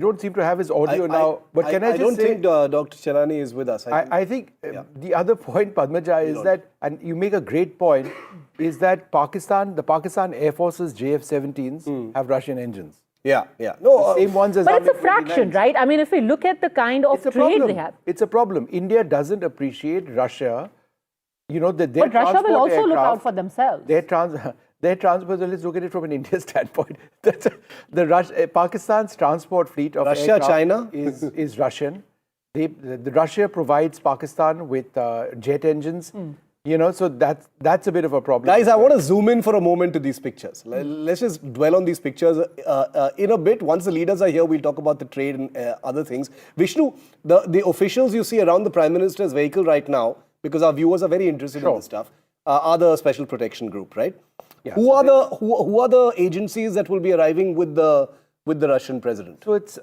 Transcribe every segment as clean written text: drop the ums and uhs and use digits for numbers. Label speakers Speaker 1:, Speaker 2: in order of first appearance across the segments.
Speaker 1: We don't seem to have his audio now. But can I just
Speaker 2: don't
Speaker 1: say,
Speaker 2: think Dr. Chelani is with us.
Speaker 1: I think the other point, Padmaja, is that, and you make a great point, is that the Pakistan Air Force's JF-17s have Russian engines.
Speaker 2: Yeah. No,
Speaker 1: the same ones as
Speaker 3: but it's a fraction, right? I mean, if we look at the kind of trade they have.
Speaker 1: It's a problem. India doesn't appreciate Russia. You know, that their
Speaker 3: but Russia will also look out for themselves.
Speaker 1: Their transport, let's look at it from an India standpoint. Pakistan's transport fleet of aircraft
Speaker 2: China
Speaker 1: is Russian. Russia provides Pakistan with jet engines. You know, so that's a bit of a problem.
Speaker 2: Guys, I want to zoom in for a moment to these pictures. Let's just dwell on these pictures in a bit. Once the leaders are here, we'll talk about the trade and other things. Vishnu, the officials you see around the Prime Minister's vehicle right now, because our viewers are very interested in this stuff, are the Special Protection Group, right? Yeah, who are the agencies that will be arriving with the Russian president?
Speaker 1: So it's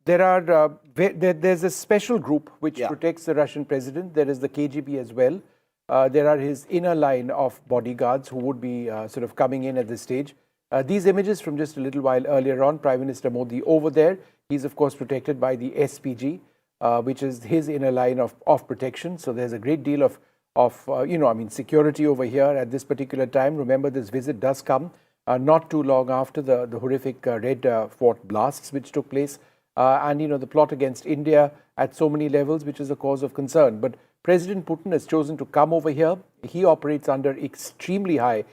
Speaker 1: there's a special group which protects the Russian president. There is the KGB as well. There are his inner line of bodyguards who would be sort of coming in at this stage. These images from just a little while earlier on, Prime Minister Modi over there. He's of course protected by the SPG, which is his inner line of protection. So there's a great deal of security over here at this particular time. Remember, this visit does come not too long after the horrific Red Fort blasts which took place, and the plot against India at so many levels, which is a cause of concern. But President Putin has chosen to come over here. He operates under extremely high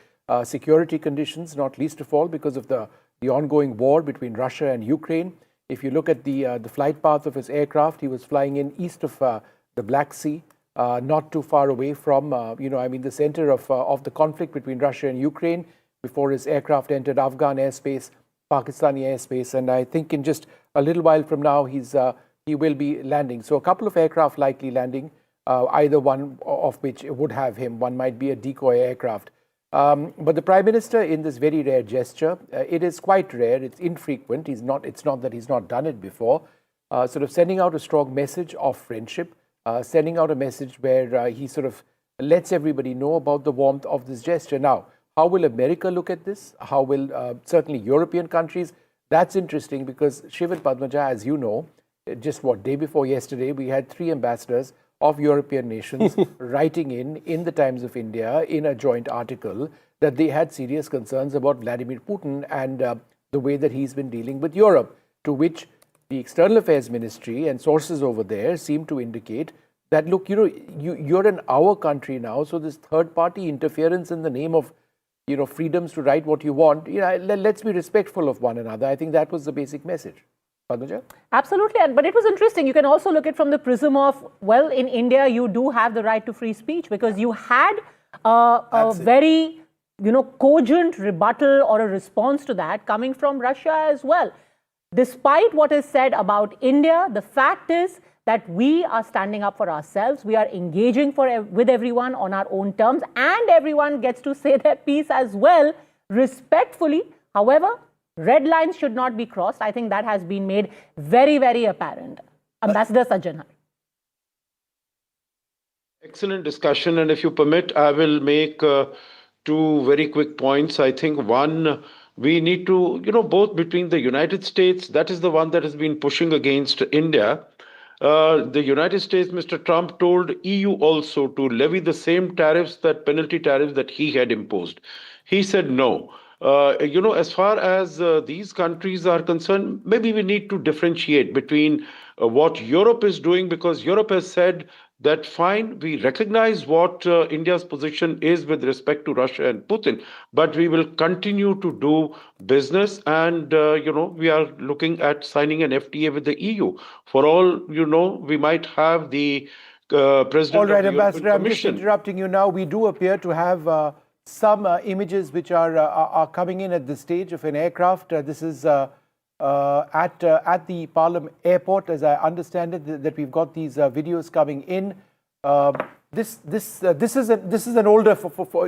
Speaker 1: security conditions, not least of all because of the ongoing war between Russia and Ukraine. If you look at the flight path of his aircraft, he was flying in east of the Black Sea. Not too far away from, the center of the conflict between Russia and Ukraine before his aircraft entered Afghan airspace, Pakistani airspace, and I think in just a little while from now he will be landing. So a couple of aircraft likely landing, either one of which would have him. One might be a decoy aircraft. But the Prime Minister, in this very rare gesture, it is quite rare, it's infrequent, it's not that he's not done it before, sort of sending out a strong message of friendship. Sending out a message where he sort of lets everybody know about the warmth of this gesture. Now, how will America look at this? How will certainly European countries? That's interesting because Shiv and Padmaja, as you know, just day before yesterday, we had 3 ambassadors of European nations writing in the Times of India in a joint article that they had serious concerns about Vladimir Putin and the way that he's been dealing with Europe, to which the External Affairs Ministry and sources over there seem to indicate that, look, you're in our country now, so this third-party interference in the name of, freedoms to write what you want, let's be respectful of one another. I think that was the basic message. Padmaja?
Speaker 3: Absolutely, but it was interesting. You can also look at it from the prism of, well, in India, you do have the right to free speech because you had a very, cogent rebuttal or a response to that coming from Russia as well. Despite what is said about India, the fact is that we are standing up for ourselves. We are engaging with everyone on our own terms, and everyone gets to say their piece as well, respectfully. However, red lines should not be crossed. I think that has been made very, very apparent. Ambassador Sajjan.
Speaker 4: Excellent discussion, and if you permit, I will make 2 very quick points. I think one, we need to, both between the United States, that is the one that has been pushing against India. The United States, Mr. Trump told EU also to levy the same penalty tariffs that he had imposed. He said no. As far as these countries are concerned, maybe we need to differentiate between what Europe is doing, because Europe has said that fine, we recognize what India's position is with respect to Russia and Putin, but we will continue to do business and, we are looking at signing an FTA with the EU. For all we might have the President
Speaker 1: All right,
Speaker 4: of the
Speaker 1: Ambassador,
Speaker 4: European
Speaker 1: I'm just
Speaker 4: Commission.
Speaker 1: interrupting you now. We do appear to have some images which are coming in at this stage of an aircraft. This is at the Palam airport, as I understand it, that we've got these videos coming in. This is an older.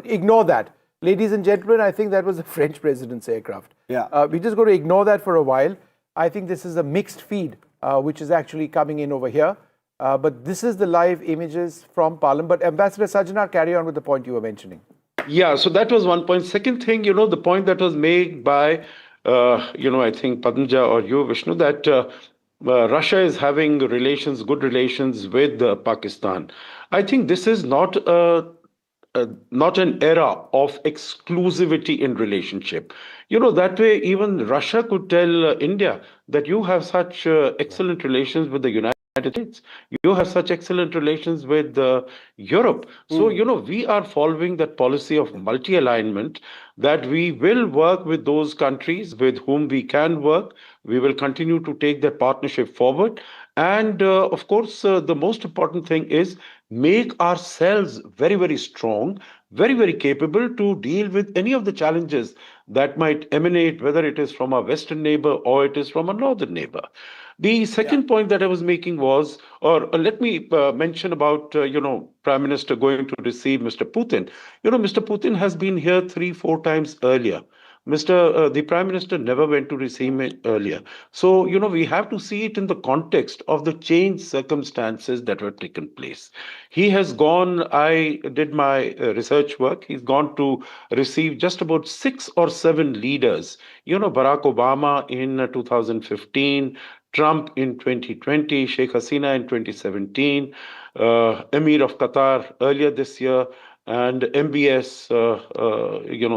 Speaker 1: Ignore that, ladies and gentlemen. I think that was the French president's aircraft.
Speaker 2: Yeah.
Speaker 1: We just got to ignore that for a while. I think this is a mixed feed, which is actually coming in over here. But this is the live images from Palam. But Ambassador Sajjan, carry on with the point you were mentioning.
Speaker 4: Yeah, so that was one point. Second thing, the point that was made by I think Padmja or you, Vishnu, that Russia is having good relations with Pakistan. I think this is not an era of exclusivity in relationship. That way, even Russia could tell India that you have such excellent relations with the United States. You have such excellent relations with Europe. So, we are following that policy of multi-alignment, that we will work with those countries with whom we can work. We will continue to take that partnership forward. And of course, the most important thing is make ourselves very, very strong, very, very capable to deal with any of the challenges that might emanate, whether it is from a Western neighbor or it is from a Northern neighbor. The second point that I was making was, or let me mention about, Prime Minister going to receive Mr. Putin. Mr. Putin has been here 3-4 times earlier. The Prime Minister never went to receive him earlier. So, we have to see it in the context of the changed circumstances that have taken place. He has gone, I did my research work, he's gone to receive just about 6 or 7 leaders. Barack Obama in 2015, Trump in 2020, Sheikh Hasina in 2017, Emir of Qatar earlier this year, and MBS,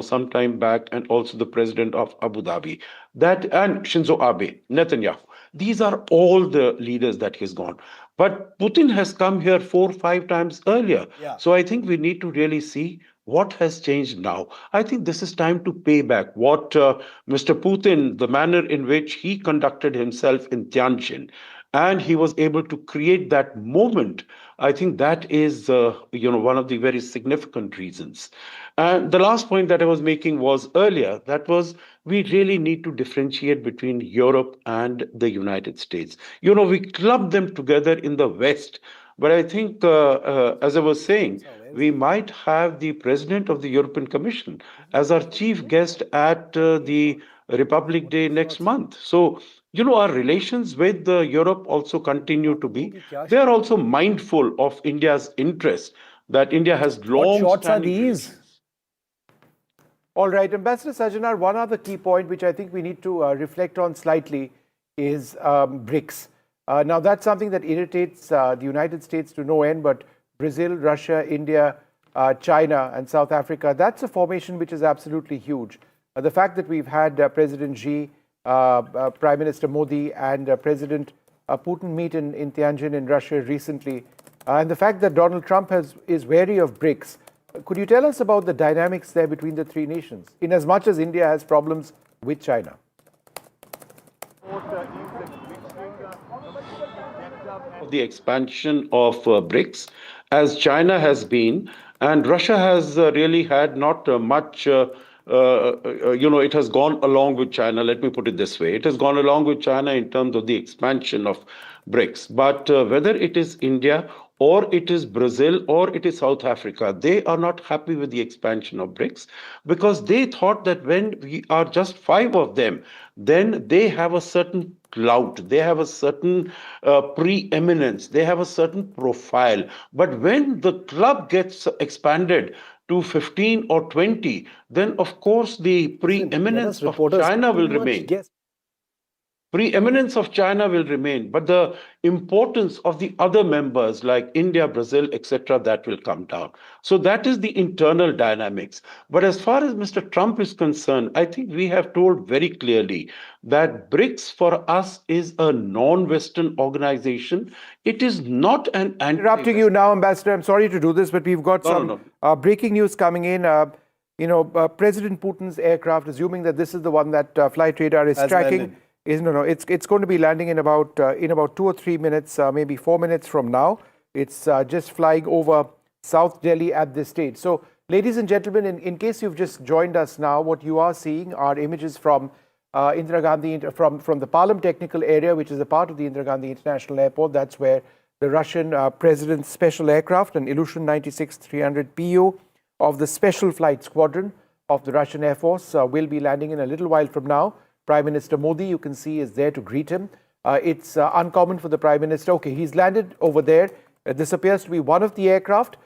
Speaker 4: some time back, and also the president of Abu Dhabi, and Shinzo Abe, Netanyahu. These are all the leaders that he's gone. But Putin has come here 4-5 times earlier.
Speaker 2: Yeah.
Speaker 4: So I think we need to really see what has changed now. I think this is time to pay back what Mr. Putin, the manner in which he conducted himself in Tianjin, and he was able to create that moment. I think that is, one of the very significant reasons. And the last point that I was making was earlier, that was we really need to differentiate between Europe and the United States. We club them together in the West. But I think, as I was saying, we might have the president of the European Commission as our chief guest at the Republic Day next month. So, our relations with Europe also continue to be. They are also mindful of India's interest, that India has long.
Speaker 2: What shots are these?
Speaker 1: All right, Ambassador Sajjanar, one other key point which I think we need to reflect on slightly is BRICS. Now, that's something that irritates the United States to no end, but Brazil, Russia, India, China, and South Africa, that's a formation which is absolutely huge. The fact that we've had President Xi, Prime Minister Modi, and President Putin meet in Tianjin in Russia recently, and the fact that Donald Trump is wary of BRICS, could you tell us about the dynamics there between the three nations, in as much as India has problems with China?
Speaker 4: The expansion of BRICS, as China has been, and Russia has really had not much, it has gone along with China. Let me put it this way. It has gone along with China in terms of the expansion of BRICS. But whether it is India or it is Brazil or it is South Africa, they are not happy with the expansion of BRICS, because they thought that when we are just 5 of them, then they have a certain clout, they have a certain preeminence, they have a certain profile. But when the club gets expanded to 15 or 20, then of course the preeminence of China will remain. Preeminence of China will remain, but the importance of the other members like India, Brazil, etc., that will come down. So that is the internal dynamics. But as far as Mr. Trump is concerned, I think we have told very clearly that BRICS for us is a non-Western organization. It is not an anti-Western.
Speaker 1: Interrupting you now, Ambassador, I'm sorry to do this, but we've got some breaking news coming in. President Putin's aircraft, assuming that this is the one that Flight Radar is tracking, it's going to be landing in about 2 or 3 minutes, maybe 4 minutes from now. It's just flying over South Delhi at this stage. So, ladies and gentlemen, in case you've just joined us now, what you are seeing are images from Indira Gandhi, from the Palam technical area, which is a part of the Indira Gandhi International Airport. That's where the Russian president's special aircraft, an Ilyushin 96-300 PU of the Special Flight Squadron of the Russian Air Force, will be landing in a little while from now. Prime Minister Modi, you can see, is there to greet him. It's uncommon for the Prime Minister. Okay, he's landed over there. This appears to be one of the aircraft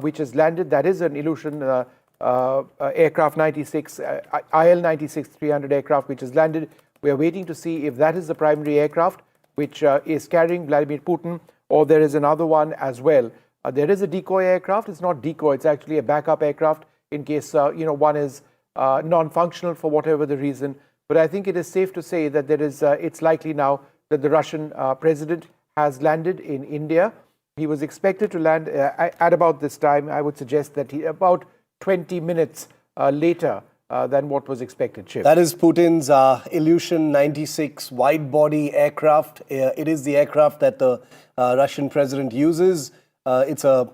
Speaker 1: which has landed. That is an Ilyushin aircraft 96, IL-96 300 aircraft, which has landed. We are waiting to see if that is the primary aircraft which is carrying Vladimir Putin, or there is another one as well. There is a decoy aircraft. It's not decoy. It's actually a backup aircraft in case one is non-functional for whatever the reason. But I think it is safe to say that there is. It's likely now that the Russian president has landed in India. He was expected to land at about this time. I would suggest that about 20 minutes later than what was expected. Shiv.
Speaker 2: That is Putin's Ilyushin 96 wide-body aircraft. It is the aircraft that the Russian president uses. It's a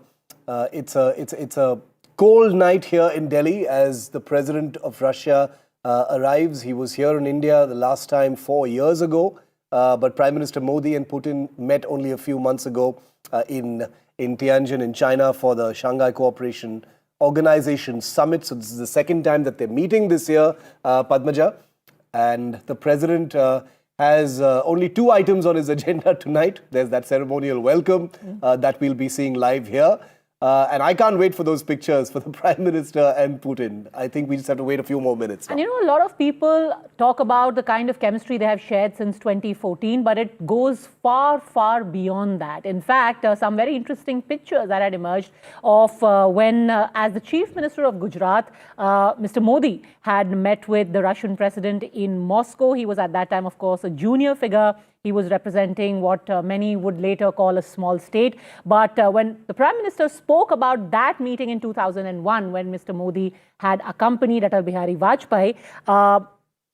Speaker 2: cold night here in Delhi as the president of Russia arrives. He was here in India the last time 4 years ago, but Prime Minister Modi and Putin met only a few months ago in Tianjin in China for the Shanghai Cooperation Organization Summit. So this is the second time that they're meeting this year, Padmaja. And the president has only 2 items on his agenda tonight. There's that ceremonial welcome that we'll be seeing live here. And I can't wait for those pictures for the Prime Minister and Putin. I think we just have to wait a few more minutes now.
Speaker 3: And a lot of people talk about the kind of chemistry they have shared since 2014, but it goes far, far beyond that. In fact, some very interesting pictures that had emerged of when, as the Chief Minister of Gujarat, Mr. Modi had met with the Russian president in Moscow. He was at that time, of course, a junior figure. He was representing what many would later call a small state. But when the Prime Minister spoke about that meeting in 2001, when Mr. Modi had accompanied Atal Bihari Vajpayee,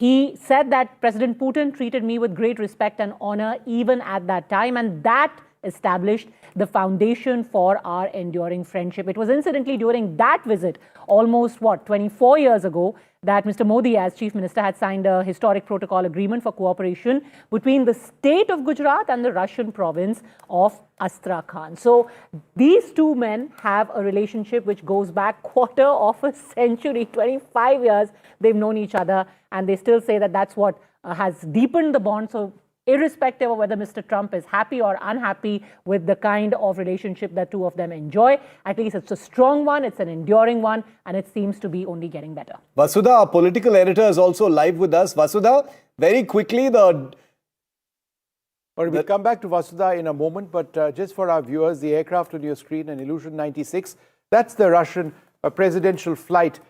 Speaker 3: he said that President Putin treated me with great respect and honor even at that time. And that established the foundation for our enduring friendship. It was incidentally during that visit, almost 24 years ago, that Mr. Modi, as Chief Minister, had signed a historic protocol agreement for cooperation between the state of Gujarat and the Russian province of Astrakhan. So these two men have a relationship which goes back quarter of a century, 25 years they've known each other, and they still say that that's what has deepened the bond. So irrespective of whether Mr. Trump is happy or unhappy with the kind of relationship that two of them enjoy, at least it's a strong one, it's an enduring one, and it seems to be only getting better.
Speaker 2: Vasudha, our political editor, is also live with us. Vasudha, very quickly,
Speaker 1: Well, we'll come back to Vasudha in a moment, but just for our viewers, the aircraft on your screen, an Ilyushin 96, that's the Russian presidential flight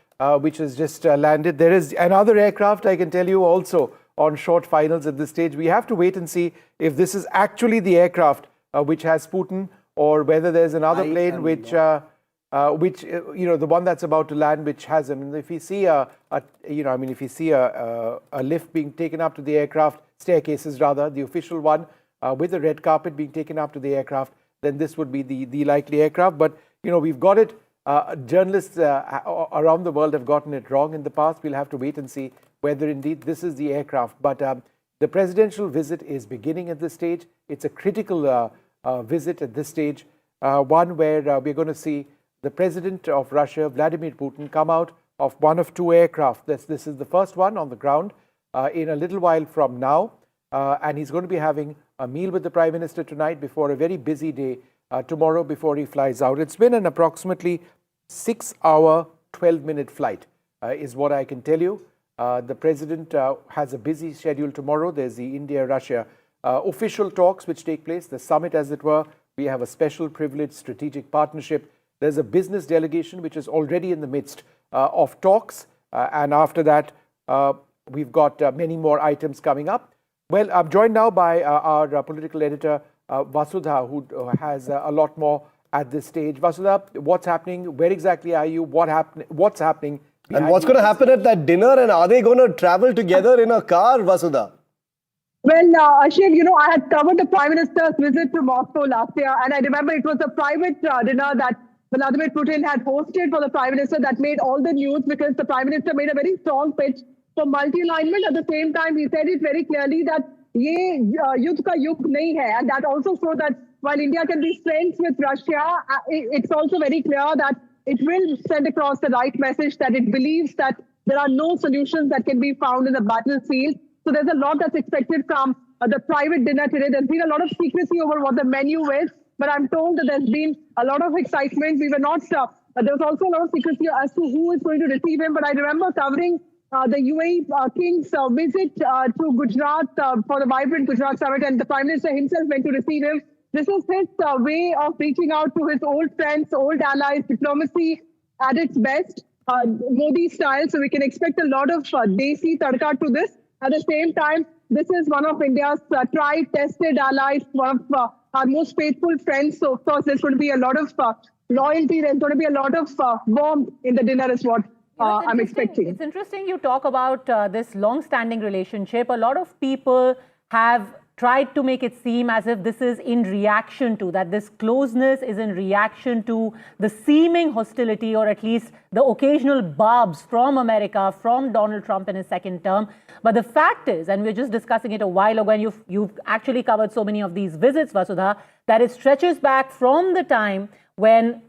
Speaker 1: which has just landed. There is another aircraft, I can tell you, also on short finals at this stage. We have to wait and see if this is actually the aircraft which has Putin, or whether there's another plane which the one that's about to land, which has him. And if you see if you see a lift being taken up to the aircraft, staircases rather, the official one with a red carpet being taken up to the aircraft, then this would be the likely aircraft. But we've got it. Journalists around the world have gotten it wrong in the past. We'll have to wait and see whether indeed this is the aircraft. But the presidential visit is beginning at this stage. It's a critical visit at this stage, one where we're going to see the president of Russia, Vladimir Putin, come out of one of 2 aircraft. This is the first one on the ground in a little while from now. And he's going to be having a meal with the Prime Minister tonight before a very busy day tomorrow before he flies out. It's been an approximately 6-hour, 12-minute flight, is what I can tell you. The president has a busy schedule tomorrow. There's the India-Russia official talks which take place, the summit as it were. We have a special privileged strategic partnership. There's a business delegation which is already in the midst of talks. And after that, we've got many more items coming up. Well, I'm joined now by our political editor, Vasudha, who has a lot more at this stage. Vasudha, what's hashing? Where exactly are you? What's happening?
Speaker 2: And what's going to happen at that dinner? And are they going to travel together in a car, Vasudha?
Speaker 5: Well, Ashiv, I had covered the Prime Minister's visit to Moscow last year, and I remember it was a private dinner that Vladimir Putin had hosted for the Prime Minister that made all the news because the Prime Minister made a very strong pitch for multi-alignment. At the same time, he said it very clearly that ye yudh ka yug nahi hai, and that also showed that while India can be friends with Russia, it's also very clear that it will send across the right message that it believes that there are no solutions that can be found in the battlefield. So there's a lot that's expected from the private dinner today. There's been a lot of secrecy over what the menu is, but I'm told that there's been a lot of excitement. We were not There was also a lot of secrecy as to who is going to receive him. But I remember covering the UAE King's visit to Gujarat for the Vibrant Gujarat Summit, and the Prime Minister himself went to receive him. This is his way of reaching out to his old friends, old allies, diplomacy at its best, Modi style. So we can expect a lot of desi tadka to this. At the same time, this is one of India's tried, tested allies, one of our most faithful friends. So, of course, there's going to be a lot of loyalty. There's going to be a lot of warmth in the dinner is what I'm expecting.
Speaker 3: It's interesting you talk about this long-standing relationship. A lot of people have tried to make it seem as if this is in reaction to, that this closeness is in reaction to the seeming hostility, or at least the occasional barbs from America, from Donald Trump in his second term. But the fact is, and we were just discussing it a while ago, and you've actually covered so many of these visits, Vasudha, that it stretches back from the time when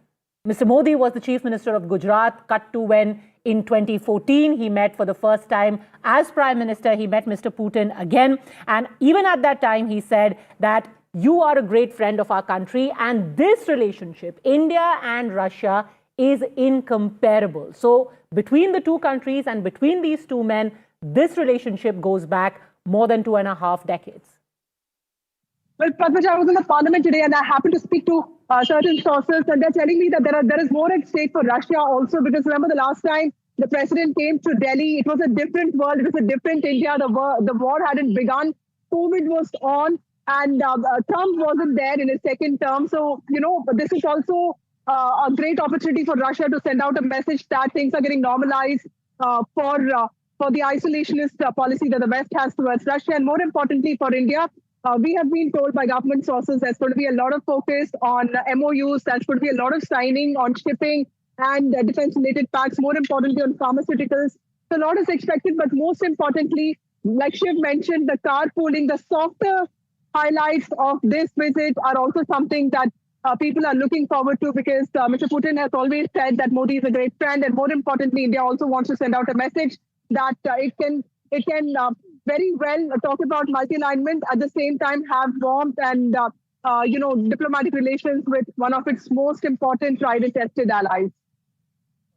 Speaker 3: Mr. Modi was the Chief Minister of Gujarat, cut to when in 2014 he met for the first time as Prime Minister. He met Mr. Putin again. And even at that time, he said that you are a great friend of our country. And this relationship, India and Russia, is incomparable. So between the two countries and between these two men, this relationship goes back more than 2.5 decades.
Speaker 5: Well, Padmaja, I was in the parliament today and I happened to speak to certain sources, and they're telling me that there is more at stake for Russia also, because remember the last time the president came to Delhi, it was a different world, it was a different India. The war hadn't begun, COVID was on, and Trump wasn't there in his second term. So, this is also a great opportunity for Russia to send out a message that things are getting normalized for the isolationist policy that the West has towards Russia, and more importantly for India. We have been told by government sources there's going to be a lot of focus on MOUs, there's going to be a lot of signing on shipping and defense-related pacts, more importantly on pharmaceuticals. So a lot is expected, but most importantly, like Shiv mentioned, the carpooling, the softer highlights of this visit are also something that people are looking forward to, because Mr. Putin has always said that Modi is a great friend, and more importantly, India also wants to send out a message that it can very well talk about multi-alignment, at the same time have warmth and diplomatic relations with one of its most important tried and tested allies.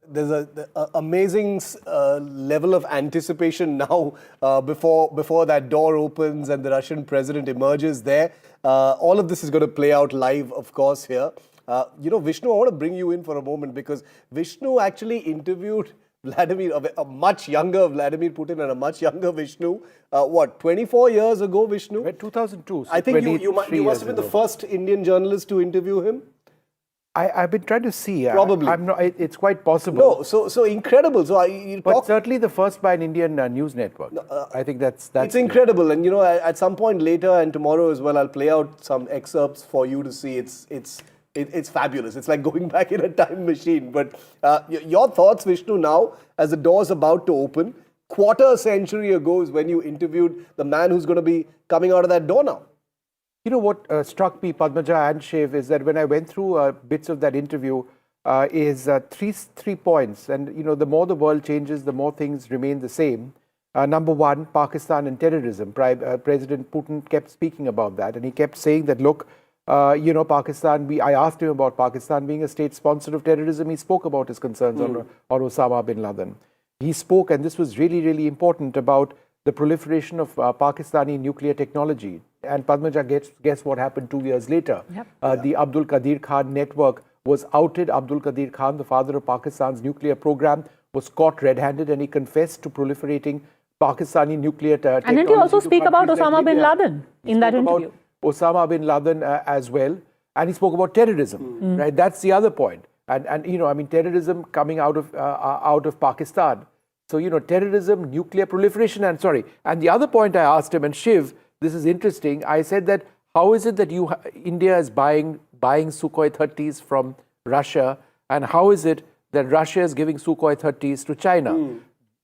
Speaker 2: There's an amazing level of anticipation now before that door opens and the Russian president emerges there. All of this is going to play out live, of course, here. Vishnu, I want to bring you in for a moment, because Vishnu actually interviewed a much younger Vladimir Putin and a much younger Vishnu, 24 years ago, Vishnu?
Speaker 1: 2002. So
Speaker 2: I think you must have been the first Indian journalist to interview him.
Speaker 1: I've been trying to see.
Speaker 2: Probably.
Speaker 1: I'm not, it's quite possible.
Speaker 2: No, so incredible.
Speaker 1: But certainly the first by an Indian news network. I think that's
Speaker 2: it's incredible. And at some point later and tomorrow as well, I'll play out some excerpts for you to see. It's fabulous. It's like going back in a time machine. But your thoughts, Vishnu, now as the door's about to open, quarter century ago is when you interviewed the man who's going to be coming out of that door now.
Speaker 1: You know what struck me, Padmaja and Shiv, is that when I went through bits of that interview, is three points. And, the more the world changes, the more things remain the same. Number one, Pakistan and terrorism. President Putin kept speaking about that. And he kept saying that, look, Pakistan, I asked him about Pakistan being a state sponsor of terrorism. He spoke about his concerns on Osama bin Laden. He spoke, and this was really, really important, about the proliferation of Pakistani nuclear technology. And Padmaja, guess what happened 2 years later? Yep. The Abdul Qadir Khan network was outed. Abdul Qadir Khan, the father of Pakistan's nuclear program, was caught red-handed, and he confessed to proliferating Pakistani nuclear technology.
Speaker 3: And didn't he also speak about Osama bin Laden in that interview?
Speaker 1: Osama bin Laden as well, and he spoke about terrorism. Right, that's the other point. And terrorism coming out of Pakistan. So terrorism, nuclear proliferation, and the other point I asked him, and Shiv, this is interesting. I said that how is it that India is buying Sukhoi 30s from Russia, and how is it that Russia is giving Sukhoi 30s to China?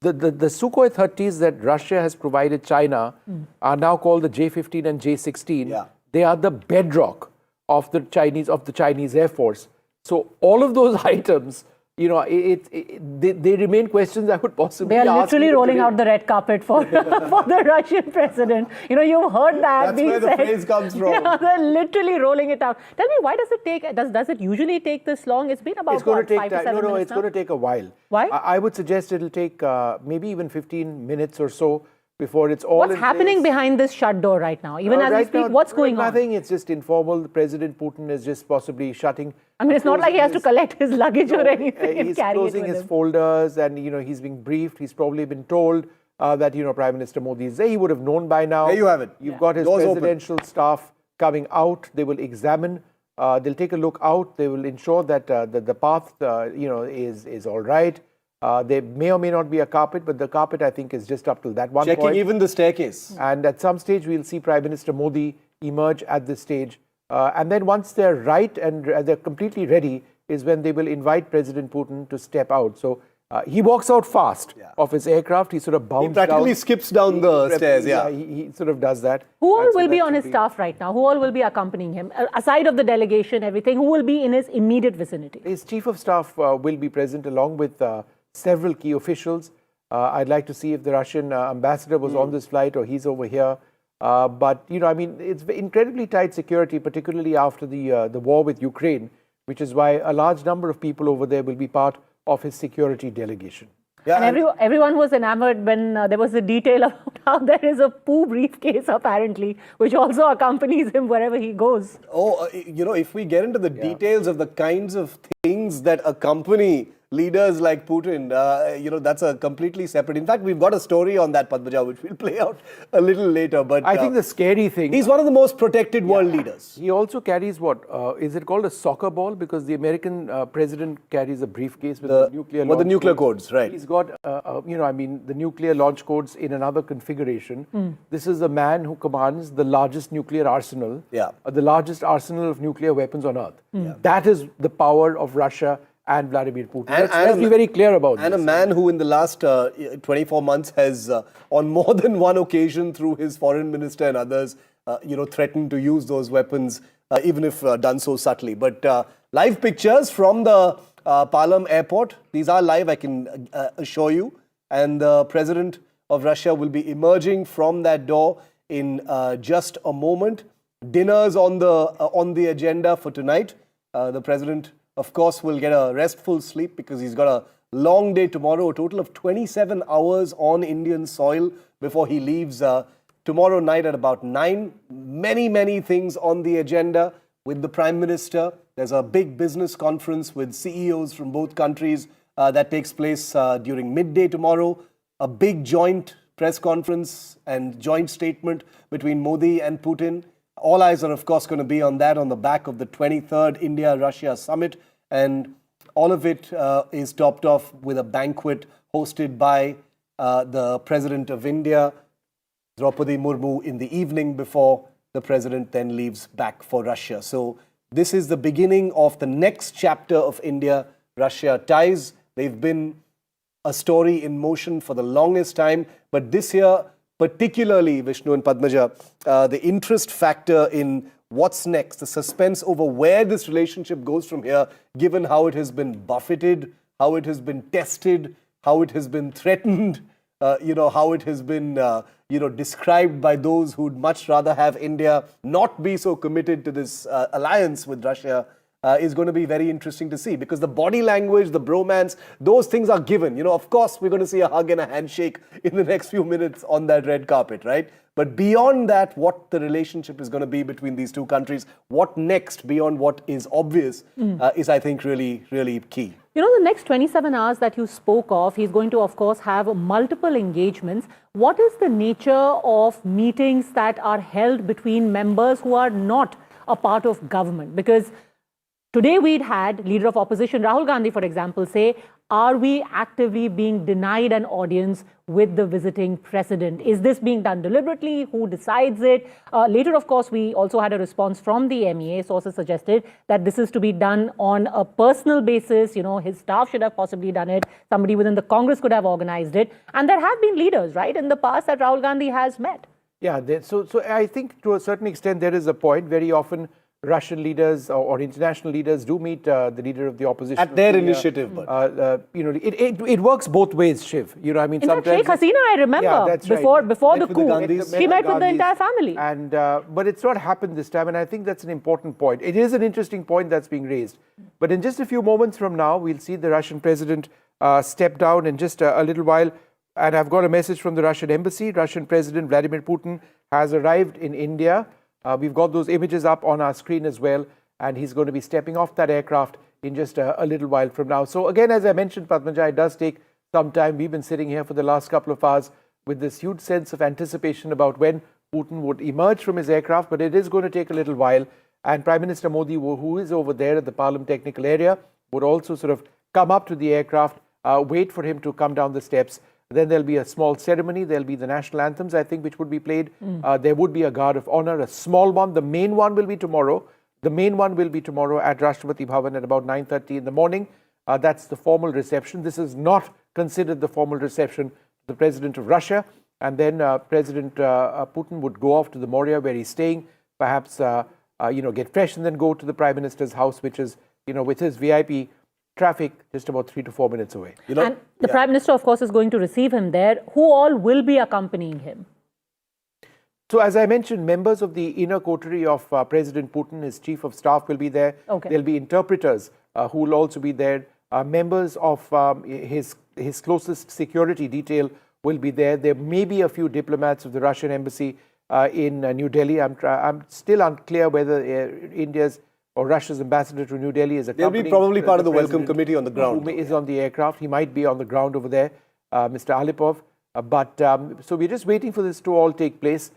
Speaker 1: The Sukhoi 30s that Russia has provided China are now called the J-15 and J-16. Yeah. They are the bedrock of the Chinese Air Force. So all of those items they remain questions I would possibly
Speaker 3: They are
Speaker 1: ask
Speaker 3: literally
Speaker 1: even
Speaker 3: rolling
Speaker 1: today.
Speaker 3: out the red carpet for the Russian president. You've heard that
Speaker 2: That's
Speaker 3: being
Speaker 2: where the
Speaker 3: said.
Speaker 2: phrase comes from.
Speaker 3: Yeah, they're literally rolling it out. Tell me, why does it take? Does it usually take this long? It's been about
Speaker 1: It's going
Speaker 3: what,
Speaker 1: to take
Speaker 3: 5 to
Speaker 1: time.
Speaker 3: 7
Speaker 1: No,
Speaker 3: minutes
Speaker 1: it's
Speaker 3: now?
Speaker 1: going to take a while.
Speaker 3: Why?
Speaker 1: I would suggest it'll take maybe even 15 minutes or so before it's all
Speaker 3: What's
Speaker 1: in
Speaker 3: happening
Speaker 1: place.
Speaker 3: behind this shut door right now? Even as we
Speaker 1: Right
Speaker 3: speak,
Speaker 1: now,
Speaker 3: what's going on?
Speaker 1: Nothing. It's just informal. President Putin is just possibly shutting.
Speaker 3: I mean, it's not like he has to
Speaker 1: closing
Speaker 3: collect his luggage or anything and
Speaker 1: He's
Speaker 3: carry it
Speaker 1: closing
Speaker 3: with
Speaker 1: his
Speaker 3: him.
Speaker 1: folders, and he's being briefed. He's probably been told that Prime Minister Modi is there. He would have known by now.
Speaker 2: There you have it.
Speaker 1: You've got his
Speaker 2: Doors open.
Speaker 1: presidential staff coming out. They will examine. They'll take a look out. They will ensure that the path is all right. There may or may not be a carpet, but the carpet, I think, is just up till that one
Speaker 2: Checking
Speaker 1: point.
Speaker 2: even the staircase.
Speaker 1: And at some stage, we'll see Prime Minister Modi emerge at this stage. And then once they're right and they're completely ready, is when they will invite President Putin to step out. So he walks out fast of his aircraft. He sort of bounds
Speaker 2: He practically
Speaker 1: down.
Speaker 2: skips down the stairs, yeah.
Speaker 1: He sort of does that.
Speaker 3: Who all
Speaker 1: And so
Speaker 3: will be
Speaker 1: that
Speaker 3: on
Speaker 1: should
Speaker 3: his staff right now? Who all will be accompanying him? Aside of the delegation, everything, who will be in his immediate vicinity?
Speaker 1: His chief of staff will be present along with several key officials. I'd like to see if the Russian ambassador was on this flight or he's over here. But, it's incredibly tight security, particularly after the war with Ukraine, which is why a large number of people over there will be part of his security delegation.
Speaker 2: Yeah,
Speaker 3: And everyone was enamored when there was a detail about how there is a poo briefcase, apparently, which also accompanies him wherever he goes.
Speaker 2: if we get into the details of the kinds of things that accompany leaders like Putin, that's a completely separate. In fact, we've got a story on that, Padmaja, which we'll play out a little later. But
Speaker 1: I think the scary thing...
Speaker 2: he's one of the most protected world leaders.
Speaker 1: He also carries what? Is it called a soccer ball? Because the American president carries a briefcase with the nuclear launch
Speaker 2: the nuclear codes, right.
Speaker 1: He's got, the nuclear launch codes in another configuration. This is a man who commands the largest nuclear arsenal, the largest arsenal of nuclear weapons on earth. That is the power of Russia and Vladimir Putin. Let's be very clear about
Speaker 2: And
Speaker 1: this.
Speaker 2: a man who in the last 24 months has, on more than one occasion through his foreign minister and others, threatened to use those weapons, even if done so subtly. But live pictures from the Palam airport. These are live, I can assure you. And the president of Russia will be emerging from that door in just a moment. Dinner's on the agenda for tonight. The president, of course, will get a restful sleep because he's got a long day tomorrow, a total of 27 hours on Indian soil before he leaves tomorrow night at about 9. Many, many things on the agenda with the Prime Minister. There's a big business conference with CEOs from both countries that takes place during midday tomorrow. A big joint press conference and joint statement between Modi and Putin. All eyes are, of course, going to be on that on the back of the 23rd India-Russia summit. And all of it is topped off with a banquet hosted by the President of India, Draupadi Murmu, in the evening before the president then leaves back for Russia. So this is the beginning of the next chapter of India-Russia ties. They've been a story in motion for the longest time. But this year, particularly, Vishnu and Padmaja, the interest factor in what's next, the suspense over where this relationship goes from here, given how it has been buffeted, how it has been tested, how it has been threatened, how it has been, described by those who'd much rather have India not be so committed to this alliance with Russia, is going to be very interesting to see, because the body language, the bromance, those things are given. Of course, we're going to see a hug and a handshake in the next few minutes on that red carpet, right? But beyond that, what the relationship is going to be between these two countries, what next beyond what is obvious, is, I think, really, really key.
Speaker 3: The next 27 hours that you spoke of, he's going to, of course, have multiple engagements. What is the nature of meetings that are held between members who are not a part of government? Because today we'd had leader of opposition Rahul Gandhi, for example, say, are we actively being denied an audience with the visiting president? Is this being done deliberately? Who decides it? Later, of course, we also had a response from the MEA. Sources suggested that this is to be done on a personal basis. His staff should have possibly done it. Somebody within the Congress could have organized it. And there have been leaders, right, in the past that Rahul Gandhi has met.
Speaker 1: Yeah, so I think to a certain extent there is a point. Very often Russian leaders or international leaders do meet the leader of the opposition.
Speaker 2: At their initiative, but.
Speaker 1: It works both ways, Shiv. I mean,
Speaker 3: In fact,
Speaker 1: sometimes...
Speaker 3: Sheikh Hasina, I remember,
Speaker 1: Yeah, that's right.
Speaker 3: before the
Speaker 2: Met with the
Speaker 3: coup,
Speaker 2: Gandhis.
Speaker 3: she met with the entire family.
Speaker 1: And, but it's not happened this time, and I think that's an important point. It is an interesting point that's being raised. But in just a few moments from now, we'll see the Russian president step down in just a little while. And I've got a message from the Russian embassy. Russian President Vladimir Putin has arrived in India. We've got those images up on our screen as well. And he's going to be stepping off that aircraft in just a little while from now. So again, as I mentioned, Padmaja, it does take some time. We've been sitting here for the last couple of hours with this huge sense of anticipation about when Putin would emerge from his aircraft, but it is going to take a little while. And Prime Minister Modi, who is over there at the Palam technical area, would also sort of come up to the aircraft, wait for him to come down the steps. Then there'll be a small ceremony. There'll be the national anthems, I think, which would be played. There would be a guard of honor, a small one. The main one will be tomorrow. The main one will be tomorrow at Rashtrapati Bhavan at about 9:30 in the morning. That's the formal reception. This is not considered the formal reception to the President of Russia. And then President Putin would go off to the Moria where he's staying, perhaps, get fresh and then go to the Prime Minister's house, which is, with his VIP traffic, just about 3 to 4 minutes away.
Speaker 3: And the Prime Minister, of course, is going to receive him there. Who all will be accompanying him?
Speaker 1: So, as I mentioned, members of the inner coterie of President Putin, his chief of staff will be there.
Speaker 3: Okay.
Speaker 1: There'll be interpreters who will also be there. Members of his closest security detail will be there. There may be a few diplomats of the Russian embassy in New Delhi. I'm still unclear whether India's or Russia's ambassador to New Delhi is accompanying.
Speaker 2: They'll be probably part of the welcome committee on the ground.
Speaker 1: Who is on the aircraft. He might be on the ground over there, Mr. Alipov. So we're just waiting for this to all take place.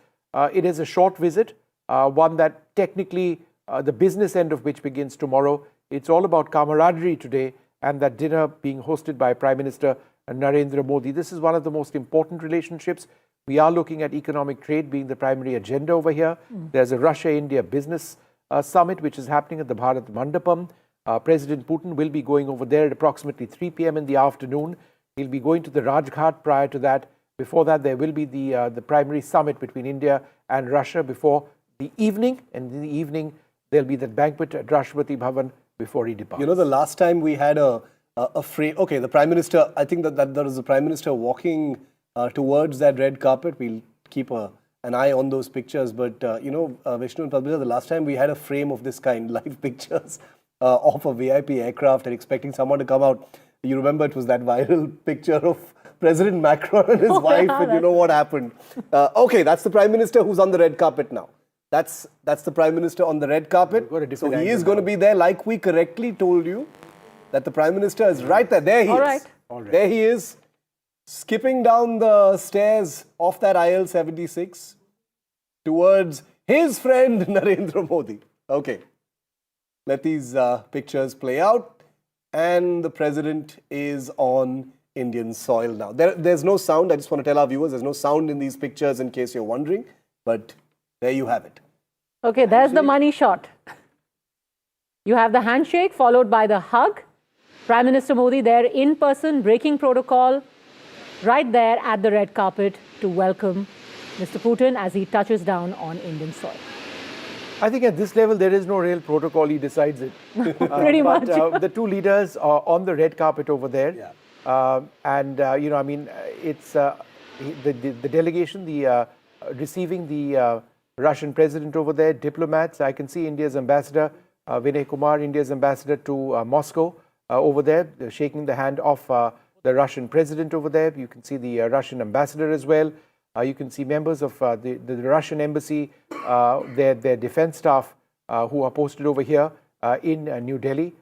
Speaker 1: It is a short visit, one that technically the business end of which begins tomorrow. It's all about camaraderie today and that dinner being hosted by Prime Minister Narendra Modi. This is one of the most important relationships. We are looking at economic trade being the primary agenda over here. There's a Russia-India business summit which is happening at the Bharat Mandapam. President Putin will be going over there at approximately 3 p.m. in the afternoon. He'll be going to the Rajghat prior to that. Before that, there will be the primary summit between India and Russia before the evening. And in the evening, there'll be that banquet at Rashtrapati Bhavan before he departs.
Speaker 2: The last time we had a frame, okay, the Prime Minister, I think that there was the Prime Minister walking towards that red carpet. We'll keep an eye on those pictures. But, Vishnu and Padmaja, the last time we had a frame of this kind, live pictures of a VIP aircraft and expecting someone to come out. You remember it was that viral picture of President Macron and his wife, and you know what happened. Okay, that's the Prime Minister who's on the red carpet now. That's the Prime Minister on the red carpet. So he is going to be there, like we correctly told you, that the Prime Minister is right there. There he is. All right. There he is, skipping down the stairs off that IL-76 towards his friend Narendra Modi. Okay, let these pictures play out. And the President is on Indian soil now. There's no sound. I just want to tell our viewers there's no sound in these pictures in case you're wondering. But there you have it.
Speaker 3: Okay, there's the money shot. You have the handshake followed by the hug. Prime Minister Modi there in person, breaking protocol, right there at the red carpet to welcome Mr. Putin as he touches down on Indian soil.
Speaker 1: I think at this level, there is no real protocol. He decides it.
Speaker 3: Pretty much.
Speaker 1: The two leaders are on the red carpet over there. Yeah. It's the delegation, receiving the Russian president over there, diplomats. I can see India's ambassador, Vinay Kumar, India's ambassador to Moscow over there, shaking the hand of the Russian president over there. You can see the Russian ambassador as well. You can see members of the Russian embassy, their defense staff who are posted over here in New Delhi,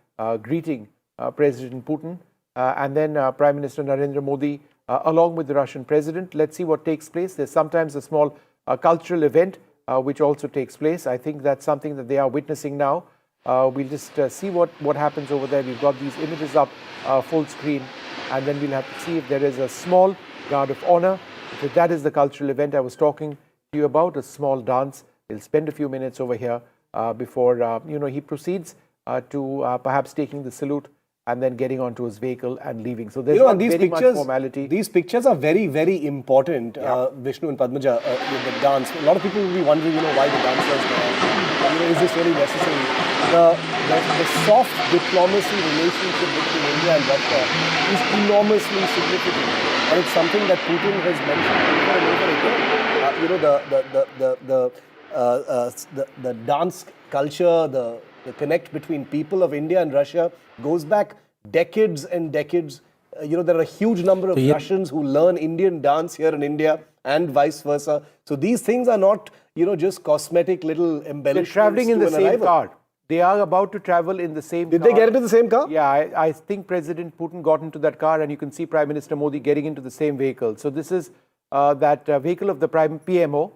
Speaker 1: greeting President Putin. And then Prime Minister Narendra Modi, along with the Russian president. Let's see what takes place. There's sometimes a small cultural event which also takes place. I think that's something that they are witnessing now. We'll just see what happens over there. We've got these images up full screen, and then we'll have to see if there is a small guard of honor. So that is the cultural event I was talking to you about, a small dance. He'll spend a few minutes over here before he proceeds to perhaps taking the salute and then getting onto his vehicle and leaving. So there's not very much formality.
Speaker 2: These pictures are very, very important, Vishnu and Padmaja, with the dance. A lot of people will be wondering, why the dancers there. is this really necessary? The soft diplomacy relationship between India and Russia is enormously significant, and it's something that Putin has mentioned over and over again. The dance culture, the connect between people of India and Russia goes back decades and decades. There are a huge number of Russians who learn Indian dance here in India and vice versa. So these things are not, just cosmetic little embellishments.
Speaker 1: They're traveling in the same
Speaker 2: arrival.
Speaker 1: car. They are about to travel in the same car.
Speaker 2: Did they get into the same car?
Speaker 1: Yeah, I think President Putin got into that car, and you can see Prime Minister Modi getting into the same vehicle. So this is that vehicle of the PMO,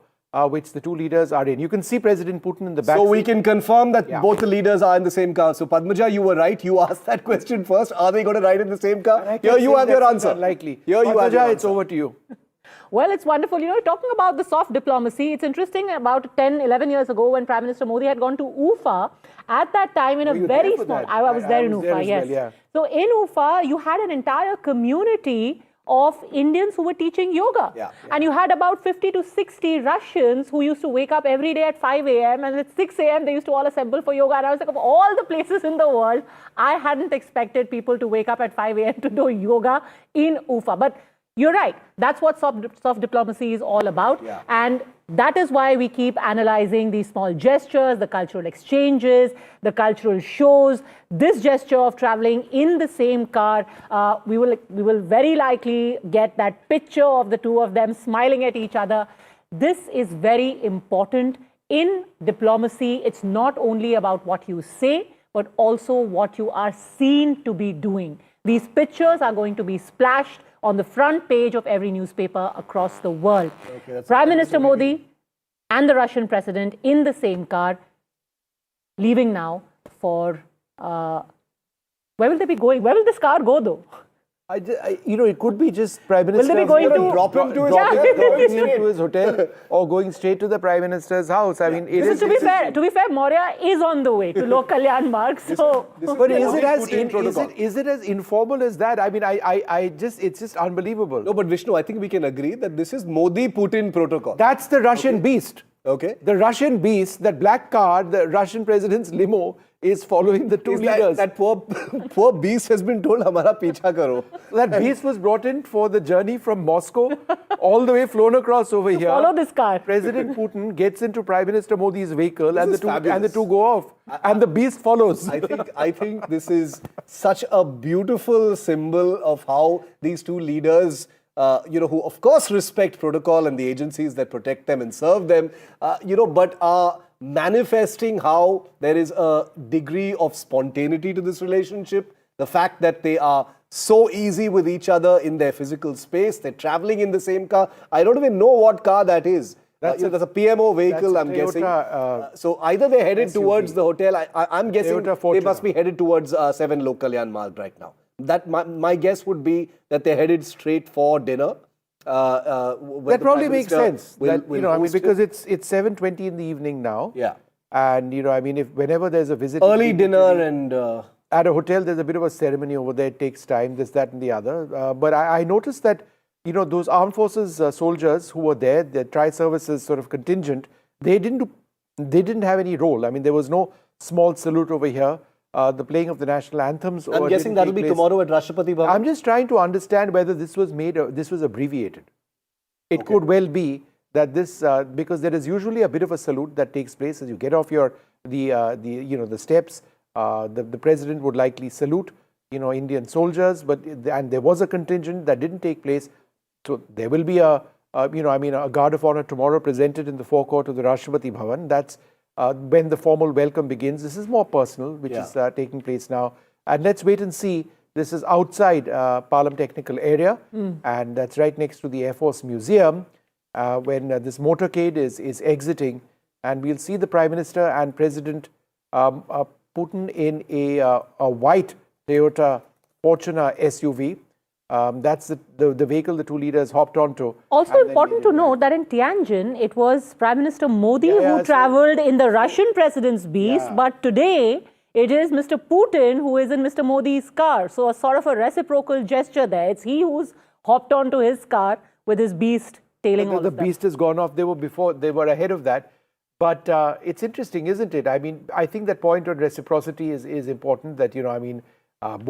Speaker 1: which the two leaders are in. You can see President Putin in the back.
Speaker 2: So we can confirm that both the leaders are in the same car. So Padmaja, you were right. You asked that question first. Are they going to ride in the same car? Here you have your answer.
Speaker 1: Unlikely.
Speaker 2: Here you have your answer.
Speaker 1: It's over to you.
Speaker 3: Well, it's wonderful. Talking about the soft diplomacy, it's interesting. About 10, 11 years ago, when Prime Minister Modi had gone to Ufa, at that time in a very small... I was there in Ufa, yes.
Speaker 1: Yeah.
Speaker 3: So in Ufa, you had an entire community of Indians who were teaching yoga. And you had about 50 to 60 Russians who used to wake up every day at 5 a.m. and at 6 a.m. they used to all assemble for yoga. And I was like, of all the places in the world, I hadn't expected people to wake up at 5 a.m. to do yoga in Ufa. But you're right. That's what soft diplomacy is all about. And that is why we keep analyzing these small gestures, the cultural exchanges, the cultural shows. This gesture of traveling in the same car, we will very likely get that picture of the two of them smiling at each other. This is very important in diplomacy. It's not only about what you say, but also what you are seen to be doing. These pictures are going to be splashed on the front page of every newspaper across the world. Prime Minister Modi and the Russian president in the same car, leaving now for... where will they be going? Where will this car go, though?
Speaker 1: It could be just Prime Minister...
Speaker 3: Will they be going to...
Speaker 2: drop him to his
Speaker 1: dropping him to his hotel or going straight to the Prime Minister's house. I mean,
Speaker 3: to be fair, Maurya is on the way to Lok Kalyan Marg. So,
Speaker 1: but is it as informal as that? I mean, it's just unbelievable.
Speaker 2: No, but Vishnu, I think we can agree that this is Modi-Putin protocol.
Speaker 1: That's the Russian beast.
Speaker 2: Okay.
Speaker 1: The Russian beast, that black car, the Russian president's limo, is following the two leaders.
Speaker 2: That poor beast has been told, "Hamara picha karo."
Speaker 1: That beast was brought in for the journey from Moscow, all the way flown across over here.
Speaker 3: Follow this car.
Speaker 1: President Putin gets into Prime Minister Modi's vehicle, and the two go off, and the beast follows.
Speaker 2: I think this is such a beautiful symbol of how these two leaders, who of course respect protocol and the agencies that protect them and serve them, but are manifesting how there is a degree of spontaneity to this relationship. The fact that they are so easy with each other in their physical space, they're traveling in the same car. I don't even know what car that is. That's a PMO vehicle, I'm guessing. So either they're headed
Speaker 1: SUV.
Speaker 2: Towards the hotel. I'm guessing
Speaker 1: Toyota
Speaker 2: they must be headed towards 7 Lok Kalyan Marg right now. That my guess would be that they're headed straight for dinner.
Speaker 1: That probably makes sense. Because it's 7:20 in the evening now.
Speaker 2: Yeah.
Speaker 1: And if whenever there's a visit,
Speaker 2: Early dinner and
Speaker 1: at a hotel, there's a bit of a ceremony over there. It takes time, this, that, and the other. But I noticed that those armed forces soldiers who were there, the tri-services sort of contingent, they didn't have any role. I mean, there was no small salute over here. The playing of the national anthems.
Speaker 2: I'm guessing that'll be tomorrow at Rashtrapati Bhavan.
Speaker 1: I'm just trying to understand whether this was abbreviated. It could well be that this, because there is usually a bit of a salute that takes place as you get off the steps. The president would likely salute, Indian soldiers, and there was a contingent that didn't take place. So there will be a guard of honor tomorrow presented in the forecourt of the Rashtrapati Bhavan. That's when the formal welcome begins. This is more personal, which is taking place now. And let's wait and see. This is outside Palam Technical Area, and that's right next to the Air Force Museum, when this motorcade is exiting. And we'll see the Prime Minister and President Putin in a white Toyota Fortuner SUV. That's the vehicle the two leaders hopped onto.
Speaker 3: Also important to note that in Tianjin, it was Prime Minister Modi who traveled in the Russian president's beast, but today it is Mr. Putin who is in Mr. Modi's car. So a sort of a reciprocal gesture there. It's he who's hopped onto his car with his beast tailing all of them.
Speaker 1: The beast has gone off. They were ahead of that. But it's interesting, isn't it? I mean, I think that point on reciprocity is important, that, I mean,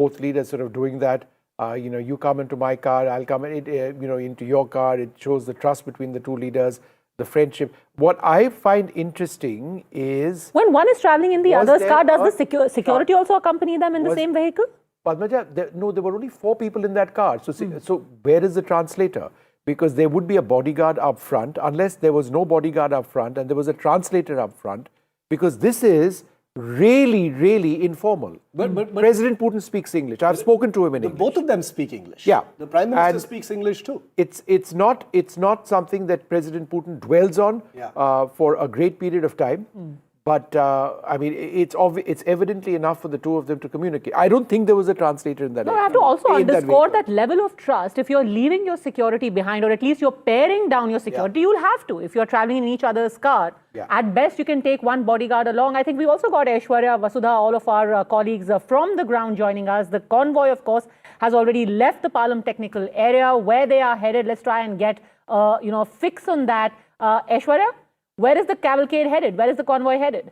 Speaker 1: both leaders sort of doing that. You come into my car, I'll come into your car. It shows the trust between the two leaders, the friendship. What I find interesting is...
Speaker 3: When one is traveling in the other's car, does the security also accompany them in the same vehicle?
Speaker 1: Padmaja, there were only 4 people in that car. So where is the translator? Because there would be a bodyguard up front, unless there was no bodyguard up front and there was a translator up front, because this is really, really informal. But President Putin speaks English. I've spoken to him in English.
Speaker 2: Both of them speak English.
Speaker 1: Yeah.
Speaker 2: The Prime Minister speaks English too.
Speaker 1: It's not something that President Putin dwells on for a great period of time. But I mean, it's evidently enough for the two of them to communicate. I don't think there was a translator in that.
Speaker 3: No, I have to also underscore that level of trust. If you're leaving your security behind, or at least you're paring down your security, you'll have to. If you're traveling in each other's car, at best you can take one bodyguard along. I think we also got Aishwarya, Vasudha, all of our colleagues from the ground joining us. The convoy, of course, has already left the Palam technical area. Where they are headed, let's try and get a fix on that. Aishwarya? Where is the cavalcade headed? Where is the convoy headed?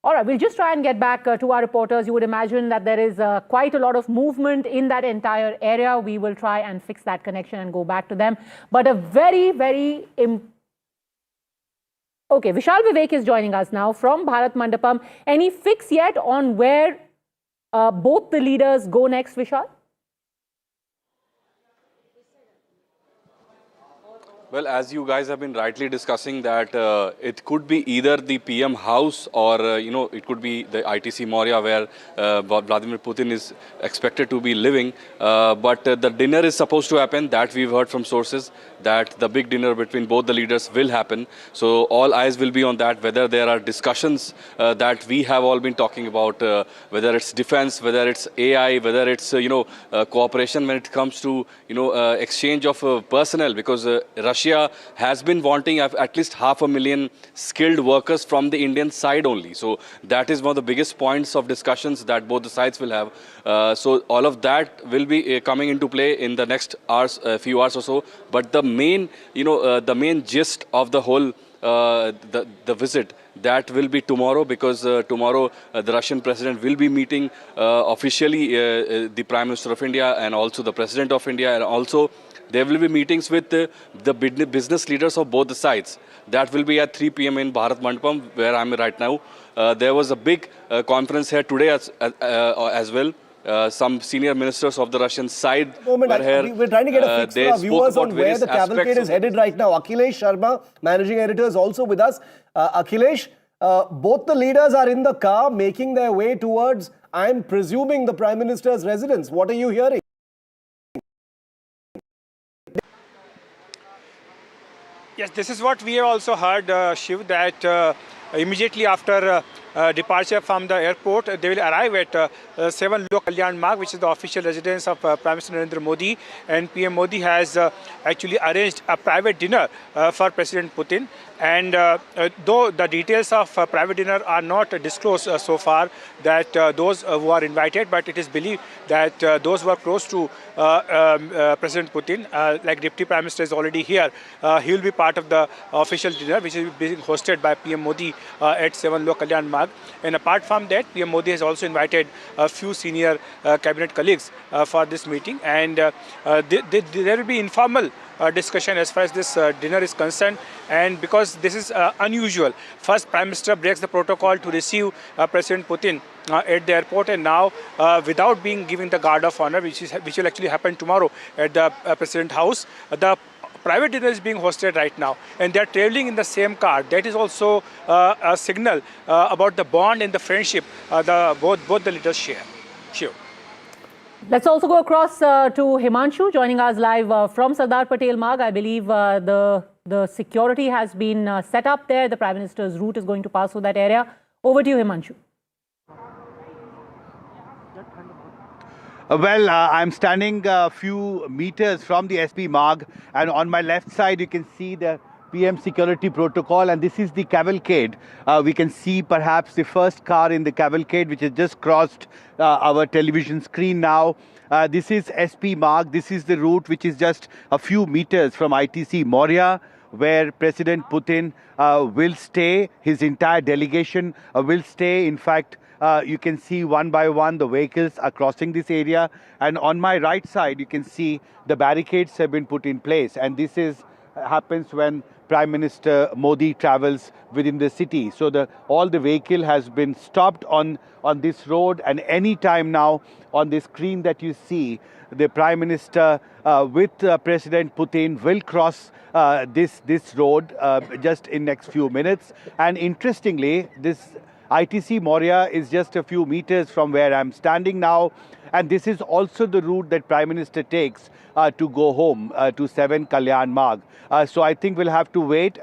Speaker 3: All right, we'll just try and get back to our reporters. You would imagine that there is quite a lot of movement in that entire area. We will try and fix that connection and go back to them. But a very, very... Okay, Vishal Vivek is joining us now from Bharat Mandapam. Any fix yet on where both the leaders go next, Vishal?
Speaker 6: Well, as you guys have been rightly discussing that it could be either the PM house or, it could be the ITC Maurya where Vladimir Putin is expected to be living. But the dinner is supposed to happen, that we've heard from sources, that the big dinner between both the leaders will happen. So all eyes will be on that, whether there are discussions that we have all been talking about, whether it's defense, whether it's AI, whether it's, cooperation when it comes to, exchange of personnel, because Russia has been wanting at least 500,000 skilled workers from the Indian side only. So that is one of the biggest points of discussions that both the sides will have. So all of that will be coming into play in the next hours, few hours or so. But the main, the main gist of the whole the visit, that will be tomorrow, because tomorrow the Russian president will be meeting officially the Prime Minister of India and also the President of India, and also there will be meetings with the business leaders of both the sides. That will be at 3 p.m. in Bharat Mandapam, where I am right now. There was a big conference here today as well. Some senior ministers of the Russian side were here.
Speaker 2: We're trying to get a fix for our viewers on where the cavalcade is headed right now. Akhilesh Sharma, managing editor, is also with us. Akhilesh, both the leaders are in the car making their way towards, I'm presuming, the Prime Minister's residence. What are you hearing?
Speaker 7: Yes, this is what we have also heard, Shiv, that immediately after departure from the airport, they will arrive at 7 Lok Kalyan Marg, which is the official residence of Prime Minister Narendra Modi. And PM Modi has actually arranged a private dinner for President Putin. And though the details of private dinner are not disclosed so far, that those who are invited, but it is believed that those who are close to President Putin, like Deputy Prime Minister is already here, he will be part of the official dinner, which is being hosted by PM Modi at 7 Lok Kalyan Marg. And apart from that, PM Modi has also invited a few senior cabinet colleagues for this meeting. And there will be informal discussion as far as this dinner is concerned, and because this is unusual. First, Prime Minister breaks the protocol to receive President Putin at the airport, and now without being given the guard of honor, which will actually happen tomorrow at the President House, the private dinner is being hosted right now, and they are traveling in the same car. That is also a signal about the bond and the friendship both the leaders share. Sure.
Speaker 3: Let's also go across to Himanshu, joining us live from Sardar Patel Marg. I believe the security has been set up there. The Prime Minister's route is going to pass through that area. Over to you, Himanshu.
Speaker 8: Well, I'm standing a few meters from the SP Marg, and on my left side you can see the PM security protocol, and this is the cavalcade. We can see perhaps the first car in the cavalcade, which has just crossed our television screen now. This is SP Marg. This is the route which is just a few meters from ITC Moria, where President Putin will stay. His entire delegation will stay. In fact, you can see one by one the vehicles are crossing this area. And on my right side, you can see the barricades have been put in place. And this happens when Prime Minister Modi travels within the city. So all the vehicle has been stopped on this road, and any time now on the screen that you see, the Prime Minister with President Putin will cross this road just in next few minutes. And interestingly, this ITC Moria is just a few meters from where I'm standing now. And this is also the route that Prime Minister takes to go home to 7 Kalyan Marg. So I think we'll have to wait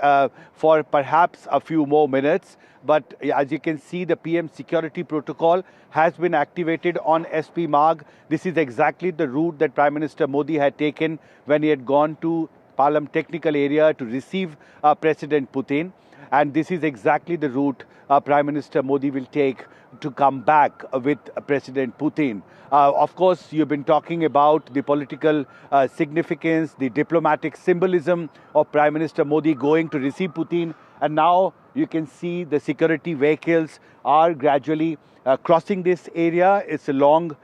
Speaker 8: for perhaps a few more minutes. But as you can see, the PM security protocol has been activated on SP Marg. This is exactly the route that Prime Minister Modi had taken when he had gone to Palam technical area to receive President Putin. And this is exactly the route Prime Minister Modi will take to come back with President Putin. Of course, you've been talking about the political significance, the diplomatic symbolism of Prime Minister Modi going to receive Putin. And now you can see the security vehicles are gradually crossing this area. It's a long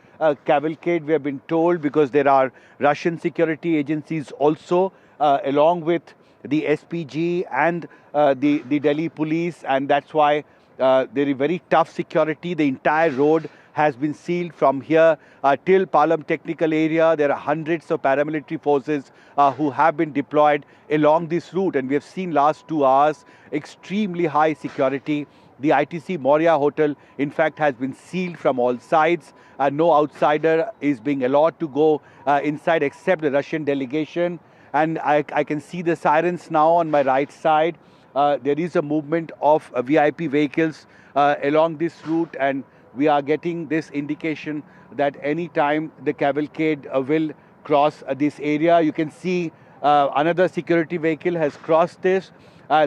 Speaker 8: cavalcade, we have been told, because there are Russian security agencies also along with the SPG and the Delhi police, and that's why there is very tough security. The entire road has been sealed from here till Palam technical area. There are hundreds of paramilitary forces who have been deployed along this route, and we have seen last 2 hours extremely high security. The ITC Moria hotel, in fact, has been sealed from all sides. No outsider is being allowed to go inside except the Russian delegation. And I can see the sirens now on my right side. There is a movement of VIP vehicles along this route, and we are getting this indication that any time the cavalcade will cross this area. You can see another security vehicle has crossed this.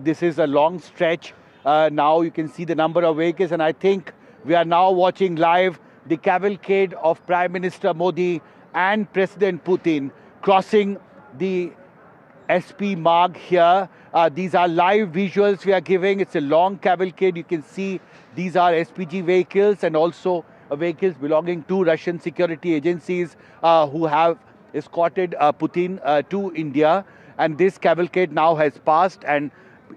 Speaker 8: This is a long stretch. Now you can see the number of vehicles, and I think we are now watching live the cavalcade of Prime Minister Modi and President Putin crossing the SP Marg here. These are live visuals we are giving. It's a long cavalcade. You can see these are SPG vehicles and also vehicles belonging to Russian security agencies who have escorted Putin to India. And this cavalcade now has passed, and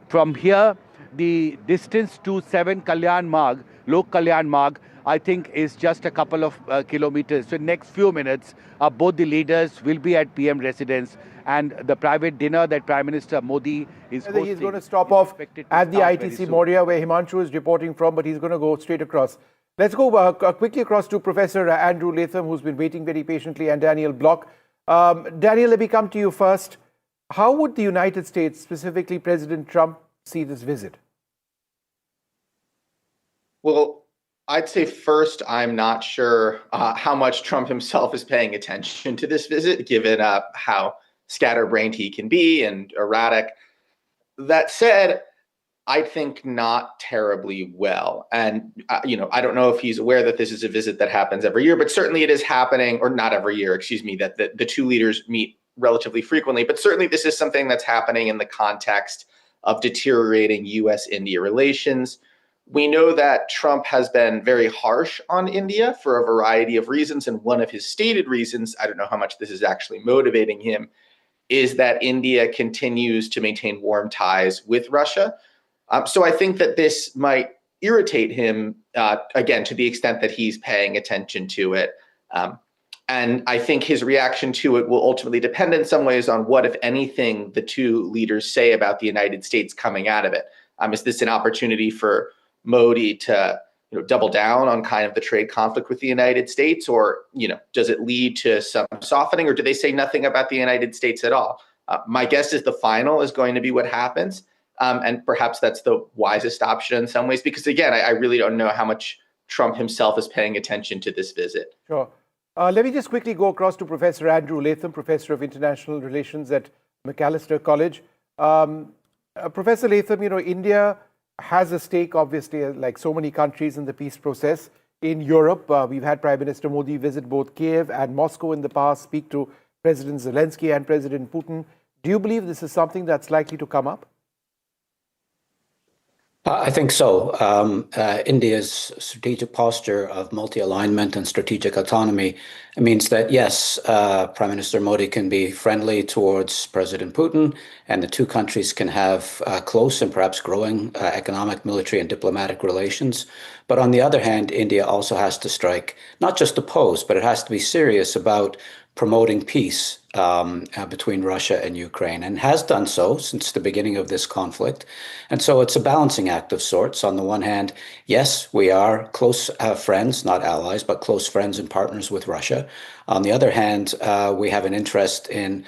Speaker 8: from here the distance to 7 Kalyan Marg, Lok Kalyan Marg, I think is just a couple of kilometers. So next few minutes, both the leaders will be at PM residence, and the private dinner that Prime Minister Modi is hosting.
Speaker 1: He's going to stop off at the ITC Moria, where Himanshu is reporting from, but he's going to go straight across. Let's go quickly across to Professor Andrew Latham, who's been waiting very patiently, and Daniel Block. Daniel, let me come to you first. How would the United States, specifically President Trump, see this visit?
Speaker 9: Well, I'd say first, I'm not sure how much Trump himself is paying attention to this visit, given how scatterbrained he can be and erratic. That said, I think not terribly well. And, I don't know if he's aware that this is a visit that happens every year, but certainly it is happening, or not every year, excuse me, that the two leaders meet relatively frequently. But certainly this is something that's happening in the context of deteriorating U.S.-India relations. We know that Trump has been very harsh on India for a variety of reasons. And one of his stated reasons, I don't know how much this is actually motivating him, is that India continues to maintain warm ties with Russia. So I think that this might irritate him, again, to the extent that he's paying attention to it. And I think his reaction to it will ultimately depend in some ways on what, if anything, the two leaders say about the United States coming out of it. Is this an opportunity for Modi to double down on kind of the trade conflict with the United States, or does it lead to some softening, or do they say nothing about the United States at all? My guess is the final is going to be what happens, and perhaps that's the wisest option in some ways, because again, I really don't know how much Trump himself is paying attention to this visit.
Speaker 1: Sure. Let me just quickly go across to Professor Andrew Latham, Professor of International Relations at Macalester College. Professor Latham, India has a stake, obviously, like so many countries in the peace process. in Europe. We've had Prime Minister Modi visit both Kiev and Moscow in the past, speak to President Zelensky and President Putin. Do you believe this is something that's likely to come up?
Speaker 10: I think so. India's strategic posture of multi-alignment and strategic autonomy means that, yes, Prime Minister Modi can be friendly towards President Putin, and the two countries can have close and perhaps growing economic, military, and diplomatic relations. But on the other hand, India also has to strike, not just a pose, but it has to be serious about promoting peace between Russia and Ukraine, and has done so since the beginning of this conflict. And so it's a balancing act of sorts. On the one hand, yes, we are close friends, not allies, but close friends and partners with Russia. On the other hand, we have an interest in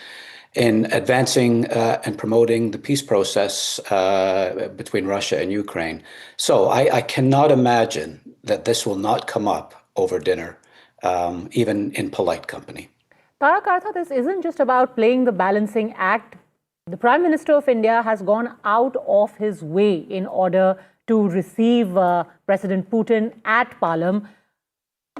Speaker 10: advancing and promoting the peace process between Russia and Ukraine. So I cannot imagine that this will not come up over dinner, even in polite company.
Speaker 3: Tarak Artha, this isn't just about playing the balancing act. The Prime Minister of India has gone out of his way in order to receive President Putin at Palam.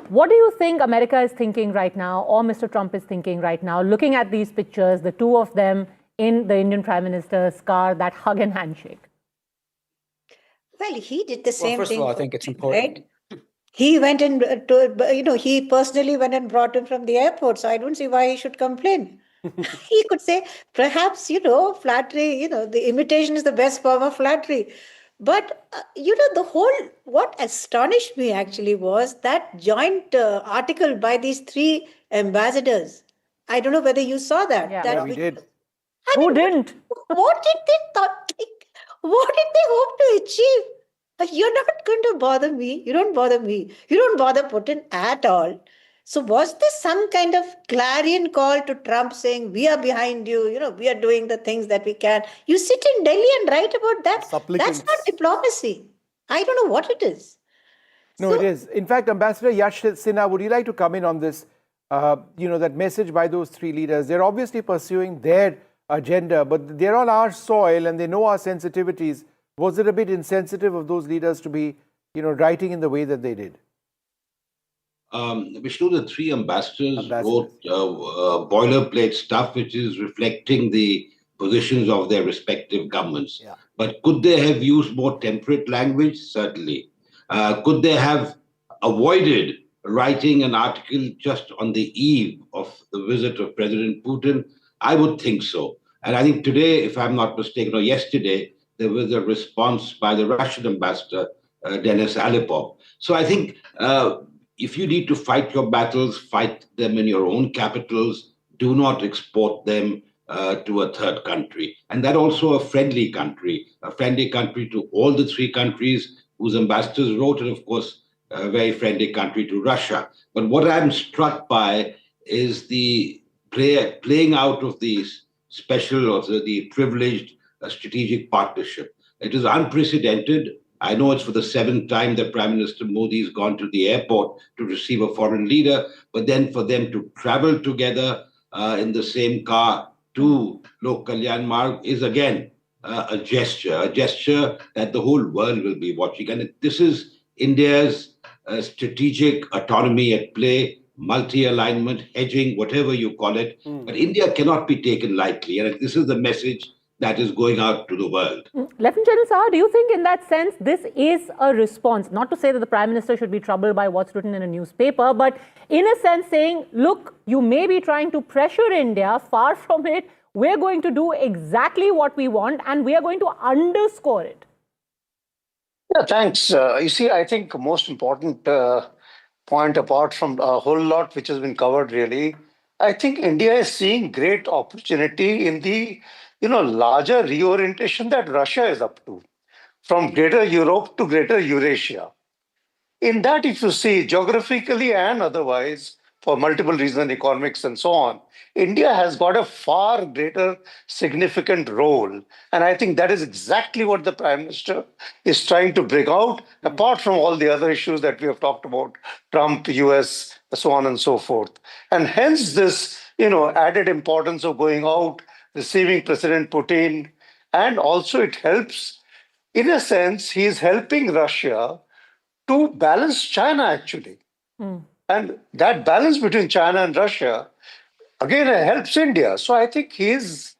Speaker 3: What do you think America is thinking right now, or Mr. Trump is thinking right now, looking at these pictures, the two of them in the Indian Prime Minister's car, that hug and handshake?
Speaker 11: Well, he did the same thing.
Speaker 10: First of all, I think it's important.
Speaker 11: Right? He went and, he personally went and brought him from the airport. So I don't see why he should complain. He could say, perhaps, flattery, the imitation is the best form of flattery. But, what astonished me actually was that joint article by these three ambassadors. I don't know whether you saw that.
Speaker 1: Yeah, we did.
Speaker 3: Who didn't?
Speaker 11: What did they what did they hope to achieve? You're not going to bother me. You don't bother me. You don't bother Putin at all. So was this some kind of clarion call to Trump saying, we are behind you, we are doing the things that we can. You sit in Delhi and write about that.
Speaker 2: Supplicants.
Speaker 11: That's not diplomacy. I don't know what it is.
Speaker 1: No, it is. In fact, Ambassador Yash Sinha, would you like to come in on this? That message by those three leaders. They're obviously pursuing their agenda, but they're on our soil and they know our sensitivities. Was it a bit insensitive of those leaders to be, writing in the way that they did?
Speaker 12: Vishnu, the three ambassadors wrote boilerplate stuff which is reflecting the positions of their respective governments.
Speaker 2: Yeah.
Speaker 12: But could they have used more temperate language? Certainly. Could they have avoided writing an article just on the eve of the visit of President Putin? I would think so. And I think today, if I'm not mistaken, or yesterday, there was a response by the Russian ambassador, Denis Alipov. So I think if you need to fight your battles, fight them in your own capitals. Do not export them to a third country. And that also a friendly country to all the three countries whose ambassadors wrote, and of course, a very friendly country to Russia. But what I'm struck by is the playing out of these special or the privileged strategic partnership. It is unprecedented. I know it's for the seventh time that Prime Minister Modi has gone to the airport to receive a foreign leader, but then for them to travel together in the same car to Lok Kalyan Marg is again a gesture that the whole world will be watching. And this is India's strategic autonomy at play, multi-alignment, hedging, whatever you call it. But India cannot be taken lightly. And this is the message that is going out to the world.
Speaker 3: Lieutenant General Saha, do you think in that sense this is a response? Not to say that the Prime Minister should be troubled by what's written in a newspaper, but in a sense saying, look, you may be trying to pressure India, far from it. We're going to do exactly what we want and we are going to underscore it.
Speaker 13: Yeah, thanks. You see, I think most important point apart from a whole lot which has been covered really, I think India is seeing great opportunity in the larger reorientation that Russia is up to, from greater Europe to greater Eurasia. In that, if you see geographically and otherwise, for multiple reasons, economics and so on, India has got a far greater significant role. And I think that is exactly what the Prime Minister is trying to bring out, apart from all the other issues that we have talked about, Trump, US, so on and so forth. And hence this, added importance of going out, receiving President Putin, and also it helps, in a sense, he is helping Russia to balance China, actually. And that balance between China and Russia, again, helps India. So I think he's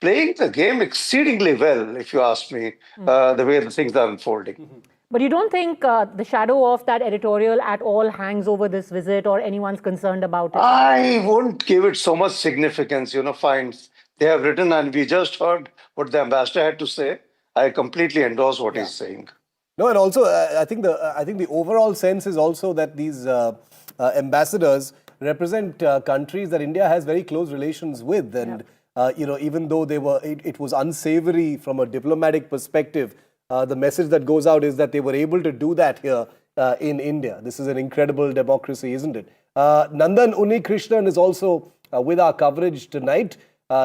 Speaker 13: playing the game exceedingly well, if you ask me, the way the things are unfolding.
Speaker 3: But you don't think the shadow of that editorial at all hangs over this visit, or anyone's concerned about it?
Speaker 13: I wouldn't give it so much significance, fine. They have written, and we just heard what the ambassador had to say. I completely endorse what he's saying.
Speaker 2: No, and also I think the overall sense is also that these ambassadors represent countries that India has very close relations with, and even though it was unsavory from a diplomatic perspective, the message that goes out is that they were able to do that here in India. This is an incredible democracy, isn't it? Nandan Unnikrishnan is also with our coverage tonight.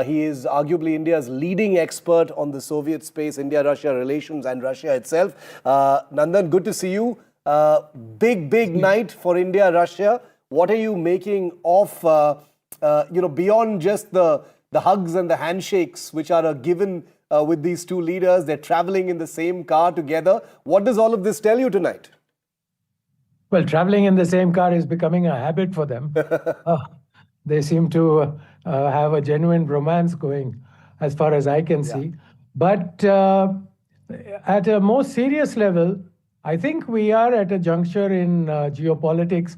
Speaker 2: He is arguably India's leading expert on the Soviet space, India-Russia relations and Russia itself. Nandan, good to see you. Big night for India-Russia. What are you making of, beyond just the hugs and the handshakes, which are a given with these two leaders? They're traveling in the same car together. What does all of this tell you tonight?
Speaker 14: Well, traveling in the same car is becoming a habit for them. They seem to have a genuine romance going, as far as I can see. But at a more serious level, I think we are at a juncture in geopolitics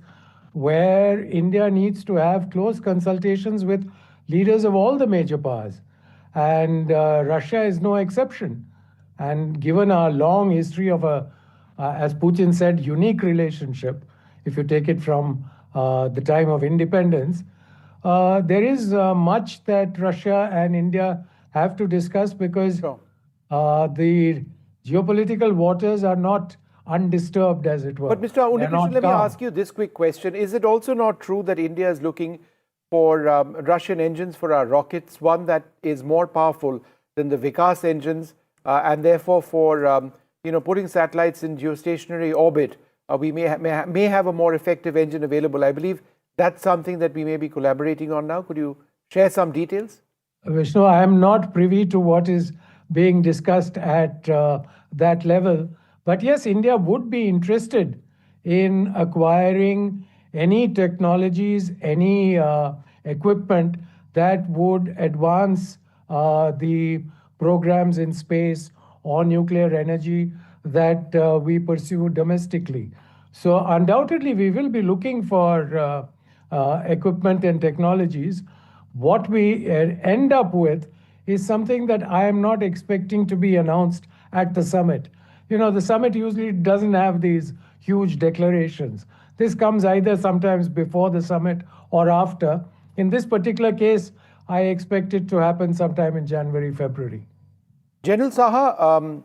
Speaker 14: where India needs to have close consultations with leaders of all the major powers. And Russia is no exception. And given our long history of as Putin said, unique relationship, if you take it from the time of independence, there is much that Russia and India have to discuss, because the geopolitical waters are not undisturbed, as it were.
Speaker 1: But Mr. Unnikrishnan, let me ask you this quick question. Is it also not true that India is looking for Russian engines for our rockets, one that is more powerful than the Vikas engines, and therefore for putting satellites in geostationary orbit, we may have a more effective engine available? I believe that's something that we may be collaborating on now. Could you share some details?
Speaker 14: Vishnu, I am not privy to what is being discussed at that level. But yes, India would be interested in acquiring any technologies, any equipment that would advance the programs in space or nuclear energy that we pursue domestically. So undoubtedly, we will be looking for equipment and technologies. What we end up with is something that I am not expecting to be announced at the summit. The summit usually doesn't have these huge declarations. This comes either sometimes before the summit or after. In this particular case, I expect it to happen sometime in January, February.
Speaker 1: General Saha,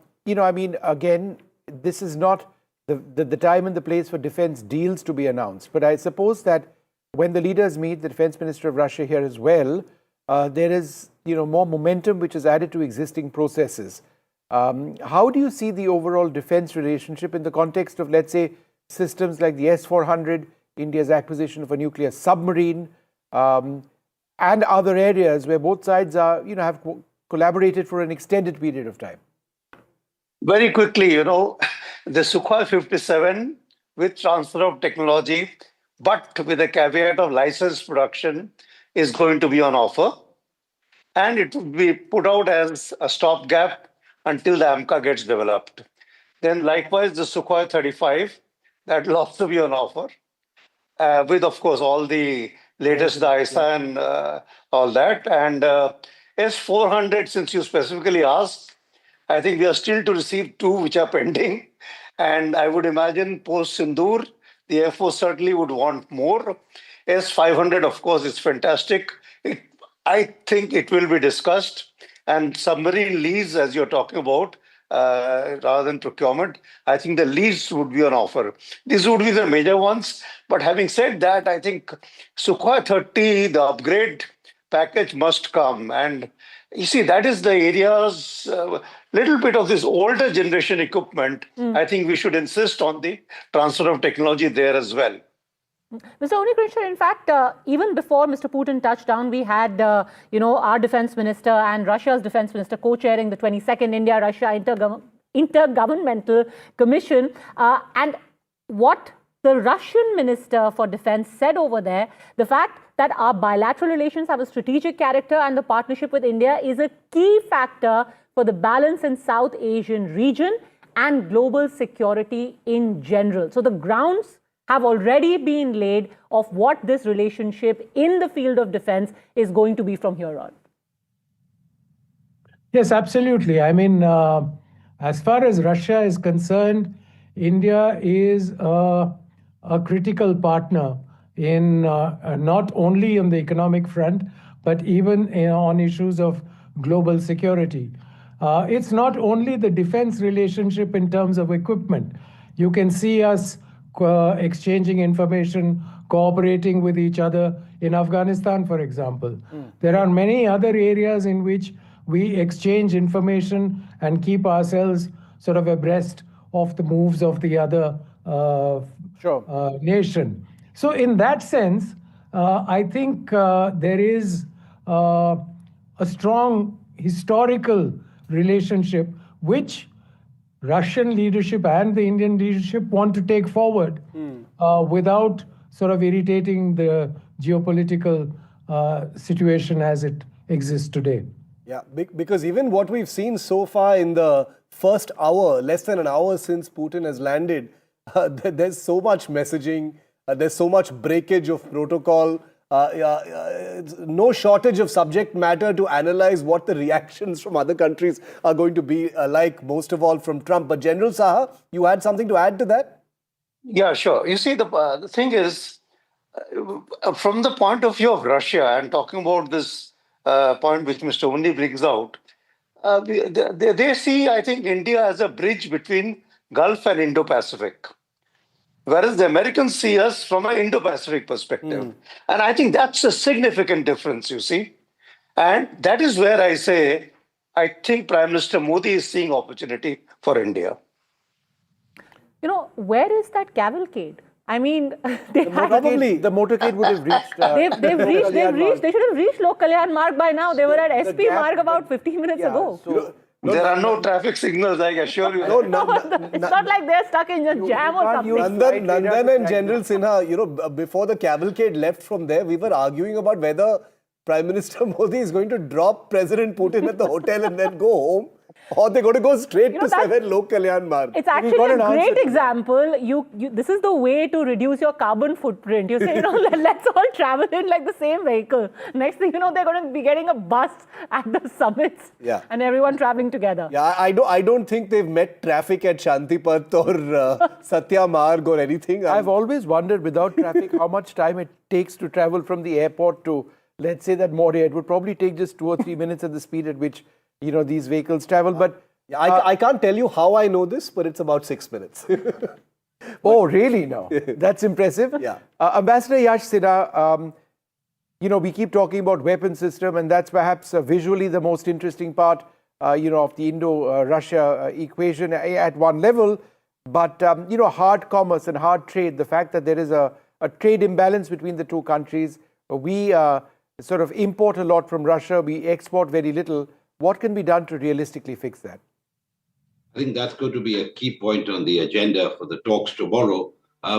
Speaker 1: again, this is not the time and the place for defense deals to be announced. But I suppose that when the leaders meet, the defense minister of Russia here as well, there is more momentum which is added to existing processes. How do you see the overall defense relationship in the context of, let's say, systems like the S-400, India's acquisition of a nuclear submarine, and other areas where both sides are, have collaborated for an extended period of time?
Speaker 13: Very quickly, the Sukhoi 57 with transfer of technology, but with a caveat of licensed production, is going to be on offer. And it will be put out as a stopgap until the AMCA gets developed. Then likewise, the Sukhoi 35, that will also be on offer, with, of course, all the latest ISA and all that. And S-400, since you specifically asked, I think we are still to receive 2 which are pending. And I would imagine post-Sindoor, the Air Force certainly would want more. S-500, of course, is fantastic. I think it will be discussed. And submarine lease, as you're talking about, rather than procurement, I think the lease would be on offer. These would be the major ones. But having said that, I think Sukhoi 30, the upgrade package must come. And you see, that is the areas, little bit of this older generation equipment. I think we should insist on the transfer of technology there as well.
Speaker 3: Mr. Unnikrishnan, in fact, even before Mr. Putin touched down, we had, our defense minister and Russia's defense minister co-chairing the 22nd India-Russia Intergovernmental Commission. And what the Russian Minister for Defense said over there, the fact that our bilateral relations have a strategic character and the partnership with India is a key factor for the balance in South Asian region and global security in general. So the grounds have already been laid of what this relationship in the field of defense is going to be from here on.
Speaker 14: Yes, absolutely. I mean, as far as Russia is concerned, India is a critical partner in not only on the economic front, but even on issues of global security. It's not only the defense relationship in terms of equipment. You can see us exchanging information, cooperating with each other in Afghanistan, for example. There are many other areas in which we exchange information and keep ourselves sort of abreast of the moves of the other nation. So in that sense, I think there is a strong historical relationship which Russian leadership and the Indian leadership want to take forward without sort of irritating the geopolitical situation as it exists today.
Speaker 2: Yeah, because even what we've seen so far in the first hour, less than an hour since Putin has landed, there's so much messaging, there's so much breakage of protocol, no shortage of subject matter to analyze what the reactions from other countries are going to be like, most of all from Trump. But General Saha, you had something to add to that?
Speaker 13: Yeah, sure. You see, the thing is, from the point of view of Russia, and talking about this point which Mr. Undi brings out, they see, I think, India as a bridge between Gulf and Indo-Pacific. Whereas the Americans see us from an Indo-Pacific perspective. And I think that's a significant difference, you see. And that is where I say, I think Prime Minister Modi is seeing opportunity for India.
Speaker 3: You know, where is that cavalcade? I mean,
Speaker 1: the motorcade would have reached.
Speaker 3: They should have reached Lok Kalyan Marg by now. They were at SP Marg about 15 minutes ago.
Speaker 1: So,
Speaker 13: there are no traffic signals, I assure you.
Speaker 3: It's not like they're stuck in a jam or something.
Speaker 2: Nandan and General Sinha, you know, before the cavalcade left from there, we were arguing about whether Prime Minister Modi is going to drop President Putin at the hotel and then go home, or they're going to go straight to 7 Lok Kalyan Marg.
Speaker 3: It's actually a great example. This is the way to reduce your carbon footprint. You say, you know, let's all travel in like the same vehicle. Next thing you know, they're going to be getting a bus at the summits and everyone traveling together.
Speaker 2: Yeah, I don't think they've met traffic at Shantipat or Satya Marg or anything.
Speaker 1: I've always wondered, without traffic, how much time it takes to travel from the airport to, let's say, that Moria. It would probably take just 2 or 3 minutes at the speed at which, you know, these vehicles travel. But
Speaker 2: I can't tell you how I know this, but it's about 6 minutes.
Speaker 1: Oh, really? No, that's impressive.
Speaker 2: Yeah.
Speaker 1: Ambassador Yash Sinha, you know, we keep talking about weapon system, and that's perhaps visually the most interesting part, you know, of the Indo-Russia equation at one level. But, you know, hard commerce and hard trade, the fact that there is a trade imbalance between the two countries, we sort of import a lot from Russia, we export very little. What can be done to realistically fix that?
Speaker 12: I think that's going to be a key point on the agenda for the talks tomorrow,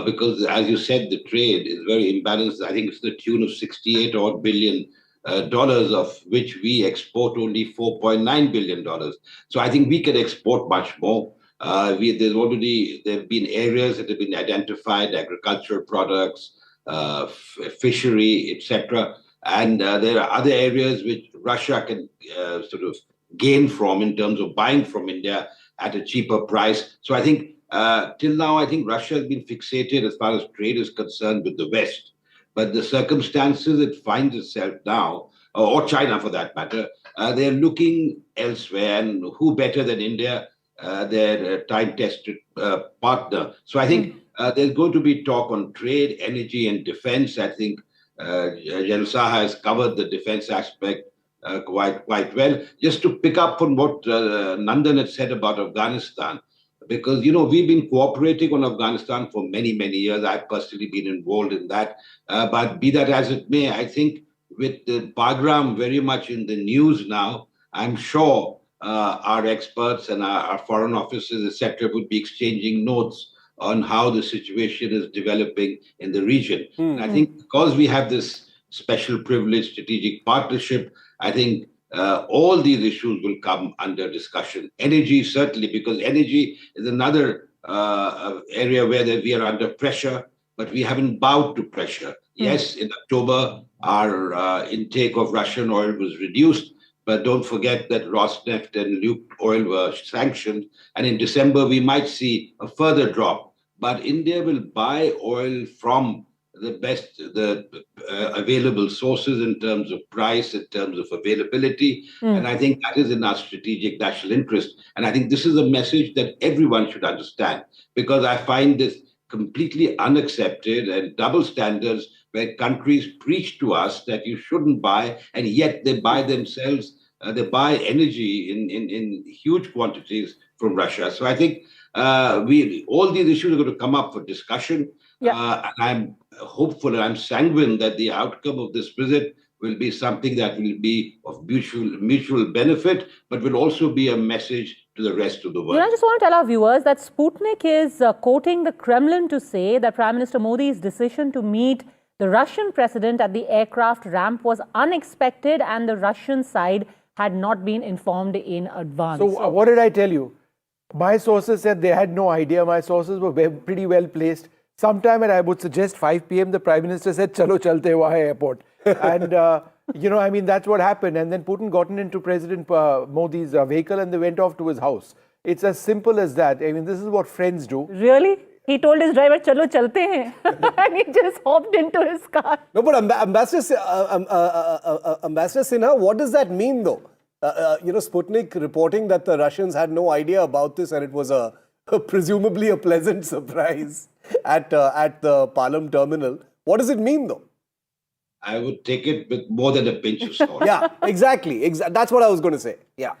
Speaker 12: because, as you said, the trade is very imbalanced. I think it's the tune of $68 odd billion, of which we export only $4.9 billion. So I think we can export much more. There have been areas that have been identified, agricultural products, fishery, etc. And there are other areas which Russia can sort of gain from in terms of buying from India at a cheaper price. So I think till now, I think Russia has been fixated as far as trade is concerned with the West. But the circumstances it finds itself now, or China for that matter, they're looking elsewhere. And who better than India, their time-tested partner. So I think there's going to be talk on trade, energy, and defense. I think General Saha has covered the defense aspect quite well. Just to pick up on what Nandan had said about Afghanistan, because, you know, we've been cooperating on Afghanistan for many, many years. I've personally been involved in that. But be that as it may, I think with the Bagram very much in the news now, I'm sure our experts and our foreign officers, etc., would be exchanging notes on how the situation is developing in the region. And I think because we have this special privilege strategic partnership, I think all these issues will come under discussion. Energy, certainly, because energy is another area where we are under pressure, but we haven't bowed to pressure. Yes, in October, our intake of Russian oil was reduced, but don't forget that Rosneft and Lukoil were sanctioned. And in December, we might see a further drop. But India will buy oil from the available sources in terms of price, in terms of availability. And I think that is in our strategic national interest. And I think this is a message that everyone should understand, because I find this completely unaccepted and double standards where countries preach to us that you shouldn't buy, and yet they buy themselves, they buy energy in huge quantities from Russia. So I think all these issues are going to come up for discussion. And I'm hopeful and I'm sanguine that the outcome of this visit will be something that will be of mutual benefit, but will also be a message to the rest of the world.
Speaker 3: I just want to tell our viewers that Sputnik is quoting the Kremlin to say that Prime Minister Modi's decision to meet the Russian president at the aircraft ramp was unexpected and the Russian side had not been informed in advance.
Speaker 1: So what did I tell you? My sources said they had no idea. My sources were pretty well placed. Sometime, and I would suggest 5 p.m., the Prime Minister said, "Chalo chalte wahan airport." And, I mean, that's what happened. And then Putin got into President Modi's vehicle and they went off to his house. It's as simple as that. I mean, this is what friends do.
Speaker 3: Really? He told his driver, "Chalo chalte hain." And he just hopped into his car.
Speaker 2: No, but Ambassador Sinha, what does that mean, though? Sputnik reporting that the Russians had no idea about this and it was presumably a pleasant surprise at the Palam terminal. What does it mean, though?
Speaker 12: I would take it with more than a pinch of salt.
Speaker 2: Yeah, exactly. That's what I was going to say. Yeah.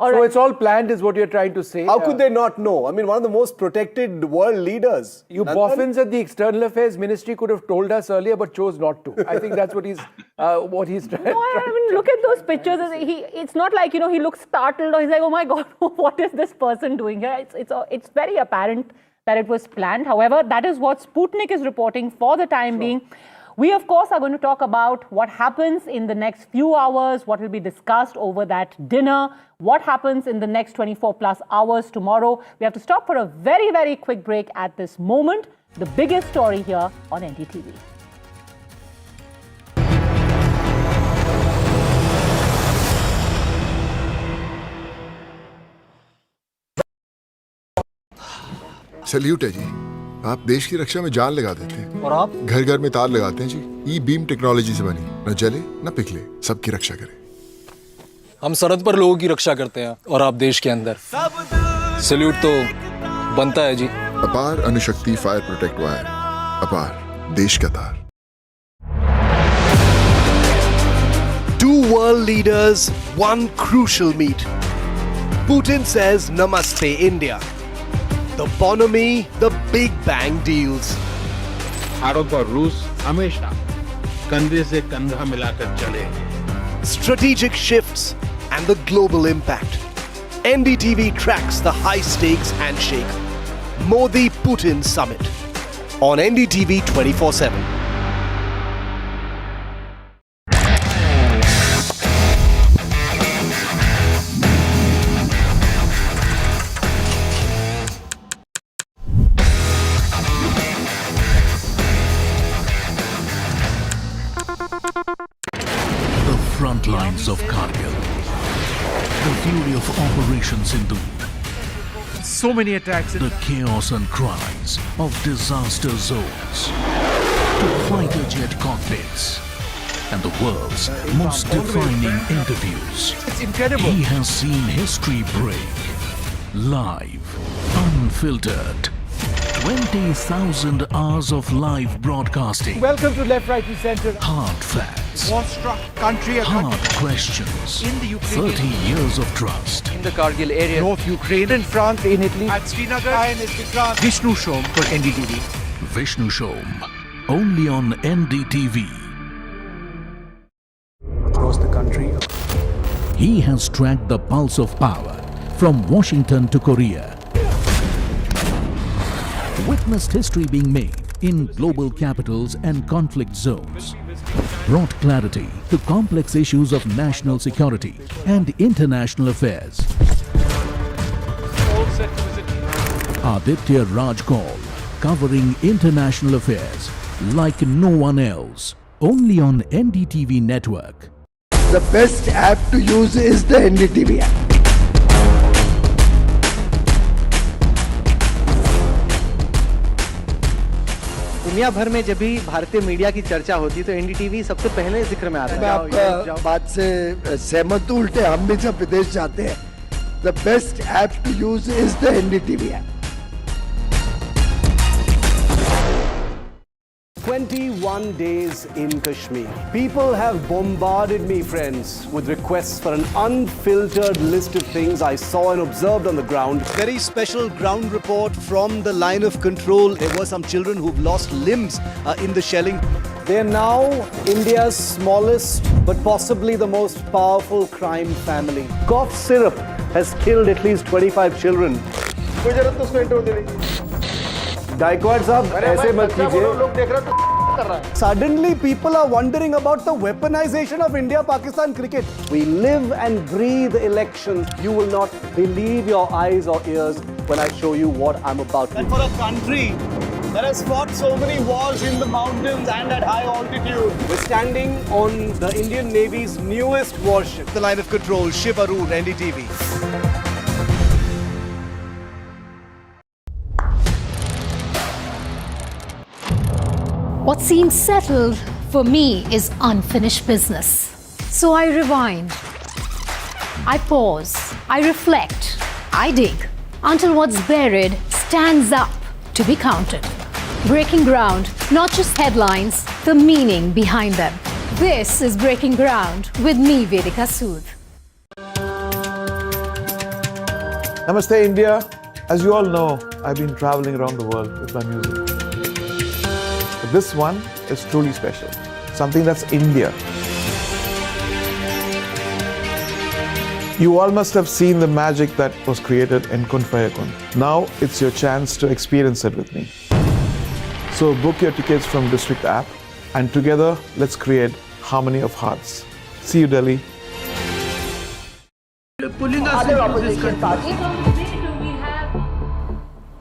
Speaker 1: So it's all planned is what you're trying to say.
Speaker 2: How could they not know? I mean, one of the most protected world leaders.
Speaker 1: You boffins at the External Affairs Ministry could have told us earlier, but chose not to. I think that's what he's trying.
Speaker 3: No, I mean, look at those pictures. It's not like, he looks startled or he's like, "Oh my God, what is this person doing here?" It's very apparent that it was planned. However, that is what Sputnik is reporting for the time being. We, of course, are going to talk about what happens in the next few hours, what will be discussed over that dinner, what happens in the next 24 plus hours tomorrow. We have to stop for a very, very quick break at this moment. The biggest story here on NDTV.
Speaker 15: Salute है जी, आप देश की रक्षा में जान लगा देते हैं और आप घर घर में तार लगाते हैं जी। ई बीम टेक्नोलॉजी से बनी, न जले न पिघले, सबकी रक्षा करे।
Speaker 16: हम सरहद पर लोगों की रक्षा करते हैं और आप देश के अंदर। सैल्यूट तो बनता है जी।
Speaker 15: अपार अणुशक्ति फायर प्रोटेक्ट वायर, अपार देश का तार।
Speaker 17: Two world leaders, one crucial meet. Putin says Namaste India. The bonhomie, the Big Bang deals.
Speaker 18: Bharat और रूस हमेशा कंधे से कंधा मिलाकर चले.
Speaker 17: Strategic shifts and the global impact. NDTV tracks the high-stakes handshake. Modi-Putin summit on NDTV 24/7.
Speaker 19: Front lines of Kargil, the fury of Operation Sindhu,
Speaker 20: so many attacks,
Speaker 19: the chaos and cries of disaster zones, to fighter jet cockpits, and the world's most defining interviews.
Speaker 20: It's incredible.
Speaker 19: He has seen history break, live, unfiltered. 20,000 hours of live broadcasting.
Speaker 1: Welcome to Left, Right and Centre.
Speaker 19: Hard facts.
Speaker 20: War-struck country.
Speaker 19: Hard questions.
Speaker 20: In the Ukraine.
Speaker 19: 30 years of trust.
Speaker 20: In the Kargil area. North Ukraine.
Speaker 1: In France, in Italy.
Speaker 20: At Srinagar. Vishnu Shom for NDTV.
Speaker 19: Vishnu Shom. Only on NDTV.
Speaker 20: Across the country.
Speaker 19: He has tracked the pulse of power from Washington to Korea. witnessed history being made in global capitals and conflict zones, brought clarity to complex issues of national security and international affairs. Aditya Raj Call, covering international affairs like no one else, only on NDTV network.
Speaker 21: The best app to use is the NDTV app.
Speaker 22: दुनिया भर में जब भी भारतीय media की चर्चा होती है तो एनडीटीवी सबसे पहले जिक्र में आता है।
Speaker 21: मैं आपका बात से सहमत हूं, उल्टे हम भी जब विदेश जाते हैं, the best app to use is the NDTV app.
Speaker 2: 21 days in Kashmir. People have bombarded me, friends, with requests for an unfiltered list of things I saw and observed on the ground.
Speaker 17: Very special ground report from the line of control. There were some children who've lost limbs in the shelling.
Speaker 2: They're now India's smallest but possibly the most powerful crime family. Cough syrup has killed at least 25 children. Gaikwad sahab, aise mat kijiye. Suddenly people are wondering about the weaponization of India-Pakistan cricket. We live and breathe elections. You will not believe your eyes or ears when I show you what I'm about to do.
Speaker 17: And for a country that has fought so many wars in the mountains and at high altitude.
Speaker 2: We're standing on the Indian Navy's newest warship.
Speaker 17: The line of control, Shiv Arun, NDTV.
Speaker 23: What seems settled for me is unfinished business. So I rewind, I pause, I reflect, I dig until what's buried stands up to be counted. Breaking ground, not just headlines, the meaning behind them. This is Breaking Ground with me, Vedika Sood.
Speaker 24: Namaste, India. As you all know, I've been traveling around the world with my music. But this one is truly special. Something that's India. You all must have seen the magic that was created in Kun Fayakun. Now it's your chance to experience it with me. So book your tickets from District app and together let's create harmony of hearts. See you, Delhi.
Speaker 22: Pulling us into this country.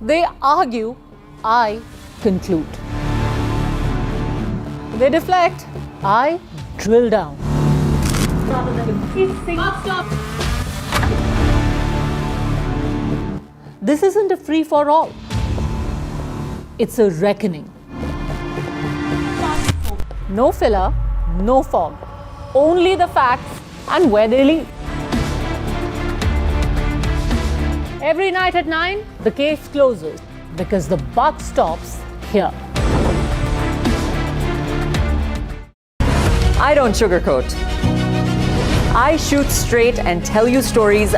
Speaker 3: They argue, I conclude. They deflect, I drill down. Stop. This isn't a free-for-all. It's a reckoning. No filler, no fog. Only the facts and where they lead. Every night at 9, the case closes because the buck stops here.
Speaker 25: I don't sugarcoat. I shoot straight and tell you stories.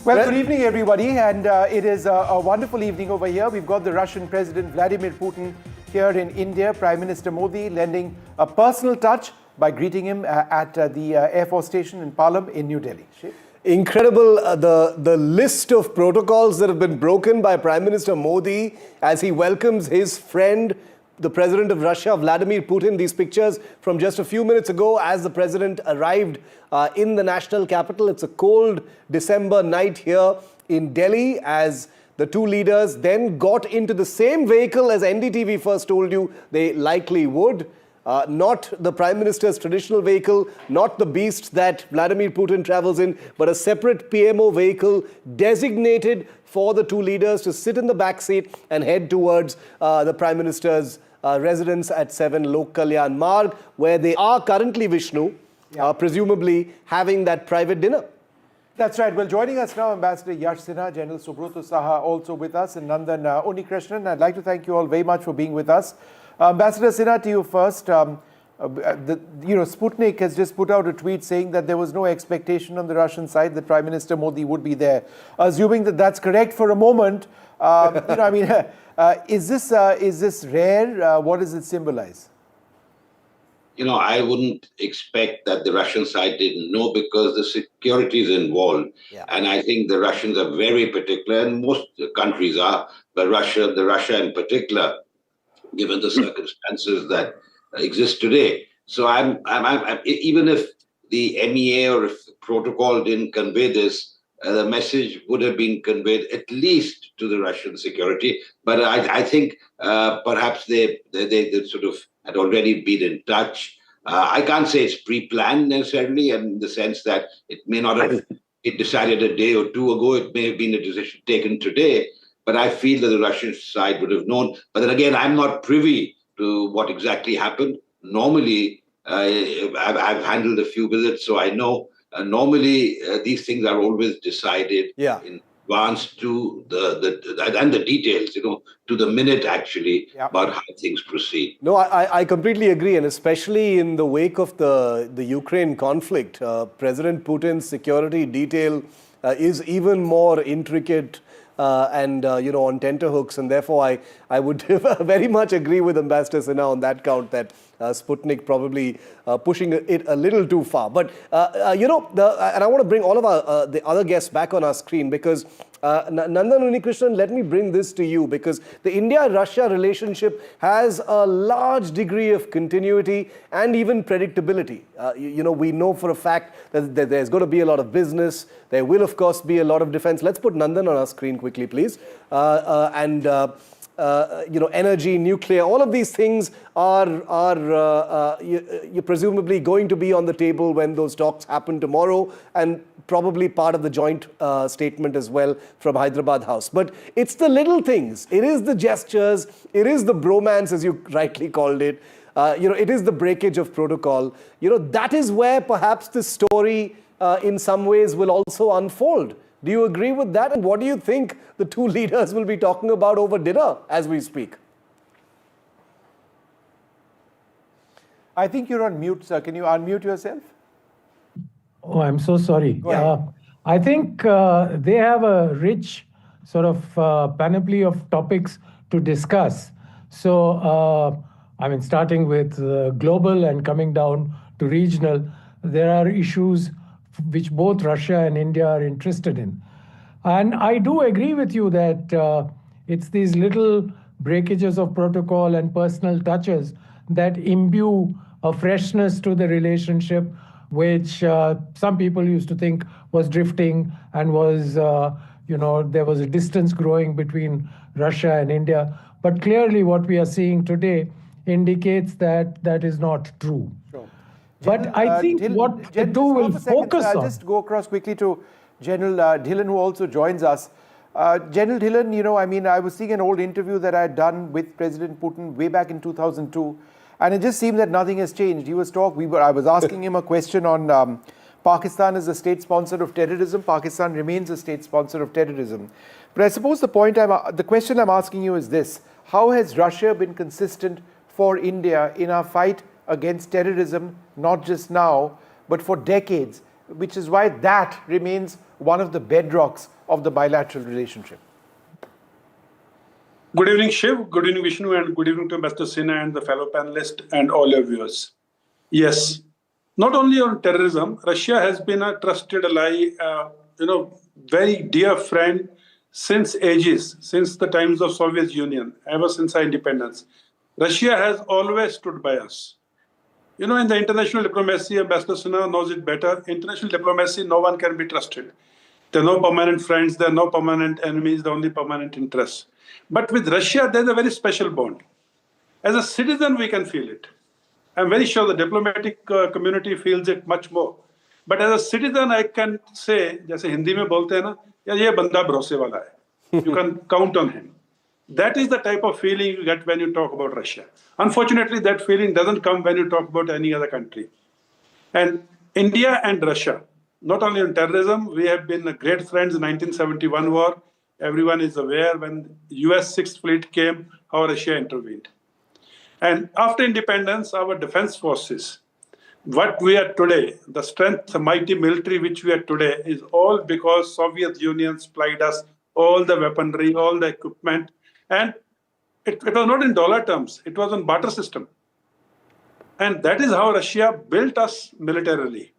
Speaker 1: Well, good evening, everybody, and it is a wonderful evening over here. We've got the Russian President Vladimir Putin here in India, Prime Minister Modi lending a personal touch by greeting him at the Air Force Station in Palam in New Delhi.
Speaker 2: Incredible, the list of protocols that have been broken by Prime Minister Modi as he welcomes his friend, the President of Russia, Vladimir Putin. These pictures from just a few minutes ago as the President arrived in the national capital. It's a cold December night here in Delhi as the two leaders then got into the same vehicle as NDTV first told you they likely would. Not the Prime Minister's traditional vehicle, not the beast that Vladimir Putin travels in, but a separate PMO vehicle designated for the two leaders to sit in the back seat and head towards the Prime Minister's residence at 7 Lok Kalyan Marg, where they are currently, Vishnu, presumably having that private dinner.
Speaker 1: That's right. Well, joining us now, Ambassador Yash Sinha, General Subroto Saha also with us, and Nandan Unikrishnan. I'd like to thank you all very much for being with us. Ambassador Sinha, to you first. Sputnik has just put out a tweet saying that there was no expectation on the Russian side that Prime Minister Modi would be there. Assuming that that's correct for a moment, is this rare? What does it symbolize?
Speaker 12: I wouldn't expect that the Russian side didn't know because the security is involved.
Speaker 2: Yeah.
Speaker 12: And I think the Russians are very particular, and most countries are, but Russia in particular, given the circumstances that exist today. So I'm even if the MEA or if the protocol didn't convey this, the message would have been conveyed at least to the Russian security. But I think perhaps they sort of had already been in touch. I can't say it's pre-planned necessarily, in the sense that it may not have been decided a day or two ago. It may have been a decision taken today. But I feel that the Russian side would have known. But then again, I'm not privy to what exactly happened. Normally, I've handled a few visits, so I know. Normally, these things are always decided in advance to the details, to the minute actually, about how things proceed.
Speaker 2: No, I completely agree, and especially in the wake of the Ukraine conflict, President Putin's security detail is even more intricate and on tenterhooks, and therefore I would very much agree with Ambassador Sinha on that count that Sputnik probably pushing it a little too far. But and I want to bring all of the other guests back on our screen, because Nandan Unnikrishnan, let me bring this to you, because the India-Russia relationship has a large degree of continuity and even predictability. We know for a fact that there's going to be a lot of business. There will, of course, be a lot of defense. Let's put Nandan on our screen quickly, please. Energy, nuclear, all of these things are you're presumably going to be on the table when those talks happen tomorrow, and probably part of the joint statement as well from Hyderabad House. But it's the little things. It is the gestures. It is the bromance, as you rightly called it. It is the breakage of protocol. That is where perhaps the story in some ways will also unfold. Do you agree with that? And what do you think the two leaders will be talking about over dinner as we speak?
Speaker 1: I think you're on mute, sir. Can you unmute yourself?
Speaker 14: Oh, I'm so sorry. I think they have a rich sort of panoply of topics to discuss. So, starting with global and coming down to regional, there are issues which both Russia and India are interested in. And I do agree with you that it's these little breakages of protocol and personal touches that imbue a freshness to the relationship, which some people used to think was drifting and was, there was a distance growing between Russia and India. But clearly what we are seeing today indicates that that is not true.
Speaker 1: Sure.
Speaker 14: But I think what the two will focus on...
Speaker 1: I'll just go across quickly to General Dhillon, who also joins us. General Dhillon, I was seeing an old interview that I had done with President Putin way back in 2002, and it just seemed that nothing has changed. He was I was asking him a question on Pakistan as a state sponsor of terrorism. Pakistan remains a state sponsor of terrorism. But I suppose the question I'm asking you is this: how has Russia been consistent for India in our fight against terrorism, not just now, but for decades, which is why that remains one of the bedrocks of the bilateral relationship?
Speaker 4: Good evening, Shiv. Good evening, Vishnu, and good evening to Ambassador Sinha and the fellow panelists and all your viewers. Yes, not only on terrorism, Russia has been a trusted ally, very dear friend since ages, since the times of Soviet Union, ever since our independence. Russia has always stood by us. In the international diplomacy, Ambassador Sinha knows it better. International diplomacy, no one can be trusted. There are no permanent friends, there are no permanent enemies, there are only permanent interests. But with Russia, there's a very special bond. As a citizen, we can feel it. I'm very sure the diplomatic community feels it much more. But as a citizen, I can say, जैसे हिंदी में बोलते हैं ना, ये बंदा भरोसे वाला है. You can count on him. That is the type of feeling you get when you talk about Russia. Unfortunately, that feeling doesn't come when you talk about any other country. And India and Russia, not only on terrorism, we have been great friends in 1971 war. Everyone is aware when US 6th Fleet came, how Russia intervened. And after independence, our defense forces, what we are today, the strength, the mighty military which we are today, is all because Soviet Union supplied us all the weaponry, all the equipment. And it was not in dollar terms, it was on barter system. And that is how Russia built us militarily.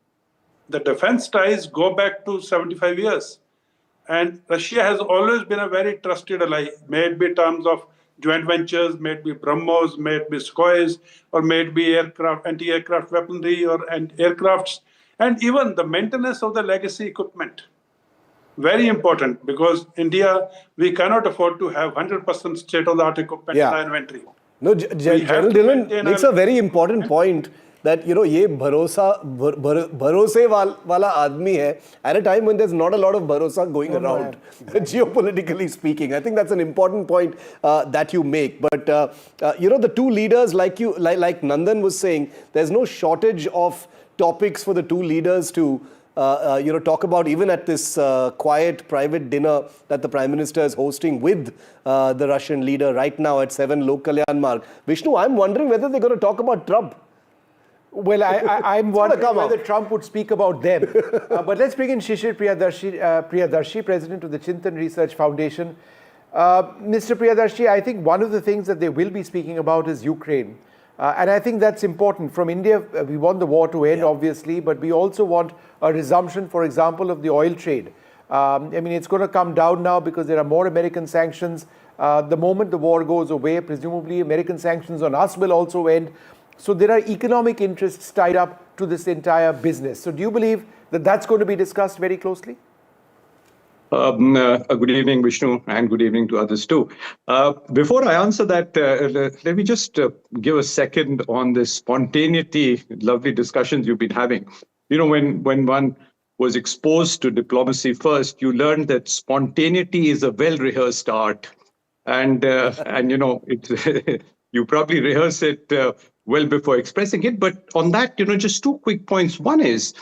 Speaker 4: The defense ties go back to 75 years. And Russia has always been a very trusted ally, may it be in terms of joint ventures, may it be Brahmos, may it be Sukhoi, or may it be aircraft, anti-aircraft weaponry and aircrafts, and even the maintenance of the legacy equipment. Very important, because India, we cannot afford to have 100% state-of-the-art equipment in our inventory.
Speaker 2: No, General Dillon makes a very important point that, you know, ये भरोसे वाला आदमी है at a time when there's not a lot of bharosa going around, geopolitically speaking. I think that's an important point that you make. But, you know, the two leaders, like Nandan was saying, there's no shortage of topics for the two leaders to you know, talk about, even at this quiet private dinner that the Prime Minister is hosting with the Russian leader right now at 7 Lok Kalyan Marg. Vishnu, I'm wondering whether they're going to talk about Trump.
Speaker 1: Well, I'm wondering whether Trump would speak about them. But let's bring in Shishir Priyadarshi, President of the Chintan Research Foundation. Mr. Priyadarshi, I think one of the things that they will be speaking about is Ukraine. And I think that's important. From India, we want the war to end, obviously, but we also want a resumption, for example, of the oil trade. I mean, it's going to come down now because there are more American sanctions. The moment the war goes away, presumably American sanctions on us will also end. So there are economic interests tied up to this entire business. So do you believe that that's going to be discussed very closely?
Speaker 5: Good evening, Vishnu, and good evening to others too. Before I answer that, let me just give a second on this spontaneity, lovely discussions you've been having. You know, when one was exposed to diplomacy first, you learned that spontaneity is a well-rehearsed art. And you know, you probably rehearse it well before expressing it. But on that, you know, just two quick points. One is,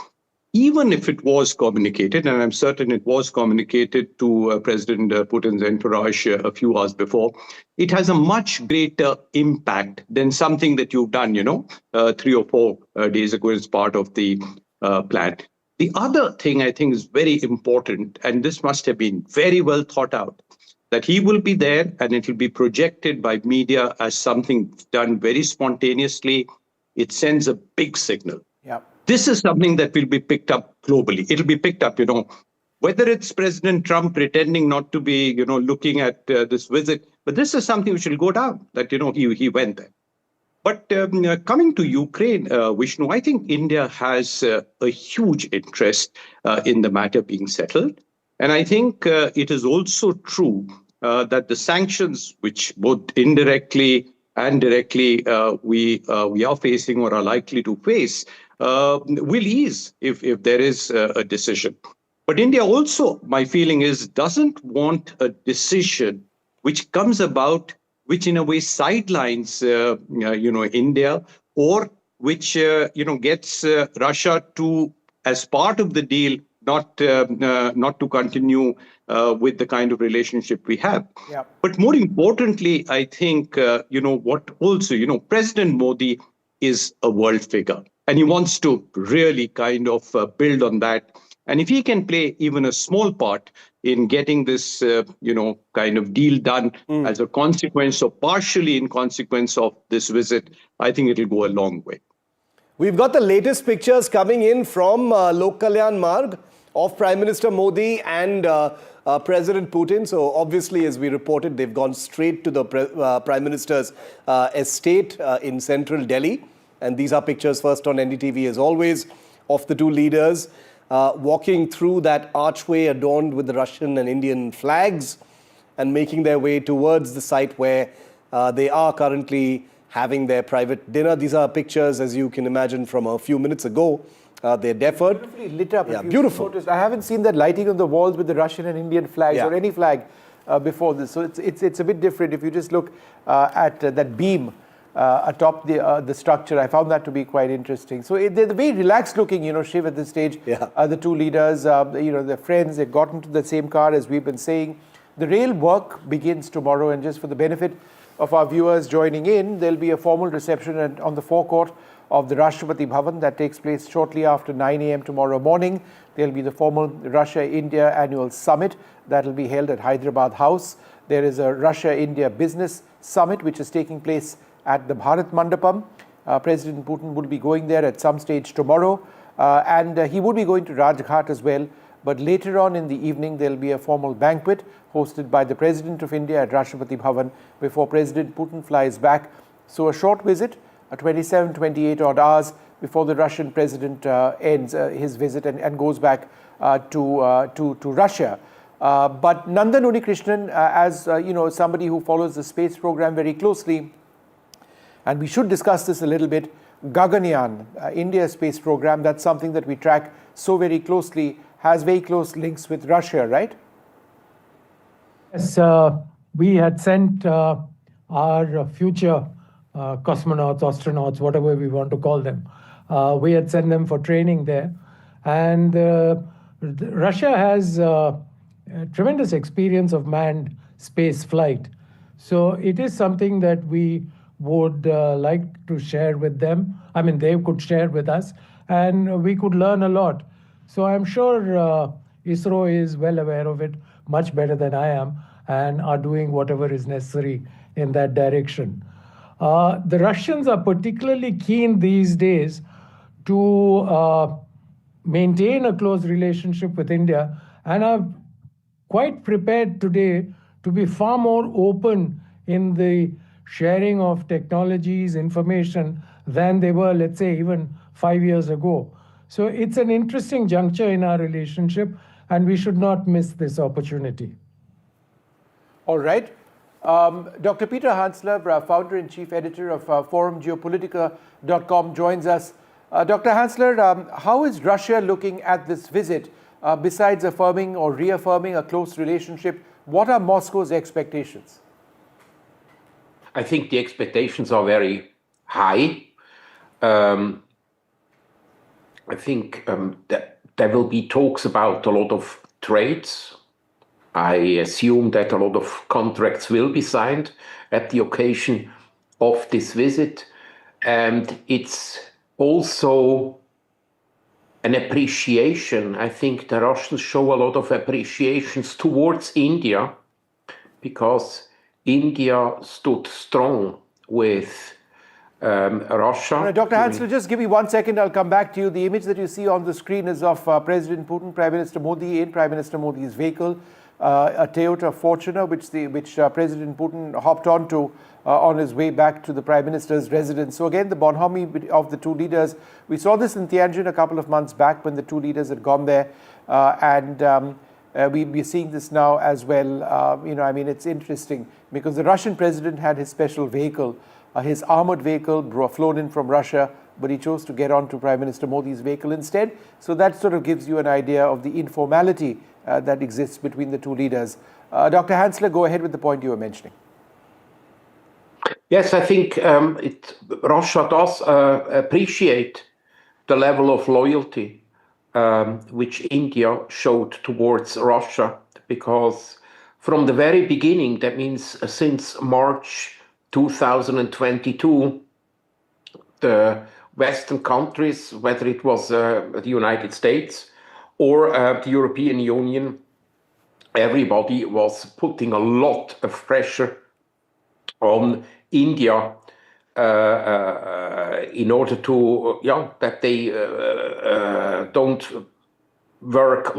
Speaker 5: even if it was communicated, and I'm certain it was communicated to President Putin's entourage a few hours before, it has a much greater impact than something that you've done, you know, 3 or 4 days ago as part of the plan. The other thing I think is very important, and this must have been very well thought out, that he will be there and it will be projected by media as something done very spontaneously. It sends a big signal.
Speaker 1: Yeah.
Speaker 5: This is something that will be picked up globally. It'll be picked up, you know, whether it's President Trump pretending not to be, you know, looking at this visit, but this is something which will go down, that, you know, he went there. But coming to Ukraine, Vishnu, I think India has a huge interest in the matter being settled. And I think it is also true that the sanctions, which both indirectly and directly we are facing or are likely to face, will ease if there is a decision. But India also, my feeling is, doesn't want a decision which comes about, which in a way sidelines, you know, India, or which, you know, gets Russia to, as part of the deal, not to continue with the kind of relationship we have.
Speaker 1: Yeah.
Speaker 5: But more importantly, I think, you know, what also, you know, President Modi is a world figure, and he wants to really kind of build on that. And if he can play even a small part in getting this, you know, kind of deal done as a consequence or partially in consequence of this visit, I think it'll go a long way.
Speaker 2: We've got the latest pictures coming in from Lok Kalyan Marg of Prime Minister Modi and President Putin. So obviously, as we reported, they've gone straight to the Prime Minister's estate in central Delhi. And these are pictures first on NDTV, as always, of the two leaders walking through that archway adorned with the Russian and Indian flags and making their way towards the site where they are currently having their private dinner. These are pictures, as you can imagine, from a few minutes ago. They're deferred.
Speaker 1: Beautifully lit up.
Speaker 2: Yeah, beautiful.
Speaker 1: I haven't seen that lighting on the walls with the Russian and Indian flags or any flag before this. So it's a bit different. If you just look at that beam atop the structure, I found that to be quite interesting. So they're very relaxed looking, you know, Shiv, at this stage. The two leaders, you know, they're friends. They've got into the same car, as we've been saying. The real work begins tomorrow, and just for the benefit of our viewers joining in, there'll be a formal reception on the forecourt of the Rashtrapati Bhavan that takes place shortly after 9 a.m. tomorrow morning. There'll be the formal Russia-India Annual Summit that will be held at Hyderabad House. There is a Russia-India Business Summit which is taking place at the Bharat Mandapam. President Putin would be going there at some stage tomorrow, and he would be going to Rajghat as well. But later on in the evening, there will be a formal banquet hosted by the President of India at Rashtrapati Bhavan before President Putin flies back. So a short visit, 27, 28 odd hours before the Russian president ends his visit and goes back to Russia. But Nandan Unikrishnan, as somebody who follows the space program very closely, and we should discuss this a little bit, Gaganyaan, India's space program, that's something that we track so very closely, has very close links with Russia, right?
Speaker 14: Yes, we had sent our future cosmonauts, astronauts, whatever we want to call them. We had sent them for training there. And Russia has tremendous experience of manned space flight. So it is something that we would like to share with them. I mean, they could share with us, and we could learn a lot. So I'm sure ISRO is well aware of it, much better than I am, and are doing whatever is necessary in that direction. The Russians are particularly keen these days to maintain a close relationship with India, and are quite prepared today to be far more open in the sharing of technologies, information, than they were, let's say, even 5 years ago. So it's an interesting juncture in our relationship, and we should not miss this opportunity.
Speaker 1: All right. Dr. Peter Hansler, founder and chief editor of Forum Geopolitical.com, joins us. Dr. Hansler, how is Russia looking at this visit? Besides affirming or reaffirming a close relationship, what are Moscow's expectations?
Speaker 6: I think the expectations are very high. I think that there will be talks about a lot of trades. I assume that a lot of contracts will be signed at the occasion of this visit. And it's also an appreciation. I think the Russians show a lot of appreciations towards India, because India stood strong with Russia.
Speaker 1: Dr. Hansler, just give me 1 second. I'll come back to you. The image that you see on the screen is of President Putin, Prime Minister Modi in Prime Minister Modi's vehicle, a Toyota Fortuner, which President Putin hopped onto on his way back to the Prime Minister's residence. So again, the bonhomie of the two leaders. We saw this in Tianjin a couple of months back when the two leaders had gone there, and we're seeing this now as well. I mean, it's interesting because the Russian president had his special vehicle, his armored vehicle flown in from Russia, but he chose to get onto Prime Minister Modi's vehicle instead. So that sort of gives you an idea of the informality that exists between the two leaders. Dr. Hansler, go ahead with the point you were mentioning.
Speaker 6: Yes, I think Russia does appreciate the level of loyalty which India showed towards Russia, because from the very beginning, that means since March 2022, the Western countries, whether it was the United States or the European Union, everybody was putting a lot of pressure on India in order to, that they don't work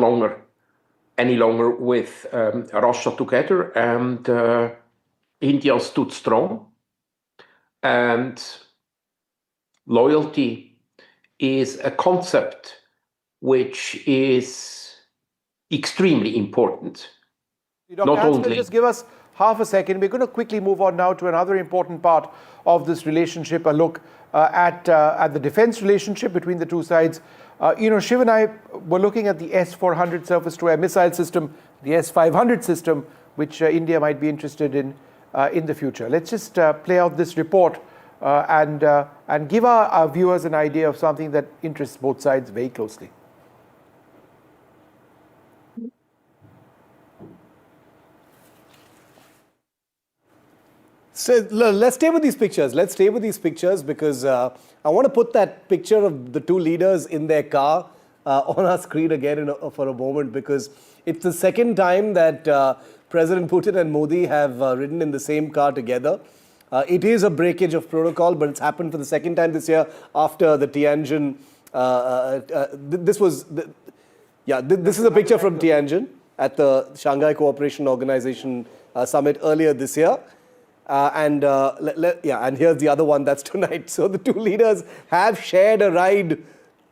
Speaker 6: any longer with Russia together, and India stood strong. And loyalty is a concept which is extremely important.
Speaker 1: Dr. Hansler, just give us half a second. We're going to quickly move on now to another important part of this relationship, a look at the defense relationship between the two sides. Shiv and I were looking at the S-400 surface-to-air missile system, the S-500 system, which India might be interested in the future. Let's just play out this report and give our viewers an idea of something that interests both sides very closely.
Speaker 2: So let's stay with these pictures. Let's stay with these pictures because I want to put that picture of the two leaders in their car on our screen again for a moment, because it's the second time that President Putin and Modi have ridden in the same car together. It is a breakage of protocol, but it's happened for the second time this year after the Tianjin. This is a picture from Tianjin at the Shanghai Cooperation Organization summit earlier this year. And here's the other one, that's tonight. So the two leaders have shared a ride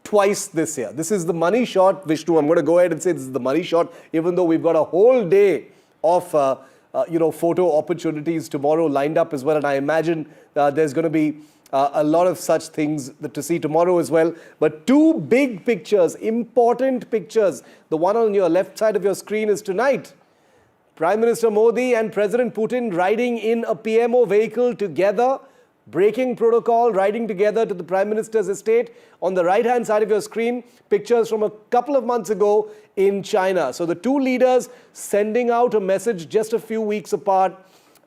Speaker 2: twice this year. This is the money shot, Vishnu. I'm going to go ahead and say this is the money shot, even though we've got a whole day of photo opportunities tomorrow lined up as well. And I imagine there's going to be a lot of such things to see tomorrow as well. But two big pictures, important pictures. The one on your left side of your screen is tonight. Prime Minister Modi and President Putin riding in a PMO vehicle together, breaking protocol, riding together to the Prime Minister's estate. On the right-hand side of your screen, pictures from a couple of months ago in China. So the two leaders sending out a message just a few weeks apart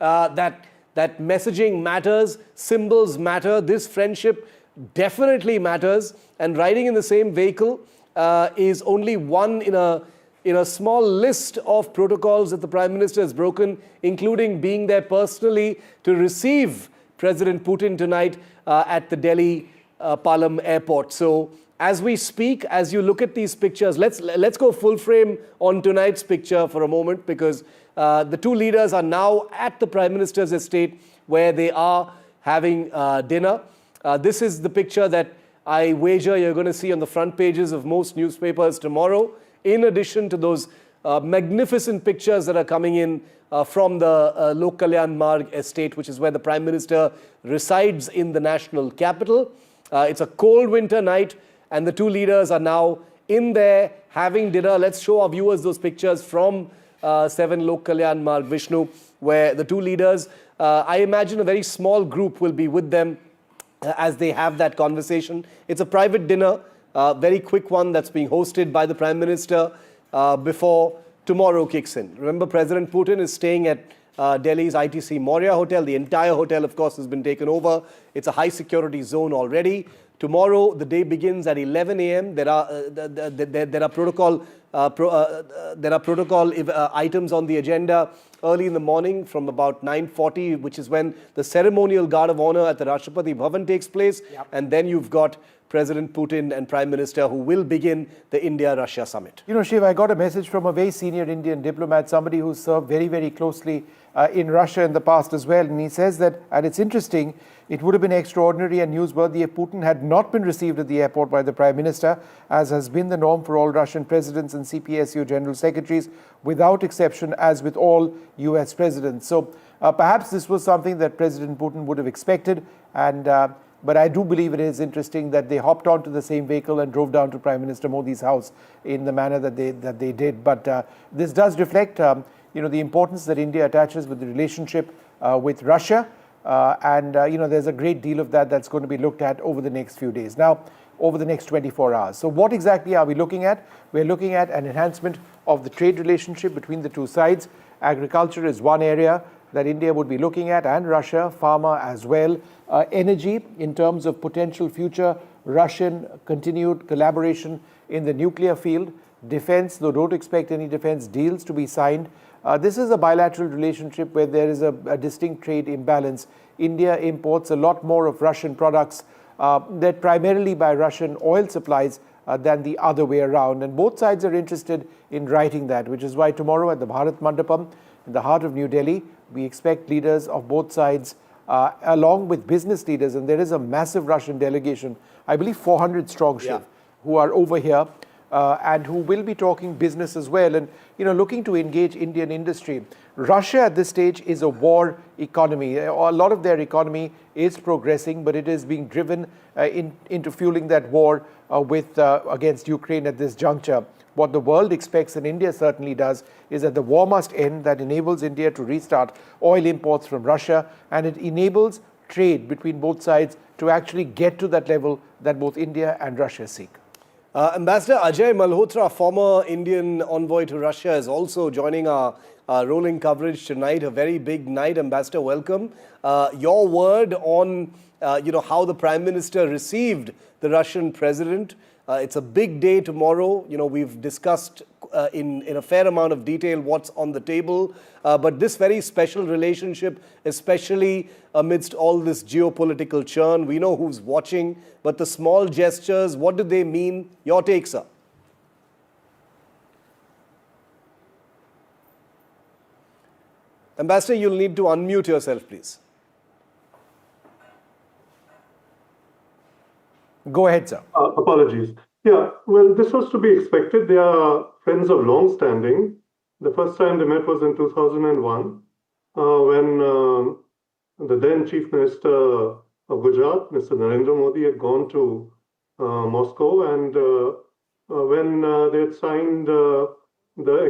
Speaker 2: that messaging matters, symbols matter, this friendship definitely matters, and riding in the same vehicle is only one in a small list of protocols that the Prime Minister has broken, including being there personally to receive President Putin tonight at the Delhi Palam airport. So as we speak, as you look at these pictures, let's go full frame on tonight's picture for a moment, because the two leaders are now at the Prime Minister's estate where they are having dinner. This is the picture that I wager you're going to see on the front pages of most newspapers tomorrow, in addition to those magnificent pictures that are coming in from the Lok Kalyan Marg estate, which is where the Prime Minister resides in the national capital. It's a cold winter night, and the two leaders are now in there having dinner. Let's show our viewers those pictures from 7 Lok Kalyan Marg, Vishnu, where the two leaders, I imagine a very small group will be with them as they have that conversation. It's a private dinner. Very quick one that's being hosted by the Prime Minister before tomorrow kicks in. Remember, President Putin is staying at Delhi's ITC Maurya Hotel. The entire hotel, of course, has been taken over. It's a high security zone already. Tomorrow, the day begins at 11 a.m. There are protocol items on the agenda early in the morning from about 9:40, which is when the ceremonial guard of honor at the Rashtrapati Bhavan takes place. Yep. And then you've got President Putin and Prime Minister who will begin the India-Russia summit.
Speaker 1: You know, Shiv, I got a message from a very senior Indian diplomat, somebody who served very, very closely in Russia in the past as well. And he says that, and it's interesting, it would have been extraordinary and newsworthy if Putin had not been received at the airport by the Prime Minister, as has been the norm for all Russian presidents and CPSU general secretaries, without exception, as with all US presidents. So perhaps this was something that President Putin would have expected, and but I do believe it is interesting that they hopped onto the same vehicle and drove down to Prime Minister Modi's house in the manner that they did. But this does reflect, the importance that India attaches with the relationship with Russia, and there's a great deal of that's going to be looked at over the next few days. Now, over the next 24 hours. So what exactly are we looking at? We're looking at an enhancement of the trade relationship between the two sides. Agriculture is one area that India would be looking at, and Russia, pharma as well. Energy, in terms of potential future Russian continued collaboration in the nuclear field. Defense, though don't expect any defense deals to be signed. This is a bilateral relationship where there is a distinct trade imbalance. India imports a lot more of Russian products that primarily by Russian oil supplies than the other way around. And both sides are interested in righting that, which is why tomorrow at the Bharat Mandapam, in the heart of New Delhi, we expect leaders of both sides, along with business leaders, and there is a massive Russian delegation, I believe 400 strong, Shiv, who are over here and who will be talking business as well, and looking to engage Indian industry. Russia at this stage is a war economy. A lot of their economy is progressing, but it is being driven into fueling that war against Ukraine at this juncture. What the world expects, and India certainly does, is that the war must end. That enables India to restart oil imports from Russia, and it enables trade between both sides to actually get to that level that both India and Russia seek.
Speaker 2: Ambassador Ajay Malhotra, former Indian envoy to Russia, is also joining our rolling coverage tonight. A very big night. Ambassador, welcome. Your word on how the Prime Minister received the Russian president. It's a big day tomorrow. We've discussed in a fair amount of detail what's on the table. But this very special relationship, especially amidst all this geopolitical churn, we know who's watching, but the small gestures, what do they mean? Your take, sir. Ambassador, you'll need to unmute yourself, please.
Speaker 1: Go ahead, sir.
Speaker 7: Apologies. Yeah, well, this was to be expected. They are friends of long standing. The first time they met was in 2001 when the then Chief Minister of Gujarat, Mr. Narendra Modi, had gone to Moscow, and when they had signed the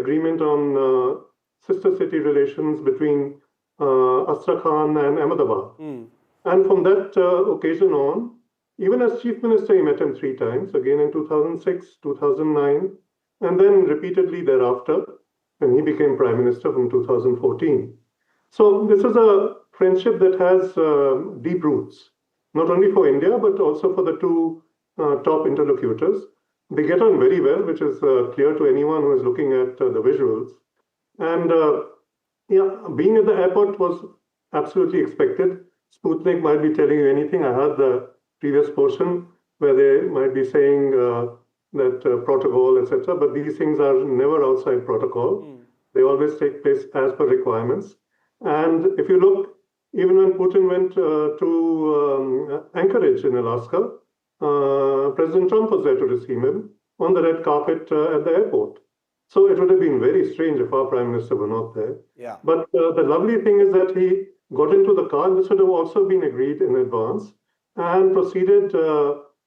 Speaker 7: agreement on sister city relations between Astrakhan and Ahmedabad. And from that occasion on, even as Chief Minister, he met him 3 times, again in 2006, 2009, and then repeatedly thereafter, when he became Prime Minister from 2014. So this is a friendship that has deep roots, not only for India, but also for the 2 top interlocutors. They get on very well, which is clear to anyone who is looking at the visuals. And yeah, being at the airport was absolutely expected. Sputnik might be telling you anything. I heard the previous portion where they might be saying that protocol, etc. But these things are never outside protocol. They always take place as per requirements. And if you look, even when Putin went to Anchorage in Alaska, President Trump was there to receive him on the red carpet at the airport. So it would have been very strange if our Prime Minister were not there.
Speaker 2: Yeah.
Speaker 7: But the lovely thing is that he got into the car. This would have also been agreed in advance, and proceeded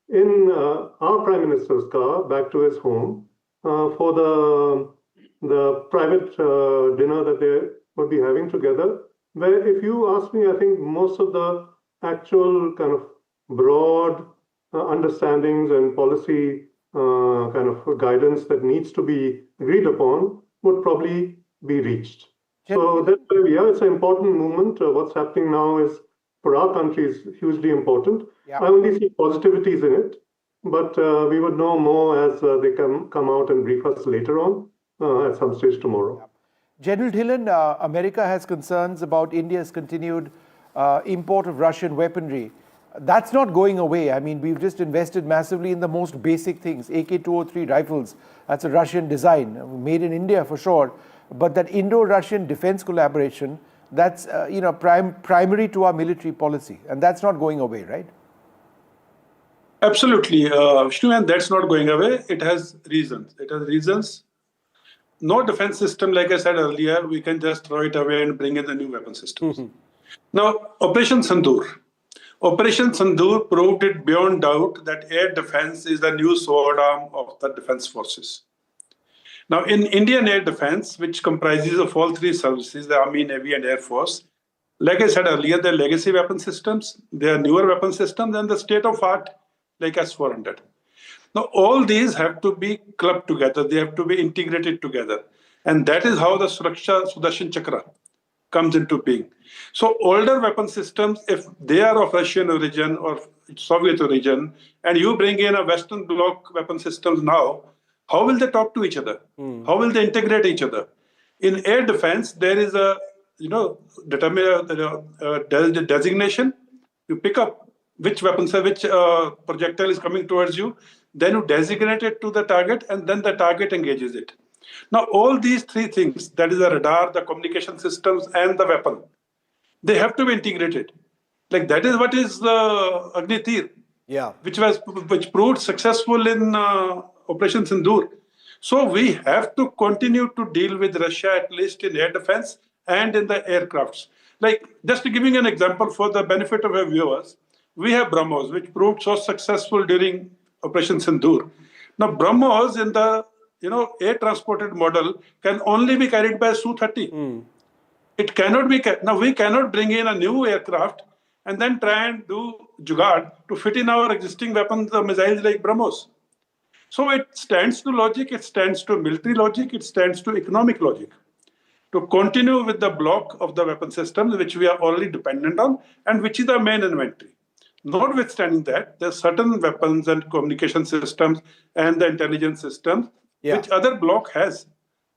Speaker 7: in our Prime Minister's car back to his home for the private dinner that they would be having together. Where, if you ask me, I think most of the actual kind of broad understandings and policy kind of guidance that needs to be agreed upon would probably be reached. So that's where we are. It's an important movement. What's happening now is, for our country, is hugely important.
Speaker 1: Yeah.
Speaker 7: I only see positivities in it, but we would know more as they come out and brief us later on at some stage tomorrow.
Speaker 1: Yeah. General Dhillon, America has concerns about India's continued import of Russian weaponry. That's not going away. I mean, we've just invested massively in the most basic things. AK-203 rifles, that's a Russian design, made in India for sure. But that Indo-Russian defense collaboration, that's primary to our military policy. And that's not going away, right?
Speaker 4: Absolutely, Vishnu, and that's not going away. It has reasons. It has reasons. No defense system, like I said earlier, we can just throw it away and bring in the new weapon systems. Now, Operation Sindoor. Operation Sindoor proved it beyond doubt that air defense is the new sword arm of the defense forces. Now, in Indian air defense, which comprises of all 3 services, the Army, Navy, and Air Force, like I said earlier, they're legacy weapon systems, they're newer weapon systems, and the state-of-art, like S-400. Now, all these have to be clubbed together. They have to be integrated together. And that is how the Suraksha Sudarshan Chakra comes into being. So older weapon systems, if they are of Russian origin or Soviet origin, and you bring in a Western bloc weapon systems now, how will they talk to each other? How will they integrate each other? In air defense, there is a designation. You pick up which weapon, which projectile is coming towards you, then you designate it to the target, and then the target engages it. Now, all these 3 things, that is the radar, the communication systems, and the weapon, they have to be integrated. Like that is what is the Agni Tir, which proved successful in Operation Sindoor. So we have to continue to deal with Russia, at least in air defense and in the aircrafts. Like, just to give you an example for the benefit of our viewers, we have Brahmos, which proved so successful during Operation Sindoor. Now, Brahmos in the air transported model can only be carried by Su-30. It cannot be. Now, we cannot bring in a new aircraft and then try and do jugaad to fit in our existing weapons, the missiles like Brahmos. So it stands to logic, it stands to military logic, it stands to economic logic to continue with the block of the weapon systems which we are already dependent on and which is the main inventory. Notwithstanding that, there are certain weapons and communication systems and the intelligence systems which other bloc has.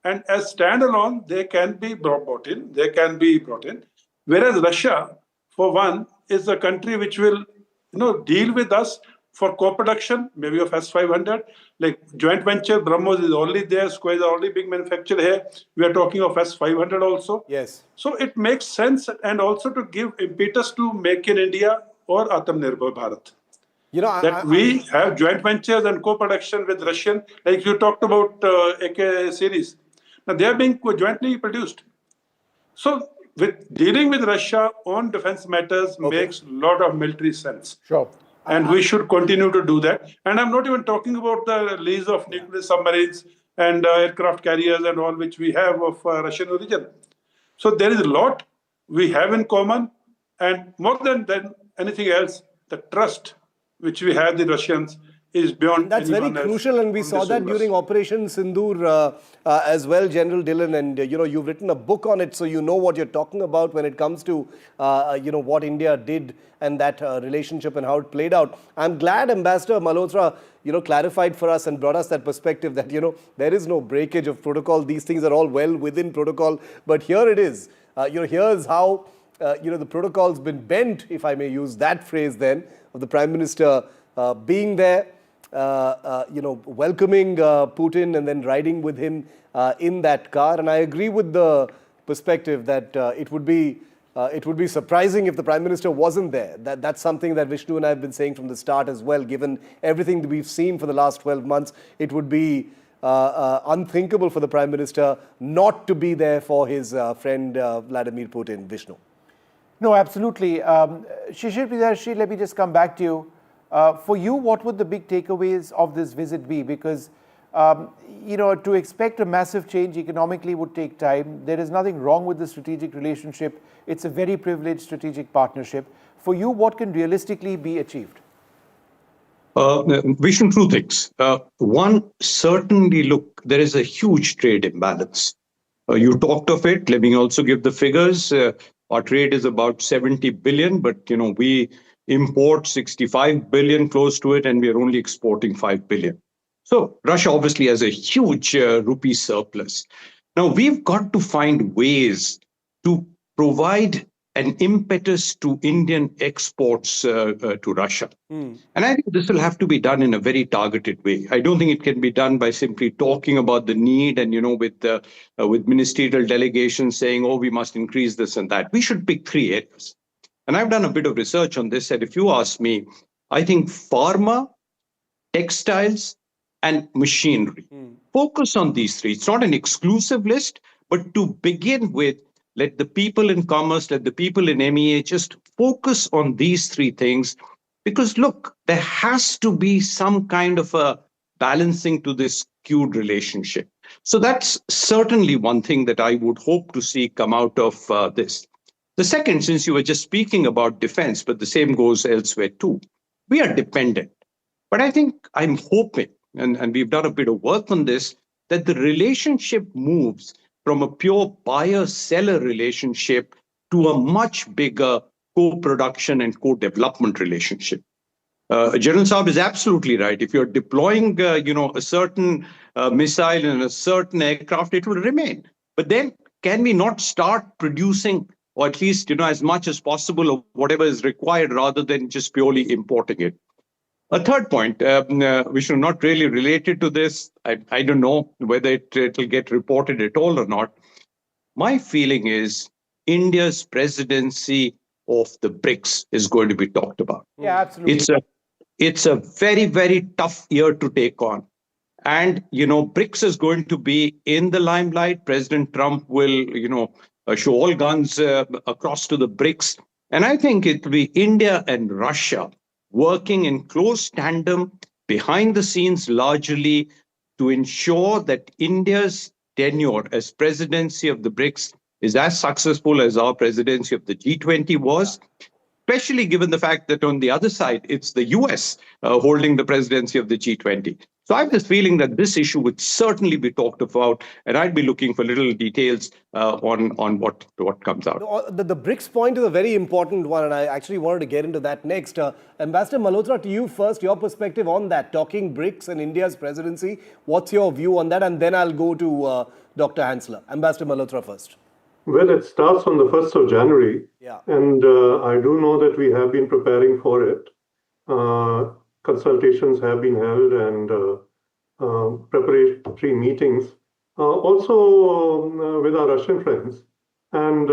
Speaker 4: And as standalone, they can be brought in. They can be brought in. Whereas Russia, for one, is a country which will, deal with us for co-production, maybe of S-500. Like joint venture, Brahmos is already there. Square is already being manufactured here. We are talking of S-500 also.
Speaker 2: Yes.
Speaker 4: So it makes sense, and also to give impetus to Make in India or Atmanirbhar Bharat. We have joint ventures and co-production with Russian, like you talked about AK series. Now they are being jointly produced. So with dealing with Russia on defense matters makes a lot of military sense.
Speaker 1: Sure.
Speaker 4: And we should continue to do that. And I'm not even talking about the lease of nuclear submarines and aircraft carriers and all which we have of Russian origin. So there is a lot we have in common. And more than anything else, the trust which we have the Russians is beyond.
Speaker 2: That's very crucial, and we saw that during Operation Sindoor as well, General Dillon. And you've written a book on it, so you know what you're talking about when it comes to what India did and that relationship and how it played out. I'm glad Ambassador Malhotra clarified for us and brought us that perspective that there is no breakage of protocol. These things are all well within protocol, but here it is. Here's how the protocol's been bent, if I may use that phrase then, of the Prime Minister being there, welcoming Putin and then riding with him in that car. And I agree with the perspective that it would be surprising if the Prime Minister wasn't there. That's something that Vishnu and I have been saying from the start as well. Given everything that we've seen for the last 12 months, it would be unthinkable for the Prime Minister not to be there for his friend Vladimir Putin. Vishnu.
Speaker 1: No, absolutely. Shishir Priyadarshi, let me just come back to you. For you, what would the big takeaways of this visit be? Because, to expect a massive change economically would take time. There is nothing wrong with the strategic relationship. It's a very privileged strategic partnership. For you, what can realistically be achieved?
Speaker 5: Vishnu, two things. One, certainly, look, there is a huge trade imbalance. You talked of it. Let me also give the figures. Our trade is about 70 billion, but, we import 65 billion, close to it, and we are only exporting 5 billion. So Russia obviously has a huge rupee surplus. Now, we've got to find ways to provide an impetus to Indian exports to Russia. And I think this will have to be done in a very targeted way. I don't think it can be done by simply talking about the need and, with ministerial delegations saying, oh, we must increase this and that. We should pick 3 areas. And I've done a bit of research on this. And if you ask me, I think pharma, textiles, and machinery. Focus on these 3. It's not an exclusive list, but to begin with, let the people in commerce, let the people in MEA just focus on these 3 things. Because look, there has to be some kind of a balancing to this skewed relationship. So that's certainly one thing that I would hope to see come out of this. The second, since you were just speaking about defense, but the same goes elsewhere too, we are dependent. But I think I'm hoping, and we've done a bit of work on this, that the relationship moves from a pure buyer-seller relationship to a much bigger co-production and co-development relationship. General Saab is absolutely right. If you're deploying, a certain missile in a certain aircraft, it will remain. But then, can we not start producing, or at least, as much as possible of whatever is required rather than just purely importing it? A third point, Vishnu, not really related to this. I don't know whether it will get reported at all or not. My feeling is India's presidency of the BRICS is going to be talked about.
Speaker 1: Yeah, absolutely.
Speaker 5: It's a very, very tough year to take on. And, BRICS is going to be in the limelight. President Trump will, show all guns across to the BRICS. And I think it will be India and Russia working in close tandem behind the scenes largely to ensure that India's tenure as presidency of the BRICS is as successful as our presidency of the G20 was, especially given the fact that on the other side, it's the US holding the presidency of the G20. So I have this feeling that this issue would certainly be talked about, and I'd be looking for little details on what comes out.
Speaker 2: The BRICS point is a very important one, and I actually wanted to get into that next. Ambassador Malhotra, to you first, your perspective on that, talking BRICS and India's presidency. What's your view on that? And then I'll go to Dr. Hansler. Ambassador Malhotra first.
Speaker 7: Well, it starts on the 1st of January.
Speaker 2: Yeah.
Speaker 7: And I do know that we have been preparing for it. Consultations have been held and preparatory meetings, also with our Russian friends. And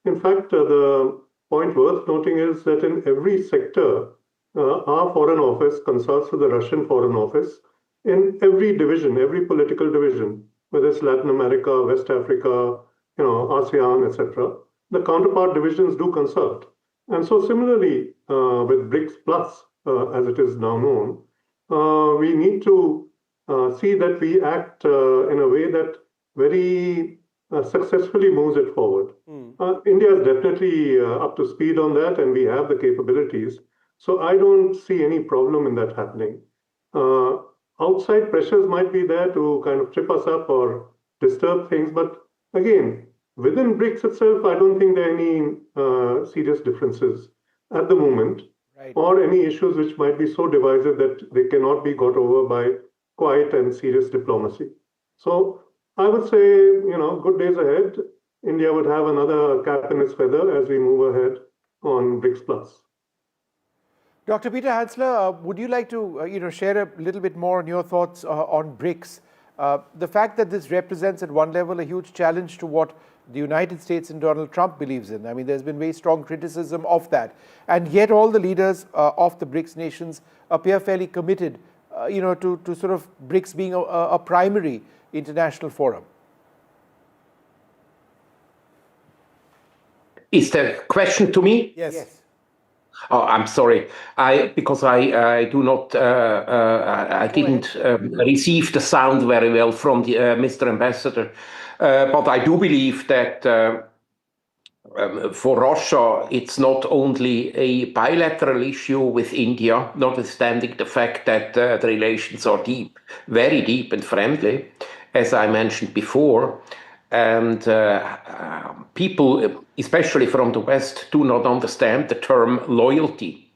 Speaker 7: in fact, the point worth noting is that in every sector, our Foreign Office consults with the Russian Foreign Office in every division, every political division, whether it's Latin America, West Africa, ASEAN, etc. The counterpart divisions do consult. And so similarly, with BRICS Plus, as it is now known, we need to see that we act in a way that very successfully moves it forward. India is definitely up to speed on that, and we have the capabilities. So I don't see any problem in that happening. Outside pressures might be there to kind of trip us up or disturb things, but again, within BRICS itself, I don't think there are any serious differences at the moment, or any issues which might be so divisive that they cannot be got over by quiet and serious diplomacy. So I would say, good days ahead. India would have another cap in its feather as we move ahead on BRICS Plus.
Speaker 1: Dr. Peter Hansler, would you like to share a little bit more on your thoughts on BRICS? The fact that this represents at one level a huge challenge to what the United States and Donald Trump believes in. I mean, there's been very strong criticism of that. And yet all the leaders of the BRICS nations appear fairly committed, to sort of BRICS being a primary international forum.
Speaker 6: Is the question to me?
Speaker 2: Yes.
Speaker 6: Oh, I'm sorry. Because I do not. I didn't receive the sound very well from the Mr. Ambassador. But I do believe that for Russia, it's not only a bilateral issue with India, notwithstanding the fact that the relations are deep, very deep and friendly, as I mentioned before. And people, especially from the West, do not understand the term loyalty,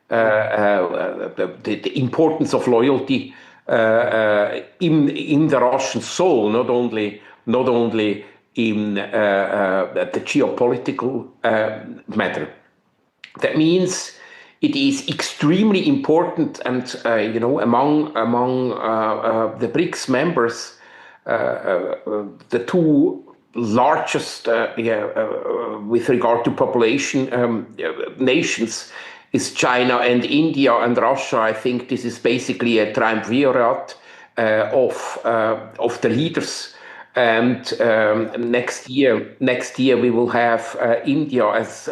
Speaker 6: the importance of loyalty in the Russian soul, not only in the geopolitical matter. That means it is extremely important, and among the BRICS members, the two largest, with regard to population nations, is China and India, and Russia. I think this is basically a triumvirate of the leaders. And next year we will have India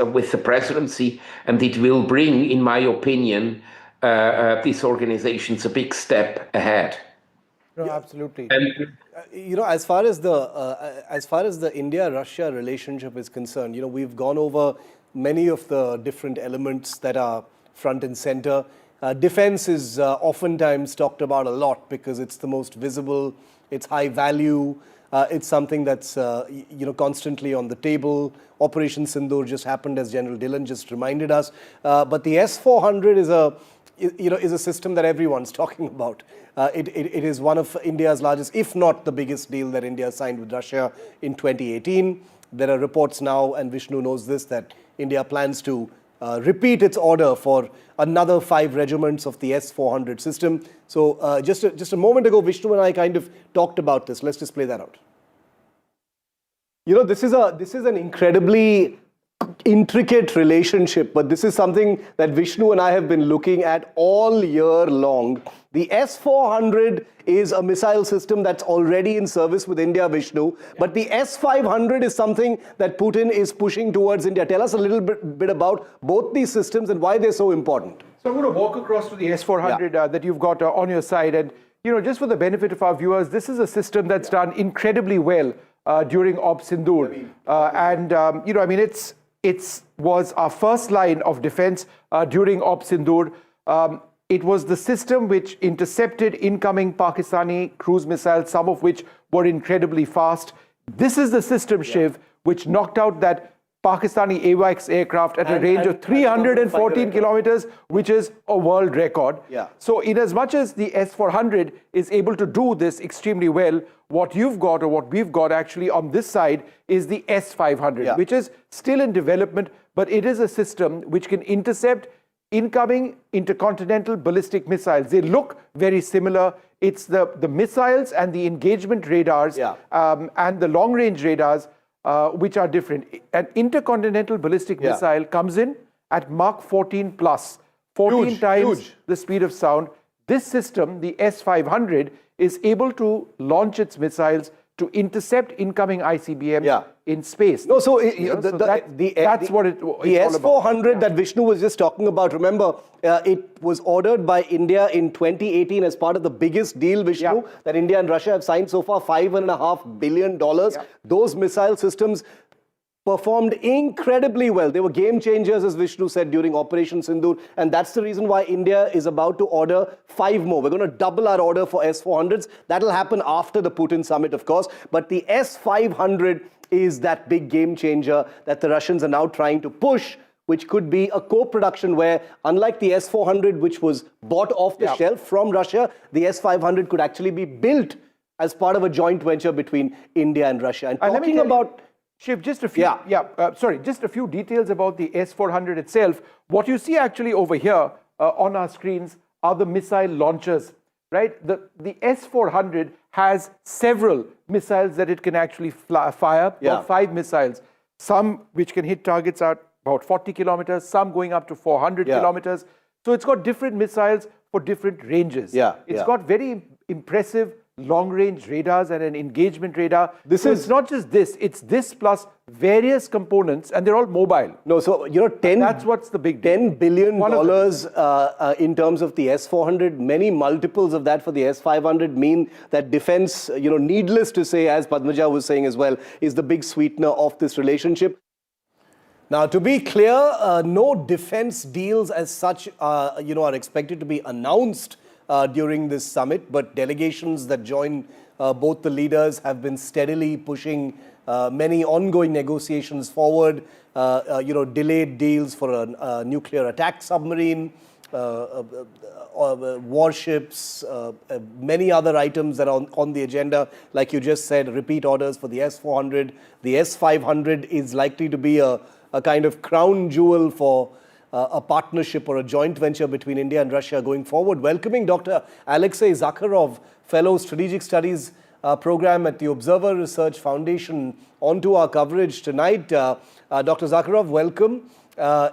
Speaker 6: with the presidency, and it will bring, in my opinion, these organizations a big step ahead.
Speaker 1: No, absolutely.
Speaker 6: And,
Speaker 2: as far as the India-Russia relationship is concerned, we've gone over many of the different elements that are front and center. Defense is oftentimes talked about a lot because it's the most visible, it's high value, it's something that's constantly on the table. Operation Sindoor just happened, as General Dillon just reminded us. But the S-400 is a system that everyone's talking about. It is one of India's largest, if not the biggest deal that India signed with Russia in 2018. There are reports now, and Vishnu knows this, that India plans to repeat its order for another 5 regiments of the S-400 system. So just a moment ago, Vishnu and I kind of talked about this. Let's just play that out. This is an incredibly intricate relationship, but this is something that Vishnu and I have been looking at all year long. The S-400 is a missile system that's already in service with India, Vishnu, but the S-500 is something that Putin is pushing towards India. Tell us a little bit about both these systems and why they're so important.
Speaker 1: So I'm going to walk across to the S-400 that you've got on your side, and just for the benefit of our viewers, this is a system that's done incredibly well during Op Sindoor, it was our first line of defense during Op Sindoor. it was the system which intercepted incoming Pakistani cruise missiles, some of which were incredibly fast. This is the system, Shiv, which knocked out that Pakistani AWACS aircraft at a range of 314 kilometers, which is a world record.
Speaker 2: Yeah.
Speaker 1: So in as much as the S-400 is able to do this extremely well, what you've got, or what we've got actually on this side, is the S-500, which is still in development, but it is a system which can intercept incoming intercontinental ballistic missiles. They look very similar. It's the missiles and the engagement radars and the long-range radars which are different. An intercontinental ballistic missile comes in at Mach 14 plus, 14 times the speed of sound. This system, the S-500, is able to launch its missiles to intercept incoming ICBM in space.
Speaker 2: No, so
Speaker 1: that's what it's all
Speaker 2: the
Speaker 1: about.
Speaker 2: S-400 that Vishnu was just talking about, remember, it was ordered by India in 2018 as part of the biggest deal, Vishnu, that India and Russia have signed so far, $5.5 billion. Those missile systems performed incredibly well. They were game changers, as Vishnu said, during Operation Sindoor. And that's the reason why India is about to order 5 more. We're going to double our order for S-400s. That'll happen after the Putin summit, of course. But the S-500 is that big game changer that the Russians are now trying to push, which could be a co-production where, unlike the S-400, which was bought off the shelf from Russia, the S-500 could actually be built as part of a joint venture between India and Russia. And talking about...
Speaker 1: Shiv, just a few, just a few details about the S-400 itself. What you see actually over here on our screens are the missile launchers, right? The S-400 has several missiles that it can actually fire, about 5 missiles, some which can hit targets at about 40 kilometers, some going up to 400 kilometers. So it's got different missiles for different ranges. It's got very impressive long-range radars and an engagement radar. It's not just this, it's this plus various components, and they're all mobile.
Speaker 2: No, so,
Speaker 1: that's what's the big deal.
Speaker 2: $10 billion in terms of the S-400, many multiples of that for the S-500 mean that defense, needless to say, as Padmaja was saying as well, is the big sweetener of this relationship. Now, to be clear, no defense deals as such, are expected to be announced during this summit, but delegations that join both the leaders have been steadily pushing many ongoing negotiations forward, delayed deals for a nuclear attack submarine, warships, many other items that are on the agenda. Like you just said, repeat orders for the S-400. The S-500 is likely to be a kind of crown jewel for a partnership or a joint venture between India and Russia going forward. Welcoming Dr. Alexei Zakharov, Fellow Strategic Studies Program at the Observer Research Foundation, onto our coverage tonight. Dr. Zakharov, welcome.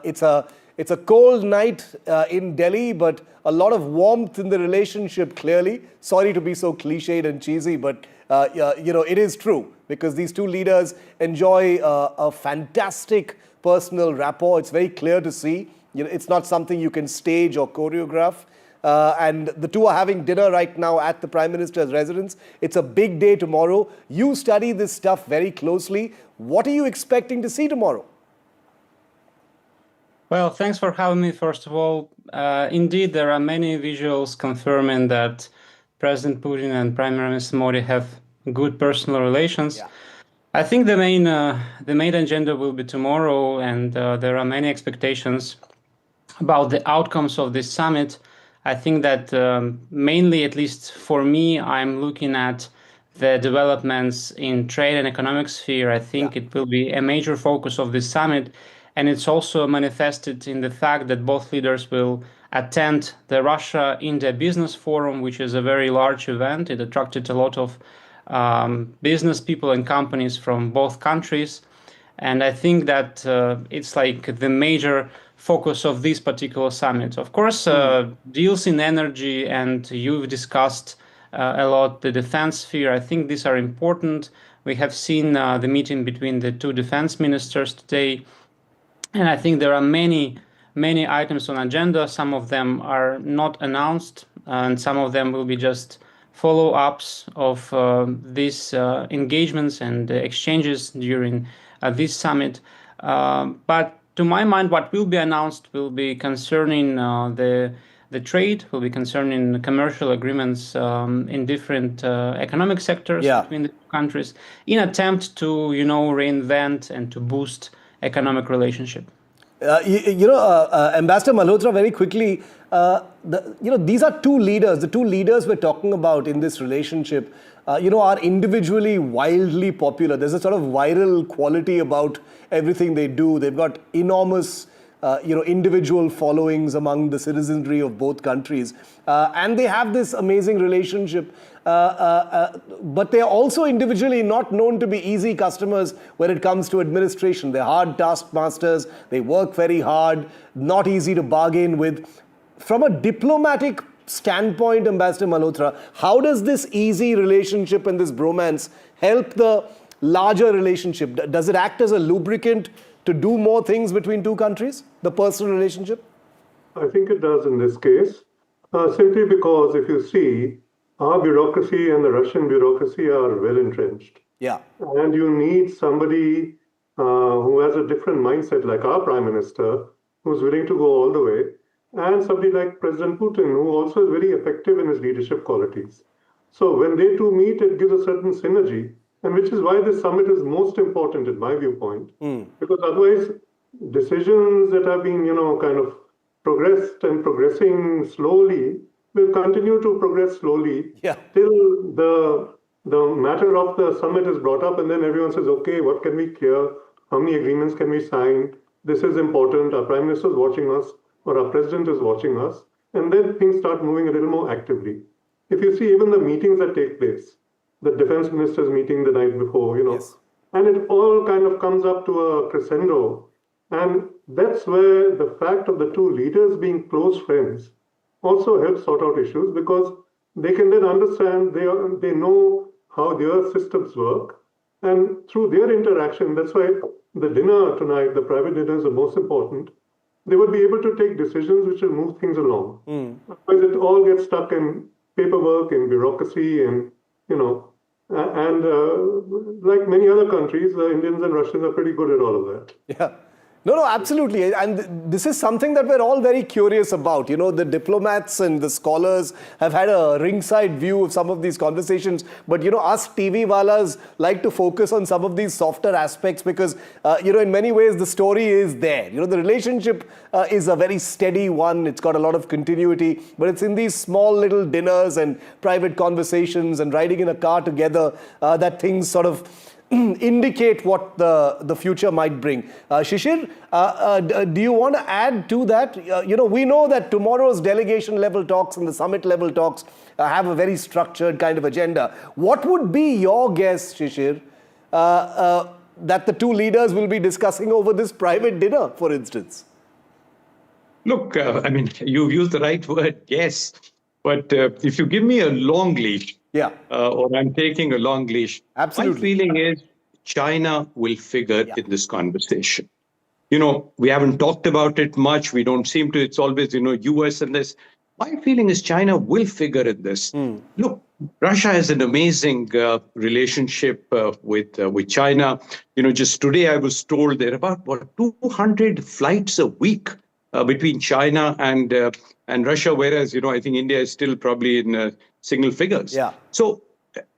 Speaker 2: It's a cold night in Delhi, but a lot of warmth in the relationship, clearly. Sorry to be so cliched and cheesy, but it is true, because these two leaders enjoy a fantastic personal rapport. It's very clear to see. It's not something you can stage or choreograph. And the two are having dinner right now at the Prime Minister's residence. It's a big day tomorrow. You study this stuff very closely. What are you expecting to see tomorrow?
Speaker 8: Well, thanks for having me, first of all. Indeed, there are many visuals confirming that President Putin and Prime Minister Modi have good personal relations. I think the main agenda will be tomorrow, and there are many expectations about the outcomes of this summit. I think that mainly, at least for me, I'm looking at the developments in trade and economic sphere. I think it will be a major focus of this summit, and it's also manifested in the fact that both leaders will attend the Russia-India Business Forum, which is a very large event. It attracted a lot of business people and companies from both countries. And I think that it's like the major focus of this particular summit. Of course, deals in energy, and you've discussed a lot the defense sphere. I think these are important. We have seen the meeting between the two defense ministers today. And I think there are many items on agenda. Some of them are not announced, and some of them will be just follow-ups of these engagements and exchanges during this summit. But to my mind, what will be announced will be concerning the the trade, will be concerned in commercial agreements in different economic sectors between the two countries, in attempt to, reinvent and to boost economic relationship.
Speaker 2: Ambassador Malhotra, very quickly, these are two leaders. The two leaders we're talking about in this relationship, are individually wildly popular. There's a sort of viral quality about everything they do. They've got enormous, individual followings among the citizenry of both countries. And they have this amazing relationship. But they're also individually not known to be easy customers when it comes to administration. They're hard taskmasters. They work very hard, not easy to bargain with. From a diplomatic standpoint, Ambassador Malhotra, how does this easy relationship and this bromance help the larger relationship? Does it act as a lubricant to do more things between two countries, the personal relationship?
Speaker 7: I think it does in this case, simply because if you see, our bureaucracy and the Russian bureaucracy are well entrenched.
Speaker 2: Yeah.
Speaker 7: And you need somebody who has a different mindset, like our Prime Minister, who's willing to go all the way, and somebody like President Putin, who also is very effective in his leadership qualities. So when they two meet, it gives a certain synergy, and which is why this summit is most important in my viewpoint, because otherwise decisions that have been, kind of progressed and progressing slowly will continue to progress slowly till the matter of the summit is brought up, and then everyone says, okay, what can we clear? How many agreements can we sign? This is important. Our Prime Minister is watching us, or our President is watching us, and then things start moving a little more actively. If you see even the meetings that take place, the defense ministers meeting the night before, and it all kind of comes up to a crescendo. And that's where the fact of the two leaders being close friends also helps sort out issues, because they can then understand, they know how their systems work. And through their interaction, that's why the dinner tonight, the private dinner, is the most important. They would be able to take decisions which will move things along. Otherwise, it all gets stuck in paperwork, in bureaucracy, and, like many other countries, the Indians and Russians are pretty good at all of that.
Speaker 2: Yeah. No, absolutely. And this is something that we're all very curious about. The diplomats and the scholars have had a ringside view of some of these conversations. But, us TV walas like to focus on some of these softer aspects because, in many ways, the story is there. The relationship is a very steady one. It's got a lot of continuity. But it's in these small little dinners and private conversations and riding in a car together that things sort of indicate what the future might bring. Shishir, do you want to add to that? We know that tomorrow's delegation level talks and the summit level talks have a very structured kind of agenda. What would be your guess, Shishir, that the two leaders will be discussing over this private dinner, for instance?
Speaker 5: Look, you've used the right word, yes. But if you give me a long leash, or I'm taking a long leash,
Speaker 2: absolutely.
Speaker 5: My feeling is China will figure in this conversation. We haven't talked about it much. We don't seem to. It's always, US and this. My feeling is China will figure in this. Look, Russia has an amazing relationship with China. Just today I was told there are about 200 flights a week between China and Russia, whereas, I think India is still probably in single figures.
Speaker 2: Yeah.
Speaker 5: So,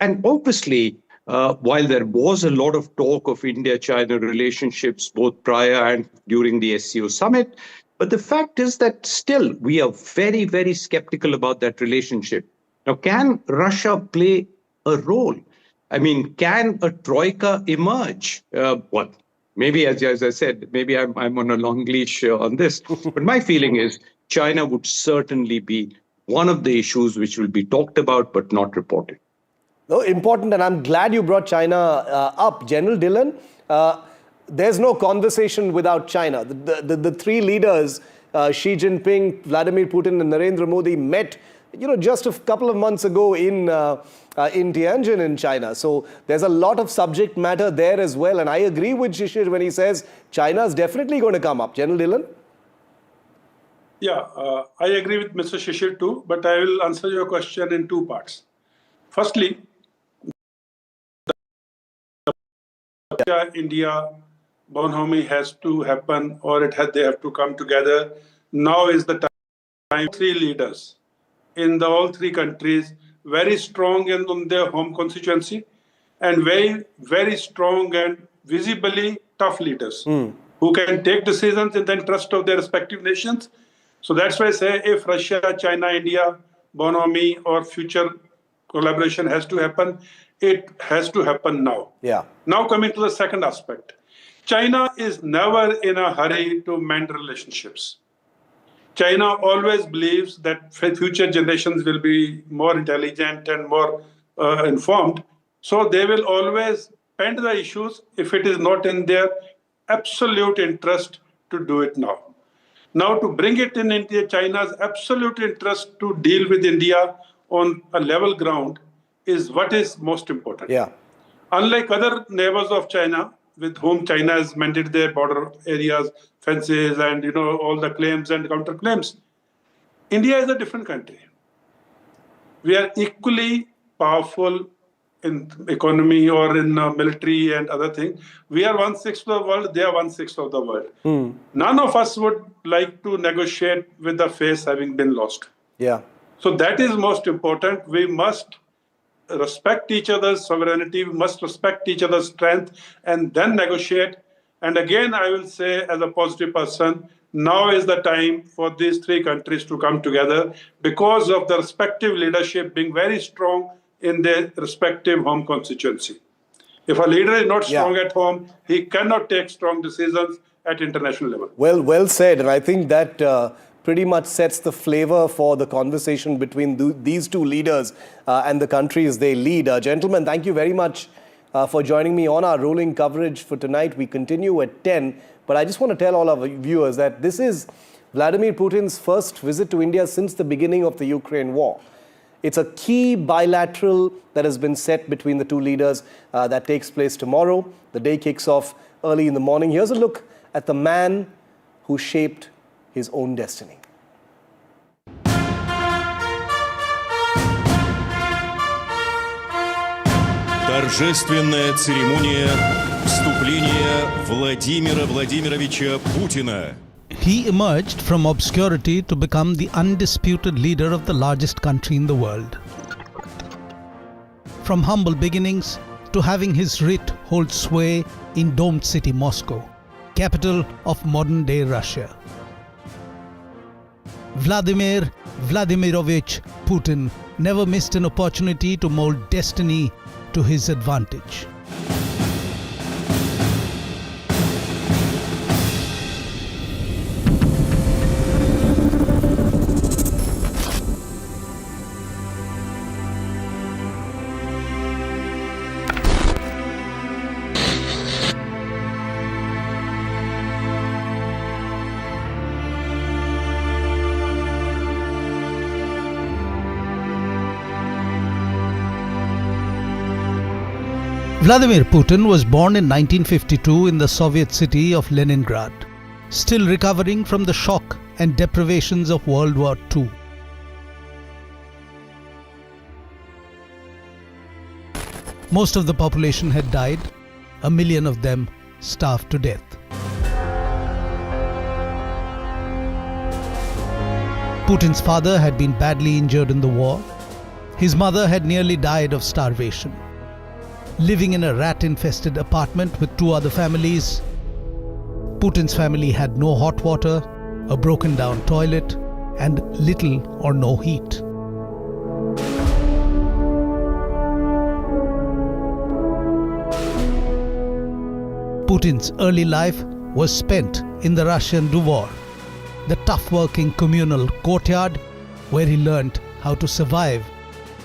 Speaker 5: and obviously, while there was a lot of talk of India-China relationships, both prior and during the SCO summit, but the fact is that still we are very, very skeptical about that relationship. Now, can Russia play a role? Can a troika emerge? Maybe, as I said, maybe I'm on a long leash on this. But my feeling is China would certainly be one of the issues which will be talked about but not reported.
Speaker 2: No, important, and I'm glad you brought China up. General Dillon, there's no conversation without China. The three leaders, Xi Jinping, Vladimir Putin, and Narendra Modi, met just a couple of months ago in Tianjin in China. So there's a lot of subject matter there as well. And I agree with Shishir when he says China is definitely going to come up. General Dillon?
Speaker 4: Yeah, I agree with Mr. Shishir too, but I will answer your question in two parts. Firstly, India bonhomie has to happen, or they have to come together. Now is the time, three leaders in all three countries, very strong on their home constituency, and very, very strong and visibly tough leaders who can take decisions in the interest of their respective nations. So that's why I say if Russia, China, India, bonhomie or future collaboration has to happen, it has to happen now.
Speaker 2: Yeah.
Speaker 4: Now coming to the second aspect. China is never in a hurry to mend relationships. China always believes that future generations will be more intelligent and more informed. So they will always bend the issues if it is not in their absolute interest to do it now. Now to bring it in India, China's absolute interest to deal with India on a level ground is what is most important.
Speaker 2: Yeah.
Speaker 4: Unlike other neighbors of China, with whom China has mended their border areas, fences, and all the claims and counterclaims, India is a different country. We are equally powerful in economy or in military and other things. We are 1/6 of the world, they are 1/6 of the world. None of us would like to negotiate with the face having been lost.
Speaker 2: Yeah.
Speaker 4: So that is most important. We must respect each other's sovereignty, we must respect each other's strength, and then negotiate. And again, I will say as a positive person, now is the time for these three countries to come together because of the respective leadership being very strong in their respective home constituency. If a leader is not strong at home, he cannot take strong decisions at international level.
Speaker 2: Well said. And I think that pretty much sets the flavor for the conversation between these two leaders and the countries they lead. Gentlemen, thank you very much for joining me on our rolling coverage for tonight. We continue at 10. But I just want to tell all our viewers that this is Vladimir Putin's first visit to India since the beginning of the Ukraine war. It's a key bilateral that has been set between the two leaders that takes place tomorrow. The day kicks off early in the morning. Here's a look at the man who shaped his own destiny.
Speaker 9: Торжественная церемония вступления Владимира Владимировича Путина.
Speaker 10: He emerged from obscurity to become the undisputed leader of the largest country in the world. From humble beginnings to having his writ hold sway in domed city Moscow, capital of modern-day Russia. Vladimir Vladimirovich Putin never missed an opportunity to mold destiny to his advantage. Vladimir Putin was born in 1952 in the Soviet city of Leningrad, still recovering from the shock and deprivations of World War II. Most of the population had died, 1 million of them starved to death. Putin's father had been badly injured in the war. His mother had nearly died of starvation. Living in a rat-infested apartment with 2 other families, Putin's family had no hot water, a broken-down toilet, and little or no heat. Putin's early life was spent in the Russian Dvor, the tough-working communal courtyard where he learned how to survive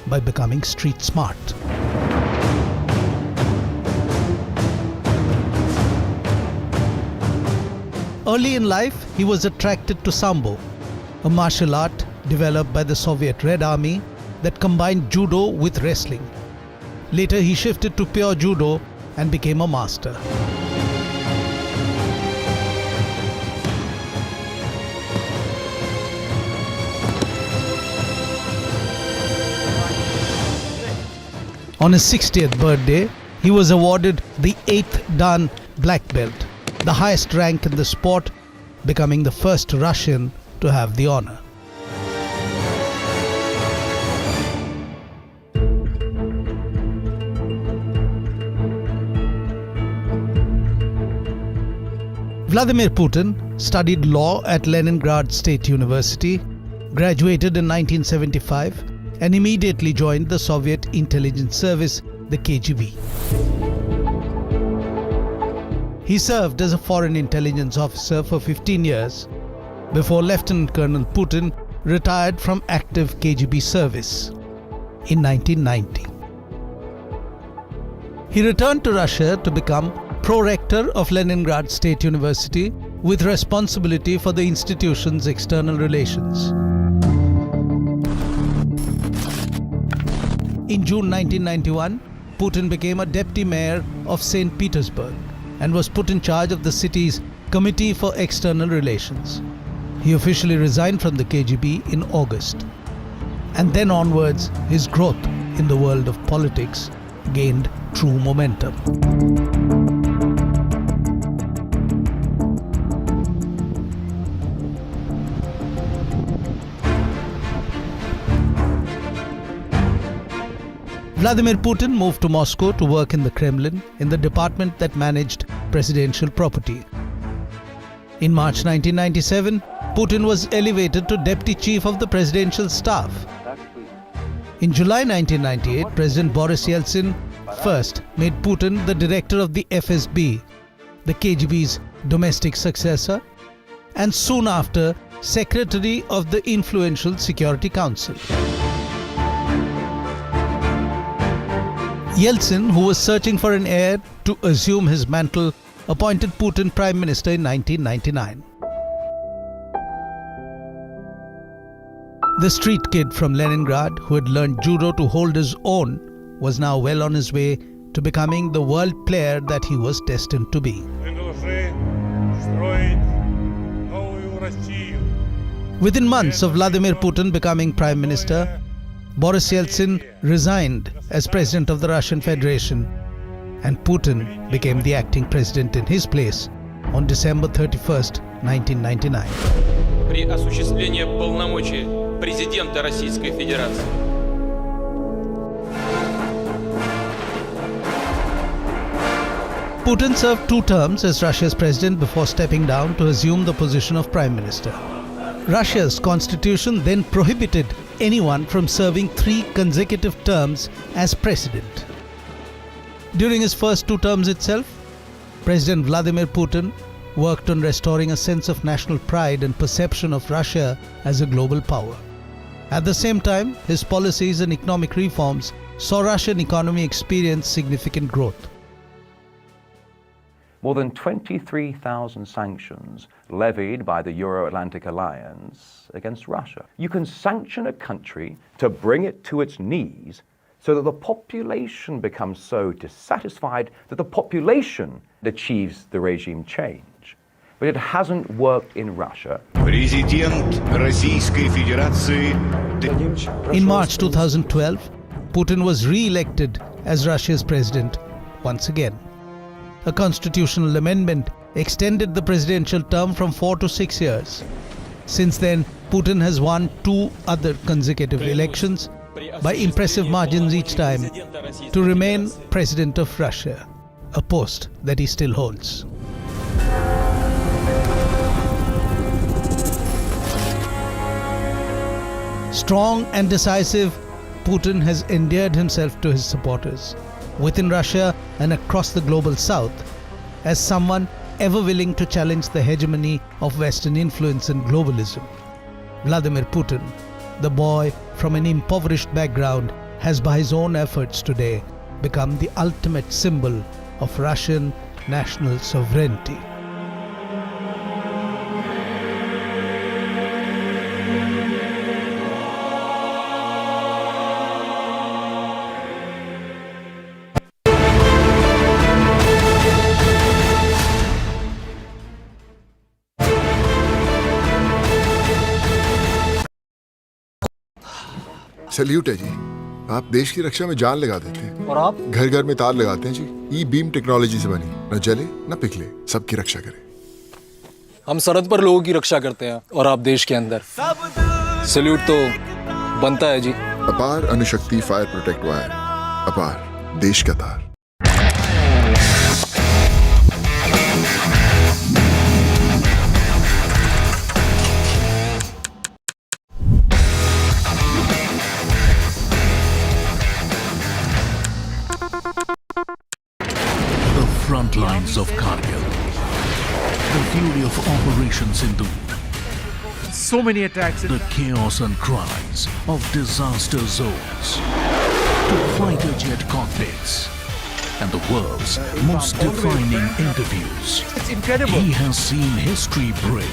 Speaker 10: by becoming street smart. Early in life, he was attracted to Sambo, a martial art developed by the Soviet Red Army that combined judo with wrestling. Later, he shifted to pure judo and became a master. On his 60th birthday, he was awarded the 8th Dan Black Belt, the highest rank in the sport, becoming the first Russian to have the honor. Vladimir Putin studied law at Leningrad State University, graduated in 1975, and immediately joined the Soviet intelligence service, the KGB. He served as a foreign intelligence officer for 15 years before Lieutenant Colonel Putin retired from active KGB service in 1990. He returned to Russia to become Pro-Rector of Leningrad State University with responsibility for the institution's external relations. In June 1991, Putin became a deputy mayor of St. Petersburg and was put in charge of the city's Committee for External Relations. He officially resigned from the KGB in August. And then onwards, his growth in the world of politics gained true momentum. Vladimir Putin moved to Moscow to work in the Kremlin in the department that managed presidential property. In March 1997, Putin was elevated to deputy chief of the presidential staff. In July 1998, President Boris Yeltsin first made Putin the director of the FSB, the KGB's domestic successor, and soon after, secretary of the influential Security Council. Yeltsin, who was searching for an heir to assume his mantle, appointed Putin Prime Minister in 1999. The street kid from Leningrad, who had learned judo to hold his own, was now well on his way to becoming the world player that he was destined to be. Within months of Vladimir Putin becoming Prime Minister, Boris Yeltsin resigned as President of the Russian Federation, and Putin became the acting president in his place on December 31st, 1999.
Speaker 11: При осуществлении полномочий президента Российской Федерации.
Speaker 10: Putin served 2 terms as Russia's president before stepping down to assume the position of Prime Minister. Russia's constitution then prohibited anyone from serving 3 consecutive terms as president. During his first 2 terms itself, President Vladimir Putin worked on restoring a sense of national pride and perception of Russia as a global power. At the same time, his policies and economic reforms saw Russian economy experience significant growth.
Speaker 13: More than 23,000 sanctions levied by the Euro-Atlantic Alliance against Russia. You can sanction a country to bring it to its knees so that the population becomes so dissatisfied that the population achieves the regime change. But it hasn't worked in Russia.
Speaker 10: In March 2012, Putin was re-elected as Russia's president once again. A constitutional amendment extended the presidential term from 4 to 6 years. Since then, Putin has won 2 other consecutive elections by impressive margins each time to remain president of Russia, a post that he still holds. Strong and decisive, Putin has endeared himself to his supporters within Russia and across the global south as someone ever willing to challenge the hegemony of Western influence and globalism. Vladimir Putin, the boy from an impoverished background, has by his own efforts today become the ultimate symbol of Russian national sovereignty.
Speaker 15: Salute है जी। आप देश की रक्षा में जान लगा देते हैं
Speaker 22: और आप
Speaker 15: घर घर में तार लगाते हैं जी। ई बीम टेक्नोलॉजी से बनी, न जले न पिघले, सबकी रक्षा करे।
Speaker 16: हम सरहद पर लोगों की रक्षा करते हैं और आप देश के अंदर। सैल्यूट तो बनता है जी।
Speaker 15: अपार अणुशक्ति फायर प्रोटेक्ट वायर, अपार देश का तार।
Speaker 17: lines of Kargil. The fury of Operation Sindhu.
Speaker 10: So many attacks.
Speaker 17: The chaos and cries of disaster zones. To fighter jet cockpits. And the world's most defining interviews.
Speaker 10: It's incredible.
Speaker 17: He has seen history break.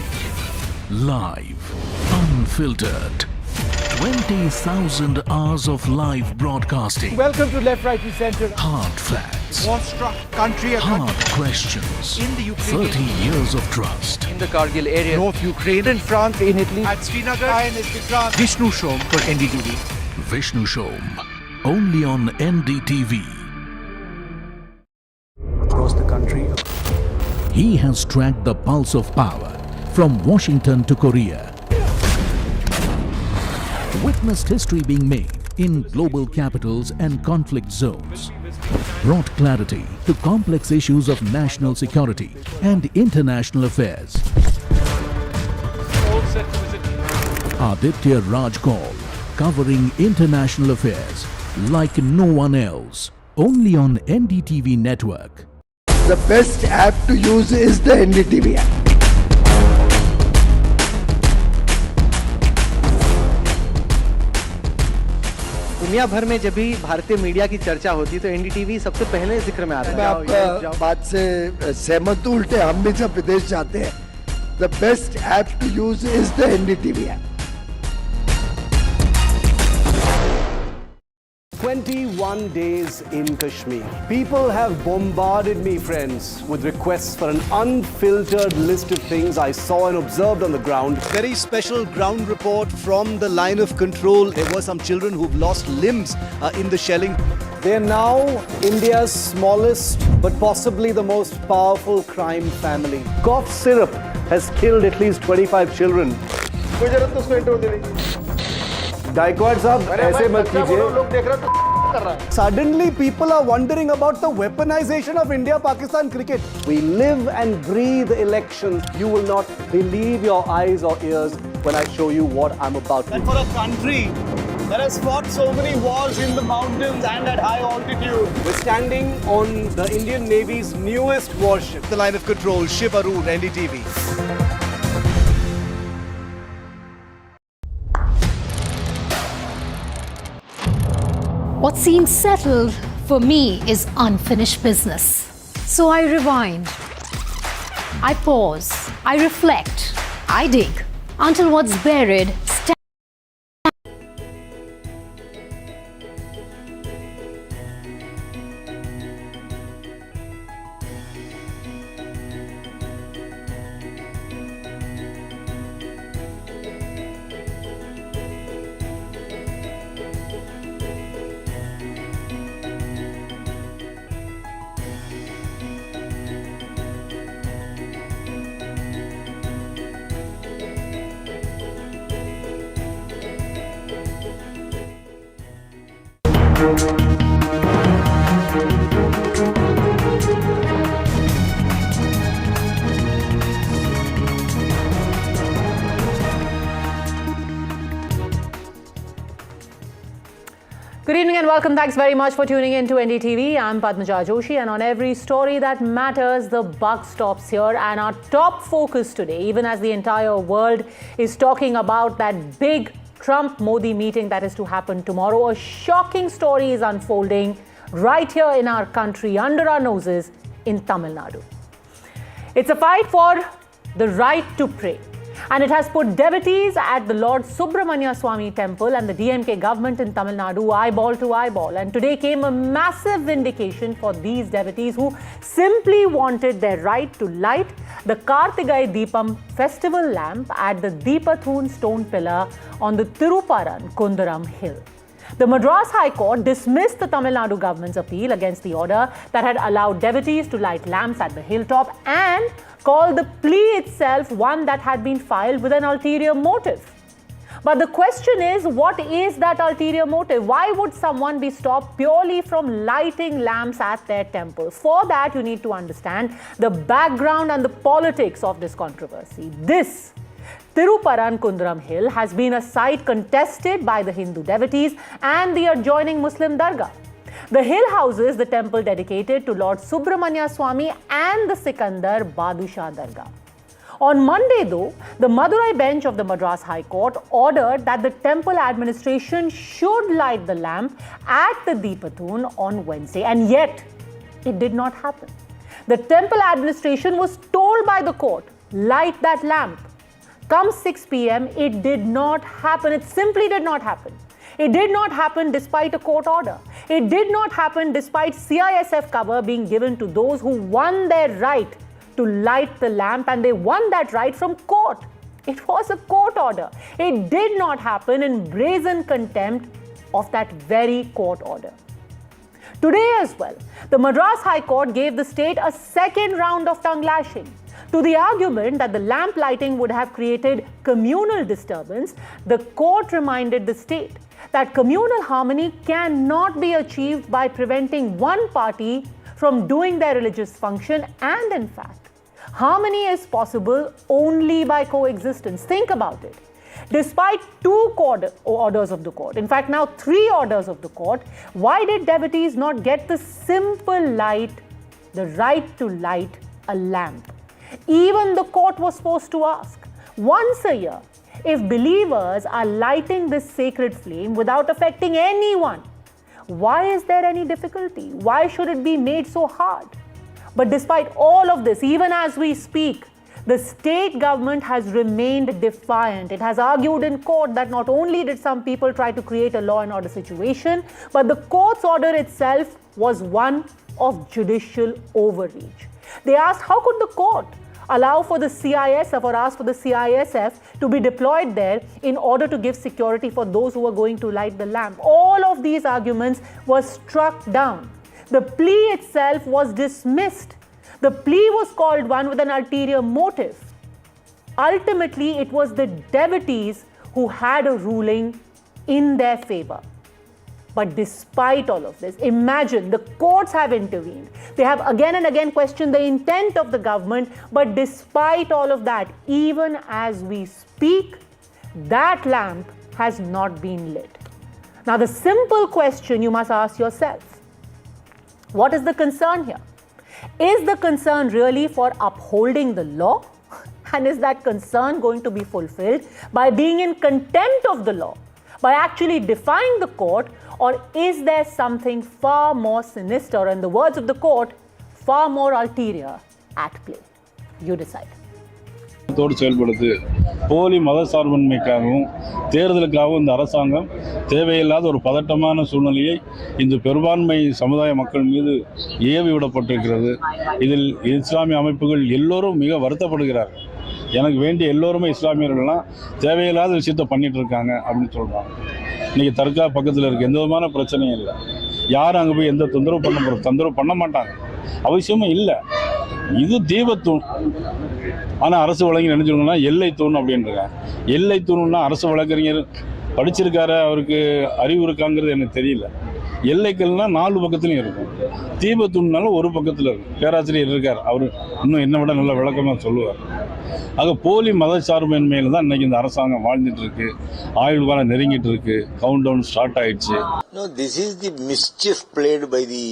Speaker 17: Live. Unfiltered. 20,000 hours of live broadcasting.
Speaker 1: Welcome to Left, Right and Centre.
Speaker 17: Hard facts.
Speaker 10: War-struck country.
Speaker 17: Hard questions.
Speaker 10: In the Ukraine.
Speaker 17: 30 years of trust.
Speaker 22: In the Kargil area.
Speaker 10: North Ukraine.
Speaker 1: In France, in Italy.
Speaker 10: At Srinagar. Vishnu Shom for NDTV.
Speaker 17: Vishnu Shom. Only on NDTV.
Speaker 10: Across the country.
Speaker 17: He has tracked the pulse of power from Washington to Korea. Witnessed history being made in global capitals and conflict zones. Brought clarity to complex issues of national security and international affairs. Aditya Raj Kaul, covering international affairs like no one else. Only on NDTV network.
Speaker 18: The best app to use is the NDTV app.
Speaker 22: दुनिया भर में जब भी भारतीय media की चर्चा होती है तो एनडीटीवी सबसे पहले जिक्र में आता है।
Speaker 18: मैं आपका बात से सहमत हूं। उल्टे हम भी जब विदेश जाते हैं, the best app to use is the NDTV app.
Speaker 2: 21 days in Kashmir. People have bombarded me, friends, with requests for an unfiltered list of things I saw and observed on the ground.
Speaker 19: Very special ground report from the line of control. There were some children who've lost limbs in the shelling.
Speaker 2: They are now India's smallest but possibly the most powerful crime family. Cough syrup has killed at least 25 children. Gaikwad sahab, aise mat kijiye. Suddenly people are wondering about the weaponization of India-Pakistan cricket. We live and breathe elections. You will not believe your eyes or ears when I show you what I'm about to do.
Speaker 19: And for a country that has fought so many wars in the mountains and at high altitude.
Speaker 2: We're standing on the Indian Navy's newest warship.
Speaker 19: The line of control, Shiv Arun, NDTV.
Speaker 23: What seems settled for me is unfinished business. So I rewind, I pause, I reflect, I dig until what's buried stands.
Speaker 3: Good evening and welcome. Thanks very much for tuning in to NDTV. I'm Padmaja Joshi, and on every story that matters, the buck stops here. And our top focus today, even as the entire world is talking about that big Trump-Modi meeting that is to happen tomorrow, a shocking story is unfolding right here in our country, under our noses, in Tamil Nadu. It's a fight for the right to pray. And it has put devotees at the Lord Subramanya Swami temple and the DMK government in Tamil Nadu eyeball to eyeball. And today came a massive vindication for these devotees who simply wanted their right to light the Kartigai Deepam festival lamp at the Deepathun stone pillar on the Tiruparan Kundaram hill. The Madras High Court dismissed the Tamil Nadu government's appeal against the order that had allowed devotees to light lamps at the hilltop and called the plea itself one that had been filed with an ulterior motive. But the question is, what is that ulterior motive? Why would someone be stopped purely from lighting lamps at their temples? For that, you need to understand the background and the politics of this controversy. This Tiruparan Kundaram Hill has been a site contested by the Hindu devotees and the adjoining Muslim dargah. The hill houses the temple dedicated to Lord Subramanya Swami and the Sikandar Badusha Dargah. On Monday, though, the Madurai bench of the Madras High Court ordered that the temple administration should light the lamp at the Deepatun on Wednesday, and yet it did not happen. The temple administration was told by the court, light that lamp. Come 6 p.m., it did not happen. It simply did not happen. It did not happen despite a court order. It did not happen despite CISF cover being given to those who won their right to light the lamp, and they won that right from court. It was a court order. It did not happen in brazen contempt of that very court order. Today as well, the Madras High Court gave the state a second round of tongue lashing. To the argument that the lamp lighting would have created communal disturbance, the court reminded the state that communal harmony cannot be achieved by preventing one party from doing their religious function, and in fact, harmony is possible only by coexistence. Think about it. Despite 2 orders of the court, in fact now 3 orders of the court, why did devotees not get the simple the right to light a lamp? Even the court was forced to ask, once a year, if believers are lighting this sacred flame without affecting anyone, why is there any difficulty? Why should it be made so hard? But despite all of this, even as we speak, the state government has remained defiant. It has argued in court that not only did some people try to create a law and order situation, but the court's order itself was one of judicial overreach. They asked, how could the court allow for the CISF or ask for the CISF to be deployed there in order to give security for those who were going to light the lamp? All of these arguments were struck down. The plea itself was dismissed. The plea was called one with an ulterior motive. Ultimately, it was the devotees who had a ruling in their favor. But despite all of this, imagine the courts have intervened. They have again and again questioned the intent of the government. But despite all of that, even as we speak, that lamp has not been lit. Now, the simple question you must ask yourself, what is the concern here? Is the concern really for upholding the law? And is that concern going to be fulfilled by being in contempt of the law, by actually defying the court, or is there something far more sinister, in the words of the court, far more ulterior at play? You decide.
Speaker 12: செயல்படுது போலி மத சார்பின்மைக்காகவும் தேர்தலுக்காகவும் இந்த அரசாங்கம் தேவையில்லாத ஒரு பதட்டமான சூழ்நிலையை இந்த பெரும்பான்மை சமுதாய மக்கள் மீது ஏவி விடப்பட்டிருக்கிறது. இதில் இஸ்லாமிய அமைப்புகள் எல்லோரும் மிக வருத்தப்படுகிறார்கள். எனக்கு வேண்டிய எல்லோருமே இஸ்லாமியர்கள்லாம் தேவையில்லாத விஷயத்தை பண்ணிட்டு இருக்காங்க அப்படின்னு சொல்றாங்க. இன்னைக்கு தர்கா பக்கத்தில் இருக்கு, எந்த விதமான பிரச்சனையும் இல்லை. யாரும் அங்கே போய் எந்த தொந்தரவு பண்ண மாட்டாங்க, அவசியமும் இல்லை. இது தீபத்தூண். ஆனால் அரசு வழங்கி நினைச்சிருக்கோம்னா எல்லை தூண் அப்படின்றாங்க. எல்லை தூணுன்னா அரசு வழக்கறிஞர் படிச்சிருக்காரு, அவருக்கு அறிவு இருக்காங்கிறது எனக்கு தெரியல. எல்லைக்கல்னா 4 பக்கத்துலையும் இருக்கும், தீபத்தூண்னாலும் ஒரு பக்கத்தில் இருக்கும். பேராசிரியர் இருக்கார், அவர் இன்னும் என்ன விட நல்ல விளக்கமாக சொல்லுவார். ஆக போலி மதச்சார்பின்மையில் தான் இன்னைக்கு இந்த அரசாங்கம் வாழ்ந்துட்டு இருக்கு. ஆயுள் காலம் நெருங்கிட்டு இருக்கு, கவுண்ட் டவுன் ஸ்டார்ட் ஆயிடுச்சு.
Speaker 20: No, this is the mischief played by the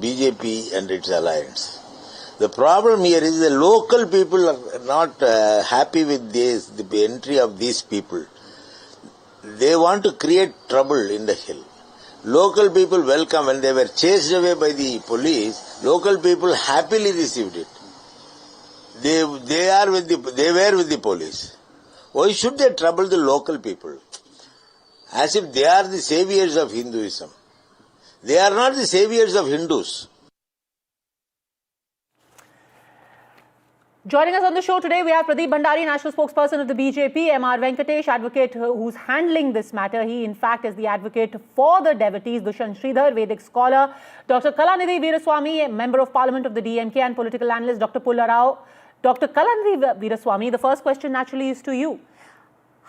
Speaker 20: BJP and its alliance. The problem here is the local people are not happy with this, the entry of these people. They want to create trouble in the hill. Local people welcome. When they were chased away by the police, local people happily received it. They were with the police. Why should they trouble the local people? As if they are the saviors of Hinduism. They are not the saviors of Hindus.
Speaker 3: Joining us on the show today, we have Pradeep Bhandari, national spokesperson of the BJP, M.R. Venkatesh, advocate who's handling this matter. He, in fact, is the advocate for the devotees, Dushyant Sridhar, Vedic scholar, Dr. Kalanidhi Veeraswamy, a member of parliament of the DMK and political analyst, Dr. Pulla Rao. Dr. Kalanidhi Veeraswamy, the first question naturally is to you.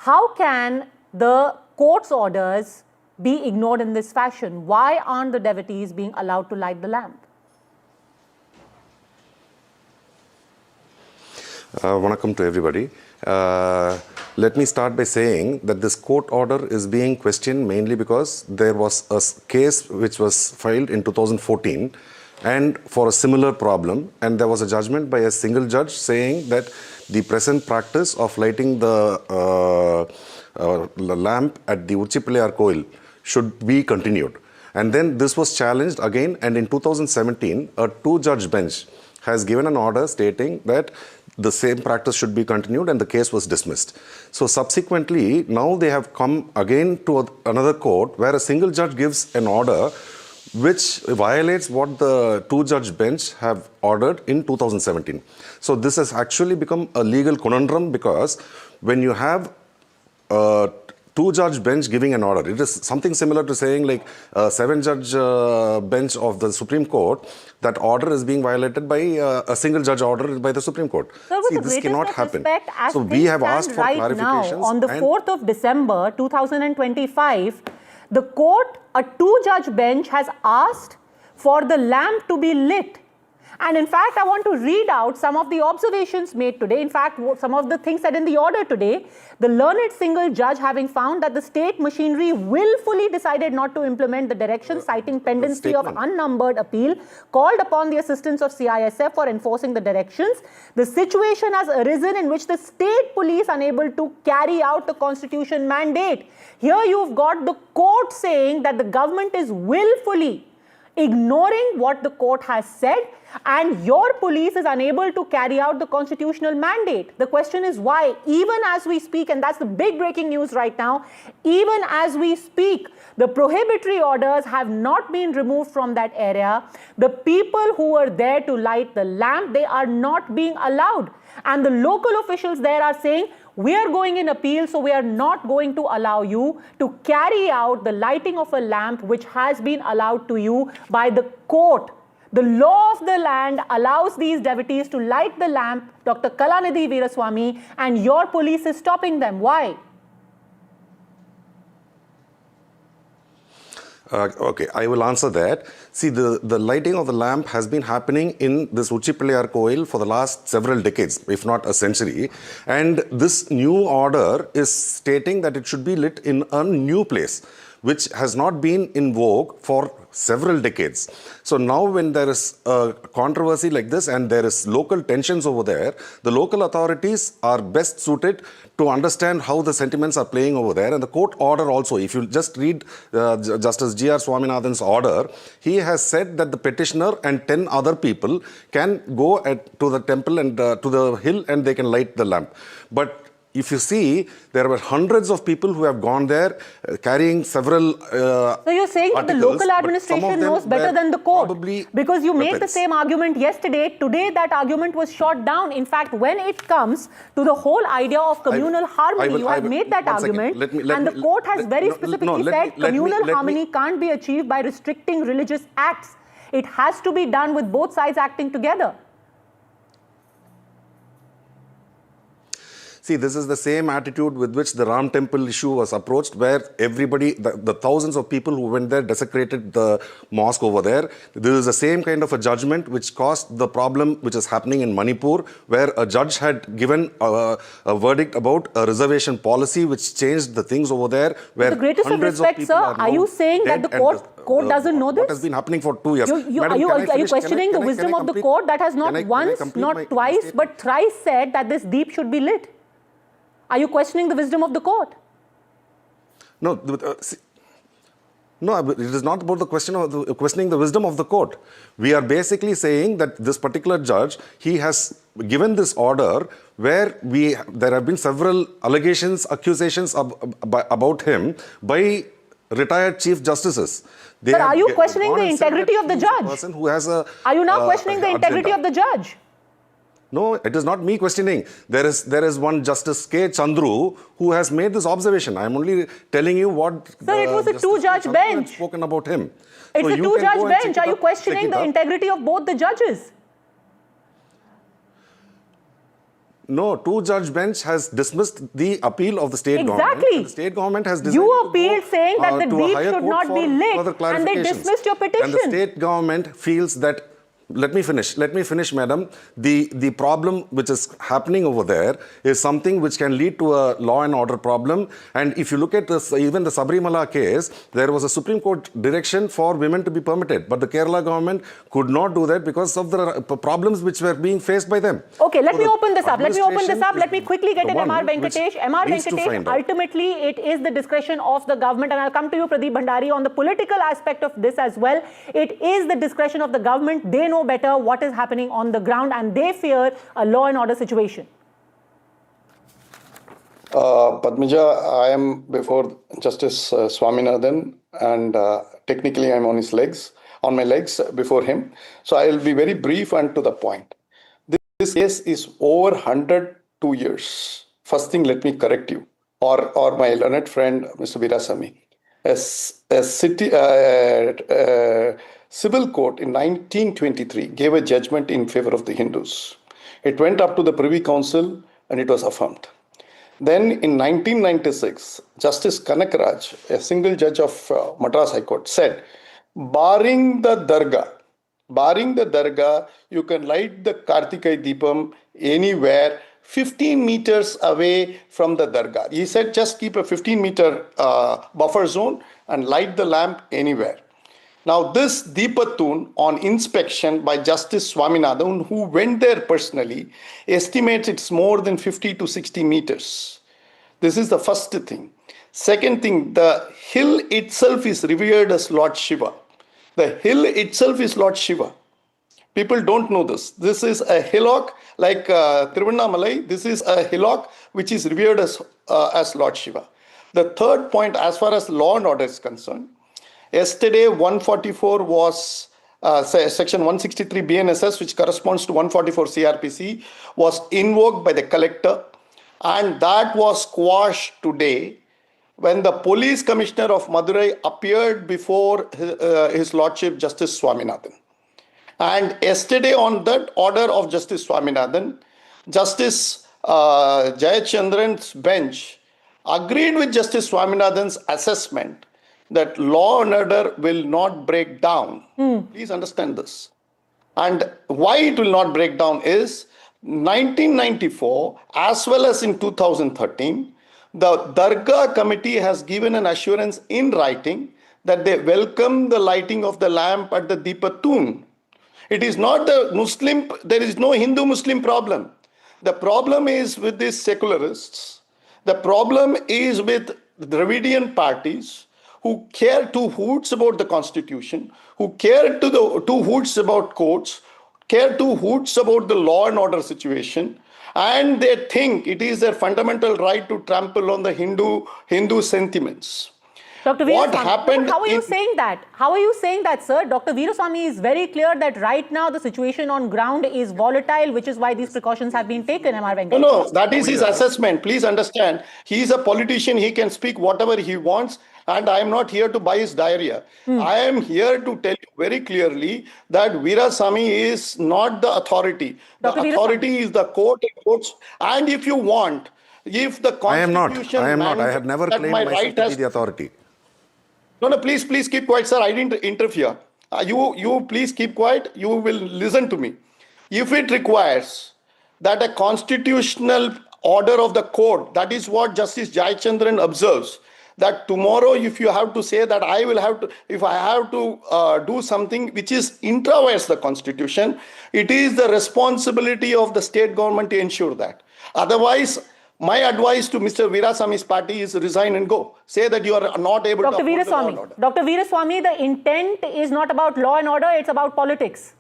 Speaker 3: How can the court's orders be ignored in this fashion? Why aren't the devotees being allowed to light the lamp?
Speaker 21: Vanakkam to everybody.
Speaker 6: let me start by saying that this court order is being questioned mainly because there was a case which was filed in 2014 and for a similar problem, and there was a judgment by a single judge saying that the present practice of lighting the lamp at the Uchipillayar Koil should be continued. And then this was challenged again, and in 2017, a two-judge bench has given an order stating that the same practice should be continued, and the case was dismissed. So subsequently, now they have come again to another court where a single judge gives an order which violates what the two-judge bench have ordered in 2017. So this has actually become a legal conundrum, because when you have a two-judge bench giving an order, it is something similar to saying like a seven-judge bench of the Supreme Court, that order is being violated by a single-judge order by the Supreme Court.
Speaker 3: So
Speaker 6: See, this cannot happen.
Speaker 3: So
Speaker 6: we have asked for
Speaker 3: right
Speaker 6: clarifications.
Speaker 3: Now, on the 4th of December 2025, the court, a two-judge bench, has asked for the lamp to be lit. And in fact, I want to read out some of the observations made today. In fact, some of the things said in the order today. The learned single judge, having found that the state machinery willfully decided not to implement the directions, citing pendency of unnumbered appeal, called upon the assistance of CISF for enforcing the directions. The situation has arisen in which the state police unable to carry out the constitution mandate. Here you've got the court saying that the government is willfully ignoring what the court has said, and your police is unable to carry out the constitutional mandate. The question is why? Even as we speak, and that's the big breaking news right now, even as we speak, the prohibitory orders have not been removed from that area. The people who were there to light the lamp, they are not being allowed. And the local officials there are saying, we are going in appeal, so we are not going to allow you to carry out the lighting of a lamp which has been allowed to you by the court. The law of the land allows these devotees to light the lamp, Dr. Kalanidhi Veeraswamy, and your police is stopping them. Why?
Speaker 6: Okay, I will answer that. See, the lighting of the lamp has been happening in this Uchipillayar Koil for the last several decades, if not a century. And this new order is stating that it should be lit in a new place, which has not been in vogue for several decades. So now when there is a controversy like this and there is local tensions over there, the local authorities are best suited to understand how the sentiments are playing over there. And the court order also, if you just read Justice G.R. Swaminathan's order, he has said that the petitioner and 10 other people can go to the temple and to the hill and they can light the lamp. But if you see, there were hundreds of people who have gone there carrying several
Speaker 3: So you're saying that the local administration knows better than the court? Because you made the same argument yesterday. Today that argument was shot down. In fact, when it comes to the whole idea of communal harmony, you have made that argument. And the court has very specifically said communal harmony can't be achieved by restricting religious acts. It has to be done with both sides acting together.
Speaker 6: See, this is the same attitude with which the Ram temple issue was approached, where everybody, the thousands of people who went there desecrated the mosque over there. This is the same kind of a judgment which caused the problem which is happening in Manipur, where a judge had given a verdict about a reservation policy which changed the things over there. Where
Speaker 3: with the greatest of respect, sir, are you saying that the court doesn't know this?
Speaker 6: What has been happening for 2 years.
Speaker 3: Madam, are you questioning the wisdom of the court that has not once, not twice, but thrice said that this deep should be lit? Are you questioning the wisdom of the court?
Speaker 6: No, no, it is not about the question of questioning the wisdom of the court. We are basically saying that this particular judge, he has given this order where there have been several allegations, accusations about him by retired chief justices.
Speaker 3: But are you questioning the integrity of the judge? Are you now questioning the integrity of the judge?
Speaker 6: No, it is not me questioning. There is one Justice K. Chandru who has made this observation. I am only telling you what.
Speaker 3: Sir, it was a two-judge bench.
Speaker 6: Spoken about him.
Speaker 3: It's a two-judge bench. Are you questioning the integrity of both the judges?
Speaker 6: No, two-judge bench has dismissed the appeal of the state government.
Speaker 3: Exactly.
Speaker 6: The state government has
Speaker 3: decided you appealed saying that the deed should not be lit, and they dismissed your petition.
Speaker 6: And the state government feels that let me finish, madam. The problem which is happening over there is something which can lead to a law and order problem. And if you look at this, even the Sabarimala case, there was a Supreme Court direction for women to be permitted, but the Kerala government could not do that because of the problems which were being faced by them.
Speaker 3: Okay, let me open this up. Let me quickly get in MR Venkatesh. MR Venkatesh, ultimately it is the discretion of the government, and I'll come to you, Pradeep Bhandari, on the political aspect of this as well. It is the discretion of the government. They know better what is happening on the ground, and they fear a law and order situation.
Speaker 8: Padmaja, I am before Justice Swaminathan, and technically I'm on my legs before him. So I will be very brief and to the point. This case is over 102 years. First thing, let me correct you, or my learned friend, Mr. Veerasamy. A civil court in 1923 gave a judgment in favor of the Hindus. It went up to the Privy Council and it was affirmed. Then in 1996, Justice Kanakaraj, a single judge of Madras High Court, said, barring the dargah, you can light the Kartikai Deepam anywhere 15 meters away from the dargah. He said, just keep a 15-meter buffer zone and light the lamp anywhere. Now, this Deepatun on inspection by Justice Swaminathan, who went there personally, estimates it's more than 50 to 60 meters. This is the first thing. Second thing, the hill itself is revered as Lord Shiva. The hill itself is Lord Shiva. People don't know this. This is a hillock like Tiruvannamalai. This is a hillock which is revered as Lord Shiva. The third point, as far as law and order is concerned, yesterday 144 was section 163 BNSS, which corresponds to 144 CRPC, was invoked by the collector, and that was quashed today when the police commissioner of Madurai appeared before his lordship Justice Swaminathan. And yesterday, on that order of Justice Swaminathan, Justice Jayachandran's bench agreed with Justice Swaminathan's assessment that law and order will not break down. Please understand this. And why it will not break down is 1994 as well as in 2013, the Dargah committee has given an assurance in writing that they welcome the lighting of the lamp at the Deepatun. It is not the Muslim, there is no Hindu-Muslim problem. The problem is with these secularists. The problem is with Dravidian parties who care two hoots about the constitution, who care two hoots about courts, care two hoots about the law and order situation, and they think it is their fundamental right to trample on the Hindu sentiments.
Speaker 3: Dr. Veerasamy, how are you saying that? How are you saying that, sir? Dr. Veerasamy is very clear that right now the situation on ground is volatile, which is why these precautions have been taken, MR Venkatesh.
Speaker 8: No, that is his assessment. Please understand, he is a politician, he can speak whatever he wants, and I am not here to buy his diarrhea. I am here to tell you very clearly that Veerasamy is not the authority. The authority is the court and courts. And if you want, if the constitution...
Speaker 6: I am not. I have never claimed myself to be the authority.
Speaker 8: No, please keep quiet, sir. I didn't interfere. You please keep quiet. You will listen to me. If it requires that a constitutional order of the court, that is what Justice Jayachandran observes, that tomorrow if you have to say that if I have to do something which is intra-vires the constitution, it is the responsibility of the state government to ensure that. Otherwise, my advice to Mr. Veerasamy's party is resign and go. Say that you are not able to uphold the law and order.
Speaker 3: Dr. Veerasamy, the intent is not about law and order, it's about politics.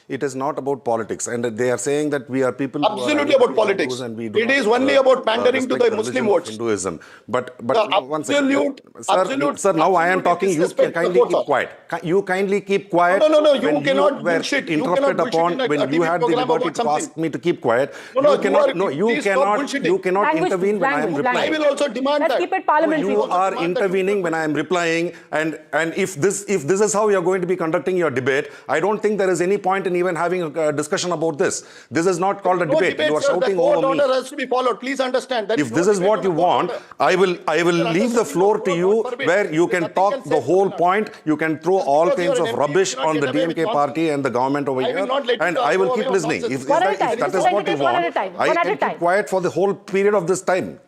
Speaker 6: It is not about politics, and they are saying that we are people
Speaker 8: absolutely who are about politics. It is only about pandering to the Muslim votes.
Speaker 6: Hinduism, but one second, sir. Now I am talking. You can kindly keep quiet. You kindly keep quiet.
Speaker 8: No. You cannot bullshit.
Speaker 6: Interrupted upon when you had the liberty to ask me to keep quiet. You cannot intervene when I am replying.
Speaker 8: I will also demand that.
Speaker 3: Let's keep it parliamentary.
Speaker 6: You are intervening when I am replying, and if this is how you are going to be conducting your debate, I don't think there is any point in in even having a discussion about this. This is not called a
Speaker 8: No
Speaker 6: debate. You are
Speaker 8: sir.
Speaker 6: shouting
Speaker 8: The court
Speaker 6: over me.
Speaker 8: order has to be followed. Please understand that.
Speaker 6: If this is what you want, I will leave the floor to you, where you can talk the whole point. You can throw all kinds of rubbish on the DMK party and the government over here, and I will keep listening. If that is what you want, I can keep quiet for the whole period of this time.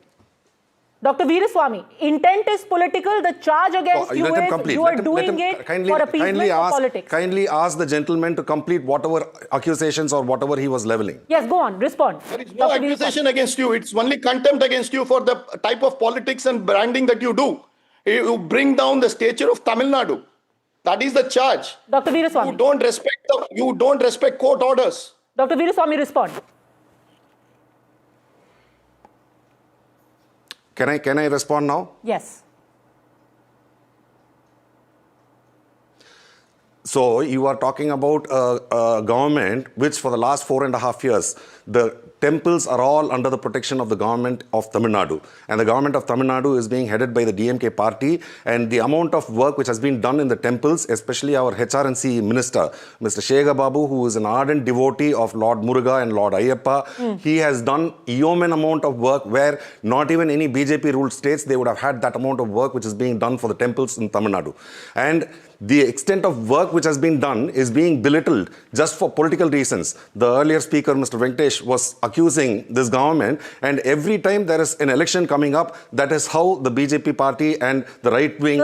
Speaker 3: Dr. Veeraswamy, intent is political. The charge against you is you are doing it for appeasement of politics.
Speaker 6: Kindly ask the gentleman to complete whatever accusations or whatever he was leveling.
Speaker 3: Yes, go on, respond.
Speaker 8: There is no accusation against you. It's only contempt against you for the type of politics and branding that you do. You bring down the stature of Tamil Nadu. That is the charge.
Speaker 3: Dr. Veeraswamy.
Speaker 8: You don't respect court orders.
Speaker 3: Dr. Veeraswamy, respond.
Speaker 6: Can I respond now?
Speaker 3: Yes.
Speaker 6: So you are talking about a government which for the last 4.5 years, the temples are all under the protection of the government of Tamil Nadu. And the government of Tamil Nadu is being headed by the DMK party. And the amount of work which has been done in the temples, especially our HRNC minister, Mr. Shekhar Babu, who is an ardent devotee of Lord Muruga and Lord Ayyappa, he has done yeoman amount of work where not even any BJP ruled states, they would have had that amount of work which is being done for the temples in Tamil Nadu. And the extent of work which has been done is being belittled just for political reasons. The earlier speaker, Mr. Venkatesh, was accusing this government, and every time there is an election coming up, that is how the BJP party and the right-wing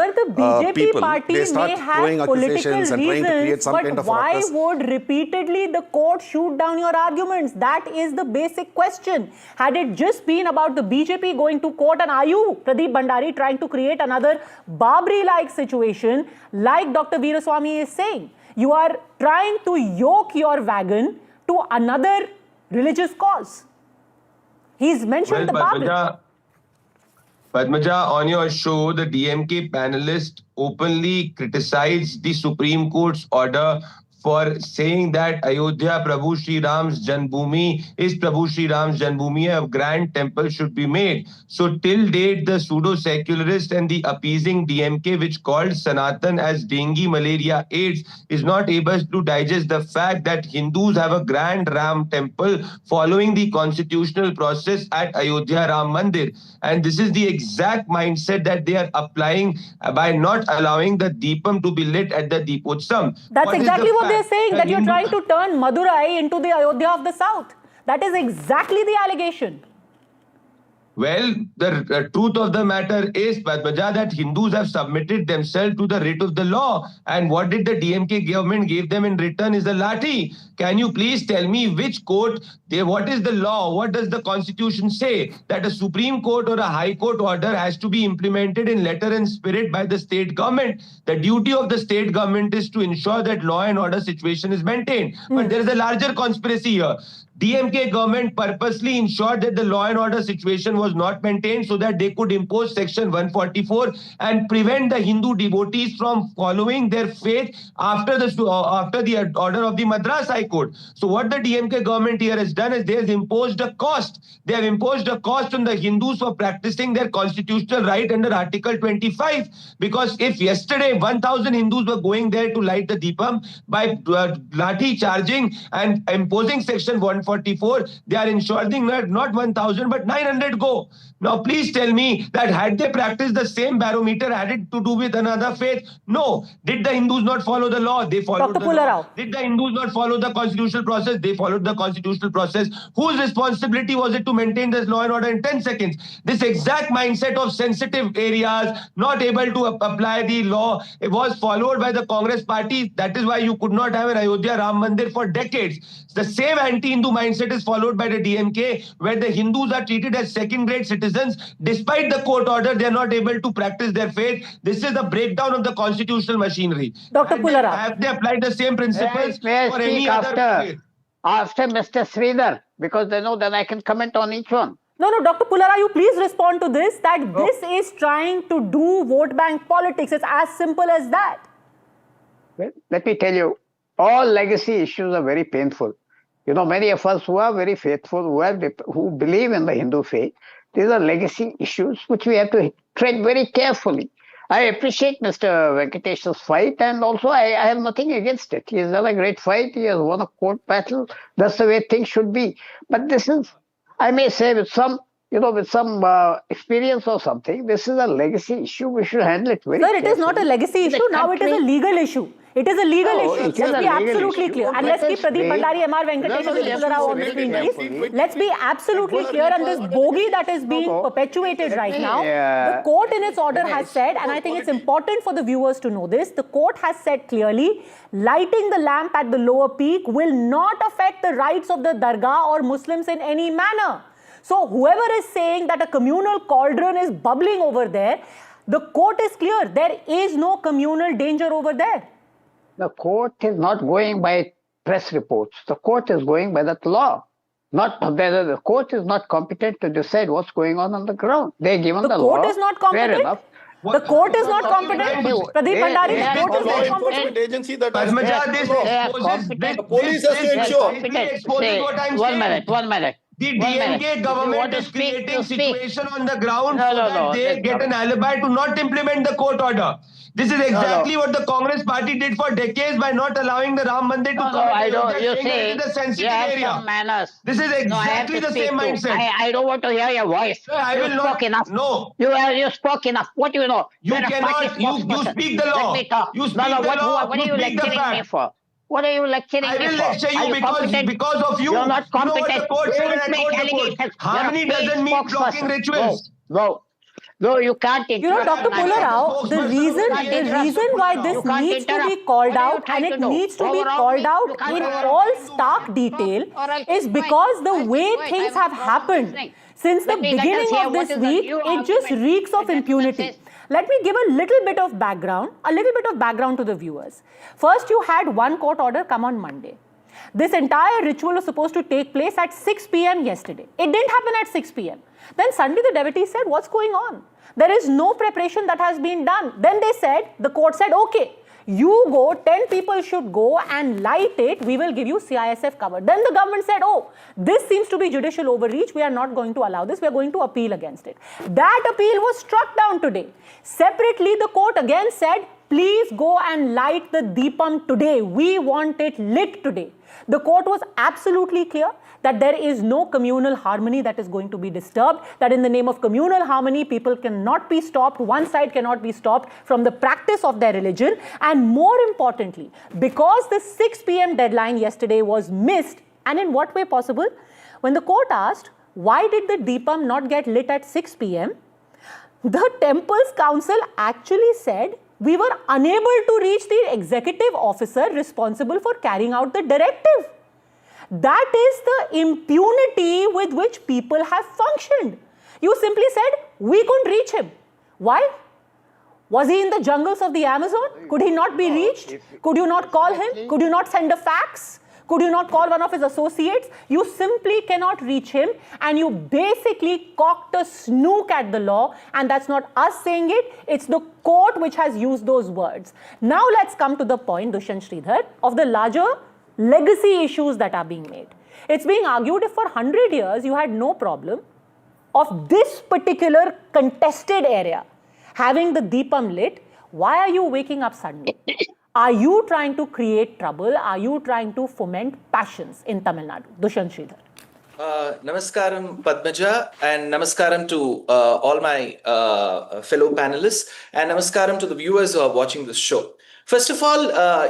Speaker 6: people, they start throwing accusations and trying to create some kind of ruckus.
Speaker 3: Why would repeatedly the court shoot down your arguments? That is the basic question. Had it just been about the BJP going to court, and are you, Pradeep Bhandari, trying to create another Babri-like situation, like Dr. Veeraswamy is saying? You are trying to yoke your wagon to another religious cause. He's mentioned the Babri.
Speaker 7: Padmaja, on your show, the DMK panelist openly criticized the Supreme Court's order for saying that Ayodhya Prabhu Shri Ram's Janbhumi is Prabhu Shri Ram's Janbhumi, a grand temple should be made. So till date, the pseudo-secularist and the appeasing DMK, which called Sanatan as dengue, malaria, AIDS, is not able to digest the fact that Hindus have a grand Ram temple following the constitutional process at Ayodhya Ram Mandir. And this is the exact mindset that they are applying by not allowing the Deepam to be lit at the Deepotsam.
Speaker 3: That's exactly what they're saying, that you're trying to turn Madurai into the Ayodhya of the South. That is exactly the allegation.
Speaker 7: Well, the truth of the matter is, Padmaja, that Hindus have submitted themselves to the writ of the law. And what did the DMK government give them in return is the lathi. Can you please tell me which court, what is the law, what does the constitution say? That a Supreme Court or a High Court order has to be implemented in letter and spirit by the state government. The duty of the state government is to ensure that law and order situation is maintained. But there is a larger conspiracy here. DMK government purposely ensured that the law and order situation was not maintained so that they could impose Section 144 and prevent the Hindu devotees from following their faith after the order of the Madras High Court. So what the DMK government here has done is they have imposed a cost. They have imposed a cost on the Hindus for practicing their constitutional right under Article 25. Because if yesterday 1,000 Hindus were going there to light the Deepam, by lathi charging and imposing Section 144, they are ensuring that not 1,000 but 900 go. Now please tell me that had they practiced the same barometer, had it to do with another faith? No. Did the Hindus not follow the law? They followed the law. Did the Hindus not follow the constitutional process? They followed the constitutional process. Whose responsibility was it to maintain this law and order in 10 seconds? This exact mindset of sensitive areas, not able to apply the law, it was followed by the Congress party. That is why you could not have an Ayodhya Ram Mandir for decades. The same anti-Hindu mindset is followed by the DMK, where the Hindus are treated as second-grade citizens. Despite the court order, they are not able to practice their faith. This is the breakdown of the constitutional machinery.
Speaker 3: Dr. Pulara.
Speaker 7: Have they applied the same principles for any other faith?
Speaker 14: After Mr. Sridhar, because they know that I can comment on each one.
Speaker 3: No, Dr. Pulara, you please respond to this, that this is trying to do vote bank politics. It's as simple as that.
Speaker 14: Well, let me tell you, all legacy issues are very painful. You know, many of us who are very faithful, who believe in the Hindu faith, these are legacy issues which we have to tread very carefully. I appreciate Mr. Venkatesh's fight, and also I have nothing against it. He has done a great fight. He has won a court battle. That's the way things should be. But this is, I may say, with some experience or something, this is a legacy issue. We should handle it very
Speaker 3: Sir,
Speaker 14: carefully.
Speaker 3: it is not a legacy issue. Now it is a legal issue. It is a legal issue. Let's be absolutely clear. And let's keep Pradeep Bhandari, M.R. Venkatesh on the screen, please. Let's be absolutely clear on this bogey that is being perpetuated right now. The court in its order has said, and I think it's important for the viewers to know this, the court has said clearly, lighting the lamp at the lower peak will not affect the rights of the dargah or Muslims in any manner. So whoever is saying that a communal cauldron is bubbling over there, the court is clear. There is no communal danger over there.
Speaker 14: The court is not going by press reports. The court is going by that law. The court is not competent to decide what's going on the ground. They're given the law.
Speaker 3: The court is not competent? The court is not competent? Pradeep Bhandari, the court is not competent?
Speaker 8: Agency that
Speaker 14: the
Speaker 8: police has to ensure.
Speaker 14: One minute.
Speaker 7: The DMK government is creating situation on the ground so that they get an alibi to not implement the court order. This is exactly what the Congress party did for decades by not allowing the Ram Mandir to come.
Speaker 14: You say
Speaker 7: the sensitive
Speaker 14: you have
Speaker 7: area.
Speaker 14: some manners.
Speaker 7: This is exactly the same mindset.
Speaker 14: I don't want to hear your voice.
Speaker 7: Sir, I will not.
Speaker 14: Enough.
Speaker 7: No.
Speaker 14: You spoke enough. What do you know?
Speaker 7: You cannot. You speak the law.
Speaker 14: Let me talk.
Speaker 7: You speak the law.
Speaker 14: What are you lecturing me for? What are you lecturing me for?
Speaker 7: I will lecture you because of you.
Speaker 14: You're not competent.
Speaker 7: You know what the court said and I quote the court. Harmony doesn't mean blocking rituals.
Speaker 14: No, you can't.
Speaker 3: You know, Dr. Pula Rao, the reason why this needs to be called out, and it needs to be called out in all stark detail, is because the way things have happened since the beginning of this week, it just reeks of impunity. Let me give a little bit of background to the viewers. First, you had one court order come on Monday. This entire ritual was supposed to take place at 6 p.m. yesterday. It didn't happen at 6 p.m. Then Sunday the devotee said, what's going on? There is no preparation that has been done. Then they said, the court said, okay, you go, 10 people should go and light it, we will give you CISF cover. Then the government said, oh, this seems to be judicial overreach, we are not going to allow this, we are going to appeal against it. That appeal was struck down today. Separately, the court again said, please go and light the Deepam today, we want it lit today. The court was absolutely clear that there is no communal harmony that is going to be disturbed, that in the name of communal harmony, people cannot be stopped, one side cannot be stopped from the practice of their religion. And more importantly, because the 6 p.m. deadline yesterday was missed, and in what way possible? When the court asked, why did the Deepam not get lit at 6 p.m., the Temple's council actually said, we were unable to reach the executive officer responsible for carrying out the directive. That is the impunity with which people have functioned. You simply said, we couldn't reach him. Why? Was he in the jungles of the Amazon? Could he not be reached? Could you not call him? Could you not send a fax? Could you not call one of his associates? You simply cannot reach him, and you basically cocked a snook at the law, and that's not us saying it, it's the court which has used those words. Now let's come to the point, Dushyant Sridhar, of the larger legacy issues that are being made. It's being argued if for 100 years you had no problem of this particular contested area having the Deepam lit, why are you waking up suddenly? Are you trying to create trouble? Are you trying to foment passions in Tamil Nadu? Dushyant Sridhar.
Speaker 4: Namaskaram Padmaja, and namaskaram to all my fellow panelists, and namaskaram to the viewers who are watching this show. First of all,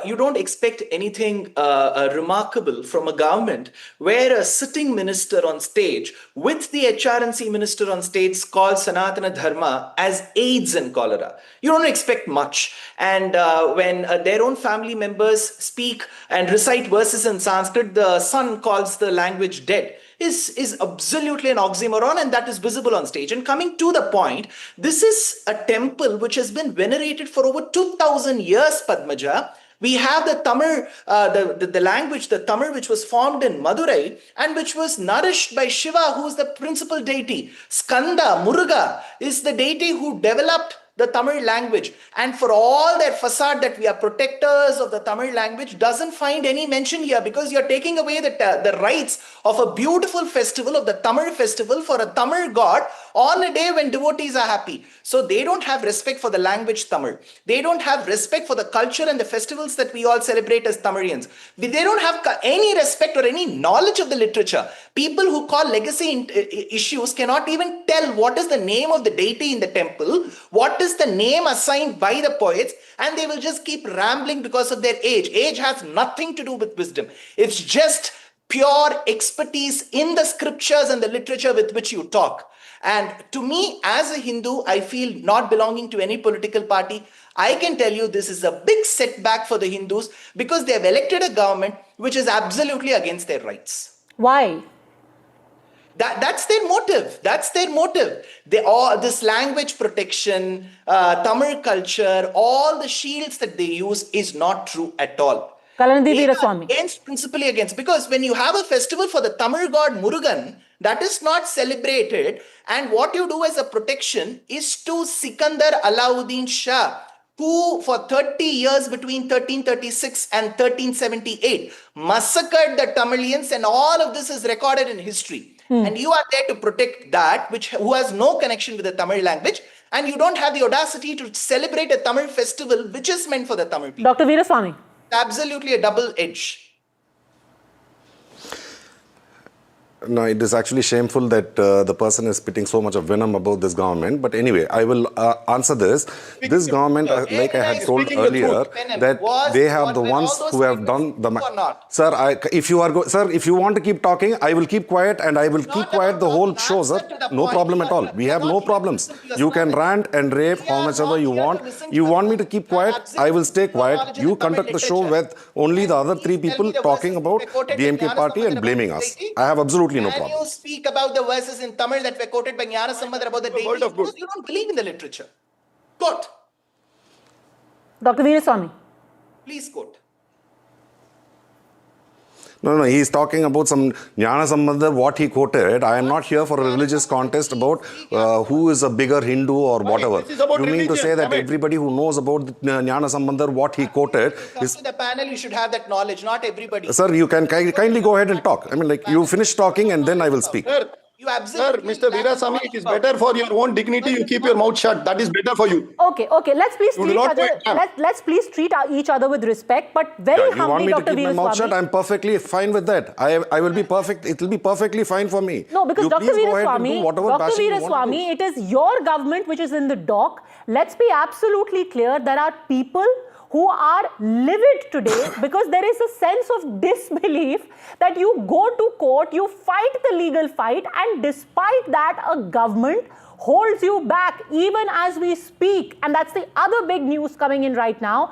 Speaker 4: you don't expect anything remarkable from a government where a sitting minister on stage with the HRNC minister on stage calls Sanatana Dharma as AIDS and cholera. You don't expect much. And when their own family members speak and recite verses in Sanskrit, the son calls the language dead. Is absolutely an oxymoron, and that is visible on stage. And coming to the point, this is a temple which has been venerated for over 2,000 years, Padmaja. We have the Tamil, the language, the Tamil, which was formed in Madurai and which was nourished by Shiva, who is the principal deity. Skanda, Muruga, is the deity who developed the Tamil language. And for all that facade that we are protectors of the Tamil language doesn't find any mention here, because you're taking away the rights of a beautiful festival, of the Tamil festival, for a Tamil god on a day when devotees are happy. So they don't have respect for the language Tamil. They don't have respect for the culture and the festivals that we all celebrate as Tamilians. They don't have any respect or any knowledge of the literature. People who call legacy issues cannot even tell what is the name of the deity in the temple, what is the name assigned by the poets, and they will just keep rambling because of their age. Age has nothing to do with wisdom. It's just pure expertise in the scriptures and the literature with which you talk. And to me, as a Hindu, I feel not belonging to any political party. I can tell you this is a big setback for the Hindus, because they have elected a government which is absolutely against their rights.
Speaker 3: Why?
Speaker 4: That's their motive. That's their motive. This language protection, Tamil culture, all the shields that they use is not true at all. Principally against, because when you have a festival for the Tamil god Murugan, that is not celebrated, and what you do as a protection is to Sikandar Alauddin Shah, who for 30 years between 1336 and 1378 massacred the Tamilians, and all of this is recorded in history. And you are there to protect that who has no connection with the Tamil language, and you don't have the audacity to celebrate a Tamil festival which is meant for the Tamil people.
Speaker 3: Dr. Veeraswamy.
Speaker 4: Absolutely a double edge.
Speaker 6: No, it is actually shameful that the person is spitting so much of venom about this government. But anyway, I will answer this. This government, like I had told earlier, that they have the ones who have done the... Sir, if you want to keep talking, I will keep quiet, and I will keep quiet the whole show, sir. No problem at all. We have no problems. You can rant and rave how much ever you want. You want me to keep quiet? I will stay quiet. You conduct the show with only the other three people talking about DMK party and blaming us. I have absolutely no problem.
Speaker 4: Can you speak about the verses in Tamil that were quoted by Jnana Sambandar about the deity? Because you don't believe in the literature. Quote.
Speaker 3: Dr. Veeraswamy.
Speaker 4: Please quote.
Speaker 6: No, he is talking about some Jnana Sambandar, what he quoted. I am not here for a religious contest about who is a bigger Hindu or whatever. You mean to say that everybody who knows about Jnana Sambandar, what he quoted is...
Speaker 4: To the panel, you should have that knowledge, not everybody.
Speaker 6: Sir, you can kindly go ahead and talk. I mean, like, you finish talking and then I will speak.
Speaker 8: Sir, Mr. Veeraswamy, it is better for your own dignity. You keep your mouth shut. That is better for you.
Speaker 3: Okay. Let's please treat each other with respect, but very humbly,
Speaker 6: you want me
Speaker 3: Dr.
Speaker 6: to keep my mouth shut?
Speaker 3: Veeraswamy.
Speaker 6: I'm perfectly fine with that. I will be perfect. It will be perfectly fine for me.
Speaker 3: No, because Dr. Veeraswamy,
Speaker 6: it
Speaker 3: is your government which is in the dock. Let's be absolutely clear. There are people who are livid today because there is a sense of disbelief that you go to court, you fight the legal fight, and despite that, a government holds you back even as we speak. And that's the other big news coming in right now.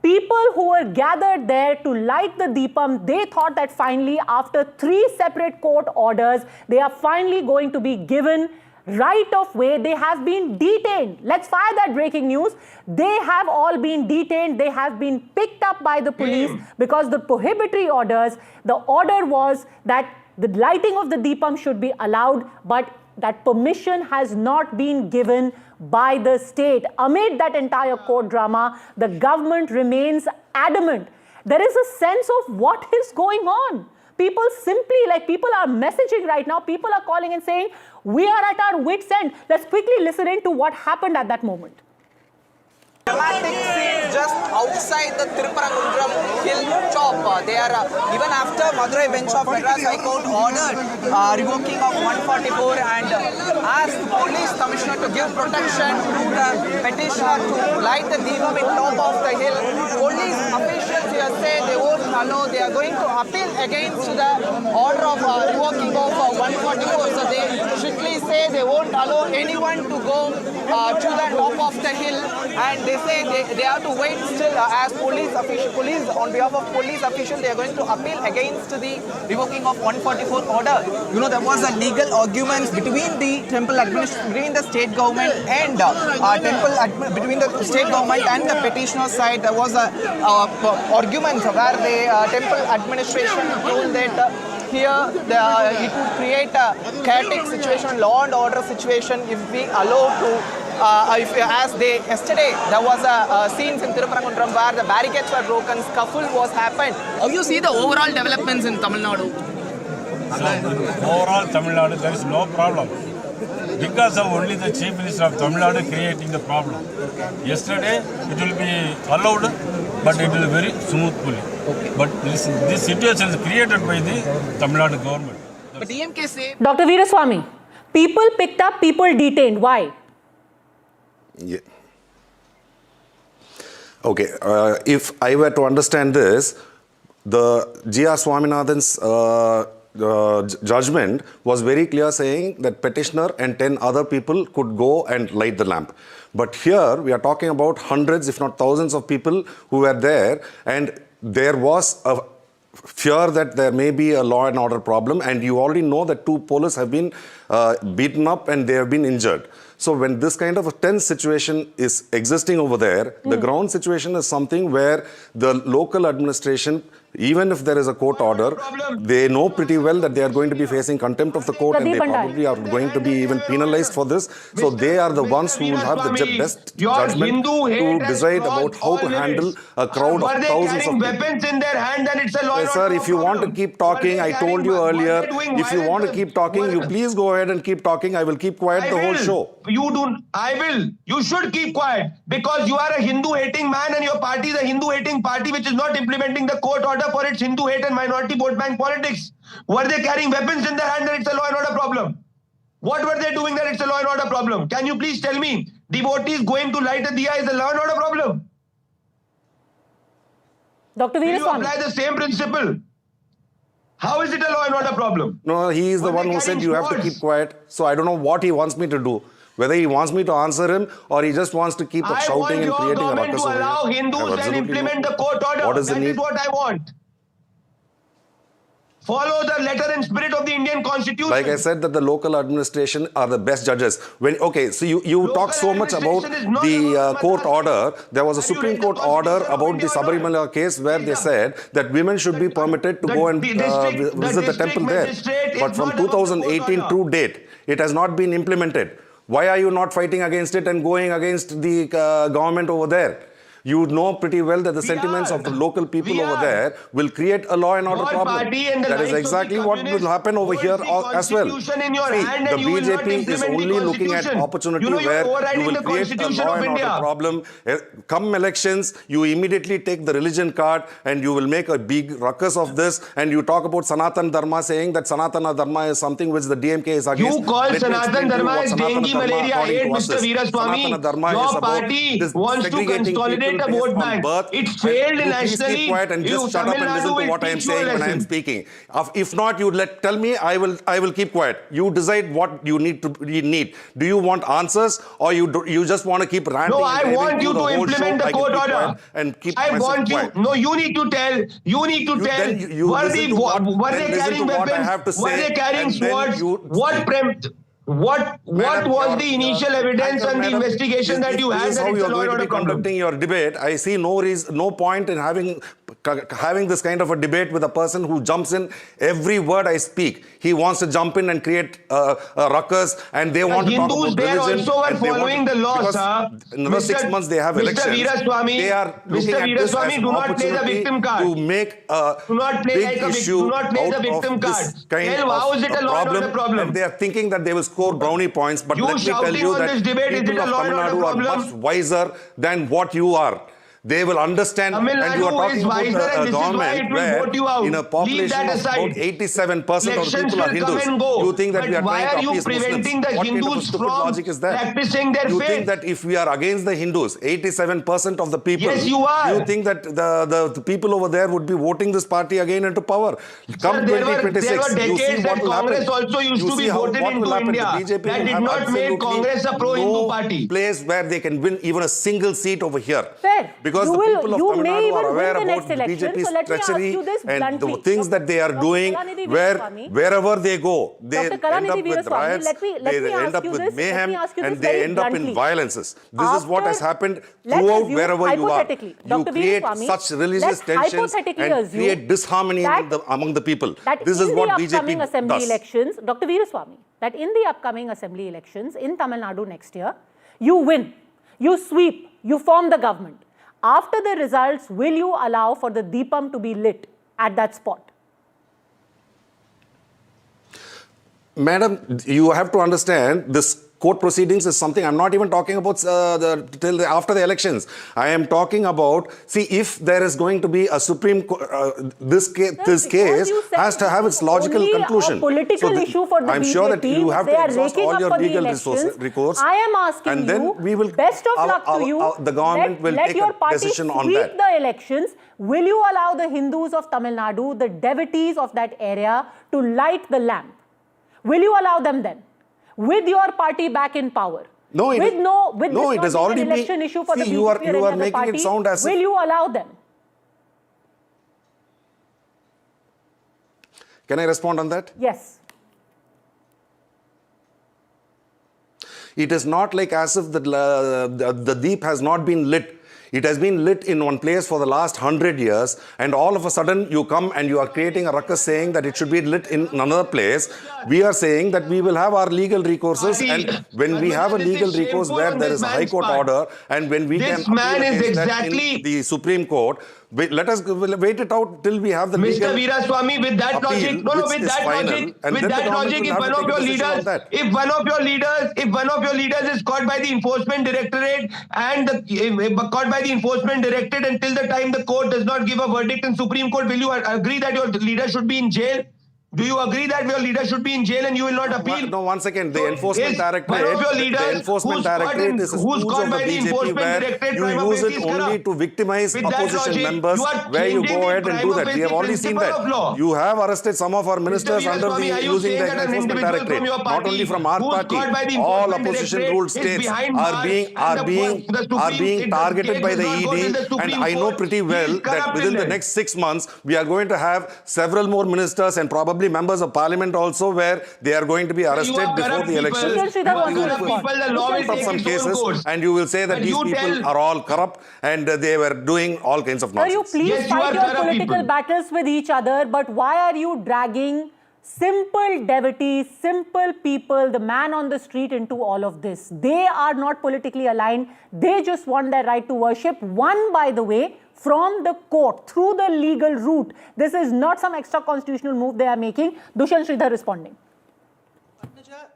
Speaker 3: People who were gathered there to light the Deepam, they thought that finally, after 3 separate court orders, they are finally going to be given right of way. They have been detained. Let's fire that breaking news. They have all been detained. They have been picked up by the police because the prohibitory orders, the order was that the lighting of the Deepam should be allowed, but that permission has not been given by the state. Amid that entire court drama, the government remains adamant. There is a sense of what is going on. People are messaging right now. People are calling and saying, we are at our wit's end. Let's quickly listen in to what happened at that moment.
Speaker 5: Dramatic scene just outside the Tirupparamundram hill top. They are, even after Madurai bench of Madras High Court ordered revoking of 144 and asked the police commissioner to give protection to the petitioner to light the Deepam in top of the hill. Police officials here say they won't allow, they are going to appeal against the order of revoking of 144. So they strictly say they won't allow anyone to go to the top of the hill, and they say they have to wait still as police on behalf of police officials, they are going to appeal against the revoking of 144 order. You know, there was a legal argument between the temple between the state government and between the state government and the petitioner side. There was a argument where the temple administration told that here it would create a chaotic situation, law and order situation if we allow to yesterday there was a scenes in Tirupparamkundram where the barricades were broken, scuffle was happened. How you see the overall developments in Tamil Nadu?
Speaker 12: Overall Tamil Nadu, there is no problem. Because of only the Chief Minister of Tamil Nadu creating the problem. Yesterday it will be allowed, but it will be very smoothly. But this situation is created by the Tamil Nadu government.
Speaker 5: But DMK say...
Speaker 3: Dr. Veeraswamy, people picked up, people detained. Why?
Speaker 6: Yeah. Okay, if I were to understand this, the G.R. Swaminathan's judgment was very clear, saying that petitioner and 10 other people could go and light the lamp. But here we are talking about hundreds, if not thousands of people who were there, and there was a fear that there may be a law and order problem, and you already know that 2 police have been beaten up and they have been injured. So when this kind of a tense situation is existing over there, the ground situation is something where the local administration, even if there is a court order, they know pretty well that they are going to be facing contempt of the court, and they probably are going to be even penalized for this. So they are the ones who will have the best judgment to decide about how to handle a crowd of thousands of people.
Speaker 7: Weapons in their hand, and it's a law.
Speaker 6: Sir, if you want to keep talking, I told you earlier, if you want to keep talking, you please go ahead and keep talking. I will keep quiet the whole show.
Speaker 7: You don't. I will. You should keep quiet, because you are a Hindu-hating man and your party is a Hindu-hating party which is not implementing the court order for its Hindu hate and minority vote bank politics. Were they carrying weapons in their hand that it's a law and order problem? What were they doing that it's a law and order problem? Can you please tell me? Devotees going to light a diya is a law and order problem?
Speaker 3: Dr.
Speaker 7: Will you
Speaker 3: Veeraswamy,
Speaker 7: apply the same principle? How is it a law and order problem?
Speaker 6: No, he is the one who said you have to keep quiet. So I don't know what he wants me to do. Whether he wants me to answer him or he just wants to keep shouting and creating a ruckus over here.
Speaker 7: I want your government to allow Hindus and implement the court order.
Speaker 6: What is the
Speaker 7: That
Speaker 6: need?
Speaker 7: is what I want. Follow the letter and spirit of the Indian Constitution.
Speaker 6: Like I said, that the local administration are the best judges. So you talk so much about the court order. There was a Supreme Court order about the Sabarimala case where they said that women should be permitted to go and visit the temple there. But from 2018 to date, it has not been implemented. Why are you not fighting against it and going against the government over there? You know pretty well that the sentiments of the local people over there will create a law and order problem. That is exactly what will happen over here as well. See, the BJP is only looking at opportunity where you will create a law and order problem. Come elections, you immediately take the religion card and you will make a big ruckus of this, and you talk about Sanatan Dharma, saying that Sanatana Dharma is something which the DMK is against.
Speaker 7: You call Sanatan Dharma as dengue, malaria, AIDS, Mr. Veeraswamy. Your party wants to consolidate a vote bank. It's failed nationally.
Speaker 6: Keep quiet and just shut up and listen to what I am saying when I am speaking. If not, you tell me. I will keep quiet. You decide what you need. Do you want answers, or you just want to keep ranting?
Speaker 7: No, I want you to implement the court order.
Speaker 6: And keep
Speaker 7: I want you.
Speaker 6: quiet.
Speaker 7: No, you need to tell. You need to tell. Were they carrying weapons? Were they carrying swords? What was the initial evidence and the investigation that you had that it's a law and order problem?
Speaker 6: Conducting your debate, I see no point in having this kind of a debate with a person who jumps in every word I speak. He wants to jump in and create a ruckus, and they want to talk about religion.
Speaker 7: Hindus there also were following the law, sir.
Speaker 6: In another 6 months they have elections. They are looking at this as an opportunity to make a big issue out of this kind of problem. And they are thinking that they will score brownie points, but let me tell you that people of Tamil Nadu are much wiser than what you are. They will understand, and you are talking about a government where in a population of about 87% of the people are Hindus. You think that we are trying to appease Muslims. What kind of stupid logic is that? You think that if we are against the Hindus, 87% of the people, you think that the people over there would be voting this party again into power? Come 2026, you see what will happen.
Speaker 7: Congress also used to be voted into India. That did not make Congress a pro-Hindu party.
Speaker 6: Place where they can win even a single seat over here.
Speaker 3: Fair.
Speaker 6: Because the people of Tamil Nadu are aware about BJP's treachery and the things that they are doing, wherever they go, they end up with riots, they end up with mayhem, and they end up in violences. This is what has happened throughout wherever you are. You create such religious tensions and create disharmony among the people. This is what BJP does.
Speaker 3: Dr. Veeraswamy, that in the upcoming assembly elections in Tamil Nadu next year, You win, you sweep, you form the government. After the results, will you allow for the Deepam to be lit at that spot?
Speaker 6: Madam, you have to understand this court proceedings is something I'm not even talking about till after the elections. I am talking about, see, if there is going to be a Supreme Court, this case has to have its logical conclusion.
Speaker 3: A political issue for the
Speaker 6: I'm
Speaker 3: BJP,
Speaker 6: sure that you have to exhaust all your legal recourse.
Speaker 3: I am asking
Speaker 6: and then
Speaker 3: you,
Speaker 6: we will,
Speaker 3: best of luck to you.
Speaker 6: The government will
Speaker 3: let
Speaker 6: take
Speaker 3: your
Speaker 6: a
Speaker 3: party
Speaker 6: decision on
Speaker 3: sweep
Speaker 6: that.
Speaker 3: the elections. Will you allow the Hindus of Tamil Nadu, the devotees of that area, to light the lamp? Will you allow them then? With your party back in power?
Speaker 6: No, it
Speaker 3: this
Speaker 6: is already
Speaker 3: an election issue for the BJP
Speaker 6: you
Speaker 3: or
Speaker 6: are
Speaker 3: any other
Speaker 6: making
Speaker 3: party,
Speaker 6: it sound as
Speaker 3: will you allow them?
Speaker 6: Can I respond on that?
Speaker 3: Yes.
Speaker 6: It is not like as if the deep has not been lit. It has been lit in one place for the last 100 years, and all of a sudden you come and you are creating a ruckus saying that it should be lit in another place. We are saying that we will have our legal recourses, and when we have a legal recourse where there is a High Court order, and when we can appeal against that in the Supreme Court, let us wait it out till we have the legal
Speaker 7: Mr. Veeraswamy, with that logic, if one of your leaders is caught by the Enforcement Directorate and caught by the Enforcement Directorate until the time the court does not give a verdict in Supreme Court, will you agree that your leader should be in jail? Do you agree that your leader should be in jail and you will not appeal?
Speaker 6: No, once again, the Enforcement Directorate,
Speaker 7: one of your leaders
Speaker 6: the Enforcement Directorate is a
Speaker 7: who's
Speaker 6: tool
Speaker 7: caught
Speaker 6: of the
Speaker 7: by the
Speaker 6: BJP
Speaker 7: Enforcement
Speaker 6: where
Speaker 7: Directorate,
Speaker 6: you
Speaker 7: prima
Speaker 6: use
Speaker 7: facie
Speaker 6: it
Speaker 7: is
Speaker 6: only
Speaker 7: corrupt.
Speaker 6: to victimize
Speaker 7: With that
Speaker 6: opposition
Speaker 7: logic,
Speaker 6: members,
Speaker 7: you are
Speaker 6: where you
Speaker 7: changing
Speaker 6: go
Speaker 7: the
Speaker 6: ahead and do
Speaker 7: prima
Speaker 6: that. We have
Speaker 7: facie
Speaker 6: already seen
Speaker 7: principle of law.
Speaker 6: that. You have arrested some of our ministers under
Speaker 7: Veeraswamy, are
Speaker 6: the
Speaker 7: you
Speaker 6: using
Speaker 7: saying
Speaker 6: the
Speaker 7: that an
Speaker 6: Enforcement
Speaker 7: individual
Speaker 6: Directorate,
Speaker 7: from your
Speaker 6: not
Speaker 7: party
Speaker 6: only from our
Speaker 7: who's
Speaker 6: party.
Speaker 7: caught by the
Speaker 6: All
Speaker 7: Enforcement
Speaker 6: opposition
Speaker 7: Directorate
Speaker 6: ruled
Speaker 7: is
Speaker 6: states
Speaker 7: behind
Speaker 6: are
Speaker 7: bars
Speaker 6: being targeted by the ED, and I know pretty well that within the next 6 months we are going to have several more ministers and probably members of Parliament also where they are going to be arrested before the elections. Some cases, and you will say that these people are all corrupt and they were doing all kinds of nonsense.
Speaker 3: Sir, you please fight your political battles with each other, but why are you dragging simple devotees, simple people, the man on the street into all of this? They are not politically aligned. They just want their right to worship. One, by the way, from the court, through the legal route. This is not some extra constitutional move they are making. Dushyant Sridhar responding.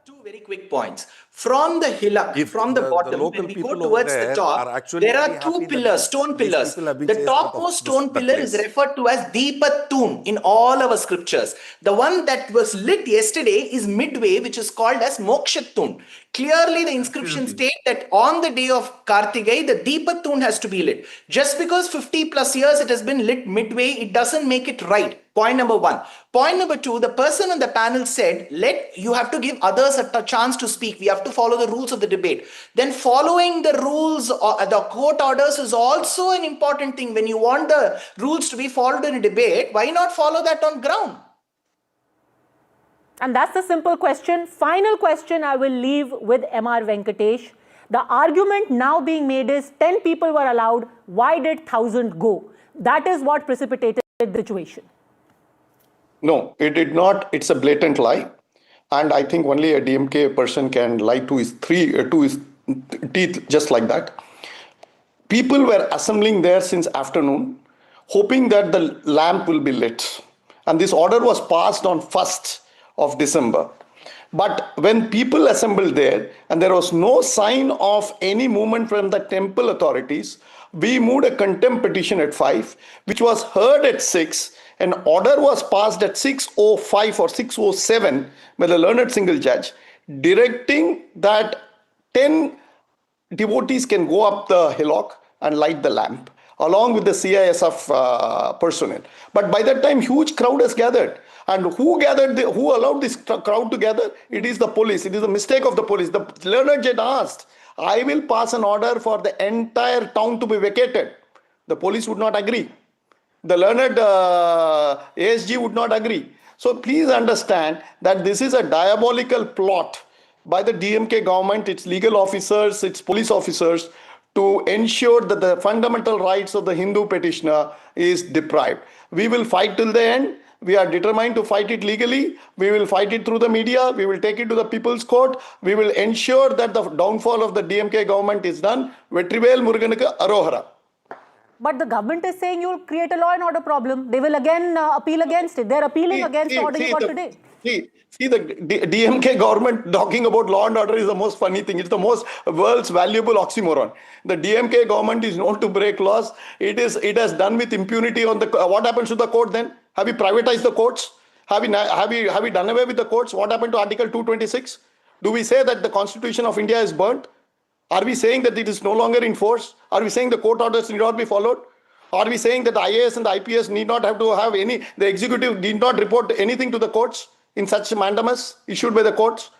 Speaker 4: Two very quick points. From the hillock, from the bottom, when we go towards the top, there are two pillars, stone pillars. The topmost stone pillar is referred to as Deepatun in all our scriptures. The one that was lit yesterday is midway, which is called as Mokshatun. Clearly, the inscription states that on the day of Kartigai, the Deepatun has to be lit. Just because 50 plus years it has been lit midway, it doesn't make it right. Point number one. Point number two, the person on the panel said, you have to give others a chance to speak. We have to follow the rules of the debate. Then following the rules, the court orders is also an important thing. When you want the rules to be followed in a debate, why not follow that on ground?
Speaker 3: And that's the simple question. Final question I will leave with M.R. Venkatesh. The argument now being made is 10 people were allowed. Why did 1,000 go? That is what precipitated the situation.
Speaker 8: No, it did not. It's a blatant lie. And I think only a DMK person can lie to his teeth just like that. People were assembling there since afternoon, hoping that the lamp will be lit. And this order was passed on 1st of December. But when people assembled there and there was no sign of any movement from the temple authorities, we moved a contempt petition at 5, which was heard at 6. An order was passed at 6:05 or 6:07 by the learned single judge, directing that 10 devotees can go up the hillock and light the lamp, along with the CISF personnel. But by that time, huge crowd has gathered. And who allowed this crowd to gather? It is the police. It is a mistake of the police. The learned judge asked, I will pass an order for the entire town to be vacated. The police would not agree. The learned ASG would not agree. So please understand that this is a diabolical plot by the DMK government, its legal officers, its police officers, to ensure that the fundamental rights of the Hindu petitioner is deprived. We will fight till the end. We are determined to fight it legally. We will fight it through the media. We will take it to the People's Court. We will ensure that the downfall of the DMK government is done. Vetrivel Muruganuku Arohara.
Speaker 3: But the government is saying you'll create a law and order problem. They will again appeal against it. They're appealing against the order you got today.
Speaker 8: See, the DMK government talking about law and order is the most funny thing. It's the most world's valuable oxymoron. The DMK government is known to break laws. It has done with impunity on the. What happens to the court then? Have we privatized the courts? Have we done away with the courts? What happened to Article 226? Do we say that the Constitution of India is burnt? Are we saying that it is no longer in force? Are we saying the court orders need not be followed? Are we saying that the IAS and the IPS need not have to have any, the executive need not report anything to the courts in such mandamus issued by the courts?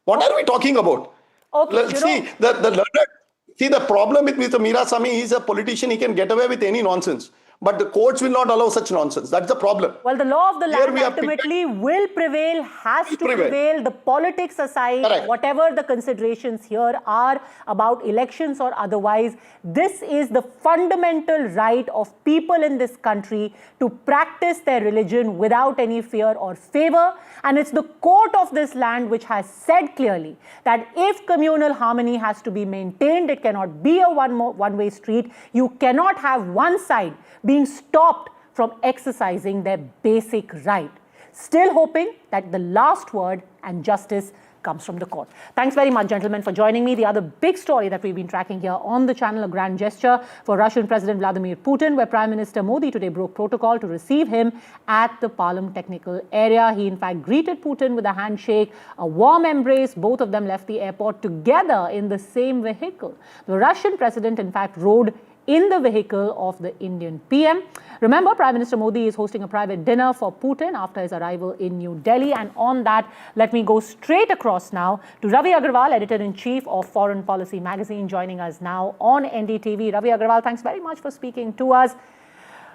Speaker 8: What are we talking about?
Speaker 3: Okay,
Speaker 8: see, the problem with Mr. Meerasamy, he's a politician, he can get away with any nonsense. But the courts will not allow such nonsense. That's the problem.
Speaker 3: Well, the law of the land ultimately will prevail, has to prevail. The politics aside,
Speaker 8: Correct.
Speaker 3: whatever the considerations here are about elections or otherwise, this is the fundamental right of people in this country to practice their religion without any fear or favor. And it's the court of this land which has said clearly that if communal harmony has to be maintained, it cannot be a one-way street. You cannot have one side being stopped from exercising their basic right. Still hoping that the last word and justice comes from the court. Thanks very much, gentlemen, for joining me. The other big story that we've been tracking here on the channel, a grand gesture for Russian President Vladimir Putin, where Prime Minister Modi today broke protocol to receive him at the Palam technical area. He, in fact, greeted Putin with a handshake, a warm embrace. Both of them left the airport together in the same vehicle. The Russian president, in fact, rode in the vehicle of the Indian PM. Remember, Prime Minister Modi is hosting a private dinner for Putin after his arrival in New Delhi. And on that, let me go straight across now to Ravi Agrawal, Editor-in-Chief of Foreign Policy Magazine, joining us now on NDTV. Ravi Agrawal, thanks very much for speaking to us.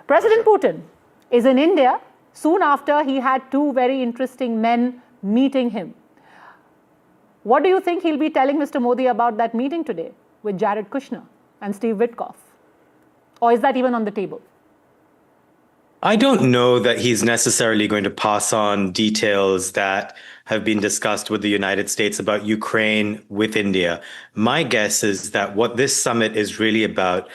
Speaker 3: President Putin is in India soon after he had two very interesting men meeting him. What do you think he'll be telling Mr. Modi about that meeting today with Jared Kushner and Steve Witkoff? Or is that even on the table?
Speaker 9: I don't know that he's necessarily going to pass on details that have been discussed with the United States about Ukraine with India. My guess is that what this summit is really about,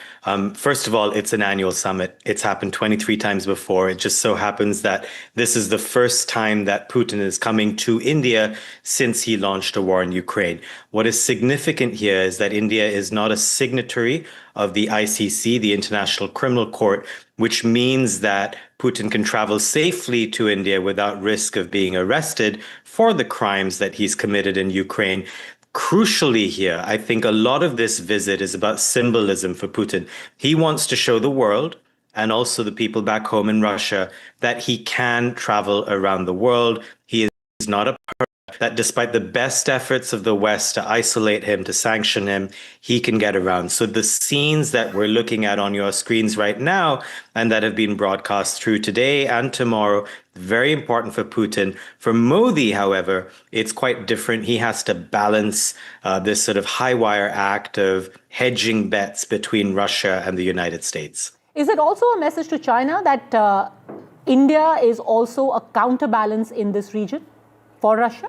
Speaker 9: first of all, it's an annual summit. It's happened 23 times before. It just so happens that this is the first time that Putin is coming to India since he launched a war in Ukraine. What is significant here is that India is not a signatory of the ICC, the International Criminal Court, which means that Putin can travel safely to India without risk of being arrested for the crimes that he's committed in Ukraine. Crucially here, I think a lot of this visit is about symbolism for Putin. He wants to show the world and also the people back home in Russia that he can travel around the world. He is not a person that despite the best efforts of the West to isolate him, to sanction him, he can get around. So the scenes that we're looking at on your screens right now and that have been broadcast through today and tomorrow, very important for Putin. For Modi, however, it's quite different. He has to balance this sort of high wire act of hedging bets between Russia and the United States.
Speaker 3: Is it also a message to China that India is also a counterbalance in this region for Russia?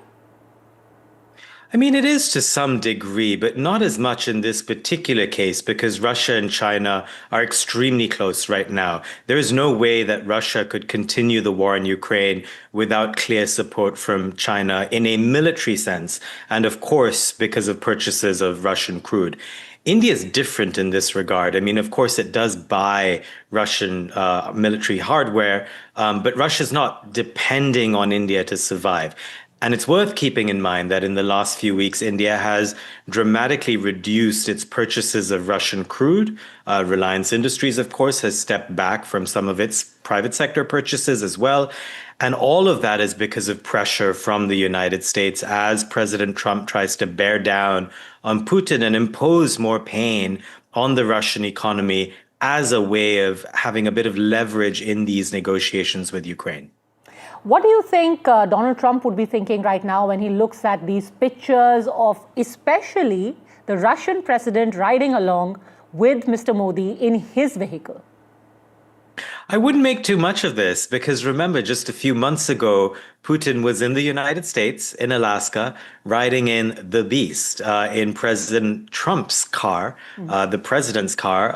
Speaker 9: I mean, it is to some degree, but not as much in this particular case because Russia and China are extremely close right now. There is no way that Russia could continue the war in Ukraine without clear support from China in a military sense. And of course, because of purchases of Russian crude. India is different in this regard. I mean, of course, it does buy Russian military hardware, but Russia's not depending on India to survive. And it's worth keeping in mind that in the last few weeks, India has dramatically reduced its purchases of Russian crude. Reliance Industries, of course, has stepped back from some of its private sector purchases as well. And all of that is because of pressure from the United States as President Trump tries to bear down on Putin and impose more pain on the Russian economy as a way of having a bit of leverage in these negotiations with Ukraine.
Speaker 3: What do you think Donald Trump would be thinking right now when he looks at these pictures of especially the Russian president riding along with Mr. Modi in his vehicle?
Speaker 9: I wouldn't make too much of this because remember, just a few months ago, Putin was in the United States, in Alaska, riding in the Beast, in President Trump's car, the president's car.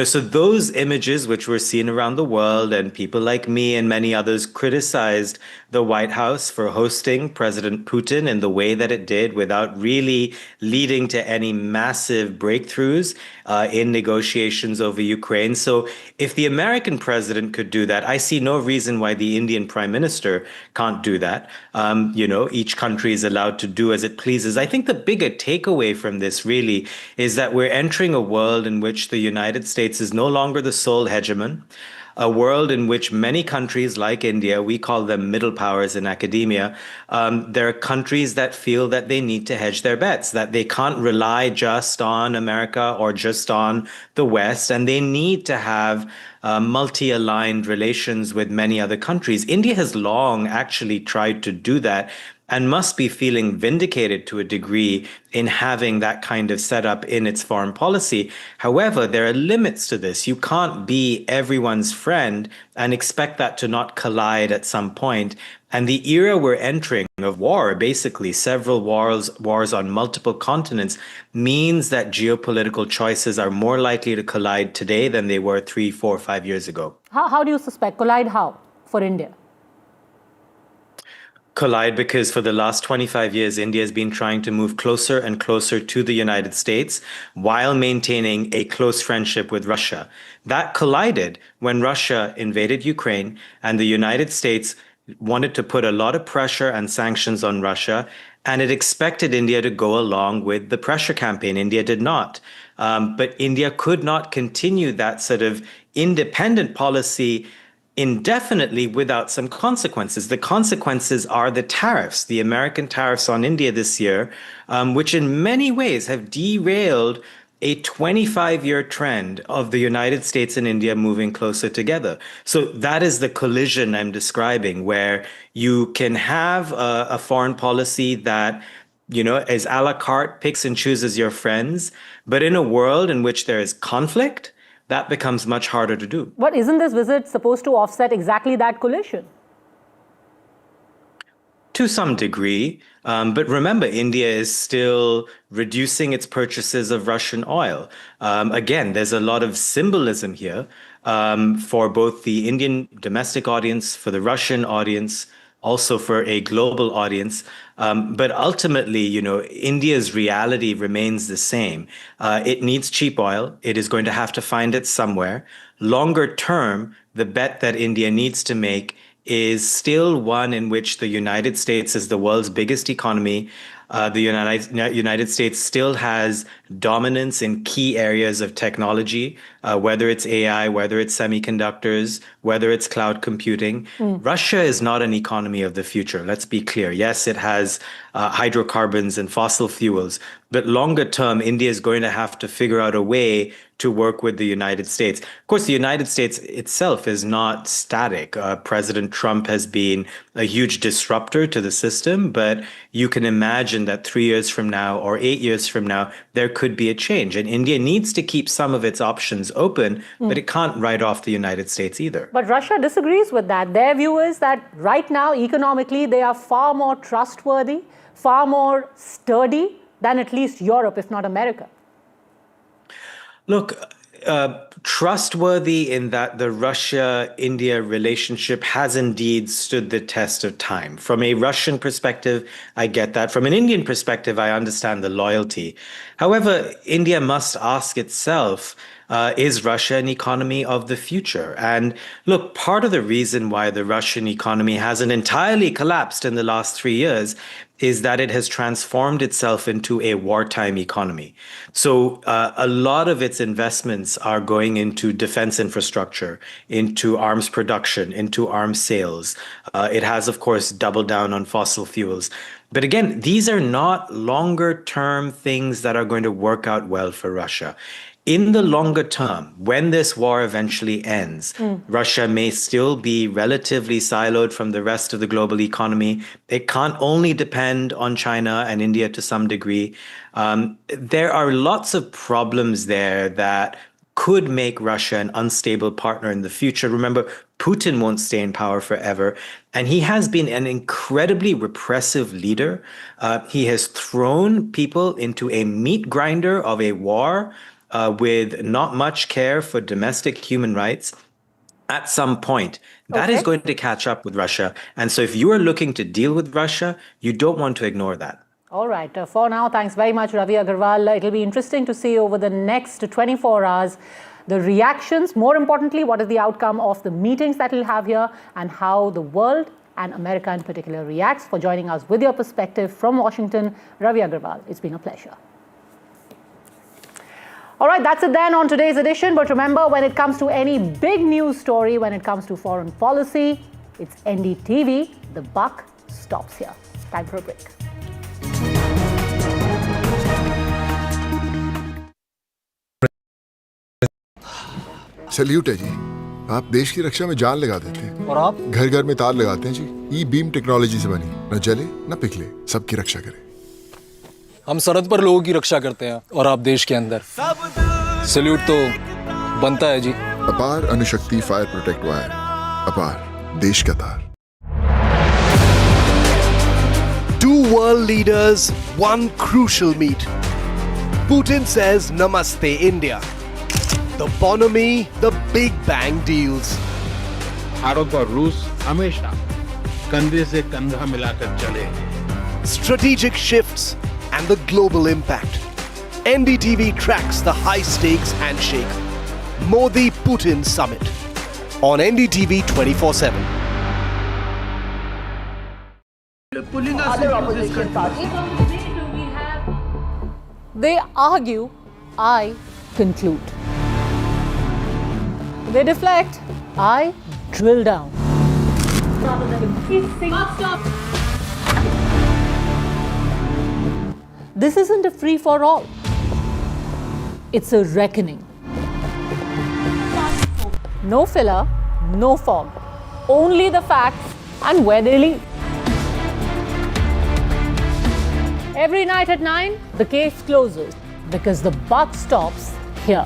Speaker 9: So those images, which were seen around the world, and people like me and many others criticized the White House for hosting President Putin in the way that it did without really leading to any massive breakthroughs in negotiations over Ukraine. So if the American president could do that, I see no reason why the Indian prime minister can't do that. Each country is allowed to do as it pleases. I think the bigger takeaway from this really is that we're entering a world in which the United States is no longer the sole hegemon. A world in which many countries like India, we call them middle powers in academia, there are countries that feel that they need to hedge their bets, that they can't rely just on America or just on the West, and they need to have multi-aligned relations with many other countries. India has long actually tried to do that and must be feeling vindicated to a degree in having that kind of setup in its foreign policy. However, there are limits to this. You can't be everyone's friend and expect that to not collide at some point. And the era we're entering of war, basically several wars on multiple continents, means that geopolitical choices are more likely to collide today than they were 3, 4, 5 years ago.
Speaker 3: How do you suspect? Collide how for India?
Speaker 9: Collide because for the last 25 years, India has been trying to move closer and closer to the United States while maintaining a close friendship with Russia. That collided when Russia invaded Ukraine and the United States wanted to put a lot of pressure and sanctions on Russia, and it expected India to go along with the pressure campaign. India did not. But India could not continue that sort of independent policy indefinitely without some consequences. The consequences are the tariffs, the American tariffs on India this year, which in many ways have derailed a 25-year trend of the United States and India moving closer together. So that is the collision I'm describing, where you can have a foreign policy that is a la carte, picks and chooses your friends, but in a world in which there is conflict, that becomes much harder to do.
Speaker 3: But isn't this visit supposed to offset exactly that collision?
Speaker 9: To some degree. But remember, India is still reducing its purchases of Russian oil. Again, there's a lot of symbolism here for both the Indian domestic audience, for the Russian audience, also for a global audience. But ultimately, India's reality remains the same. It needs cheap oil. It is going to have to find it somewhere. Longer term, the bet that India needs to make is still one in which the United States is the world's biggest economy. The United States still has dominance in key areas of technology, whether it's AI, whether it's semiconductors, whether it's cloud computing. Russia is not an economy of the future. Let's be clear. Yes, it has hydrocarbons and fossil fuels, but longer term, India is going to have to figure out a way to work with the United States. Of course, the United States itself is not static. President Trump has been a huge disruptor to the system, but you can imagine that 3 years from now or 8 years from now, there could be a change. And India needs to keep some of its options open, but it can't write off the United States either.
Speaker 3: But Russia disagrees with that. Their view is that right now, economically, they are far more trustworthy, far more sturdy than at least Europe, if not America.
Speaker 9: Look, trustworthy in that the Russia-India relationship has indeed stood the test of time. From a Russian perspective, I get that. From an Indian perspective, I understand the loyalty. However, India must ask itself, is Russia an economy of the future? And look, part of the reason why the Russian economy hasn't entirely collapsed in the last 3 years is that it has transformed itself into a wartime economy. So a lot of its investments are going into defense infrastructure, into arms production, into arms sales. It has, of course, doubled down on fossil fuels. But again, these are not longer term things that are going to work out well for Russia. In the longer term, when this war eventually ends, Russia may still be relatively siloed from the rest of the global economy. It can't only depend on China and India to some degree. There are lots of problems there that could make Russia an unstable partner in the future. Remember, Putin won't stay in power forever, and he has been an incredibly repressive leader. He has thrown people into a meat grinder of a war with not much care for domestic human rights. At some point, that is going to catch up with Russia. And so if you are looking to deal with Russia, you don't want to ignore that.
Speaker 3: All right. For now, thanks very much, Ravi Agarwal. It'll be interesting to see over the next 24 hours the reactions. More importantly, what is the outcome of the meetings that we'll have here and how the world and America in particular reacts. For joining us with your perspective from Washington, Ravi Agarwal, it's been a pleasure. All right, that's it then on today's edition. But remember, when it comes to any big news story, when it comes to foreign policy, it's NDTV. The buck stops here. Time for a break.
Speaker 15: Salute है जी, आप देश की रक्षा में जान लगा देते हैं
Speaker 16: और आप
Speaker 15: घर घर में तार लगाते हैं जी। ई बीम टेक्नोलॉजी से बनी, न जले न पिघले, सबकी रक्षा करे।
Speaker 16: हम सरहद पर लोगों की रक्षा करते हैं और आप देश के अंदर। सैल्यूट तो बनता है जी।
Speaker 15: अपार अणुशक्ति फायर प्रोटेक्ट वायर, अपार देश का तार।
Speaker 19: Two world leaders, one crucial meet. Putin says Namaste India. The bonhomie, the Big Bang deals.
Speaker 11: Bharat और रूस हमेशा कंधे से कंधा मिलाकर चले।
Speaker 19: Strategic shifts and the global impact. NDTV tracks the high-stakes handshake. Modi-Putin summit on NDTV 24/7.
Speaker 3: Other opposition parties. They argue, I conclude. They deflect, I drill down. Stop. This isn't a free-for-all. It's a reckoning. No filler, no fog. Only the facts and where they lead. Every night at 9, the case closes because the buck stops here.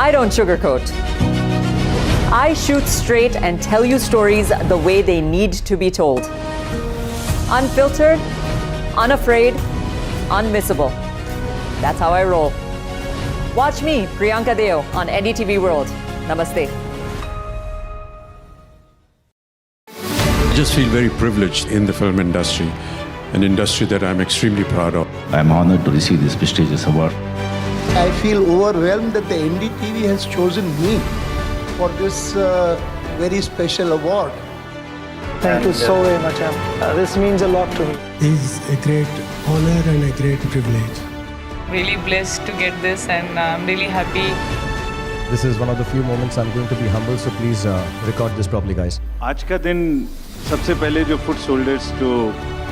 Speaker 13: I don't sugarcoat. I shoot straight and tell you stories the way they need to be told. Unfiltered, unafraid, unmissable. That's how I roll. Watch me, Priyanka Deo, on NDTV World. Namaste.
Speaker 21: I just feel very privileged in the film industry, an industry that I'm extremely proud of.
Speaker 24: I'm honored to receive this prestigious award.
Speaker 18: I feel overwhelmed that the NDTV has chosen me for this very special award.
Speaker 25: Thank you so very much. This means a lot to me.
Speaker 26: It's a great honor and a great privilege.
Speaker 27: Really blessed to get this, and I'm really happy.
Speaker 28: This is one of the few moments I'm going to be humble, so please record this properly, guys.
Speaker 12: आज का दिन सबसे पहले जो foot soldiers, जो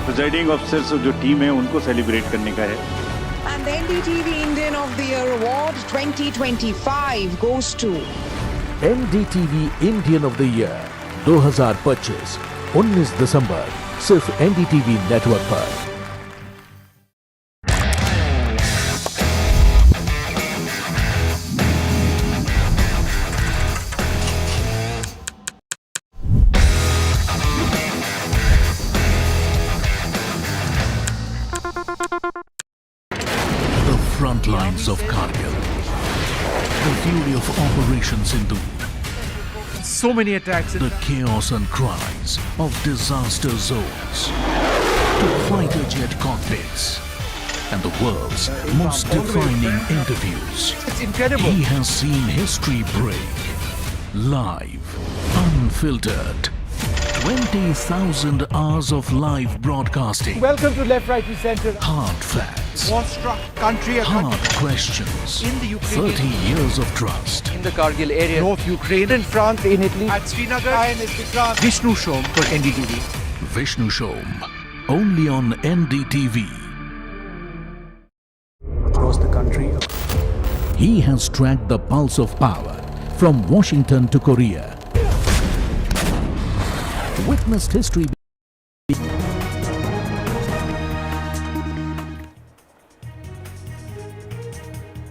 Speaker 12: presiding officers और जो team है उनको सेलिब्रेट करने का है।
Speaker 29: And the NDTV Indian of the Year Award 2025 goes to
Speaker 17: NDTV Indian of the Year 2025 19 दिसंबर सिर्फ NDTV नेटवर्क पर। Front lines of Kargil, the fury of Operation Sindhu,
Speaker 30: so many attacks,
Speaker 17: the chaos and cries of disaster zones, to fighter jet cockpits, and the world's most defining interviews.
Speaker 30: It's incredible.
Speaker 17: He has seen history break, live, unfiltered. 20,000 hours of live broadcasting.
Speaker 1: Welcome to Left, Right and Centre.
Speaker 17: Hard facts.
Speaker 30: War-struck country.
Speaker 17: Hard questions.
Speaker 30: In the Ukraine.
Speaker 17: 30 years of trust.
Speaker 30: In the Kargil area. North Ukraine. In France. In Italy. At Srinagar. Vishnu Shom for NDTV.
Speaker 17: Vishnu Shom. Only on NDTV.
Speaker 28: Across the country.
Speaker 17: He has tracked the pulse of power from Washington to Korea. Witnessed history.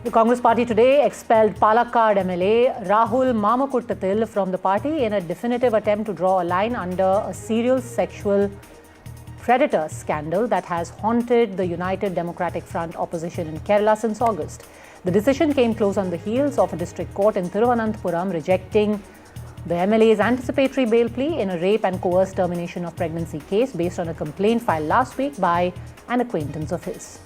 Speaker 3: The Congress party today expelled Palakkad MLA Rahul Mamakuttathil from the party in a definitive attempt to draw a line under a serial sexual predator scandal that has haunted the United Democratic Front opposition in Kerala since August. The decision came close on the heels of a district court in Thiruvananthapuram rejecting the MLA's anticipatory bail plea in a rape and coerced termination of pregnancy case based on a complaint filed last week by an acquaintance of his.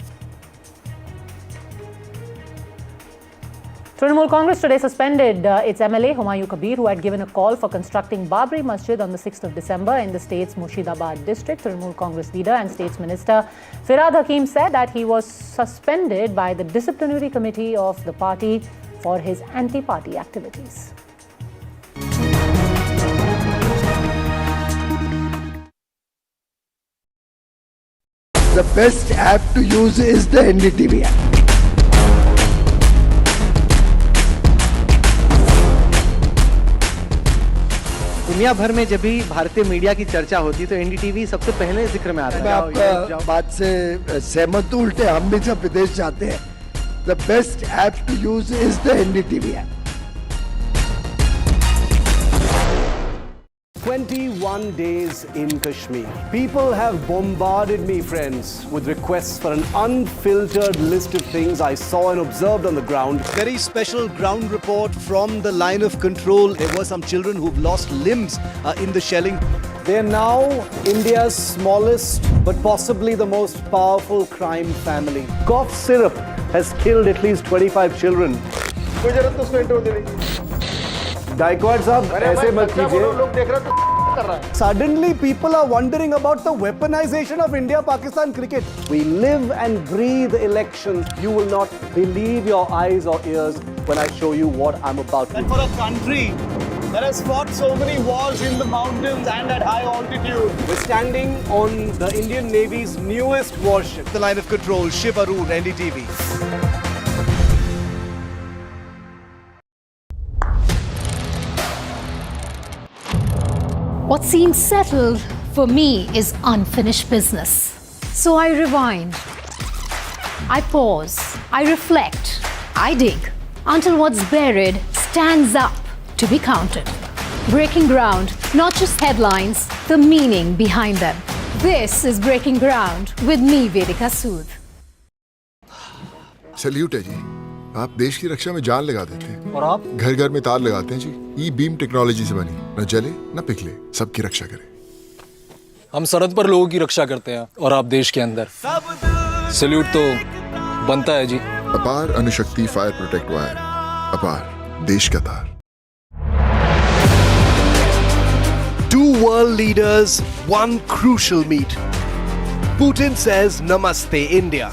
Speaker 3: Trinamool Congress today suspended its MLA Humayun Kabir, who had given a call for constructing Babri Masjid on the 6th of December in the state's Murshidabad district. Trinamool Congress leader and States Minister Firad Hakim said that he was suspended by the disciplinary committee of the party for his anti-party activities.
Speaker 18: The best app to use is the NDTV app.
Speaker 25: दुनिया भर में जब भी भारतीय media की चर्चा होती है तो एनडीटीवी सबसे पहले जिक्र में आता है।
Speaker 18: मैं आपका बात से सहमत हूं। उल्टे हम भी जब विदेश जाते हैं, the best app to use is the NDTV app.
Speaker 19: 21 days in Kashmir. People have bombarded me, friends, with requests for an unfiltered list of things I saw and observed on the ground.
Speaker 2: Very special ground report from the line of control. There were some children who've lost limbs in the shelling.
Speaker 19: They're now India's smallest but possibly the most powerful crime family. Cough syrup has killed at least 25 children. Gaikwad sahab, aise mat kijiye. Suddenly people are wondering about the weaponization of India-Pakistan cricket. We live and breathe elections. You will not believe your eyes or ears when I show you what I'm about to do.
Speaker 2: And for a country that has fought so many wars in the mountains and at high altitude.
Speaker 19: We're standing on the Indian Navy's newest warship.
Speaker 2: The line of control, Shiv Arun, NDTV.
Speaker 4: What seems settled for me is unfinished business. So I rewind, I pause, I reflect, I dig until what's buried stands up to be counted. Breaking ground, not just headlines, the meaning behind them. This is Breaking Ground with me, Vedika Sood.
Speaker 15: Salute है जी, आप देश की रक्षा में जान लगा देते हैं
Speaker 16: और आप
Speaker 15: घर घर में तार लगाते हैं जी। ई बीम टेक्नोलॉजी से बनी, न जले न पिघले, सबकी रक्षा करे।
Speaker 16: हम सरहद पर लोगों की रक्षा करते हैं और आप देश के अंदर। सैल्यूट तो बनता है जी।
Speaker 15: अपार अणुशक्ति फायर प्रोटेक्ट वायर, अपार देश का तार।
Speaker 19: Two world leaders, one crucial meet. Putin says Namaste India.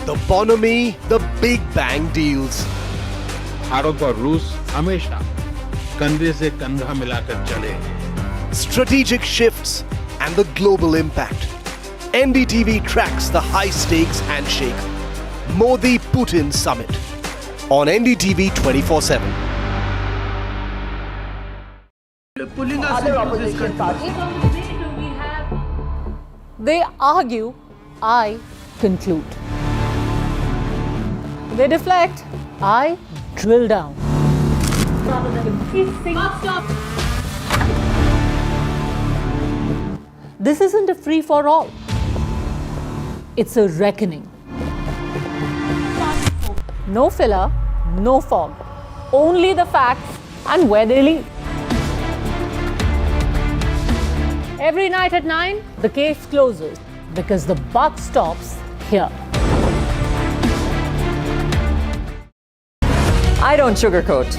Speaker 19: The bonhomie, the Big Bang deals.
Speaker 11: Bharat और रूस हमेशा कंधे से कंधा मिलाकर चले.
Speaker 19: Strategic shifts and the global impact. NDTV tracks the high-stakes handshake. Modi-Putin summit on NDTV 24/7.
Speaker 25: Pulling us into this country.
Speaker 3: They argue, I conclude. They deflect, I drill down. Stop. This isn't a free-for-all. It's a reckoning. No filler, no fog. Only the facts and where they lead. Every night at 9, the case closes because the buck stops here.
Speaker 13: I don't sugarcoat.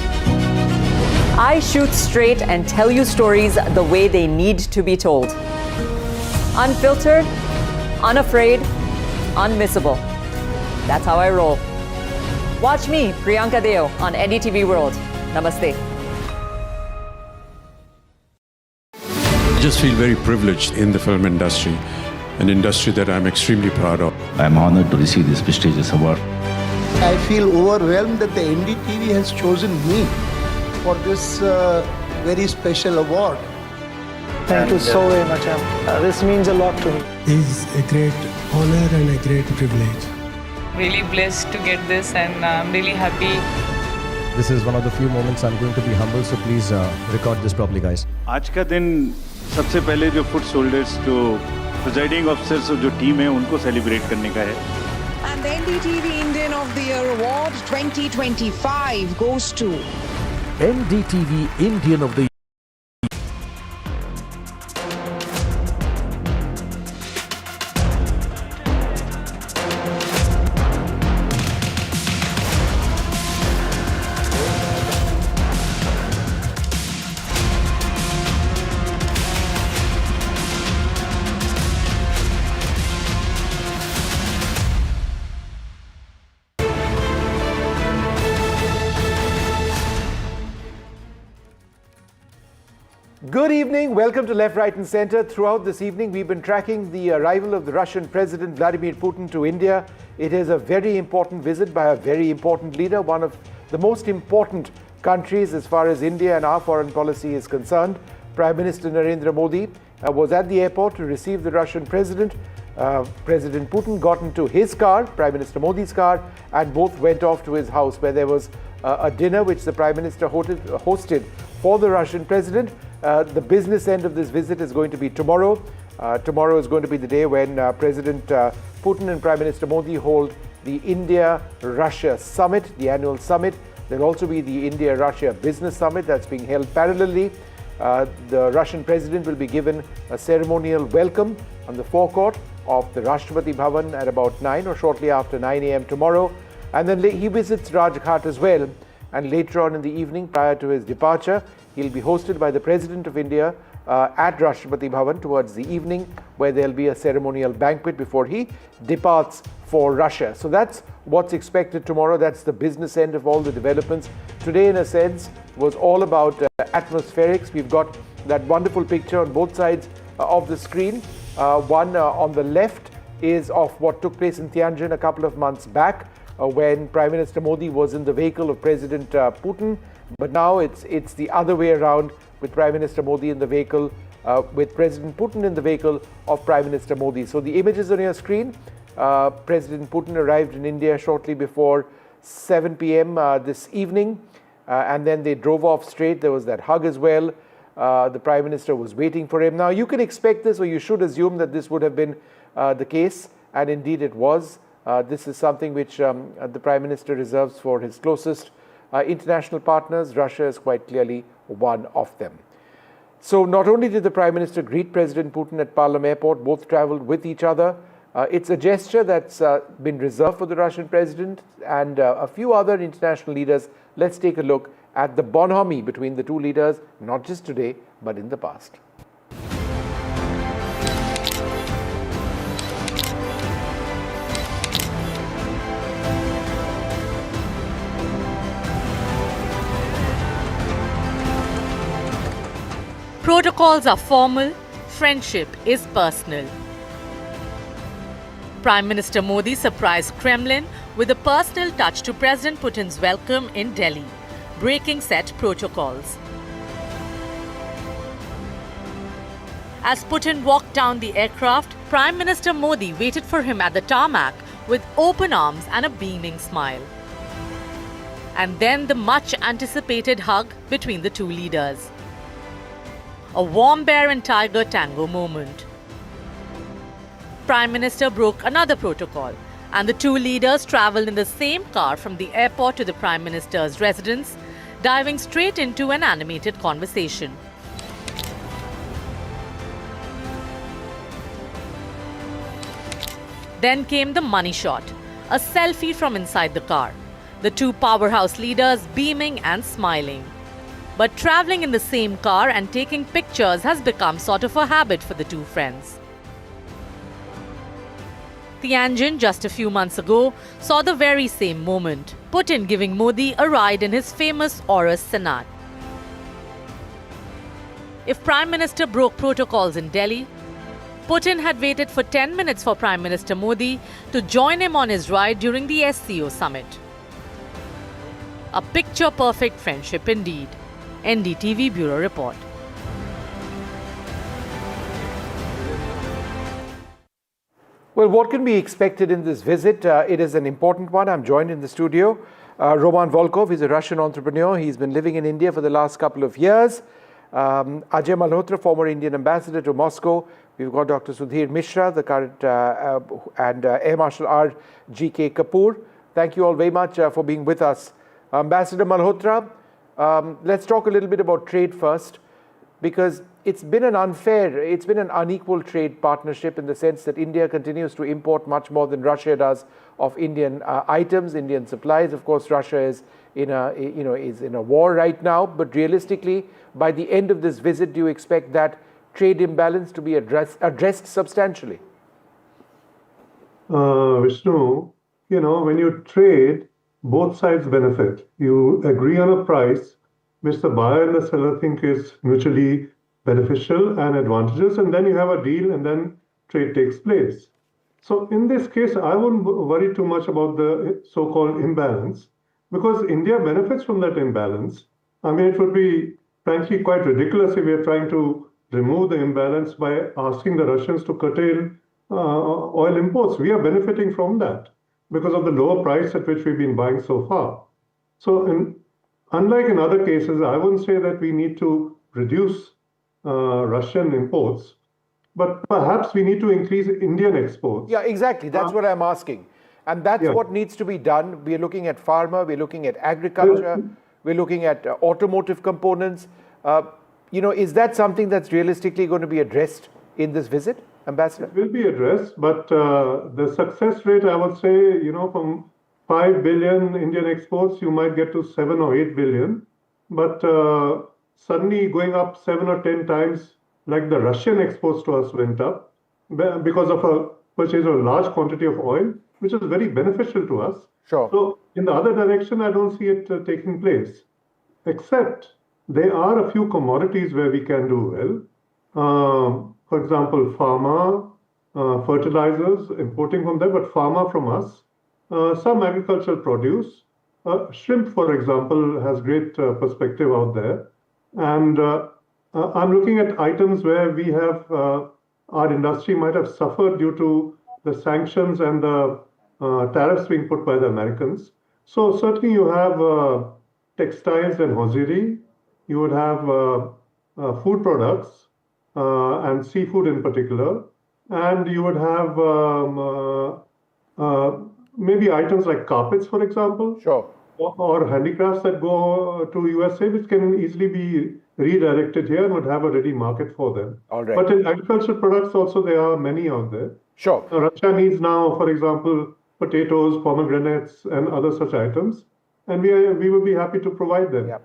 Speaker 13: I shoot straight and tell you stories the way they need to be told. Unfiltered, unafraid, unmissable. That's how I roll. Watch me, Priyanka Deo, on NDTV World. Namaste.
Speaker 21: I just feel very privileged in the film industry, an industry that I'm extremely proud of.
Speaker 24: I'm honored to receive this prestigious award.
Speaker 18: I feel overwhelmed that the NDTV has chosen me for this very special award.
Speaker 25: Thank you so very much. This means a lot to me.
Speaker 26: Is a great honor and a great privilege.
Speaker 27: really blessed to get this, and I'm really happy.
Speaker 28: This is one of the few moments I'm going to be humble, so please record this properly, guys.
Speaker 5: आज का दिन सबसे पहले जो foot soldiers, जो presiding officers और जो team है उनको सेलिब्रेट करने का है.
Speaker 29: And the NDTV Indian of the Year Award 2025 goes to
Speaker 17: NDTV Indian of the
Speaker 1: Good evening. Welcome to Left, Right and Centre. Throughout this evening, we've been tracking the arrival of the Russian President Vladimir Putin to India. It is a very important visit by a very important leader, one of the most important countries as far as India and our foreign policy is concerned. Prime Minister Narendra Modi was at the airport to receive the Russian President. President Putin got into his car, Prime Minister Modi's car, and both went off to his house where there was a dinner which the Prime Minister hosted for the Russian President. The business end of this visit is going to be tomorrow. Tomorrow is going to be the day when President Putin and Prime Minister Modi hold the India-Russia summit, the annual summit. There'll also be the India-Russia business summit that's being held parallelly. The Russian president will be given a ceremonial welcome on the forecourt of the Rashtrapati Bhavan at about 9 or shortly after 9 a.m. tomorrow. And then he visits Rajghat as well. And later on in the evening, prior to his departure, he'll be hosted by the President of India at Rashtrapati Bhavan towards the evening, where there'll be a ceremonial banquet before he departs for Russia. So that's what's expected tomorrow. That's the business end of all the developments. Today, in a sense, was all about atmospherics. We've got that wonderful picture on both sides of the screen. One on the left is of what took place in Tianjin a couple of months back, when Prime Minister Modi was in the vehicle of President Putin. But now it's the other way around, with Prime Minister Modi in the vehicle, with President Putin in the vehicle of Prime Minister Modi. So the images on your screen, President Putin arrived in India shortly before 7 p.m. This evening, and then they drove off straight. There was that hug as well. The Prime Minister was waiting for him. Now you can expect this, or you should assume that this would have been the case, and indeed it was. This is something which the Prime Minister reserves for his closest international partners. Russia is quite clearly one of them. So not only did the Prime Minister greet President Putin at Palam airport, both travelled with each other. It's a gesture that's been reserved for the Russian President and a few other international leaders. Let's take a look at the bonhomie between the two leaders, not just today, but in the past.
Speaker 6: Protocols are formal, friendship is personal. Prime Minister Modi surprised Kremlin with a personal touch to President Putin's welcome in Delhi, breaking set protocols. As Putin walked down the aircraft, Prime Minister Modi waited for him at the tarmac with open arms and a beaming smile. And then the much-anticipated hug between the two leaders. A warm bear and tiger tango moment. Prime Minister broke another protocol, and the two leaders travelled in the same car from the airport to the Prime Minister's residence, diving straight into an animated conversation. Then came the money shot, a selfie from inside the car. The two powerhouse leaders beaming and smiling. But travelling in the same car and taking pictures has become sort of a habit for the two friends. Tianjin, just a few months ago, saw the very same moment, Putin giving Modi a ride in his famous Aurus Sonata. If Prime Minister broke protocols in Delhi, Putin had waited for 10 minutes for Prime Minister Modi to join him on his ride during the SCO summit. A picture-perfect friendship indeed. NDTV Bureau Report.
Speaker 1: Well, what can be expected in this visit? It is an important one. I'm joined in the studio. Roman Volkov is a Russian entrepreneur. He's been living in India for the last couple of years. Ajay Malhotra, former Indian ambassador to Moscow. We've got Dr. Sudhir Mishra, the current and Air Marshal R. G.K. Kapoor. Thank you all very much for being with us. Ambassador Malhotra, let's talk a little bit about trade first, because it's been an unequal trade partnership in the sense that India continues to import much more than Russia does of Indian items, Indian supplies. Of course, Russia is in a war right now, but realistically, by the end of this visit, do you expect that trade imbalance to be addressed substantially?
Speaker 7: Vishnu, when you trade, both sides benefit. You agree on a price which the buyer and the seller think is mutually beneficial and advantageous, and then you have a deal and then trade takes place. So in this case, I wouldn't worry too much about the so-called imbalance, because India benefits from that imbalance. I mean, it would be frankly quite ridiculous if we are trying to remove the imbalance by asking the Russians to curtail oil imports. We are benefiting from that because of the lower price at which we've been buying so far. So unlike in other cases, I wouldn't say that we need to reduce Russian imports, but perhaps we need to increase Indian exports.
Speaker 1: Yeah, exactly. That's what I'm asking. And that's what needs to be done. We're looking at pharma, we're looking at agriculture, we're looking at automotive components. Is that something that's realistically going to be addressed in this visit, Ambassador?
Speaker 7: It will be addressed, but the success rate, I would say, from 5 billion Indian exports, you might get to 7 or 8 billion. But suddenly going up 7 or 10 times, like the Russian exports to us went up because of a purchase of a large quantity of oil, which is very beneficial to us.
Speaker 1: Sure.
Speaker 7: So in the other direction, I don't see it taking place, except there are a few commodities where we can do well. For example, pharma, fertilizers, importing from there, but pharma from us. Some agricultural produce. Shrimp, for example, has great perspective out there. And I'm looking at items where we have, our industry might have suffered due to the sanctions and the tariffs being put by the Americans. So certainly you have textiles and hosiery. You would have food products and seafood in particular. And you would have maybe items like carpets, for example.
Speaker 1: Sure.
Speaker 7: Or handicrafts that go to USA, which can easily be redirected here and would have a ready market for them.
Speaker 1: All right.
Speaker 7: But in agricultural products also, there are many out there.
Speaker 1: Sure.
Speaker 7: Russia needs now, for example, potatoes, pomegranates, and other such items. And we will be happy to provide them.
Speaker 1: Yeah.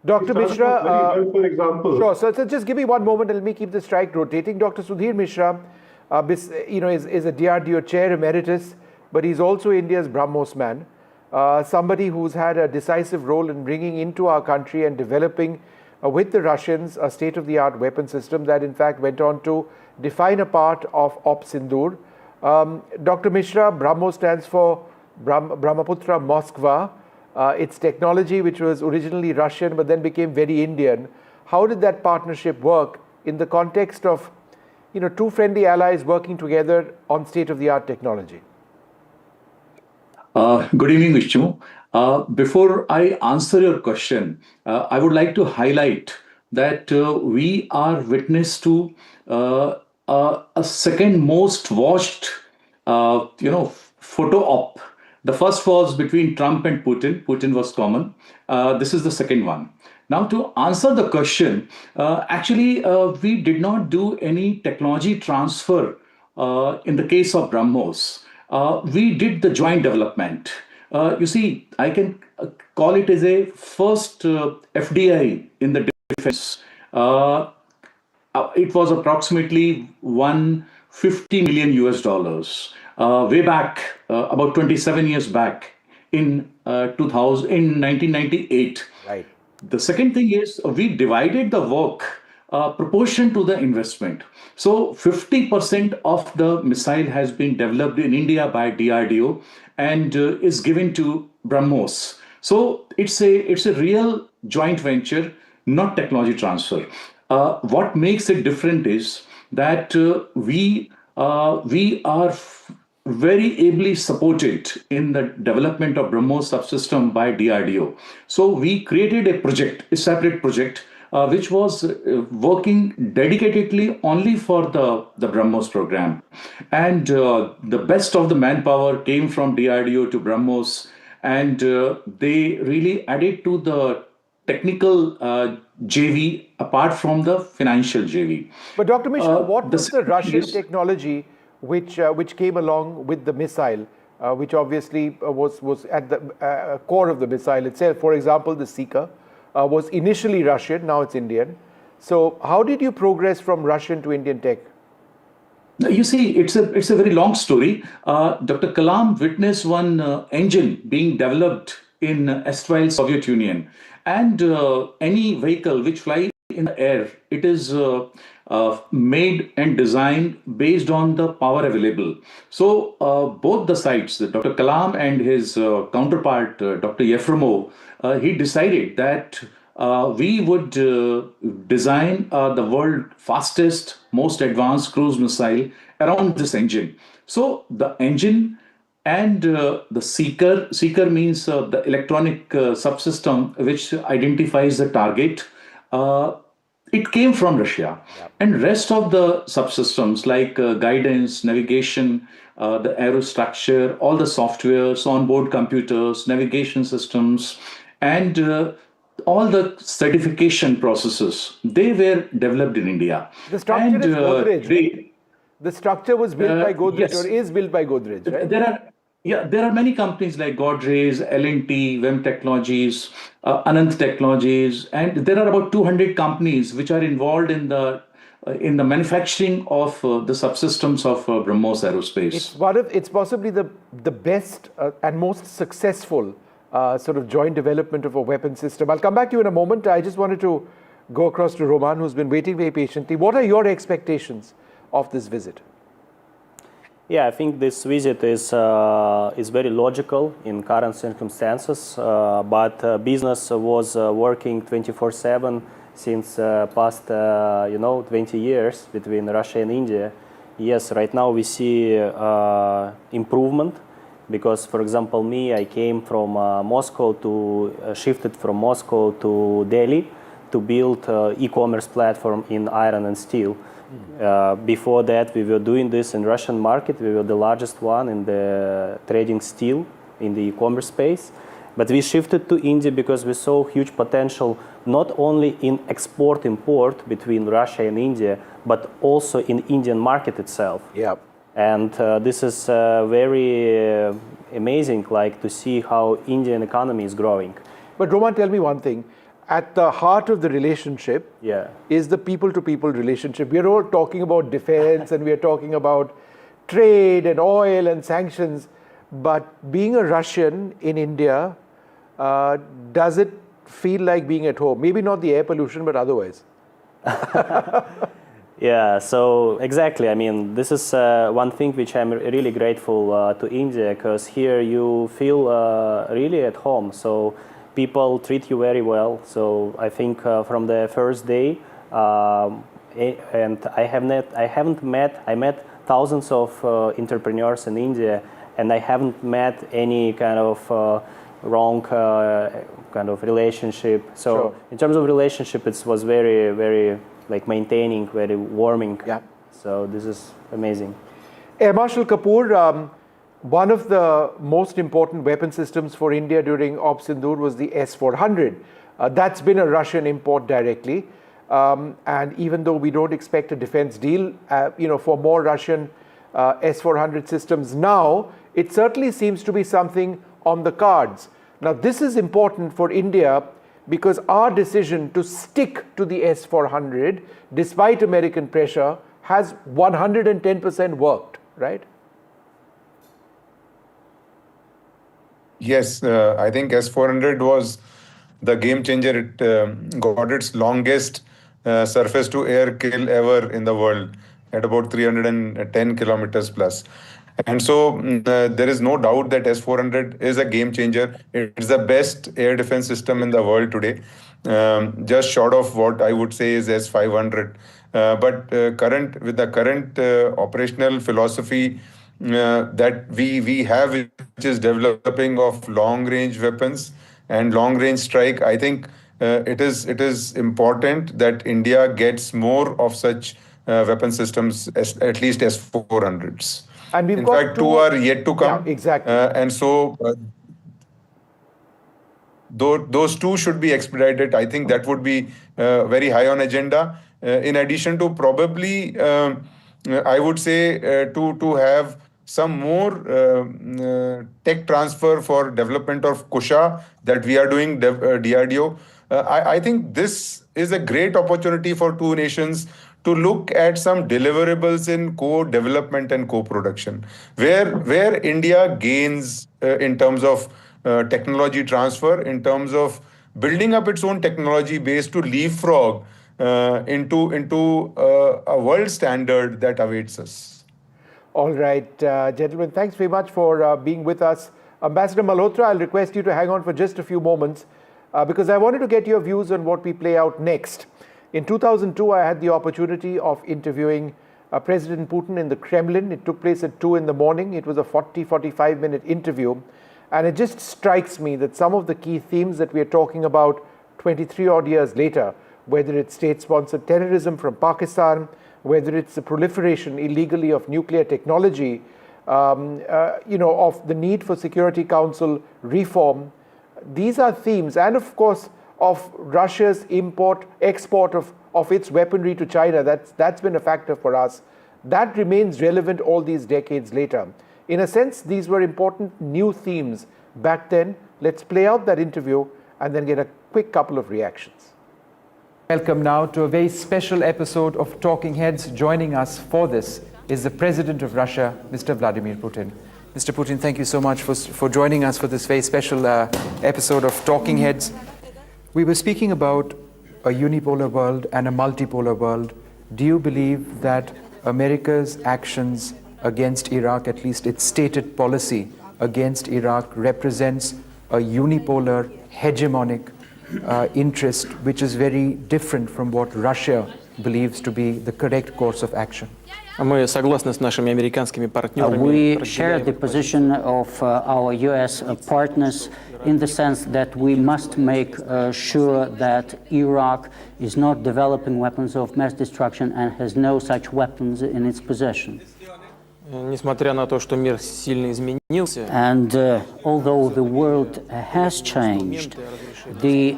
Speaker 1: Dr. Mishra,
Speaker 7: for example.
Speaker 1: Sure, so just give me one moment and let me keep the strike rotating. Dr. Sudhir Mishra, is a DRDO chair emeritus, but he's also India's Brahmos man. Somebody who's had a decisive role in bringing into our country and developing with the Russians a state-of-the-art weapon system that in fact went on to define a part of Op Sindoor. Dr. Mishra, Brahmos stands for Brahmaputra Moskva. It's technology which was originally Russian but then became very Indian. How did that partnership work in the context of two friendly allies working together on state-of-the-art technology?
Speaker 8: Good evening, Vishnu. Before I answer your question, I would like to highlight that we are witness to a second most watched, photo op. The first was between Trump and Putin. Putin was common. This is the second one. Now, to answer the question, actually, we did not do any technology transfer in the case of Brahmos. We did the joint development. You see, I can call it as a first FDI in the defense. It was approximately $150 million way back, about 27 years back in 1998.
Speaker 1: Right.
Speaker 8: The second thing is we divided the work proportion to the investment. So 50% of the missile has been developed in India by DRDO and is given to Brahmos. So it's a real joint venture, not technology transfer. What makes it different is that we we are very ably supported in the development of Brahmos subsystem by DRDO. So we created a project, a separate project, which was working dedicatedly only for the Brahmos program. And the best of the manpower came from DRDO to Brahmos, and they really added to the technical JV apart from the financial JV.
Speaker 1: But Dr. Mishra, what was the Russian technology which came along with the missile, which obviously was at the core of the missile itself? For example, the Seeker was initially Russian, now it's Indian. So how did you progress from Russian to Indian tech?
Speaker 8: You see, it's a very long story. Dr. Kalam witnessed one engine being developed in erstwhile Soviet Union, and any vehicle which flies in the air, it is made and designed based on the power available. So both the sides, Dr. Kalam and his counterpart, Dr. Yefremov, he decided that we would design the world's fastest, most advanced cruise missile around this engine. So the engine and the seeker means the electronic subsystem which identifies the target. It came from Russia. And rest of the subsystems like guidance, navigation, the aerostructure, all the softwares, onboard computers, navigation systems, and all the certification processes, they were developed in India.
Speaker 1: The structure is Godrej. The structure was built by Godrej,
Speaker 8: yes.
Speaker 1: Or is built by Godrej, right?
Speaker 8: There are many companies like Godrej, L&T, Vem Technologies, Anant Technologies, and there are about 200 companies which are involved in the manufacturing of the subsystems of Brahmos Aerospace.
Speaker 1: It's possibly the best and most successful sort of joint development of a weapon system. I'll come back to you in a moment. I just wanted to go across to Roman, who's been waiting very patiently. What are your expectations of this visit?
Speaker 2: Yeah, I think this visit is very logical in current circumstances, but business was working 24/7 since past 20 years between Russia and India. Yes, right now we see improvement because, for example, I came from Moscow shifted from Moscow to Delhi to build e-commerce platform in iron and steel. Before that, we were doing this in Russian market. We were the largest one in the trading steel in the e-commerce space. But we shifted to India because we saw huge potential not only in export-import between Russia and India, but also in Indian market itself.
Speaker 1: Yeah.
Speaker 2: And this is very amazing, like to see how Indian economy is growing.
Speaker 1: But Roman, tell me one thing. At the heart of the relationship is the people-to-people relationship. We are all talking about defense and we are talking about trade and oil and sanctions. But being a Russian in India, does it feel like being at home? Maybe not the air pollution, but otherwise.
Speaker 2: Yeah, so exactly. I mean, this is one thing which I'm really grateful to India, because here you feel really at home. So people treat you very well. So I think from the first day, and I met thousands of entrepreneurs in India, and I haven't met any kind of wrong kind of relationship. So in terms of relationship, it was very, very like maintaining, very warming.
Speaker 1: Yeah.
Speaker 2: So this is amazing.
Speaker 1: Air Marshal Kapoor, one of the most important weapon systems for India during Op Sindoor was the S-400. That's been a Russian import directly. And even though we don't expect a defense deal, for more Russian S-400 systems now, it certainly seems to be something on the cards. Now, this is important for India because our decision to stick to the S-400, despite American pressure, has 110% worked, right?
Speaker 4: Yes, I think S-400 was the game changer. It got its longest surface-to-air kill ever in the world at about 310 kilometers plus. And so there is no doubt that S-400 is a game changer. It's the best air defense system in the world today, just short of what I would say is S-500 But with the current operational philosophy that we have, which is developing of long-range weapons and long-range strike, I think it is important that India gets more of such weapon systems, at least S-400s.
Speaker 1: And we've
Speaker 4: in
Speaker 1: got
Speaker 4: fact, two are yet to come.
Speaker 1: Yeah, exactly.
Speaker 4: And so those two should be expedited. I think that would be very high on agenda. In addition to probably, I would say to have some more tech transfer for development of Kusha that we are doing, DRDO. I think this is a great opportunity for two nations to look at some deliverables in co-development and co-production, where India gains in terms of technology transfer, in terms of building up its own technology base to leapfrog into a world standard that awaits us.
Speaker 1: All right, gentlemen, thanks very much for being with us. Ambassador Malhotra, I'll request you to hang on for just a few moments because I wanted to get your views on what we play out next. In 2002, I had the opportunity of interviewing President Putin in the Kremlin. It took place at 2 in the morning. It was a 45-minute interview. And it just strikes me that some of the key themes that we are talking about 23 odd years later, whether it's state-sponsored terrorism from Pakistan, whether it's the proliferation illegally of nuclear technology, of the need for Security Council reform, these are themes. And of course, of Russia's export of its weaponry to China, that's been a factor for us. That remains relevant all these decades later. In a sense, these were important new themes back then. Let's play out that interview and then get a quick couple of reactions. Welcome now to a very special episode of Talking Heads. Joining us for this is the President of Russia, Mr. Vladimir Putin. Mr. Putin, thank you so much for joining us for this very special episode of Talking Heads. We were speaking about a unipolar world and a multipolar world. Do you believe that America's actions against Iraq, at least its stated policy against Iraq, represents a unipolar, hegemonic interest, which is very different from what Russia believes to be the correct course of action?
Speaker 9: We share the position of our US partners in the sense that we must make sure that Iraq is not developing weapons of mass destruction and has no such weapons in its possession. And although the world has changed, the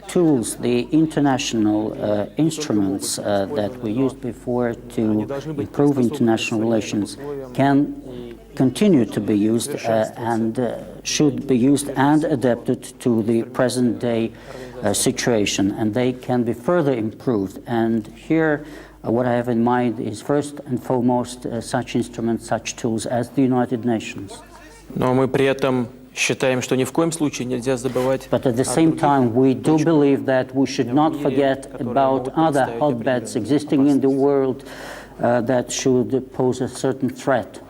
Speaker 9: tools, the international instruments that we used before to improve international relations can continue to be used and should be used and adapted to the present day situation, and they can be further improved. And here what I have in mind is first and foremost such instruments, such tools as the United Nations. But at the same time, we do believe that we should not forget about other hotbeds existing in the world that should pose a certain threat.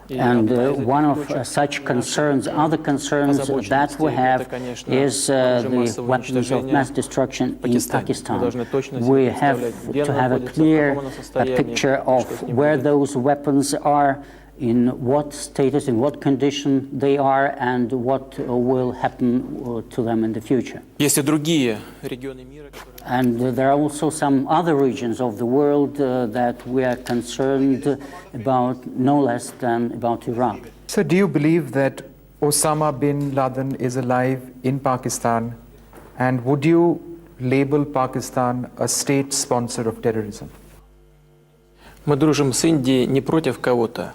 Speaker 9: And one of such concerns, other concerns that we have, is the weapons of mass destruction in Pakistan. We have to have a clear picture of where those weapons are, in what status, in what condition they are, and what will happen to them in the future. And there are also some other regions of the world that we are concerned about, no less than about Iraq.
Speaker 1: So do you believe that Osama bin Laden is alive in Pakistan? And would you label Pakistan a state sponsor of terrorism?
Speaker 9: Мы дружим с Индией не против кого-то.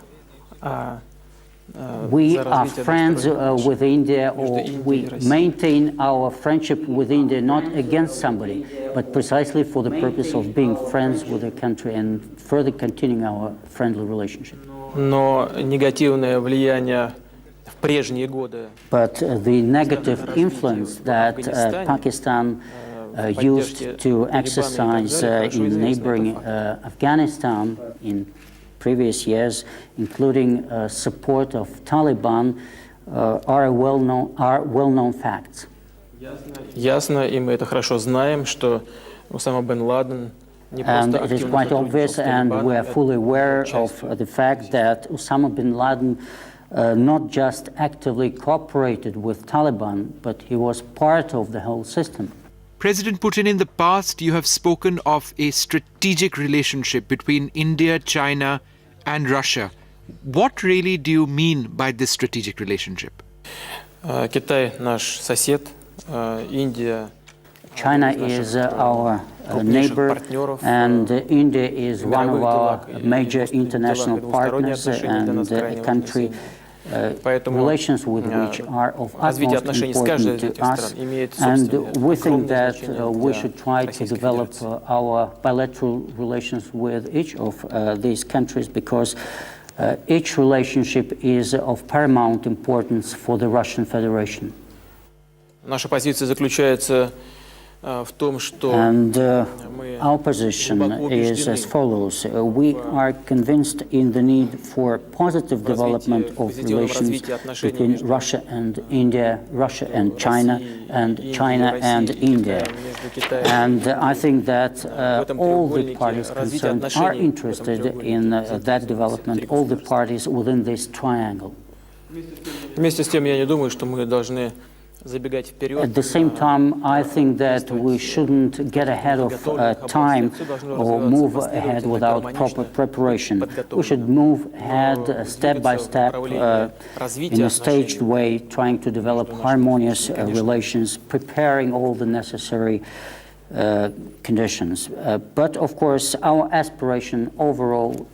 Speaker 9: We are friends with India, or we maintain our friendship with India not against somebody, but precisely for the purpose of being friends with the country and further continuing our friendly relationship. Но негативное влияние в прежние годы. But the negative influence that Pakistan used to exercise in neighboring Afghanistan in previous years, including support of Taliban, are well-known facts. Ясно, и мы это хорошо знаем, что Усама бен Ладен And it is quite obvious, and we are fully aware of the fact that Osama bin Laden not just actively cooperated with Taliban, but he was part of the whole system.
Speaker 10: President Putin, in the past, you have spoken of a strategic relationship between India, China, and Russia. What really do you mean by this strategic relationship?
Speaker 11: Китай наш сосед, Индия.
Speaker 9: China is our neighbor, and India is one of our major international partners and a country relations with which are of utmost importance to us. And we think that we should try to develop our bilateral relations with each of these countries, because each relationship is of paramount importance for the Russian Federation.
Speaker 11: Наша позиция заключается в том, что
Speaker 9: our position is as follows. We are convinced in the need for positive development of relations between Russia and India, Russia and China and India. And I think that all the parties concerned are interested in that development, all the parties within this triangle.
Speaker 11: Вместе с тем, я не думаю, что мы должны
Speaker 9: At the same time, I think that we shouldn't get ahead of time or move ahead without proper preparation. We should move ahead step by step in a staged way, trying to develop harmonious relations, preparing all the necessary conditions. But of course, our aspiration, overall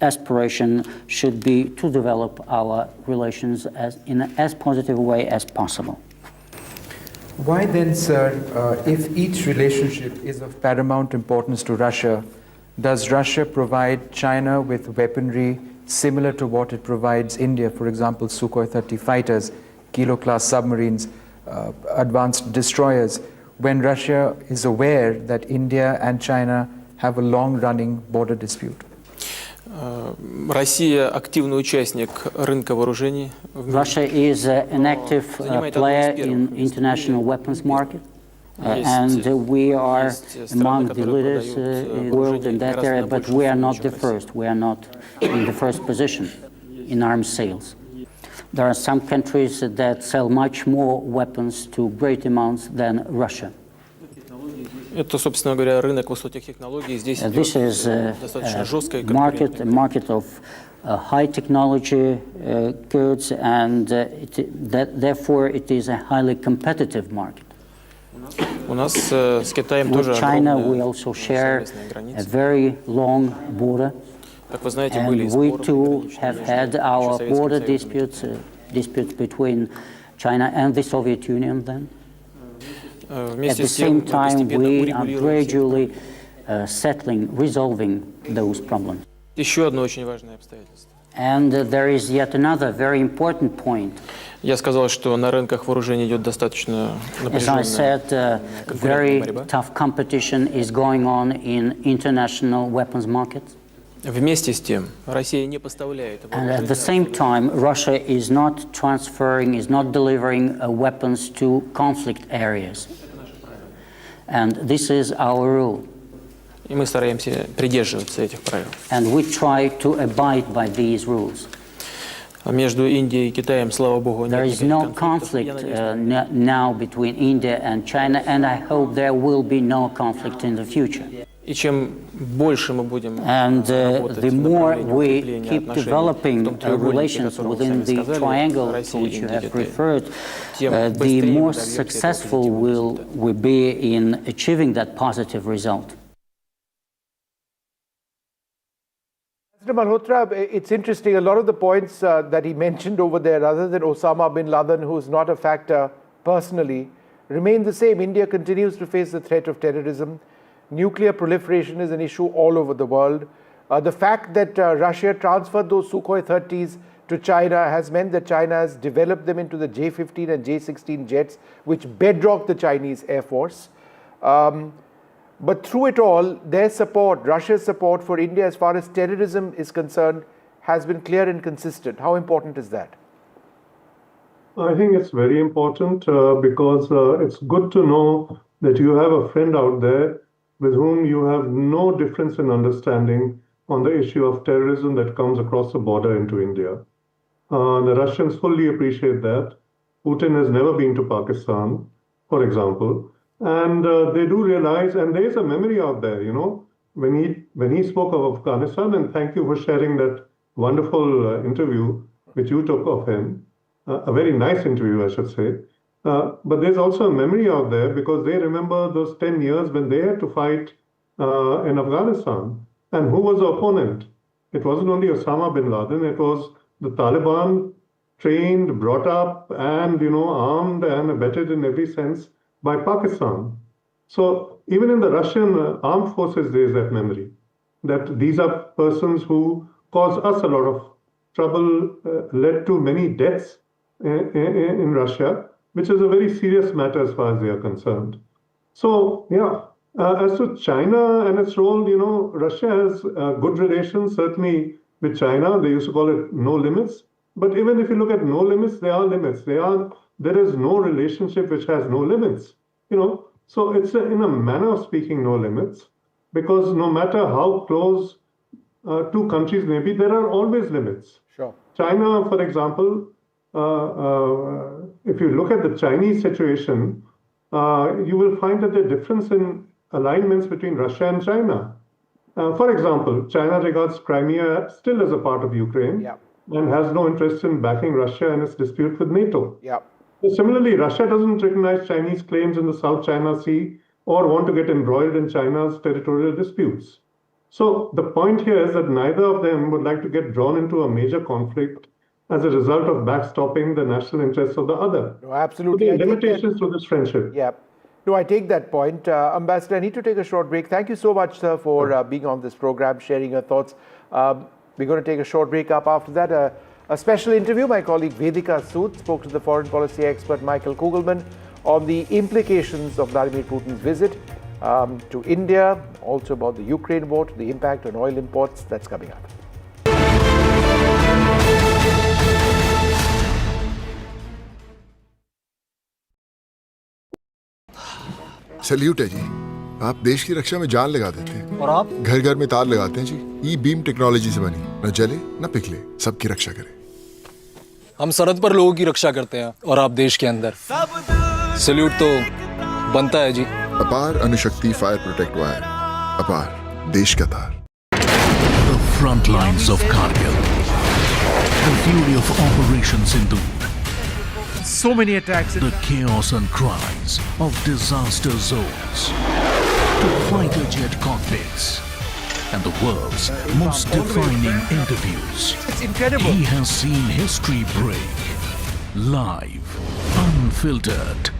Speaker 9: aspiration, should be to develop our relations in as positive a way as possible.
Speaker 1: Why then, sir, if each relationship is of paramount importance to Russia, does Russia provide China with weaponry similar to what it provides India, for example, Sukhoi 30 fighters, Kilo-class submarines, advanced destroyers, when Russia is aware that India and China have a long-running border dispute?
Speaker 11: Россия активный участник рынка вооружений.
Speaker 9: Russia is an active player in international weapons market, and we are among the leaders in the world in that area, but we are not the first. We are not in the first position in arms sales. There are some countries that sell much more weapons to great amounts than Russia.
Speaker 11: Это, собственно говоря, рынок высоких технологий. Здесь
Speaker 9: This is
Speaker 11: достаточно жесткая
Speaker 9: a market of high technology goods, and therefore it is a highly competitive market.
Speaker 11: У нас с Китаем тоже
Speaker 9: With China, we also share a very long border, and we too have had our border disputes between China and the Soviet Union then. At the same time, we are gradually resolving those problems.
Speaker 11: Еще одно очень важное обстоятельство.
Speaker 9: And there is yet another very important point.
Speaker 11: Я сказал, что на рынках вооружений идет достаточно
Speaker 9: напряженная. As I said, very tough competition is going on in international weapons markets.
Speaker 11: Вместе с тем, Россия не поставляет.
Speaker 9: And at the same time, Russia is not transferring, is not delivering weapons to conflict areas. And this is our rule.
Speaker 11: И мы стараемся придерживаться этих правил.
Speaker 9: And we try to abide by these rules.
Speaker 11: Между Индией и Китаем, слава богу,
Speaker 9: there is no conflict now between India and China, and I hope there will be no conflict in the future.
Speaker 11: И чем больше мы будем
Speaker 9: and the more we keep developing relations within the triangle to which you have referred, the more successful will we be in achieving that positive result.
Speaker 1: Mr. Malhotra, it's interesting, a lot of the points that he mentioned over there, other than Osama bin Laden, who's not a factor personally, remain the same. India continues to face the threat of terrorism. Nuclear proliferation is an issue all over the world. The fact that Russia transferred those Sukhoi 30s to China has meant that China has developed them into the J-15 and J-16 jets, which bedrock the Chinese Air Force. But through it all, their support, Russia's support for India as far as terrorism is concerned, has been clear and consistent. How important is that?
Speaker 7: I think it's very important because it's good to know that you have a friend out there with whom you have no difference in understanding on the issue of terrorism that comes across the border into India. The Russians fully appreciate that. Putin has never been to Pakistan, for example, and they do realize, and there is a memory out there, when he spoke of Afghanistan, and thank you for sharing that wonderful interview which you took of him, a very nice interview, I should say. But there's also a memory out there because they remember those 10 years when they had to fight in Afghanistan. And who was the opponent? It wasn't only Osama bin Laden, it was the Taliban, trained, brought up, and armed and abetted in every sense by Pakistan. So even in the Russian armed forces, there is that memory that these are persons who caused us a lot of trouble, led to many deaths in Russia, which is a very serious matter as far as they are concerned. So, as to China and its role, Russia has good relations, certainly with China. They used to call it no limits. But even if you look at no limits, there are limits. There is no relationship which has no limits. So it's in a manner of speaking no limits, because no matter how close two countries may be, there are always limits.
Speaker 1: Sure.
Speaker 7: China, for example, if you look at the Chinese situation, you will find that the difference in alignments between Russia and China. For example, China regards Crimea still as a part of Ukraine and has no interest in backing Russia in its dispute with NATO. Similarly, Russia doesn't recognize Chinese claims in the South China Sea or want to get embroiled in China's territorial disputes. So the point here is that neither of them would like to get drawn into a major conflict as a result of backstopping the national interests of the other.
Speaker 1: No, absolutely.
Speaker 7: So there are limitations to this friendship.
Speaker 1: Yeah. No, I take that point. Ambassador, I need to take a short break. Thank you so much, sir, for being on this program, sharing your thoughts. We're going to take a short break. Up after that, a special interview. My colleague Vedika Sood spoke to the foreign policy expert Michael Kugelman on the implications of Vladimir Putin's visit to India, also about the Ukraine war, the impact on oil imports. That's coming up.
Speaker 3: Salute है जी, आप देश की रक्षा में जान लगा देते हैं और आप घर घर में तार लगाते हैं जी। ई बीम टेक्नोलॉजी से बनी, न जले न पिघले, सबकी रक्षा करे।
Speaker 12: हम सरहद पर लोगों की रक्षा करते हैं और आप देश के अंदर। सल्यूट तो बनता है जी।
Speaker 3: अपार अणुशक्ति फायर प्रोटेक्ट वायर, अपार देश का तार।
Speaker 17: The front lines of Kargil, the fury of Operation Sindhu.
Speaker 10: So many attacks.
Speaker 17: The chaos and cries of disaster zones, to fighter jet cockpits, and the world's most defining interviews.
Speaker 10: It's incredible.
Speaker 17: He has seen history break. Live, unfiltered.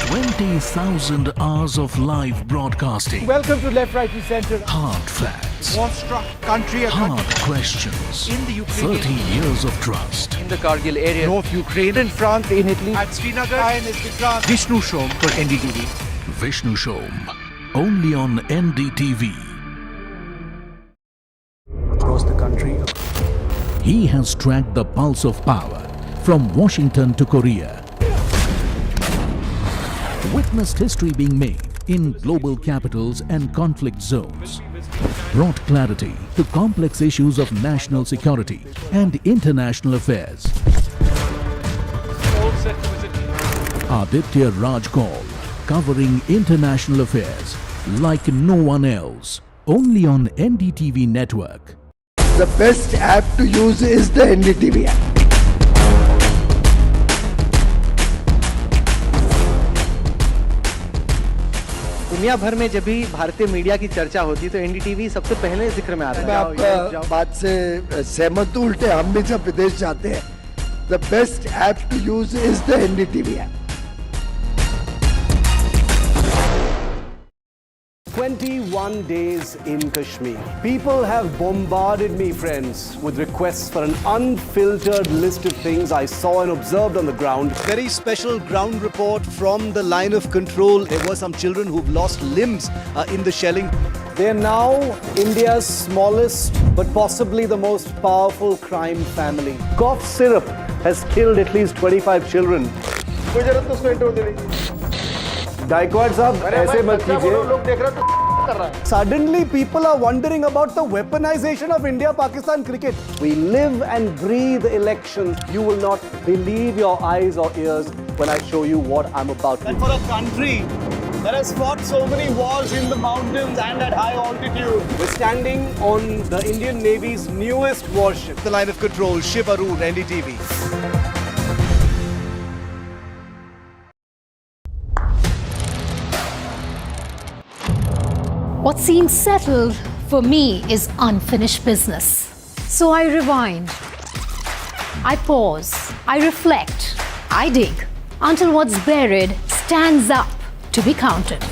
Speaker 17: 20,000 hours of live broadcasting.
Speaker 1: Welcome to Left, Right, Centre.
Speaker 17: Hard facts.
Speaker 10: War-struck country.
Speaker 17: Hard questions.
Speaker 10: In the Ukraine.
Speaker 17: 30 years of trust.
Speaker 11: In the Kargil area.
Speaker 10: North Ukraine.
Speaker 1: In France, in Italy.
Speaker 10: At Srinagar. Vishnu Shom for NDTV.
Speaker 17: Vishnu Shom. Only on NDTV.
Speaker 28: Across the country.
Speaker 17: He has tracked the pulse of power from Washington to Korea. Witnessed history being made in global capitals and conflict zones. Brought clarity to complex issues of national security and international affairs. Aditya Raj Kaul, covering international affairs like no one else. Only on NDTV network.
Speaker 18: The best app to use is the NDTV app.
Speaker 25: दुनिया भर में जब भी भारतीय media की चर्चा होती तो एनडीटीवी सबसे पहले जिक्र में आता है।
Speaker 18: मैं आपका बात से सहमत हूं। उल्टे हम भी जब विदेश जाते हैं, the best app to use is the NDTV app.
Speaker 14: 21 days in Kashmir. People have bombarded me, friends, with requests for an unfiltered list of things I saw and observed on the ground.
Speaker 15: Very special ground report from the line of control. There were some children who've lost limbs in the shelling.
Speaker 14: They are now India's smallest but possibly the most powerful crime family. Cough syrup has killed at least 25 children. Gaikwad साहब, ऐसे मत कीजिए। Suddenly, people are wondering about the weaponization of India-Pakistan cricket. We live and breathe elections. You will not believe your eyes or ears when I show you what I'm about to do.
Speaker 15: And for a country that has fought so many wars in the mountains and at high altitude,
Speaker 14: We're standing on the Indian Navy's newest warship.
Speaker 15: the line of control, Shiv Arun, NDTV.
Speaker 13: What seems settled for me is unfinished business. So I rewind, I pause, I reflect, I dig until what's buried stands up to be counted.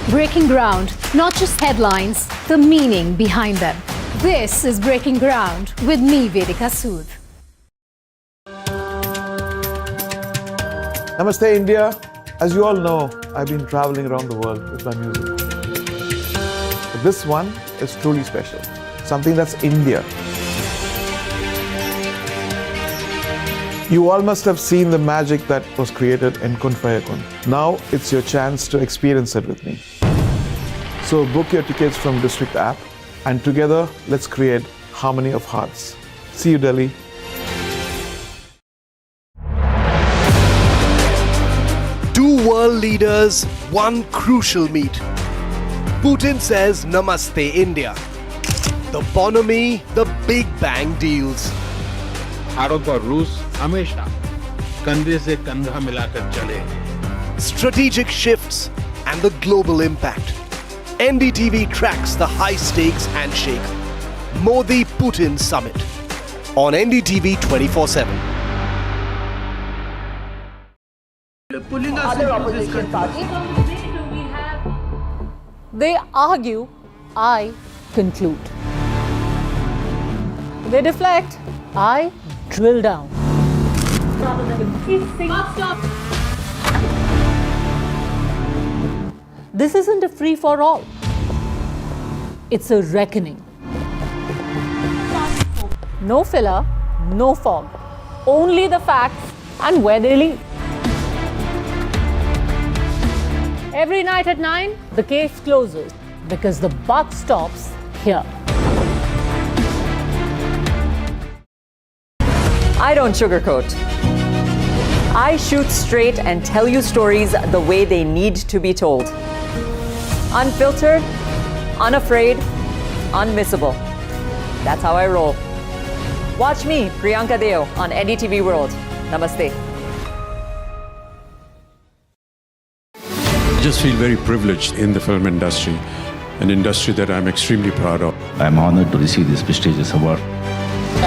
Speaker 13: Breaking ground, not just headlines, the meaning behind them. This is Breaking Ground with me, Vedika Sood.
Speaker 16: Namaste, India. As you all know, I've been traveling around the world with my music. But this one is truly special. Something that's India. You all must have seen the magic that was created in Kun Fayakun. Now it's your chance to experience it with me. So book your tickets from District app and together let's create harmony of hearts. See you, Delhi.
Speaker 14: Two world leaders, one crucial meet. Putin says Namaste India. The bonhomie, the Big Bang deals.
Speaker 19: Bharat और रूस हमेशा कंधे से कंधा मिलाकर चले.
Speaker 14: Strategic shifts and the global impact. NDTV tracks the high-stakes handshake. Modi-Putin summit on NDTV 24/7.
Speaker 19: Pulling us into this country.
Speaker 13: They argue, I conclude. They deflect, I drill down. This isn't a free-for-all. It's a reckoning. No filler, no fog. Only the facts and where they lead. Every night at 9, the case closes because the buck stops here.
Speaker 20: I don't sugarcoat. I shoot straight and tell you stories the way they need to be told. Unfiltered, unafraid, unmissable. That's how I roll. Watch me, Priyanka Deo, on NDTV World. Namaste.
Speaker 21: I just feel very privileged in the film industry, an industry that I'm extremely proud of.
Speaker 22: I'm honored to receive this prestigious award.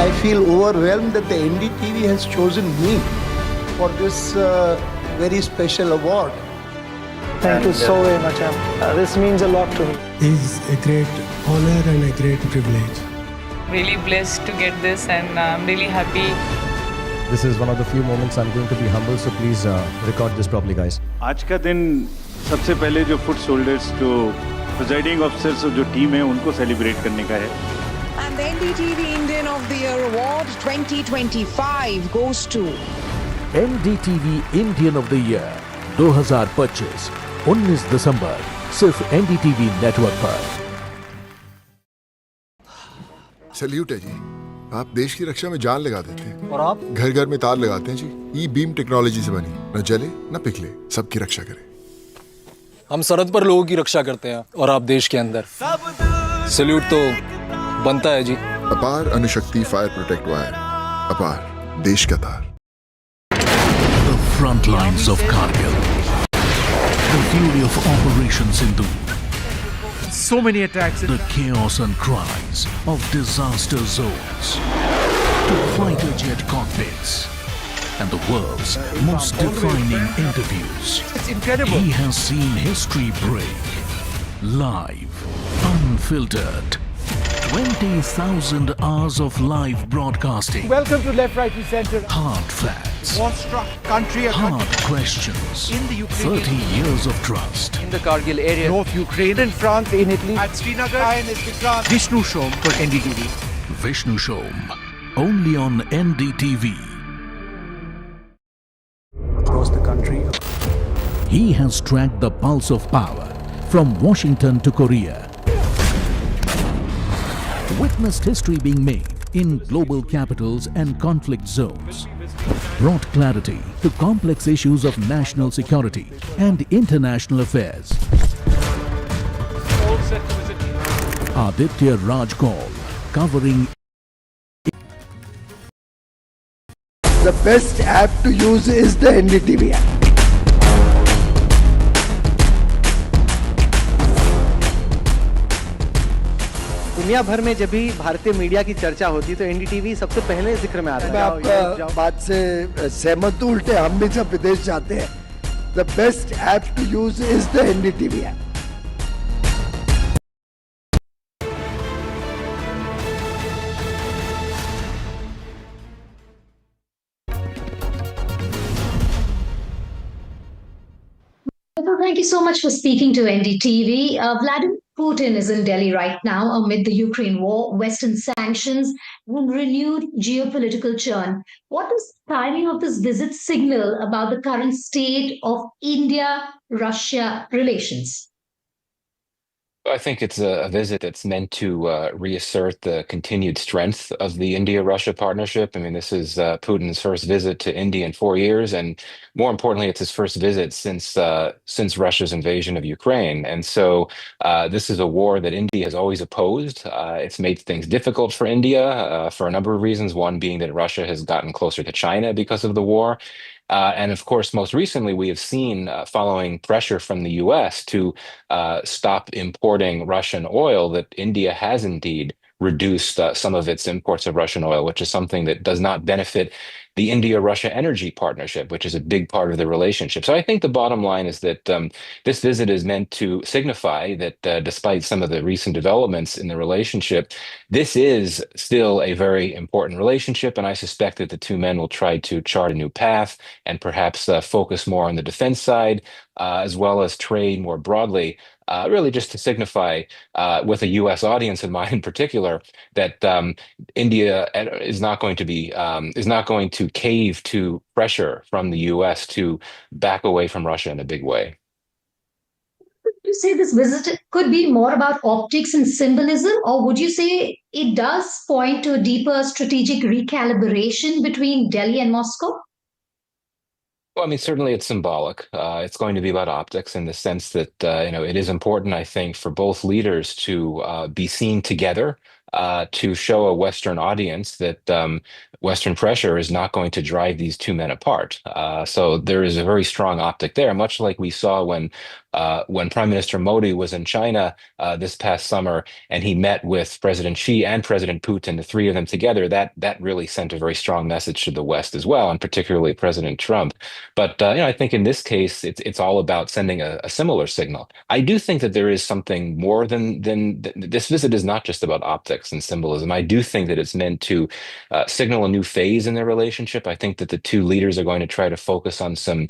Speaker 18: I feel overwhelmed that the NDTV has chosen me for this very special award.
Speaker 25: Thank you so very much. This means a lot to me.
Speaker 23: It's a great honor and a great privilege.
Speaker 27: Really blessed to get this, and I'm really happy.
Speaker 28: This is one of the few moments I'm going to be humble, so please record this properly, guys.
Speaker 5: आज का दिन सबसे पहले जो foot soldiers जो presiding officers जो team है उनको सेलिब्रेट करने का है.
Speaker 29: And the NDTV Indian of the Year Award 2025 goes to
Speaker 17: NDTV Indian of the Year 2025 19 दिसंबर सिर्फ NDTV नेटवर्क पर.
Speaker 3: सल्यूट है जी. आप देश की रक्षा में जान लगा देते हैं
Speaker 12: और आप
Speaker 3: घर घर में तार लगाते हैं जी. ई बीम टेक्नोलॉजी से बनी, न जले न पिघले, सबकी रक्षा करे.
Speaker 12: हम सरहद पर लोगों की रक्षा करते हैं और आप देश के अंदर. सल्यूट तो बनता है जी.
Speaker 3: अपार अनुशक्ति फायर प्रोटेक्ट वायर. अपार देश का तार.
Speaker 17: The front lines of Kargil. The fury of Operation Sindhu.
Speaker 10: So many attacks.
Speaker 17: The chaos and cries of disaster zones. To fighter jet cockpits. And the world's most defining interviews.
Speaker 10: It's incredible.
Speaker 17: He has seen history break. Live. Unfiltered. 20,000 hours of live broadcasting.
Speaker 1: Welcome to Left, Right and Centre.
Speaker 17: Hard facts.
Speaker 10: War-struck country.
Speaker 17: Hard questions.
Speaker 10: In the Ukraine.
Speaker 17: 30 years of trust.
Speaker 25: In the Kargil area.
Speaker 10: North Ukraine.
Speaker 1: In France, in Italy.
Speaker 10: At Srinagar. Vishnu Shom for NDTV.
Speaker 17: Vishnu Shom. Only on NDTV.
Speaker 14: Across the country.
Speaker 17: He has tracked the pulse of power from Washington to Korea, Witnessed history being made in global capitals and conflict zones. Brought clarity to complex issues of national security and international affairs. Aditya Raj Call, covering.
Speaker 18: The best app to use is the NDTV app.
Speaker 25: दुनिया भर में जब भी भारतीय media की चर्चा होती है तो एनडीटीवी सबसे पहले जिक्र में आता है।
Speaker 18: मैं आपका बात से सहमत हूं, उल्टे हम भी जब विदेश जाते हैं, the best app to use is the NDTV app.
Speaker 13: Thank you so much for speaking to NDTV. Vladimir Putin is in Delhi right now amid the Ukraine war, Western sanctions, and renewed geopolitical churn. What does the timing of this visit signal about the current state of India-Russia relations?
Speaker 2: I think it's a visit that's meant to reassert the continued strength of the India-Russia partnership. I mean, this is Putin's first visit to India in 4 years, and more importantly, it's his first visit since Russia's invasion of Ukraine. And so this is a war that India has always opposed. It's made things difficult for India for a number of reasons, one being that Russia has gotten closer to China because of the war. And of course, most recently, we have seen, following pressure from the US to stop importing Russian oil, that India has indeed reduced some of its imports of Russian oil, which is something that does not benefit the India-Russia energy partnership, which is a big part of the relationship. So I think the bottom line is that this visit is meant to signify that despite some of the recent developments in the relationship, this is still a very important relationship. And I suspect that the two men will try to chart a new path and perhaps focus more on the defense side, as well as trade more broadly, really just to signify, with a U.S. audience in mind in particular, that India is not going to cave to pressure from the U.S. to back away from Russia in a big way.
Speaker 13: Would you say this visit could be more about optics and symbolism, or would you say it does point to a deeper strategic recalibration between Delhi and Moscow?
Speaker 2: Well, I mean, certainly it's symbolic. It's going to be about optics in the sense that, it is important, I think, for both leaders to be seen together, to show a Western audience that Western pressure is not going to drive these two men apart. So there is a very strong optic there, much like we saw when Prime Minister Modi was in China this past summer, and he met with President Xi and President Putin, the three of them together. That really sent a very strong message to the West as well, and particularly President Trump. But I think in this case, it's all about sending a similar signal. I do think that there is something more than this visit is not just about optics and symbolism. I do think that it's meant to signal a new phase in their relationship. I think that the two leaders are going to try to focus on some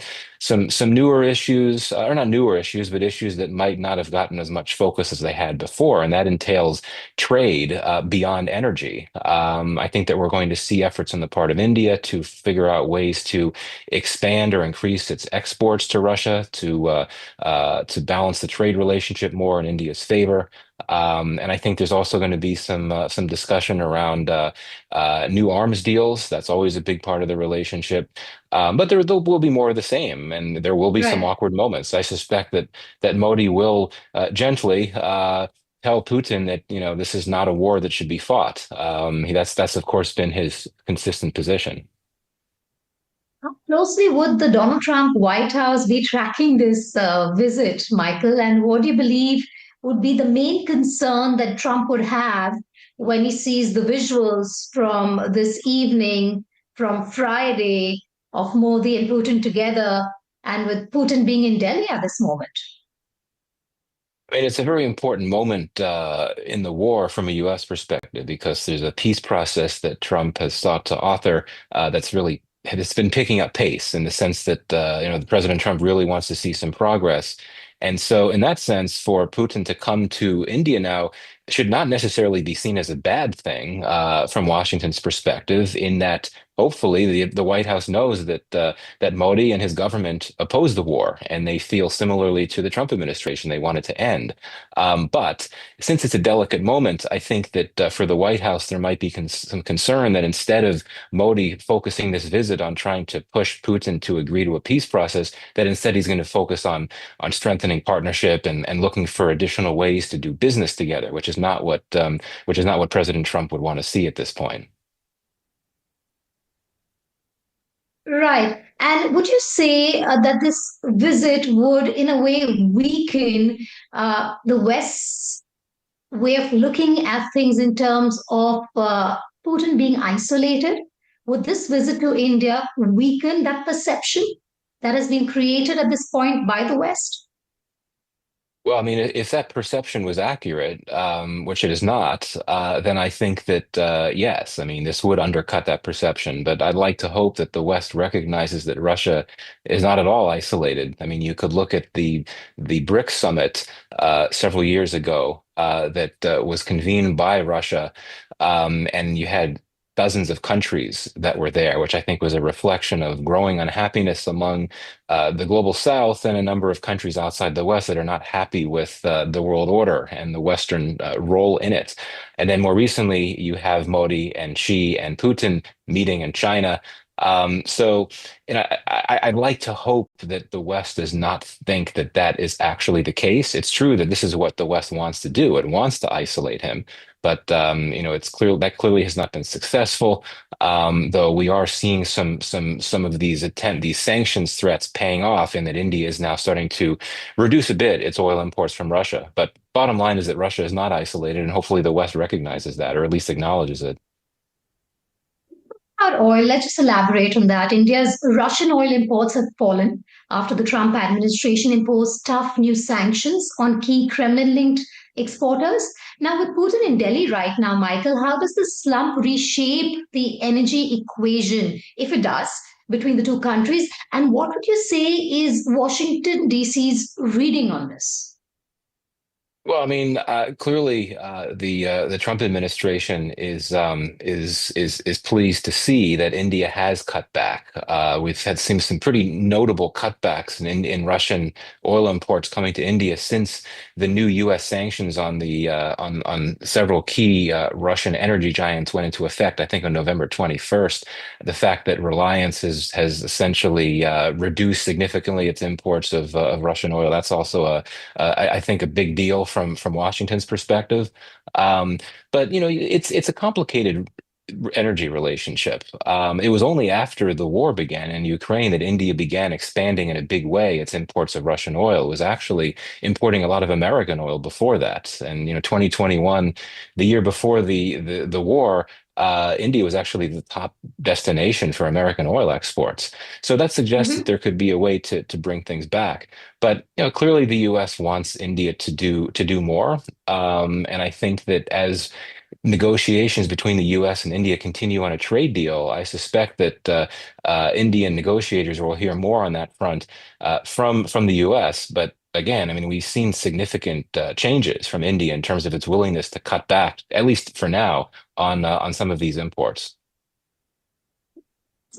Speaker 2: newer issues, or not newer issues, but issues that might not have gotten as much focus as they had before, and that entails trade beyond energy. I think that we're going to see efforts on the part of India to figure out ways to expand or increase its exports to Russia to balance the trade relationship more in India's favor. And I think there's also going to be some discussion around new arms deals. That's always a big part of the relationship. But there will be more of the same, and there will be some awkward moments. I suspect that Modi will gently tell Putin that this is not a war that should be fought. That's of course been his consistent position.
Speaker 13: How closely would the Donald Trump White House be tracking this visit, Michael? And what do you believe would be the main concern that Trump would have when he sees the visuals from this evening, from Friday, of Modi and Putin together, and with Putin being in Delhi at this moment?
Speaker 2: I mean, it's a very important moment in the war from a U.S. perspective, because there's a peace process that Trump has sought to author it's been picking up pace, in the sense that the President Trump really wants to see some progress. And so in that sense, for Putin to come to India now, should not necessarily be seen as a bad thing from Washington's perspective, in that hopefully the White House knows that that Modi and his government oppose the war, and they feel similarly to the Trump administration. They want it to end. But since it's a delicate moment, I think that for the White House, there might be some concern that instead of Modi focusing this visit on trying to push Putin to agree to a peace process, that instead he's going to focus on strengthening partnership and looking for additional ways to do business together, which is not what President Trump would want to see at this point.
Speaker 13: Right. And would you say that this visit would, in a way, weaken the West's way of looking at things in terms of Putin being isolated? Would this visit to India weaken that perception that has been created at this point by the West?
Speaker 2: Well, I mean, if that perception was accurate, which it is not, then I think that yes, I mean, this would undercut that perception. But I'd like to hope that the West recognizes that Russia is not at all isolated. I mean, you could look at the BRICS summit several years ago that was convened by Russia, and you had dozens of countries that were there, which I think was a reflection of growing unhappiness among the global South and a number of countries outside the West that are not happy with the world order and the Western role in it. And then more recently, you have Modi and Xi and Putin meeting in China. So, I'd like to hope that the West does not think that that is actually the case. It's true that this is what the West wants to do. It wants to isolate him. But it's clear that clearly has not been successful. Though we are seeing some of these sanctions threats paying off, in that India is now starting to reduce a bit its oil imports from Russia. But bottom line is that Russia is not isolated, and hopefully the West recognizes that, or at least acknowledges it.
Speaker 13: About oil, let's just elaborate on that. India's Russian oil imports have fallen after the Trump administration imposed tough new sanctions on key Kremlin-linked exporters. Now, with Putin in Delhi right now, Michael, how does this slump reshape the energy equation, if it does, between the two countries? And what would you say is Washington, D.C.'s reading on this?
Speaker 2: Well, I mean, clearly, the Trump administration is pleased to see that India has cut back. We've seen some pretty notable cutbacks in Russian oil imports coming to India since the new U.S. sanctions on on several key Russian energy giants went into effect, I think, on November 21st. The fact that Reliance has essentially reduced significantly its imports of Russian oil, that's also I think a big deal from Washington's perspective. But it's a complicated energy relationship. It was only after the war began in Ukraine that India began expanding in a big way its imports of Russian oil. It was actually importing a lot of American oil before that. And 2021, the year before the war, India was actually the top destination for American oil exports. So that suggests that there could be a way to bring things back. But clearly the U.S. wants India to do more. And I think that as negotiations between the U.S. and India continue on a trade deal, I suspect that Indian negotiators will hear more on that front from the U.S. But again, I mean, we've seen significant changes from India in terms of its willingness to cut back, at least for now, on some of these imports.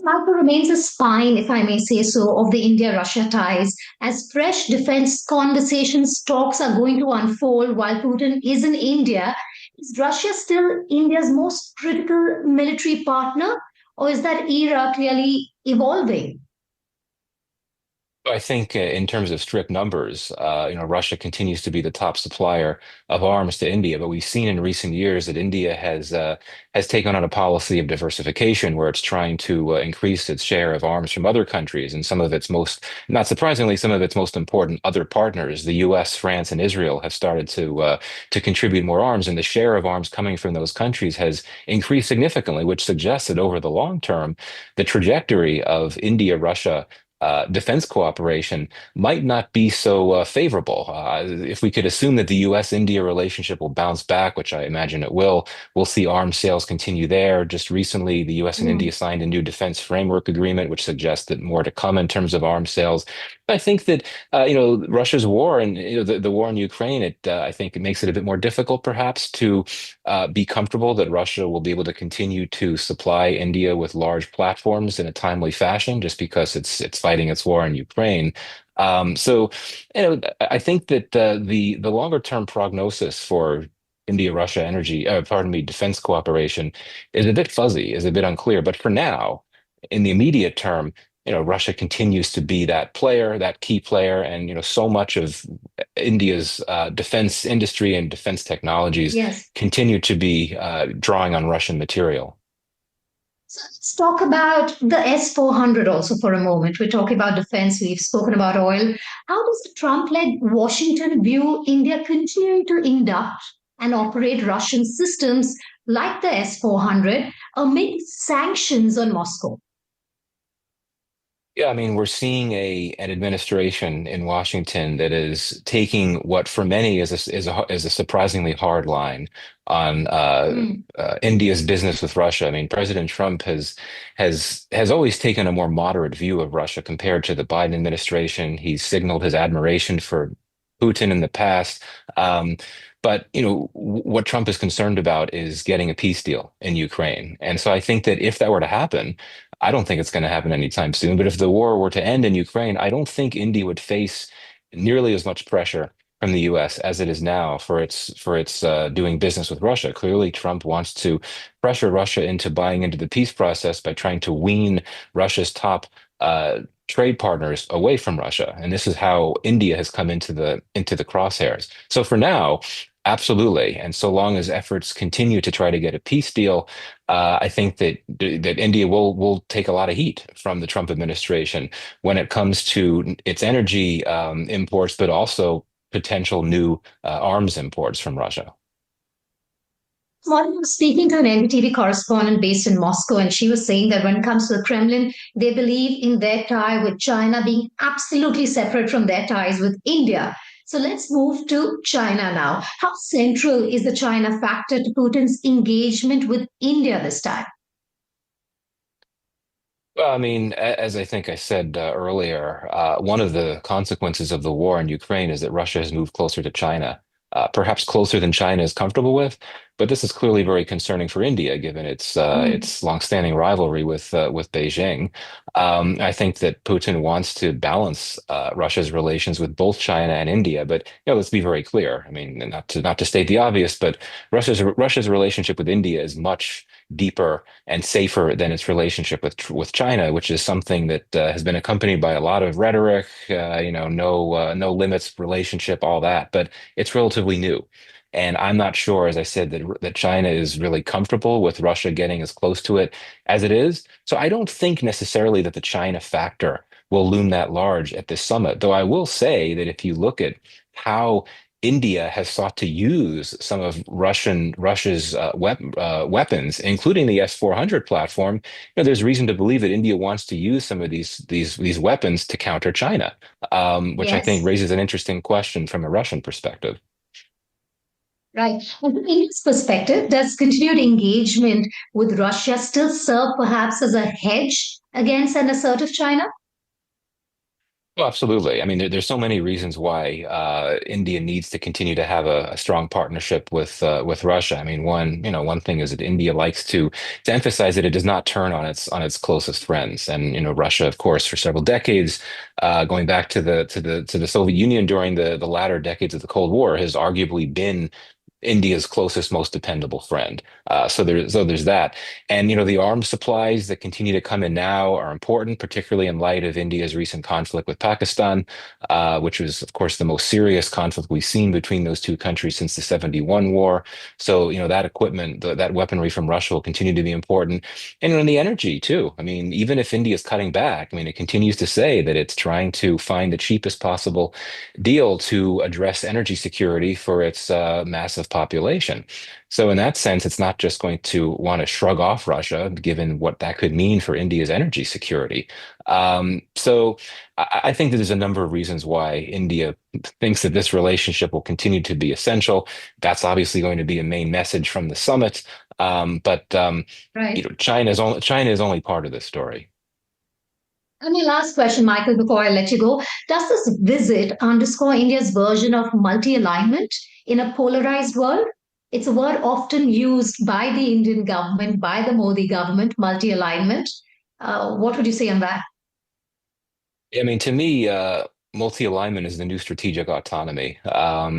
Speaker 13: Malcolm remains a spine, if I may say so, of the India-Russia ties, as fresh defense conversations, talks are going to unfold while Putin is in India. Is Russia still India's most critical military partner, or is that era clearly evolving?
Speaker 2: I think in terms of strict numbers, Russia continues to be the top supplier of arms to India. But we've seen in recent years that India has taken on a policy of diversification, where it's trying to increase its share of arms from other countries, and some of its not surprisingly, some of its most important other partners, the U.S., France, and Israel, have started to contribute more arms, and the share of arms coming from those countries has increased significantly, which suggests that over the long term, the trajectory of India-Russia defense cooperation might not be so favorable. If we could assume that the U.S.-India relationship will bounce back, which I imagine it will, we'll see arms sales continue there. Just recently, the U.S. and India signed a new defense framework agreement, which suggests that more to come in terms of arms sales. I think that Russia's war and the war in Ukraine, I think it makes it a bit more difficult, perhaps, to be comfortable that Russia will be able to continue to supply India with large platforms in a timely fashion, just because it's fighting its war in Ukraine. So, I think that the longer term prognosis for India-Russia defense cooperation is a bit fuzzy, is a bit unclear. But for now, in the immediate term, Russia continues to be that player, that key player, and so much of India's defense industry and defense technologies continue to be drawing on Russian material.
Speaker 13: So let's talk about the S-400 also for a moment. We're talking about defense, we've spoken about oil. How does the Trump-led Washington view India continuing to induct and operate Russian systems like the S-400 amid sanctions on Moscow?
Speaker 2: Yeah, I mean, we're seeing an administration in Washington that is taking what for many is a surprisingly hard line on India's business with Russia. I mean, President Trump has always taken a more moderate view of Russia compared to the Biden administration. He's signaled his admiration for Putin in the past. But what Trump is concerned about is getting a peace deal in Ukraine. And so I think that if that were to happen, I don't think it's going to happen anytime soon. But if the war were to end in Ukraine, I don't think India would face nearly as much pressure from the U.S. as it is now for its doing business with Russia. Clearly, Trump wants to pressure Russia into buying into the peace process by trying to wean Russia's top trade partners away from Russia, and this is how India has come into the crosshairs. So for now, absolutely, and so long as efforts continue to try to get a peace deal, I think that India will take a lot of heat from the Trump administration when it comes to its energy imports, but also potential new arms imports from Russia.
Speaker 13: I was speaking to an NDTV correspondent based in Moscow, and she was saying that when it comes to the Kremlin, they believe in their tie with China being absolutely separate from their ties with India. So let's move to China now. How central is the China factor to Putin's engagement with India this time?
Speaker 2: Well, I mean, as I think I said earlier, one of the consequences of the war in Ukraine is that Russia has moved closer to China. Perhaps closer than China is comfortable with, but this is clearly very concerning for India, given its longstanding rivalry with Beijing. I think that Putin wants to balance Russia's relations with both China and India, but let's be very clear. I mean, not to state the obvious, but Russia's relationship with India is much deeper and safer than its relationship with China, which is something that has been accompanied by a lot of rhetoric, no limits relationship, all that, but it's relatively new. And I'm not sure, as I said, that China is really comfortable with Russia getting as close to it as it is. So I don't think necessarily that the China factor will loom that large at this summit, though I will say that if you look at how India has sought to use some of Russia's weapons, including the S-400 platform, there's reason to believe that India wants to use some of these weapons to counter China, which I think raises an interesting question from a Russian perspective.
Speaker 13: Right. And from India's perspective, does continued engagement with Russia still serve perhaps as a hedge against an assertive China?
Speaker 2: Well, absolutely. I mean, there's so many reasons why India needs to continue to have a strong partnership with Russia. I mean, one thing is that India likes to emphasize that it does not turn on its closest friends, and Russia, of course, for several decades, going back to the Soviet Union during the latter decades of the Cold War, has arguably been India's closest, most dependable friend. So there's that. And, the arms supplies that continue to come in now are important, particularly in light of India's recent conflict with Pakistan, which was, of course, the most serious conflict we've seen between those two countries since the 71 war. So, that equipment, that weaponry from Russia will continue to be important. And in the energy, too. I mean, even if India is cutting back, I mean, it continues to say that it's trying to find the cheapest possible deal to address energy security for its massive population. So in that sense, it's not just going to want to shrug off Russia, given what that could mean for India's energy security. So I think that there's a number of reasons why India thinks that this relationship will continue to be essential. That's obviously going to be a main message from the summit. But China is only part of this story.
Speaker 13: And my last question, Michael, before I let you go, does this visit underscore India's version of multi-alignment in a polarized world? It's a word often used by the Indian government, by the Modi government, multi-alignment. What would you say on that?
Speaker 2: I mean, to me, multi-alignment is the new strategic autonomy.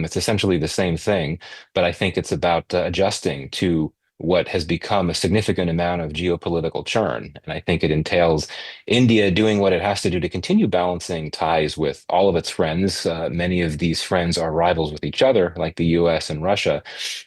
Speaker 2: It's essentially the same thing, but I think it's about adjusting to what has become a significant amount of geopolitical churn. And I think it entails India doing what it has to do to continue balancing ties with all of its friends. Many of these friends are rivals with each other, like the US and Russia.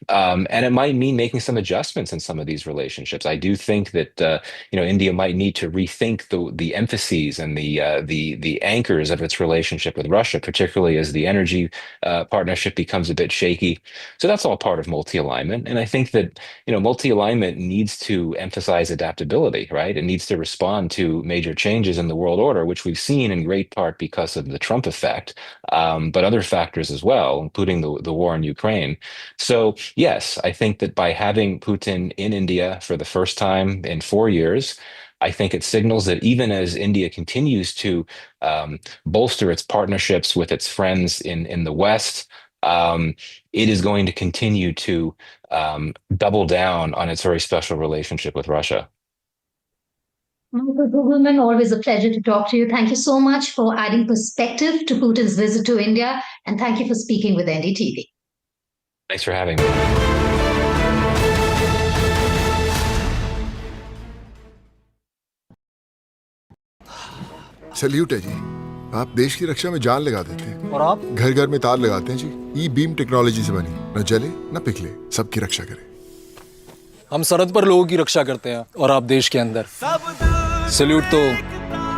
Speaker 2: And it might mean making some adjustments in some of these relationships. I do think that India might need to rethink the emphases and the anchors of its relationship with Russia, particularly as the energy partnership becomes a bit shaky. So that's all part of multi-alignment. And I think that multi-alignment needs to emphasize adaptability, right? It needs to respond to major changes in the world order, which we've seen in great part because of the Trump effect, but other factors as well, including the war in Ukraine. So yes, I think that by having Putin in India for the first time in 4 years, I think it signals that even as India continues to bolster its partnerships with its friends in the West, it is going to continue to double down on its very special relationship with Russia.
Speaker 13: Michael Gugelman, always a pleasure to talk to you. Thank you so much for adding perspective to Putin's visit to India, and thank you for speaking with NDTV.
Speaker 2: Thanks for having me.
Speaker 3: Salute है जी, आप देश की रक्षा में जान लगा देते हैं
Speaker 12: और आप
Speaker 3: घर घर में तार लगाते हैं जी। ई बीम टेक्नोलॉजी से बनी, न जले न पिघले, सबकी रक्षा करे।
Speaker 12: हम सरहद पर लोगों की रक्षा करते हैं और आप देश के अंदर। सल्यूट तो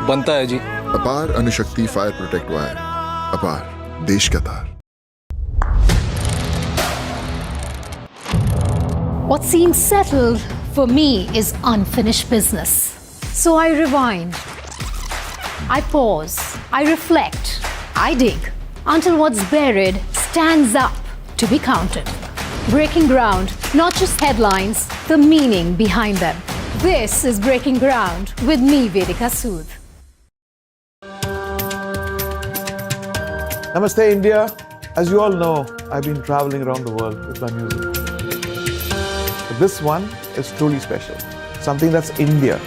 Speaker 12: बनता है जी।
Speaker 3: अपार अणुशक्ति फायर प्रोटेक्ट वायर, अपार देश का तार।
Speaker 13: What seems settled for me is unfinished business. So I rewind. I pause, I reflect, I dig, until what's buried stands up to be counted. Breaking ground, not just headlines, the meaning behind them. This is Breaking Ground with me, Vedika Sood.
Speaker 16: Namaste, India. As you all know, I've been traveling around the world with my music. But this one is truly special. Something that's India.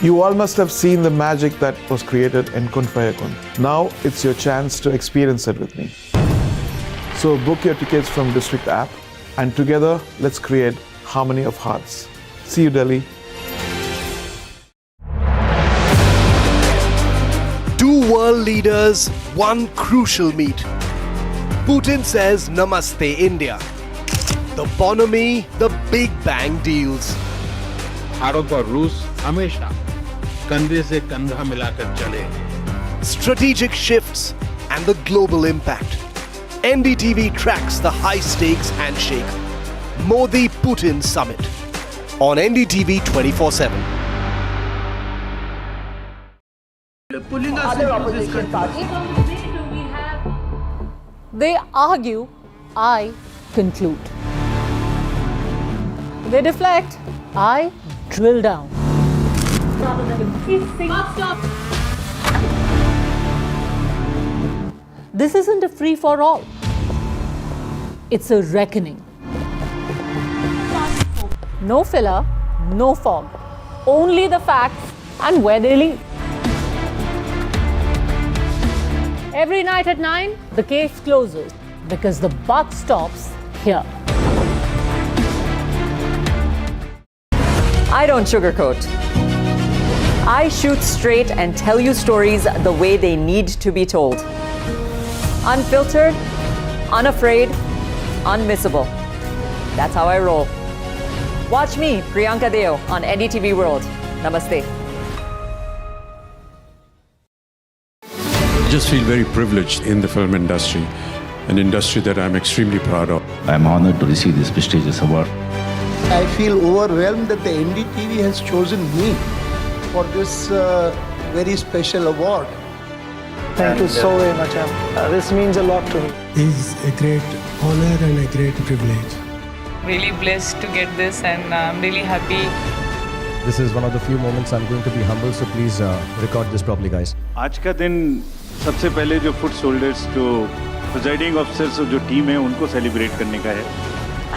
Speaker 16: You all must have seen the magic that was created in Kun Faya Kun. Now it's your chance to experience it with me. So book your tickets from District app, and together let's create harmony of hearts. See you, Delhi.
Speaker 4: Two world leaders, one crucial meet. Putin says Namaste India. The bonhomie, the Big Bang deals.
Speaker 19: Bharat और रूस हमेशा कंधे से कंधा मिलाकर चले.
Speaker 4: Strategic shifts and the global impact. NDTV tracks the high-stakes handshake. Modi-Putin summit on NDTV 24/7.
Speaker 6: They argue, I conclude. They deflect, I drill down. This isn't a free-for-all. It's a reckoning. No filler, no fog. Only the facts and where they lead. Every night at 9, the case closes because the buck stops here.
Speaker 20: I don't sugarcoat. I shoot straight and tell you stories the way they need to be told. Unfiltered, unafraid, unmissable. That's how I roll. Watch me, Priyanka Deo, on NDTV World. Namaste.
Speaker 21: I just feel very privileged in the film industry. an industry that I'm extremely proud of.
Speaker 7: I'm honored to receive this prestigious award.
Speaker 18: I feel overwhelmed that the NDTV has chosen me for this very special award.
Speaker 25: Thank you so very much. This means a lot to me.
Speaker 8: It's a great honor and a great privilege.
Speaker 27: Really blessed to get this, and I'm really happy.
Speaker 28: This is one of the few moments I'm going to be humble, so please record this properly, guys.
Speaker 5: आज का दिन सबसे पहले जो foot soldiers, जो presiding officers और जो team है उनको सेलिब्रेट करने का है.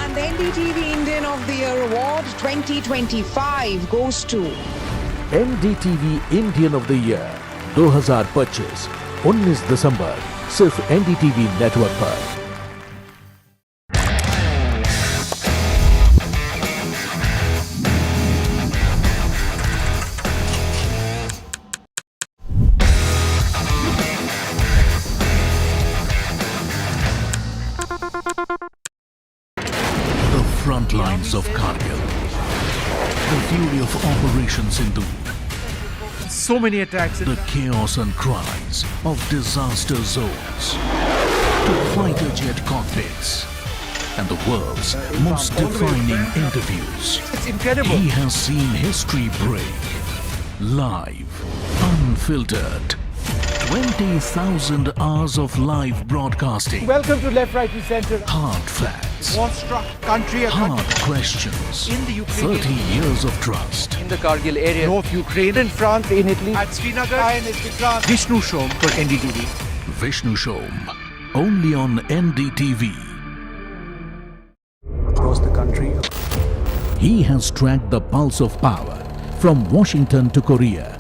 Speaker 29: And the NDTV Indian of the Year Award 2025 goes to
Speaker 17: NDTV Indian of the Year 2025 19 दिसंबर सिर्फ NDTV नेटवर्क पर. The front lines of Kargil, the fury of Operation Sindhu,
Speaker 10: so many attacks,
Speaker 17: the chaos and cries of disaster zones, to fighter jet cockpits, and the world's most defining interviews.
Speaker 10: It's incredible.
Speaker 17: He has seen history break, live, unfiltered. 20,000 hours of live broadcasting.
Speaker 1: Welcome to Left, Right and Centre.
Speaker 17: Hard facts.
Speaker 10: War-struck country.
Speaker 17: Hard questions.
Speaker 10: In the Ukraine.
Speaker 17: 30 years of trust.
Speaker 10: In the Kargil area. North Ukraine. In France.
Speaker 1: In Italy.
Speaker 10: At Srinagar. Vishnu Shom for NDTV.
Speaker 17: Vishnu Shom. Only on NDTV.
Speaker 4: Across the country.
Speaker 17: He has tracked the pulse of power from Washington to Korea.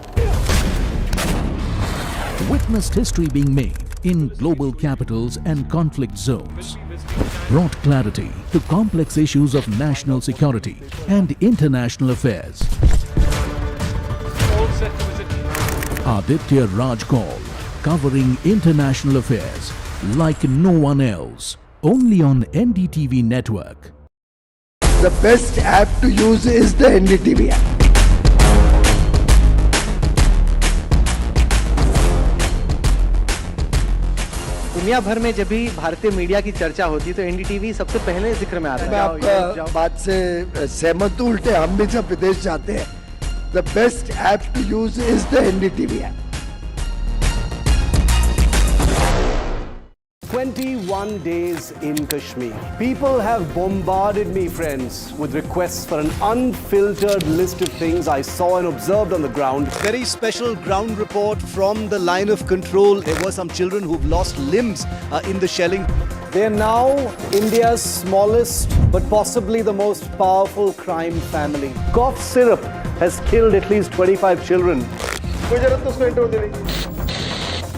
Speaker 17: Witnessed history being made in global capitals and conflict zones. Brought clarity to complex issues of national security and international affairs. Aditya Raj Kaul, covering international affairs like no one else. Only on NDTV network.
Speaker 18: The best app to use is the NDTV app.
Speaker 25: दुनिया भर में जब भी भारतीय media की चर्चा होती तो एनडीटीवी सबसे पहले जिक्र में आता है.
Speaker 18: मैं आपका बात से सहमत हूँ. उल्टे हम भी जब विदेश जाते हैं, the best app to use is the NDTV app.
Speaker 14: 21 days in Kashmir. People have bombarded me, friends, with requests for an unfiltered list of things I saw and observed on the ground.
Speaker 4: Very special ground report from the line of control. There were some children who've lost limbs in the shelling.
Speaker 14: They are now India's smallest but possibly the most powerful crime family. Cough syrup has killed at least 25 children.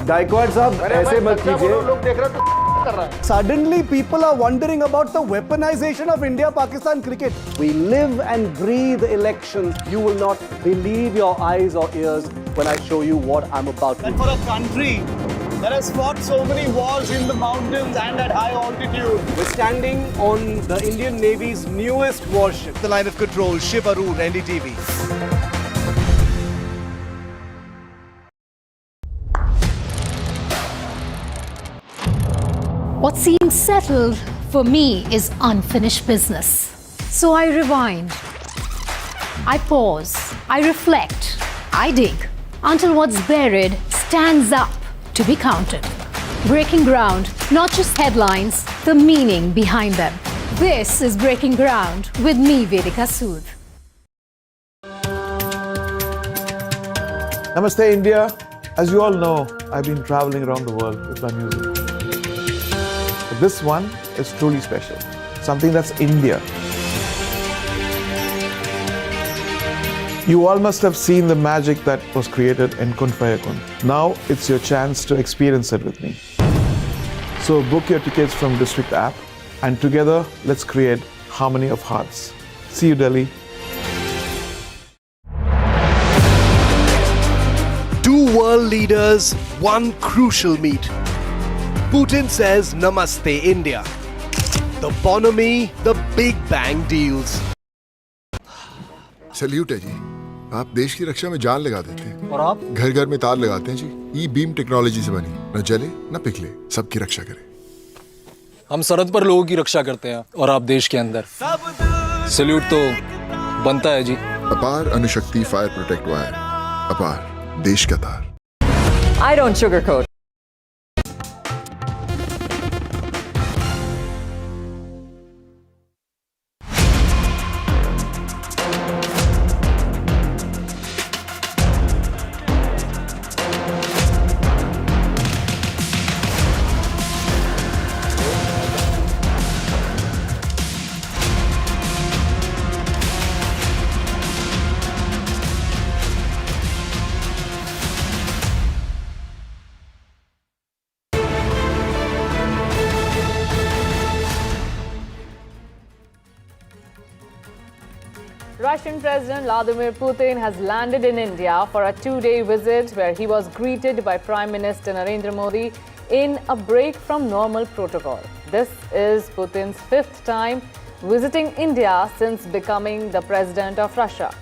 Speaker 14: Gaikwad sahab, aise mat kijiye. Suddenly people are wondering about the weaponization of India-Pakistan cricket. We live and breathe elections. You will not believe your eyes or ears when I show you what I'm about to do.
Speaker 4: And for a country that has fought so many wars in the mountains and at high altitude.
Speaker 14: We're standing on the Indian Navy's newest warship.
Speaker 4: The line of control, Shiv Arun, NDTV.
Speaker 13: What seems settled for me is unfinished business. So I rewind, I pause, I reflect, I dig until what's buried stands up to be counted. Breaking ground, not just headlines, the meaning behind them. This is Breaking Ground with me, Vedika Sood.
Speaker 16: Namaste, India. As you all know, I've been traveling around the world with my music. But this one is truly special. Something that's India. You all must have seen the magic that was created in Kun Fayakun. Now it's your chance to experience it with me. So book your tickets from District app and together let's create harmony of hearts. See you, Delhi.
Speaker 4: Two world leaders, one crucial meet. Putin says Namaste India. The bonhomie, the Big Bang deals.
Speaker 3: Salute है जी. आप देश की रक्षा में जान लगा देते हैं
Speaker 25: और आप
Speaker 3: घर घर में तार लगाते हैं जी. ई बीम टेक्नोलॉजी से बनी, न जले न पिघले, सबकी रक्षा करे.
Speaker 2: हम सरहद पर लोगों की रक्षा करते हैं और आप देश के अंदर। सैल्यूट तो बनता है जी।
Speaker 3: अपार अनुशक्ति फायर प्रोटेक्ट वायर, अपार देश का तार।
Speaker 20: I don't sugarcoat. Russian President Vladimir Putin has landed in India for a two-day visit where he was greeted by Prime Minister Narendra Modi in a break from normal protocol. This is Putin's fifth time visiting India since becoming the President of Russia.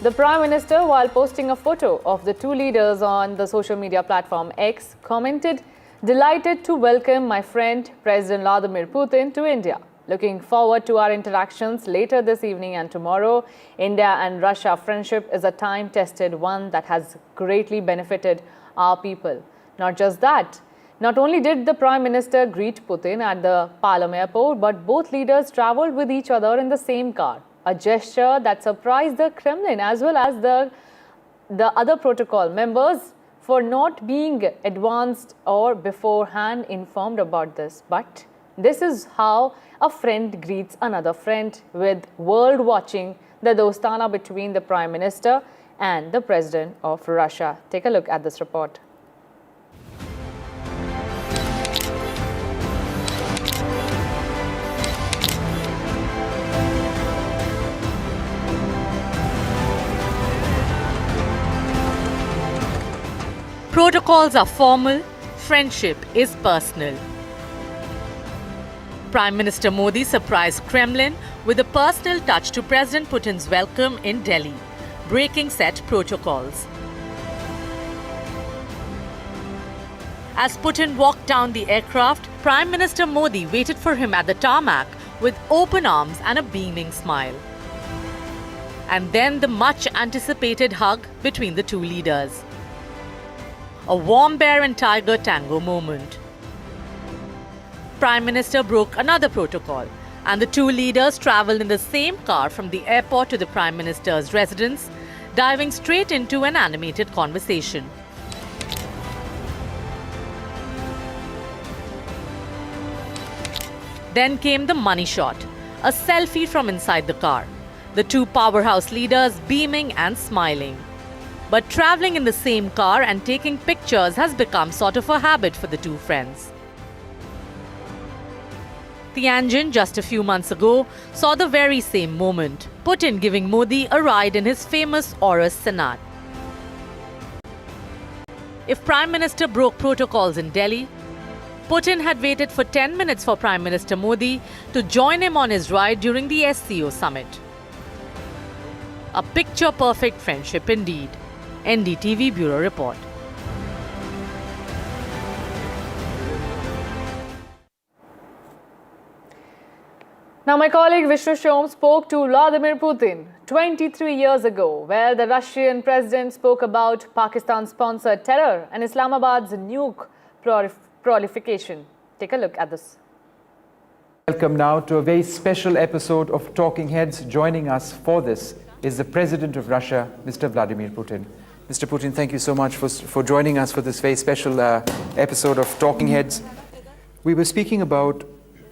Speaker 20: The Prime Minister, while posting a photo of the two leaders on the social media platform X, commented, "Delighted to welcome my friend President Vladimir Putin to India. Looking forward to our interactions later this evening and tomorrow. India and Russia friendship is a time-tested one that has greatly benefited our people." Not just that, not only did the Prime Minister greet Putin at the Palam airport, but both leaders travelled with each other in the same car, a gesture that surprised the Kremlin as well as the other protocol members for not being advanced or beforehand informed about this. But this is how a friend greets another friend, with world watching the dostana between the Prime Minister and the President of Russia. Take a look at this report.
Speaker 9: Protocols are formal, friendship is personal. Prime Minister Modi surprised Kremlin with a personal touch to President Putin's welcome in Delhi, breaking set protocols. As Putin walked down the aircraft, Prime Minister Modi waited for him at the tarmac with open arms and a beaming smile. And then the much-anticipated hug between the two leaders. A warm bear and tiger tango moment. Prime Minister broke another protocol, and the two leaders travelled in the same car from the airport to the Prime Minister's residence, diving straight into an animated conversation. Then came the money shot, a selfie from inside the car, the two powerhouse leaders beaming and smiling. But travelling in the same car and taking pictures has become sort of a habit for the two friends. Tianjin, just a few months ago, saw the very same moment, Putin giving Modi a ride in his famous Aurus Sonata. If Prime Minister broke protocols in Delhi, Putin had waited for 10 minutes for Prime Minister Modi to join him on his ride during the SCO summit. A picture-perfect friendship indeed. NDTV Bureau Report.
Speaker 6: Now, my colleague Vishnu Shom spoke to Vladimir Putin 23 years ago, where the Russian president spoke about Pakistan-sponsored terror and Islamabad's nuke proliferation. Take a look at this.
Speaker 1: Welcome now to a very special episode of Talking Heads. Joining us for this is the President of Russia, Mr. Vladimir Putin. Mr. Putin, thank you so much for joining us for this very special episode of Talking Heads. We were speaking about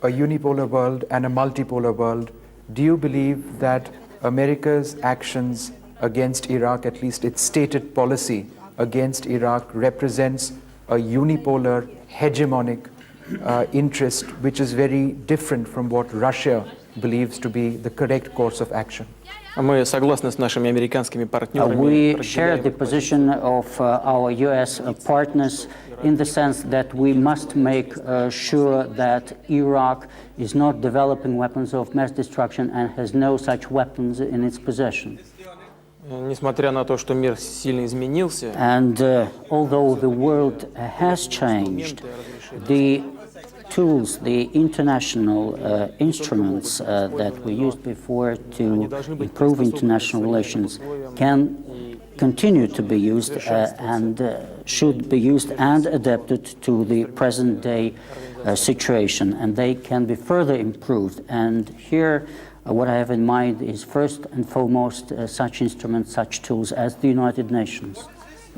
Speaker 1: a unipolar world and a multipolar world. Do you believe that America's actions against Iraq, at least its stated policy against Iraq, represents a unipolar, hegemonic interest, which is very different from what Russia believes to be the correct course of action?
Speaker 11: Мы согласны с нашими американскими партнерами.
Speaker 12: We share the position of our US partners in the sense that we must make sure that Iraq is not developing weapons of mass destruction and has no such weapons in its possession.
Speaker 11: Несмотря на то, что мир сильно изменился,
Speaker 12: and although the world has changed, the tools, the international instruments that we used before to improve international relations can continue to be used and should be used and adapted to the present day situation, and they can be further improved. And here what I have in mind is first and foremost such instruments, such tools as the United Nations.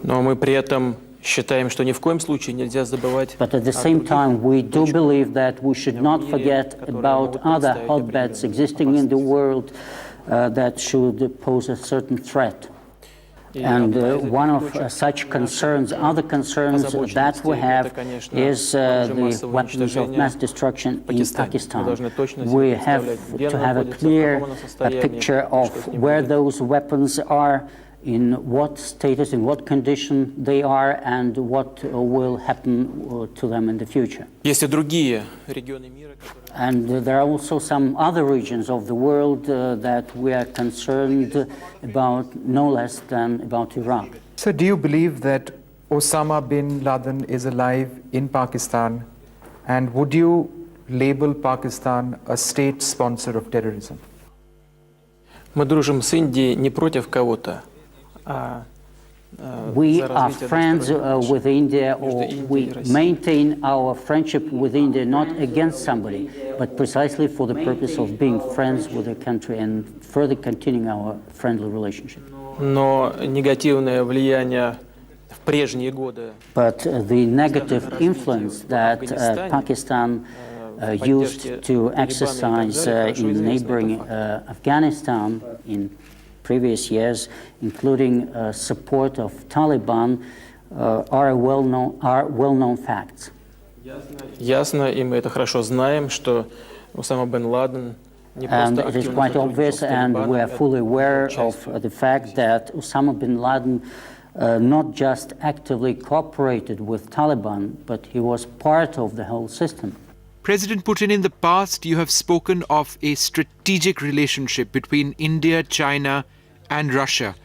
Speaker 11: Но мы при этом считаем, что ни в коем случае нельзя забывать.
Speaker 12: But at the same time, we do believe that we should not forget about other hotbeds existing in the world that should pose a certain threat. And one of such concerns, other concerns that we have, is the weapons of mass destruction in Pakistan. We have to have a clear picture of where those weapons are, in what status, in what condition they are, and what will happen to them in the future. And there are also some other regions of the world that we are concerned about, no less than about Iraq.
Speaker 7: So do you believe that Osama bin Laden is alive in Pakistan, and would you label Pakistan a state sponsor of terrorism?
Speaker 11: Мы дружим с Индией не против кого-то.
Speaker 12: We are friends with India, or we maintain our friendship with India not against somebody, but precisely for the purpose of being friends with the country and further continuing our friendly relationship.
Speaker 11: Но негативное влияние в прежние годы.
Speaker 12: But the negative influence that Pakistan used to exercise in neighboring Afghanistan in previous years, including support of Taliban, are well-known facts.
Speaker 11: Ясно, и мы это хорошо знаем, что Осама бен Ладен не
Speaker 12: And
Speaker 11: просто
Speaker 12: it is quite obvious, and we are fully aware of the fact that Osama bin Laden not just actively cooperated with Taliban, but he was part of the whole system.
Speaker 10: President Putin, in the past, you have spoken of a strategic relationship between India, China, and Russia.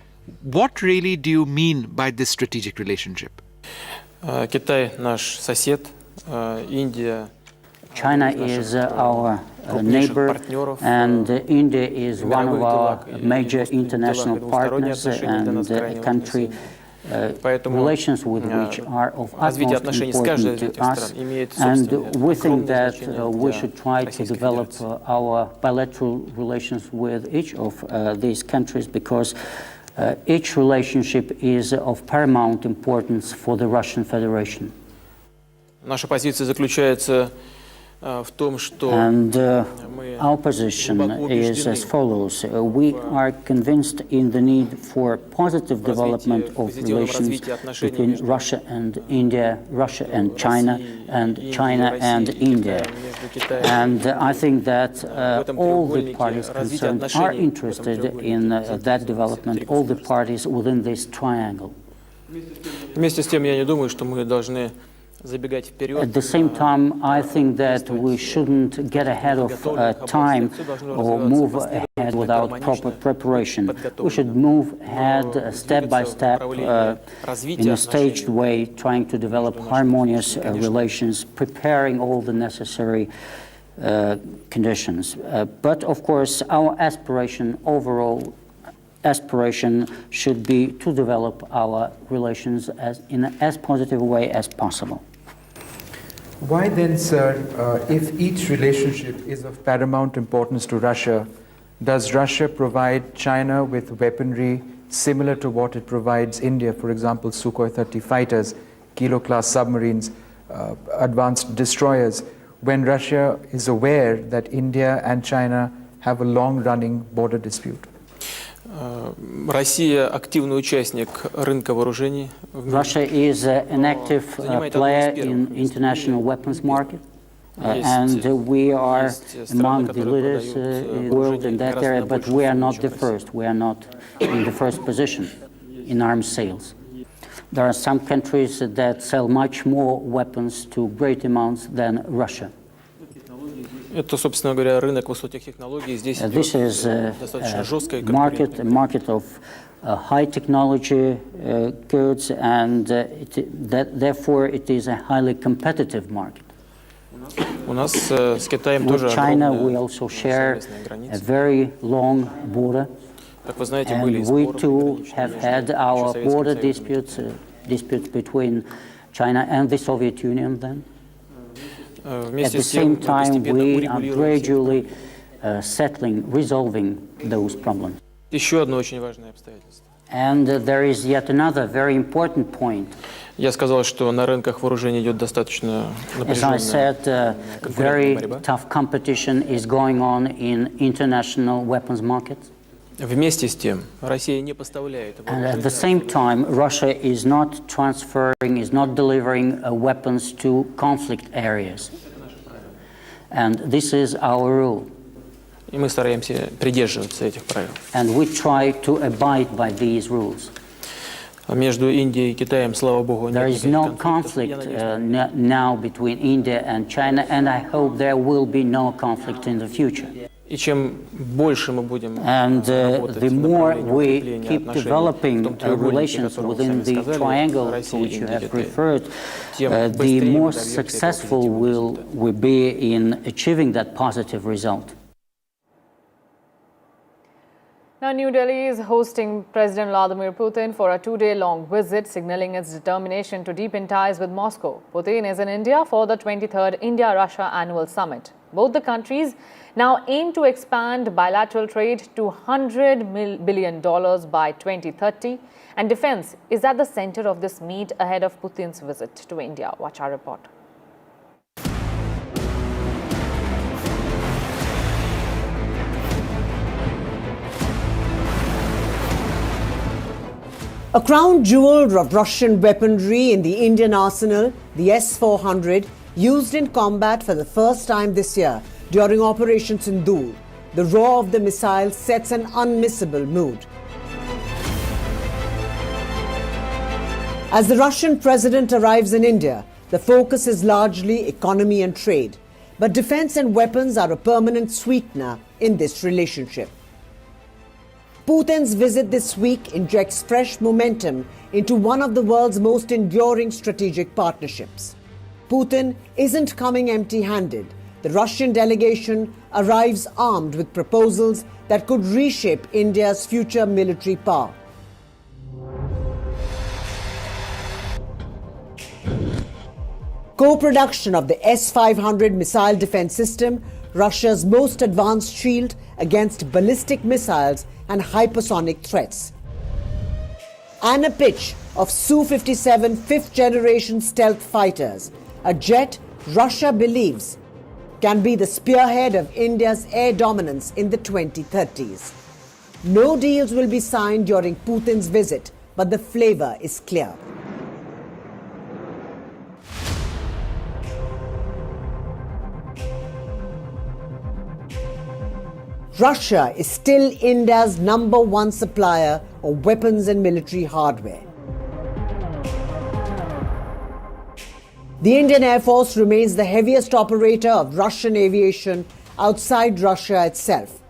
Speaker 10: What really do you mean by this strategic relationship?
Speaker 11: Китай наш сосед, Индия.
Speaker 12: China is our neighbor, and India is one of our major international partners and a country relations with which are of utmost importance to us, and we think that we should try to develop our bilateral relations with each of these countries, because each relationship is of paramount importance for the Russian Federation.
Speaker 11: Наша позиция заключается в том, что
Speaker 12: And our position is as follows. We are convinced in the need for positive development of relations between Russia and India, Russia and China and India. And I think that all the parties concerned are interested in that development, all the parties within this triangle.
Speaker 11: Вместе с тем, я не думаю, что мы должны забегать вперед.
Speaker 12: At the same time, I think that we shouldn't get ahead of time or move ahead without proper preparation. We should move ahead step by step in a staged way, trying to develop harmonious relations, preparing all the necessary conditions. But of course, our aspiration, overall aspiration, should be to develop our relations in as positive a way as possible.
Speaker 7: Why then, sir, if each relationship is of paramount importance to Russia, does Russia provide China with weaponry similar to what it provides India, for example, Sukhoi 30 fighters, Kilo-class submarines, advanced destroyers, when Russia is aware that India and China have a long-running border dispute?
Speaker 11: Россия активный участник рынка вооружений.
Speaker 12: Russia is an active player in international weapons market, and we are among the leaders in the world in that area, but we are not the first. We are not in the first position in arms sales. There are some countries that sell much more weapons to great amounts than Russia.
Speaker 11: Это, собственно говоря, рынок высоких технологий. Здесь
Speaker 12: This is
Speaker 11: достаточно жесткая
Speaker 12: a market of high technology goods, and therefore it is a highly competitive market.
Speaker 11: У нас с Китаем
Speaker 12: With
Speaker 11: тоже
Speaker 12: China, we
Speaker 11: огромная
Speaker 12: also share
Speaker 11: совместная
Speaker 12: a
Speaker 11: граница.
Speaker 12: very long border.
Speaker 11: Как вы знаете, были
Speaker 12: And we
Speaker 11: споры
Speaker 12: too
Speaker 11: приграничные
Speaker 12: have
Speaker 11: между
Speaker 12: had our
Speaker 11: Советским
Speaker 12: border
Speaker 11: Союзом и
Speaker 12: disputes between China and the Soviet Union then. At
Speaker 11: Вместе
Speaker 12: the
Speaker 11: с тем
Speaker 12: same
Speaker 11: мы
Speaker 12: time,
Speaker 11: постепенно
Speaker 12: we are
Speaker 11: урегулируем все.
Speaker 12: gradually resolving those problems.
Speaker 11: Еще одно очень важное обстоятельство.
Speaker 12: And there is yet another very important point.
Speaker 11: Я сказал, что на рынках вооружений идет достаточно
Speaker 12: As I
Speaker 11: напряженная
Speaker 12: said, very
Speaker 11: конкурентная борьба.
Speaker 12: tough competition is going on in international weapons markets.
Speaker 11: Вместе с тем, Россия не поставляет
Speaker 12: And at the
Speaker 11: вооружения.
Speaker 12: same time, Russia is not transferring, is not delivering weapons to conflict areas. And this is our rule.
Speaker 11: И мы стараемся придерживаться этих правил.
Speaker 12: And we try to abide by these rules.
Speaker 11: Между Индией и Китаем, слава богу,
Speaker 12: There
Speaker 11: нет
Speaker 12: is no
Speaker 11: никаких конфликтов. Я
Speaker 12: conflict now between India and China, and I hope there will be no conflict in the future.
Speaker 11: И чем больше мы будем
Speaker 12: And
Speaker 11: работать
Speaker 12: the
Speaker 11: в
Speaker 12: more
Speaker 11: направлении
Speaker 12: we
Speaker 11: укрепления
Speaker 12: keep
Speaker 11: отношений в
Speaker 12: developing
Speaker 11: том треугольнике,
Speaker 12: relations
Speaker 11: который вы
Speaker 12: within
Speaker 11: сами
Speaker 12: the
Speaker 11: сказали,
Speaker 12: triangle to
Speaker 11: Россия,
Speaker 12: which you
Speaker 11: Индия,
Speaker 12: have
Speaker 11: Китай,
Speaker 12: referred,
Speaker 11: тем
Speaker 12: the
Speaker 11: быстрее мы
Speaker 12: more
Speaker 11: добьемся этого
Speaker 12: successful
Speaker 11: позитивного
Speaker 12: will we be in achieving that positive result.
Speaker 6: Now, New Delhi is hosting President Vladimir Putin for a two-day-long visit, signaling its determination to deepen ties with Moscow. Putin is in India for the 23rd India-Russia Annual Summit. Both the countries now aim to expand bilateral trade to $100 billion by 2030. And defense is at the center of this meet ahead of Putin's visit to India. Watch our report.
Speaker 8: A crown jewel of Russian weaponry in the Indian arsenal, the S-400, used in combat for the first time this year during Operation Sindoor. The roar of the missile sets an unmissable mood. As the Russian president arrives in India, the focus is largely economy and trade. But defense and weapons are a permanent sweetener in this relationship. Putin's visit this week injects fresh momentum into one of the world's most enduring strategic partnerships. Putin isn't coming empty-handed. The Russian delegation arrives armed with proposals that could reshape India's future military power. Co-production of the S-500 missile defense system, Russia's most advanced shield against ballistic missiles and hypersonic threats. And a pitch of Su-57 fifth-generation stealth fighters, a jet Russia believes can be the spearhead of India's air dominance in the 2030s. No deals will be signed during Putin's visit, but the flavor is clear. Russia is still India's #1 supplier of weapons and military hardware. The Indian Air Force remains the heaviest operator of Russian aviation outside Russia itself.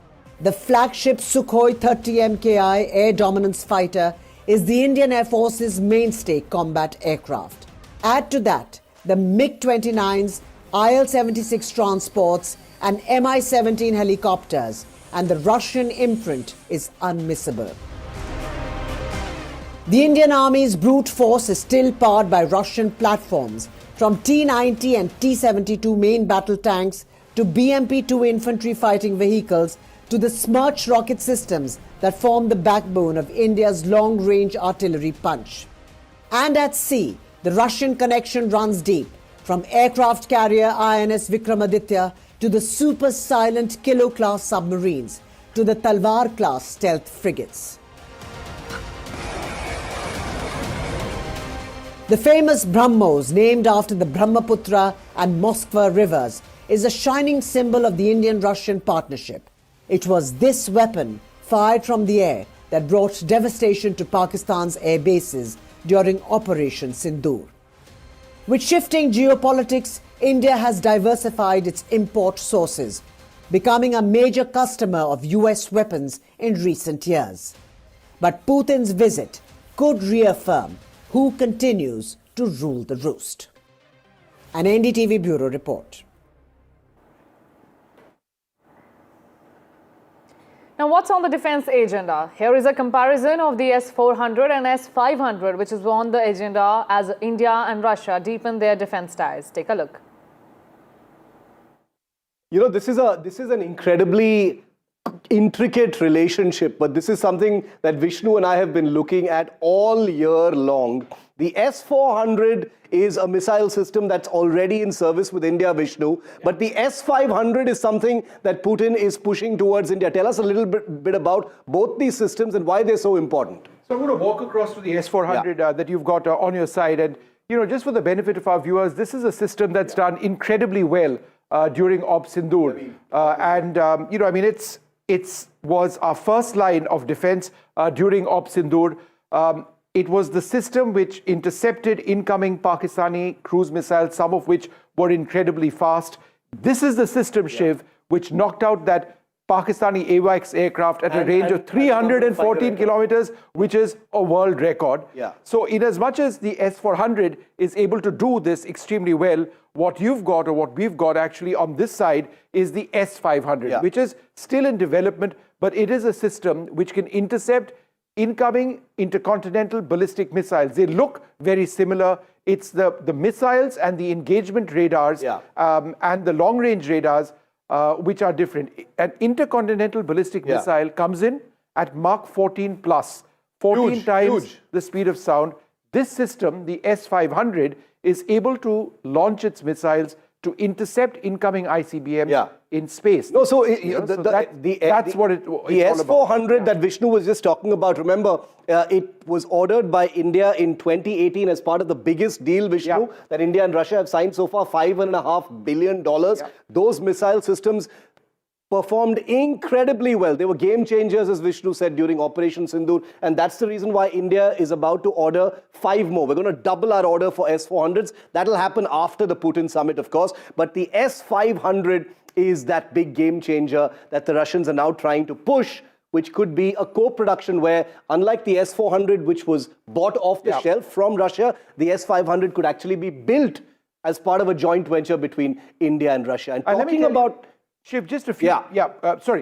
Speaker 8: The flagship Sukhoi 30 MKI air dominance fighter is the Indian Air Force's mainstay combat aircraft. Add to that the MiG-29s, IL-76 transports and Mi-17 helicopters, and the Russian imprint is unmissable. The Indian Army's brute force is still powered by Russian platforms, from T-90 and T-72 main battle tanks to BMP-2 infantry fighting vehicles to the Smerch rocket systems that form the backbone of India's long-range artillery punch. And at sea, the Russian connection runs deep, from aircraft carrier INS Vikramaditya to the super silent Kilo-class submarines to the Talwar-class stealth frigates. The famous Brahmos, named after the Brahmaputra and Moskva rivers, is a shining symbol of the Indian-Russian partnership. It was this weapon, fired from the air, that brought devastation to Pakistan's air bases during Operation Sindoor. With shifting geopolitics, India has diversified its import sources, becoming a major customer of US weapons in recent years. But Putin's visit could reaffirm who continues to rule the roost. An NDTV Bureau report.
Speaker 6: Now, what's on the defense agenda? Here is a comparison of the S-400 and S-500, which is on the agenda as India and Russia deepen their defense ties. Take a look.
Speaker 14: You know, this is an incredibly intricate relationship, but this is something that Vishnu and I have been looking at all year long. The S-400 is a missile system that's already in service with India, Vishnu, but the S-500 is something that Putin is pushing towards India. Tell us a little bit about both these systems and why they're so important.
Speaker 1: So I'm going to walk across to the S-400 that you've got on your side, and just for the benefit of our viewers, this is a system that's done incredibly well during Op Sindoor, it was our first line of defense during Op Sindoor. It was the system which intercepted incoming Pakistani cruise missiles, some of which were incredibly fast. This is the system, Shiv, which knocked out that Pakistani AWACS aircraft at a range of 314 kilometers, which is a world record. So in as much as the S-400 is able to do this extremely well, what you've got, or what we've got actually on this side, is the S-500, which is still in development, but it is a system which can intercept incoming intercontinental ballistic missiles. They look very similar. It's the missiles and the engagement radars and the long-range radars which are different. An intercontinental ballistic missile comes in at Mach 14 plus, 14 times the speed of sound. This system, the S-500, is able to launch its missiles to intercept incoming ICBMs in space.
Speaker 14: No, so
Speaker 1: that's what it's
Speaker 14: the S-400 that Vishnu was just talking about, remember, it was ordered by India in 2018 as part of the biggest deal, Vishnu, that India and Russia have signed so far, $5.5 billion. Those missile systems performed incredibly well. They were game changers, as Vishnu said, during Operation Sindoor, and that's the reason why India is about to order 5 more. We're going to double our order for S-400s. That'll happen after the Putin summit, of course, but the S-500 is that big game changer that the Russians are now trying to push, which could be a co-production where, unlike the S-400, which was bought off the shelf from Russia, the S-500 could actually be built as part of a joint venture between India and Russia. And talking about...
Speaker 1: Shiv, just a few,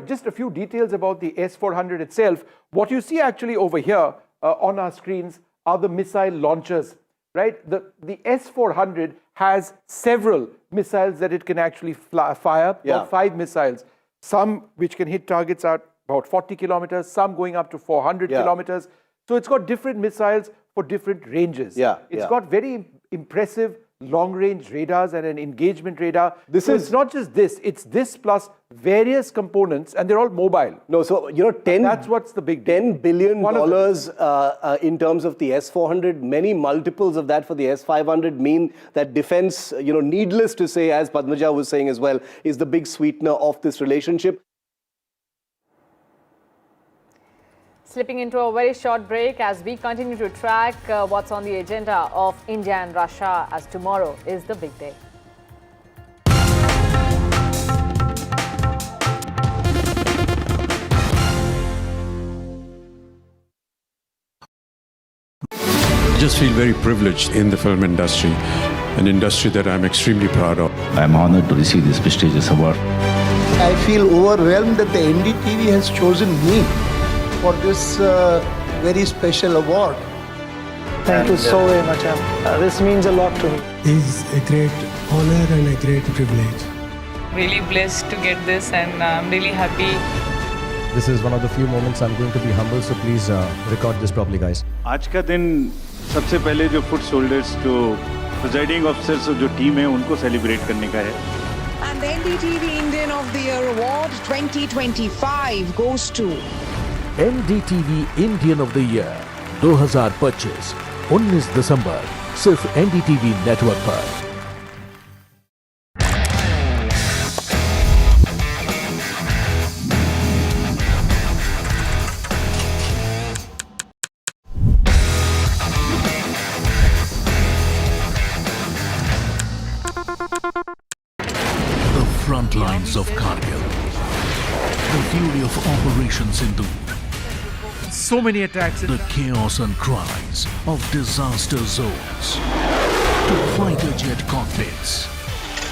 Speaker 1: just a few details about the S-400 itself. What you see actually over here on our screens are the missile launchers, right? The S-400 has several missiles that it can actually fire, about 5 missiles, some which can hit targets at about 40 kilometers, some going up to 400 kilometers. So it's got different missiles for different ranges. It's got very impressive long-range radars and an engagement radar. It's not just this, it's this plus various components, and they're all mobile.
Speaker 14: No, so,
Speaker 1: that's what's the big deal.
Speaker 14: $10 billion in terms of the S-400, many multiples of that for the S-500 mean that defense, needless to say, as Padmaja was saying as well, is the big sweetener of this relationship.
Speaker 6: Slipping into a very short break as we continue to track what's on the agenda of India and Russia, as tomorrow is the big day.
Speaker 15: I just feel very privileged in the film industry, an industry that I'm extremely proud of.
Speaker 19: I'm honored to receive this prestigious award.
Speaker 18: I feel overwhelmed that the NDTV has chosen me for this very special award.
Speaker 21: Thank you so very much. This means a lot to me.
Speaker 22: It's a great honor and a great privilege.
Speaker 23: Really blessed to get this, and I'm really happy.
Speaker 24: This is one of the few moments I'm going to be humble, so please record this properly, guys.
Speaker 5: आज का दिन सबसे पहले जो foot soldiers, जो presiding officers और जो team है, उनको सेलिब्रेट करने का है.
Speaker 29: And the NDTV Indian of the Year Award 2025 goes to
Speaker 17: NDTV Indian of the Year 2025 19 दिसंबर सिर्फ NDTV नेटवर्क पर. The front lines of Kargil, the fury of Operation Sindoor.
Speaker 26: So many attacks.
Speaker 17: The chaos and cries of disaster zones to fighter jet cockpits.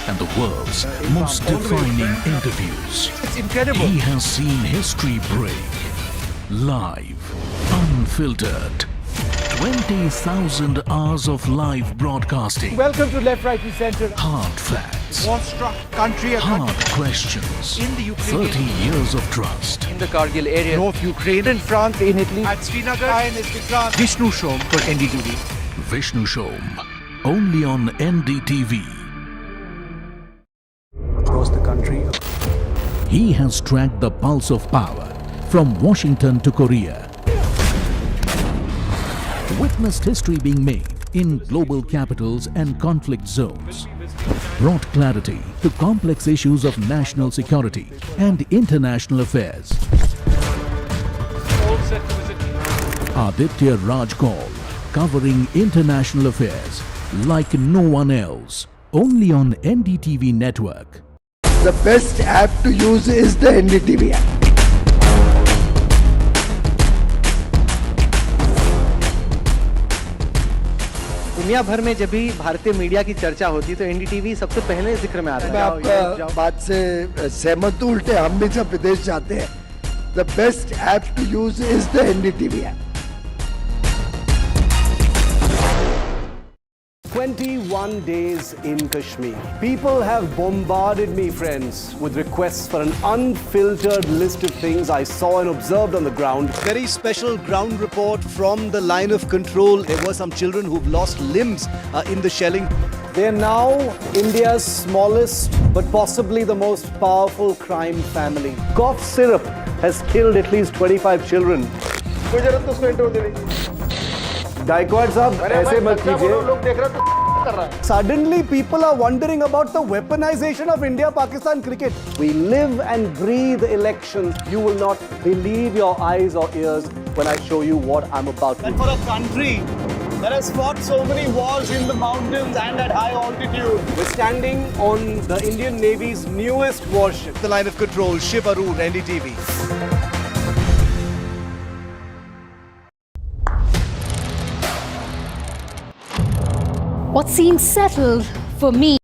Speaker 17: and the world's most defining interviews.
Speaker 26: It's incredible.
Speaker 17: He has seen history break. Live, unfiltered. 20,000 hours of live broadcasting.
Speaker 1: Welcome to Left, Right and Centre.
Speaker 17: Hard facts.
Speaker 26: War-struck country.
Speaker 17: Hard questions.
Speaker 26: In the Ukraine.
Speaker 17: 30 years of trust.
Speaker 1: In the Kargil area.
Speaker 26: North Ukraine.
Speaker 1: In France, in Italy.
Speaker 26: At Srinagar. Vishnu Shom for NDTV.
Speaker 17: Vishnu Shom. Only on NDTV.
Speaker 14: Across the country.
Speaker 17: He has tracked the pulse of power from Washington to Korea. Witnessed history being made in global capitals and conflict zones. Brought clarity to complex issues of national security and international affairs. Aditya Raj Kaul, covering international affairs like no one else. Only on NDTV network.
Speaker 18: The best app to use is the NDTV app.
Speaker 14: दुनिया भर में जब भी भारतीय media की चर्चा होती तो एनडीटीवी सबसे पहले जिक्र में आता है।
Speaker 18: मैं आपका बात से सहमत हूं, उल्टे हम भी जब विदेश जाते हैं, the best app to use is the NDTV app.
Speaker 14: 21 days in Kashmir. People have bombarded me, friends, with requests for an unfiltered list of things I saw and observed on the ground. Very special ground report from the line of control. There were some children who've lost limbs in the shelling. They are now India's smallest but possibly the most powerful crime family. Cough syrup has killed at least 25 children. Gaikwad sahab, aise mat kijiye. Suddenly people are wondering about the weaponization of India-Pakistan cricket. We live and breathe elections. You will not believe your eyes or ears when I show you what I'm about to do.
Speaker 2: And for a country that has fought so many wars in the mountains and at high altitude.
Speaker 14: We're standing on the Indian Navy's newest warship.
Speaker 2: The line of control, Shiv Arun, NDTV.
Speaker 3: What seemed settled for me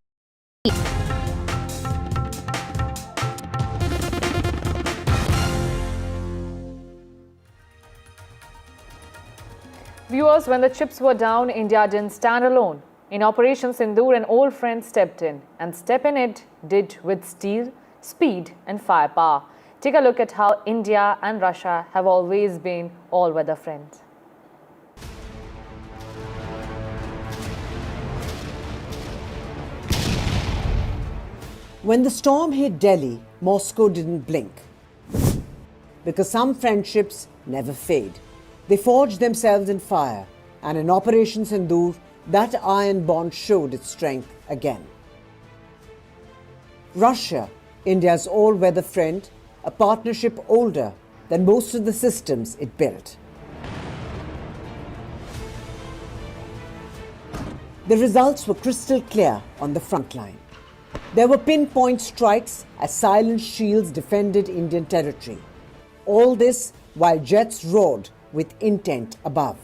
Speaker 6: Viewers, when the chips were down, India didn't stand alone. In Operation Sindoor, an old friend stepped in, and step in it did with steel, speed and firepower. Take a look at how India and Russia have always been all-weather friends.
Speaker 8: When the storm hit Delhi, Moscow didn't blink. Because some friendships never fade. They forged themselves in fire, and in Operation Sindoor, that iron bond showed its strength again. Russia, India's all-weather friend, a partnership older than most of the systems it built. The results were crystal clear on the front line. There were pinpoint strikes as silent shields defended Indian territory. All this while jets roared with intent above.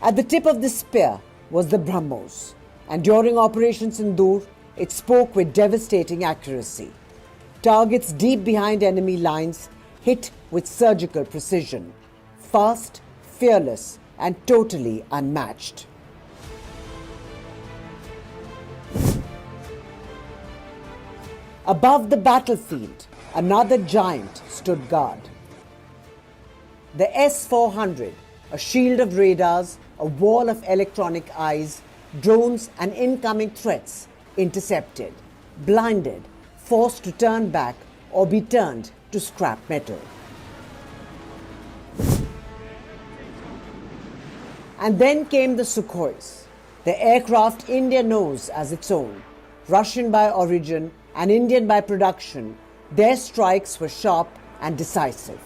Speaker 8: At the tip of the spear was the Brahmos, and during Operation Sindoor, it spoke with devastating accuracy. Targets deep behind enemy lines hit with surgical precision, fast, fearless, and totally unmatched. Above the battlefield, another giant stood guard. The S-400, a shield of radars, a wall of electronic eyes, drones and incoming threats, intercepted, blinded, forced to turn back or be turned to scrap metal. And then came the Sukhois, the aircraft India knows as its own, Russian by origin and Indian by production. Their strikes were sharp and decisive.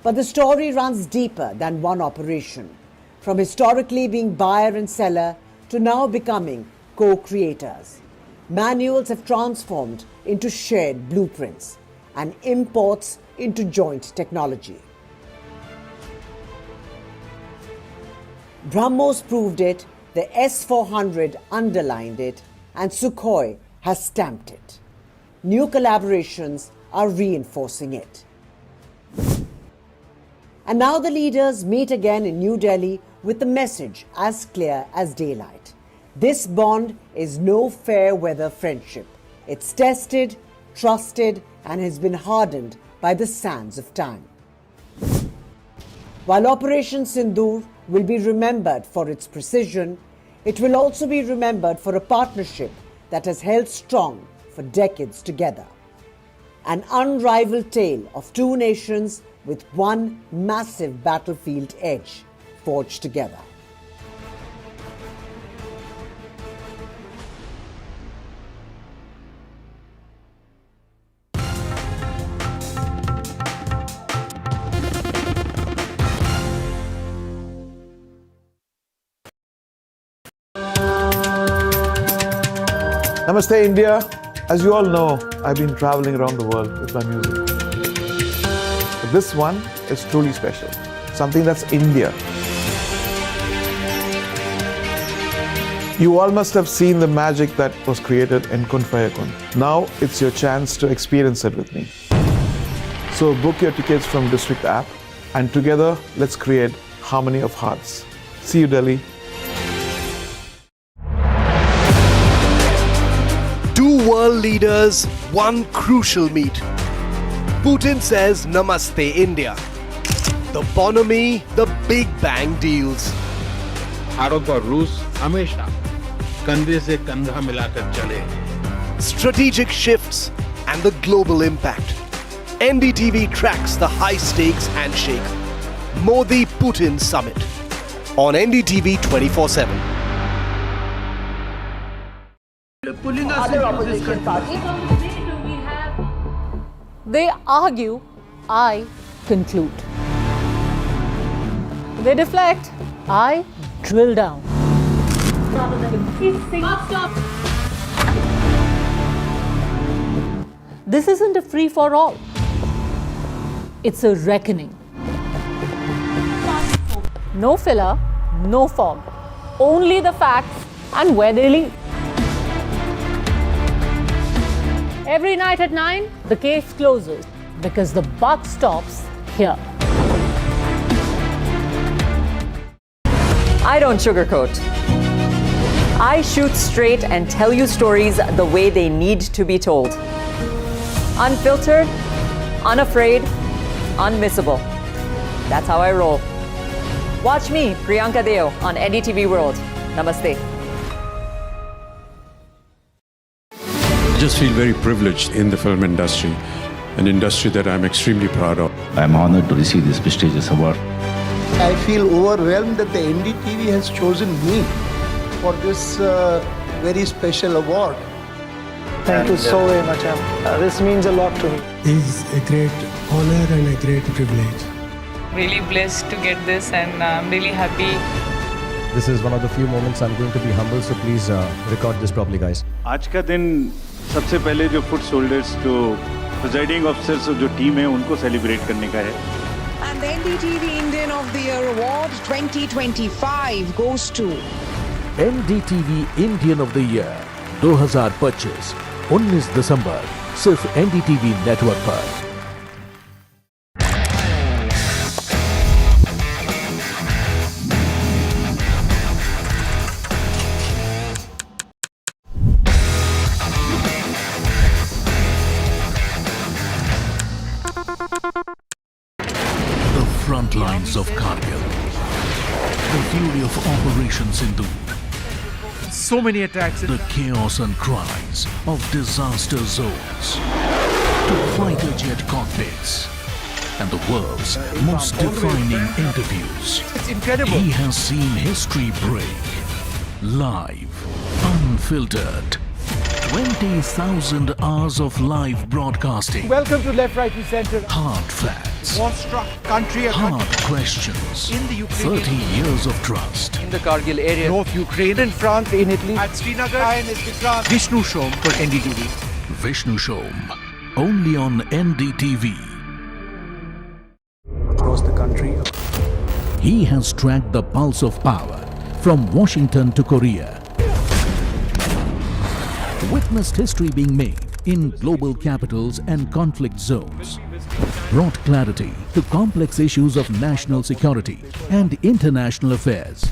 Speaker 8: But the story runs deeper than one operation, from historically being buyer and seller to now becoming co-creators. Manuals have transformed into shared blueprints and imports into joint technology. Brahmos proved it, the S-400 underlined it, and Sukhoi has stamped it. New collaborations are reinforcing it. And now the leaders meet again in New Delhi with the message as clear as daylight. This bond is no fair weather friendship. It's tested, trusted, and has been hardened by the sands of time. While Operation Sindoor will be remembered for its precision, it will also be remembered for a partnership that has held strong for decades together. An unrivaled tale of two nations with one massive battlefield edge forged together.
Speaker 4: Namaste, India. As you all know, I've been traveling around the world with my music. But this one is truly special. Something that's India. You all must have seen the magic that was created in Kun Faya Kun. Now it's your chance to experience it with me. So book your tickets from District app and together let's create harmony of hearts. See you, Delhi.
Speaker 9: Two world leaders, one crucial meet. Putin says Namaste India. The bonhomie, the Big Bang deals.
Speaker 10: Bharat और रूस हमेशा कंधे से कंधा मिलाकर चले.
Speaker 9: Strategic shifts and the global impact. NDTV tracks the high-stakes handshake. Modi-Putin summit on NDTV 24/7.
Speaker 13: Other opposition parties.
Speaker 3: They argue, I conclude. They deflect, I drill down. Stop. This isn't a free-for-all. It's a reckoning. No filler, no fog. Only the facts and where they lead. Every night at 9, the case closes because the buck stops here.
Speaker 16: I don't sugarcoat. I shoot straight and tell you stories the way they need to be told. Unfiltered, unafraid, unmissable. That's how I roll. Watch me, Priyanka Deo, on NDTV World. Namaste.
Speaker 15: I just feel very privileged in the film industry, an industry that I'm extremely proud of.
Speaker 19: I'm honored to receive this prestigious award.
Speaker 18: I feel overwhelmed that the NDTV has chosen me for this very special award.
Speaker 21: Thank you so very much, Em. This means a lot to me.
Speaker 22: It's a great honor and a great privilege.
Speaker 23: Really blessed to get this, and I'm really happy.
Speaker 24: This is one of the few moments I'm going to be humble, so please record this properly, guys.
Speaker 5: आज का दिन सबसे पहले जो foot soldiers जो presiding officers जो team है उनको सेलिब्रेट करने का है.
Speaker 29: And the NDTV Indian of the Year Award 2025 goes to
Speaker 17: NDTV Indian of the Year 2025 19 दिसंबर सिर्फ NDTV नेटवर्क पर. Front lines of Kargil, the fury of Operation Sindoor,
Speaker 26: So many attacks.
Speaker 17: the chaos and cries of disaster zones, to fighter jet cockpits, and the world's most defining interviews.
Speaker 26: It's incredible.
Speaker 17: He has seen history break, live, unfiltered. 20,000 hours of live broadcasting.
Speaker 1: Welcome to Left, Right and Centre.
Speaker 17: Hard facts.
Speaker 26: War-struck country.
Speaker 17: Hard questions.
Speaker 26: In the Ukraine.
Speaker 17: 30 years of trust.
Speaker 26: In the Kargil area. North Ukraine. In France. In Italy. At Srinagar. Vishnu Shom for NDTV.
Speaker 17: Vishnu Shom. Only on NDTV.
Speaker 21: Across the country.
Speaker 17: He has tracked the pulse of power from Washington to Korea. Witnessed history being made in global capitals and conflict zones. Brought clarity to complex issues of national security and international affairs.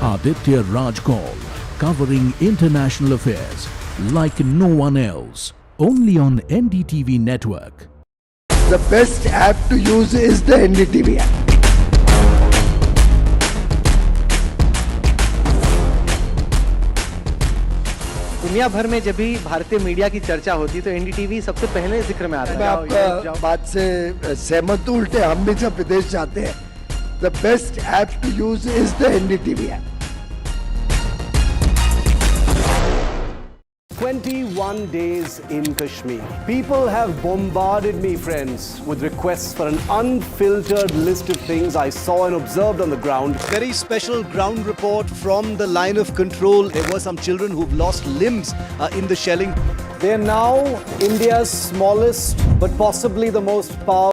Speaker 17: Aditya Raj Kaul, covering international affairs like no one else. Only on NDTV network.
Speaker 18: The best app to use is the NDTV app.
Speaker 21: दुनिया भर में जब भी भारतीय media की चर्चा होती है तो एनडीटीवी सबसे पहले जिक्र में आता है।
Speaker 18: मैं आपका बात से सहमत हूं, उल्टे हम भी जब विदेश जाते हैं, the best app to use is the NDTV app.
Speaker 9: 21 days in Kashmir. People have bombarded me, friends, with requests for an unfiltered list of things I saw and observed on the ground. Very special ground report from the line of control. There were some children who've lost limbs in the shelling. They are now India's smallest, but possibly the most powerful.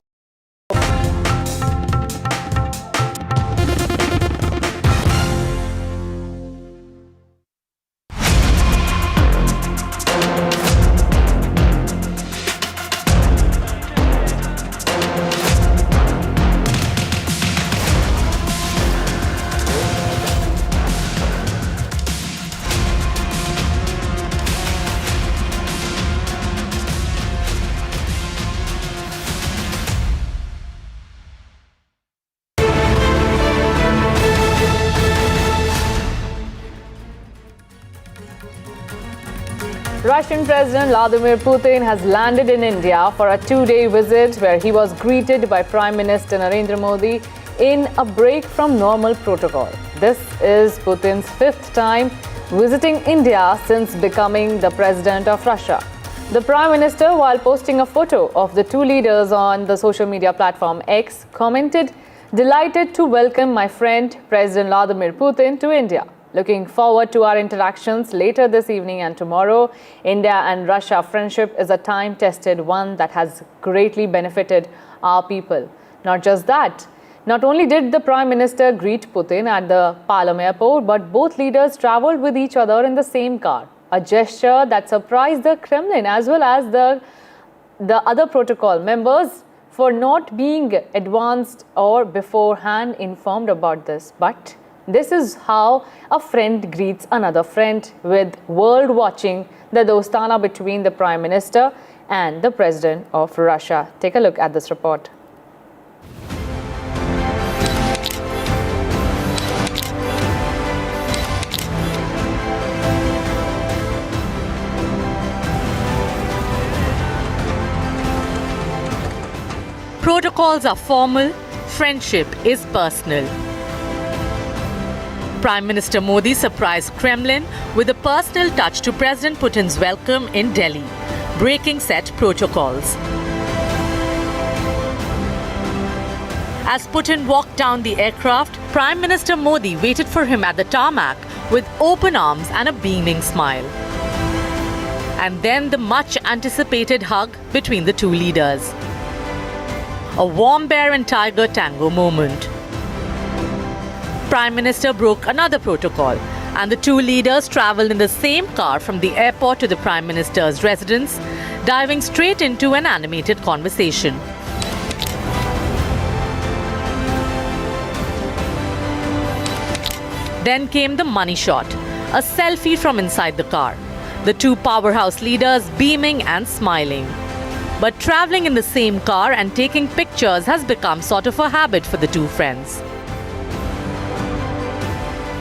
Speaker 6: Russian President Vladimir Putin has landed in India for a two-day visit where he was greeted by Prime Minister Narendra Modi in a break from normal protocol. This is Putin's fifth time visiting India since becoming the President of Russia. The Prime Minister, while posting a photo of the two leaders on the social media platform X, commented, "Delighted to welcome my friend President Vladimir Putin to India. Looking forward to our interactions later this evening and tomorrow. India and Russia friendship is a time-tested one that has greatly benefited our people." Not just that, not only did the Prime Minister greet Putin at the Palam airport, but both leaders traveled with each other in the same car, a gesture that surprised the Kremlin as well as the other protocol members for not being advanced or beforehand informed about this. But this is how a friend greets another friend, with world watching the dostana between the Prime Minister and the President of Russia. Take a look at this report.
Speaker 3: Protocols are formal, friendship is personal. Prime Minister Modi surprised Kremlin with a personal touch to President Putin's welcome in Delhi, breaking set protocols. As Putin walked down the aircraft, Prime Minister Modi waited for him at the tarmac with open arms and a beaming smile. And then the much-anticipated hug between the two leaders. A warm bear and tiger tango moment. Prime Minister broke another protocol, and the two leaders travelled in the same car from the airport to the Prime Minister's residence, diving straight into an animated conversation. Then came the money shot, a selfie from inside the car. The two powerhouse leaders beaming and smiling. But travelling in the same car and taking pictures has become sort of a habit for the two friends.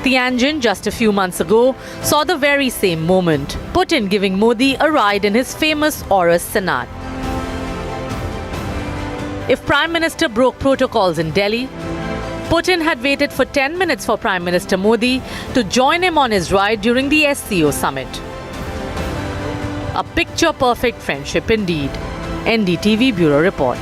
Speaker 3: Tianjin, just a few months ago, saw the very same moment, Putin giving Modi a ride in his famous Aurus Senat. If Prime Minister broke protocols in Delhi, Putin had waited for 10 minutes for Prime Minister Modi to join him on his ride during the SCO summit. A picture-perfect friendship indeed. NDTV Bureau Report.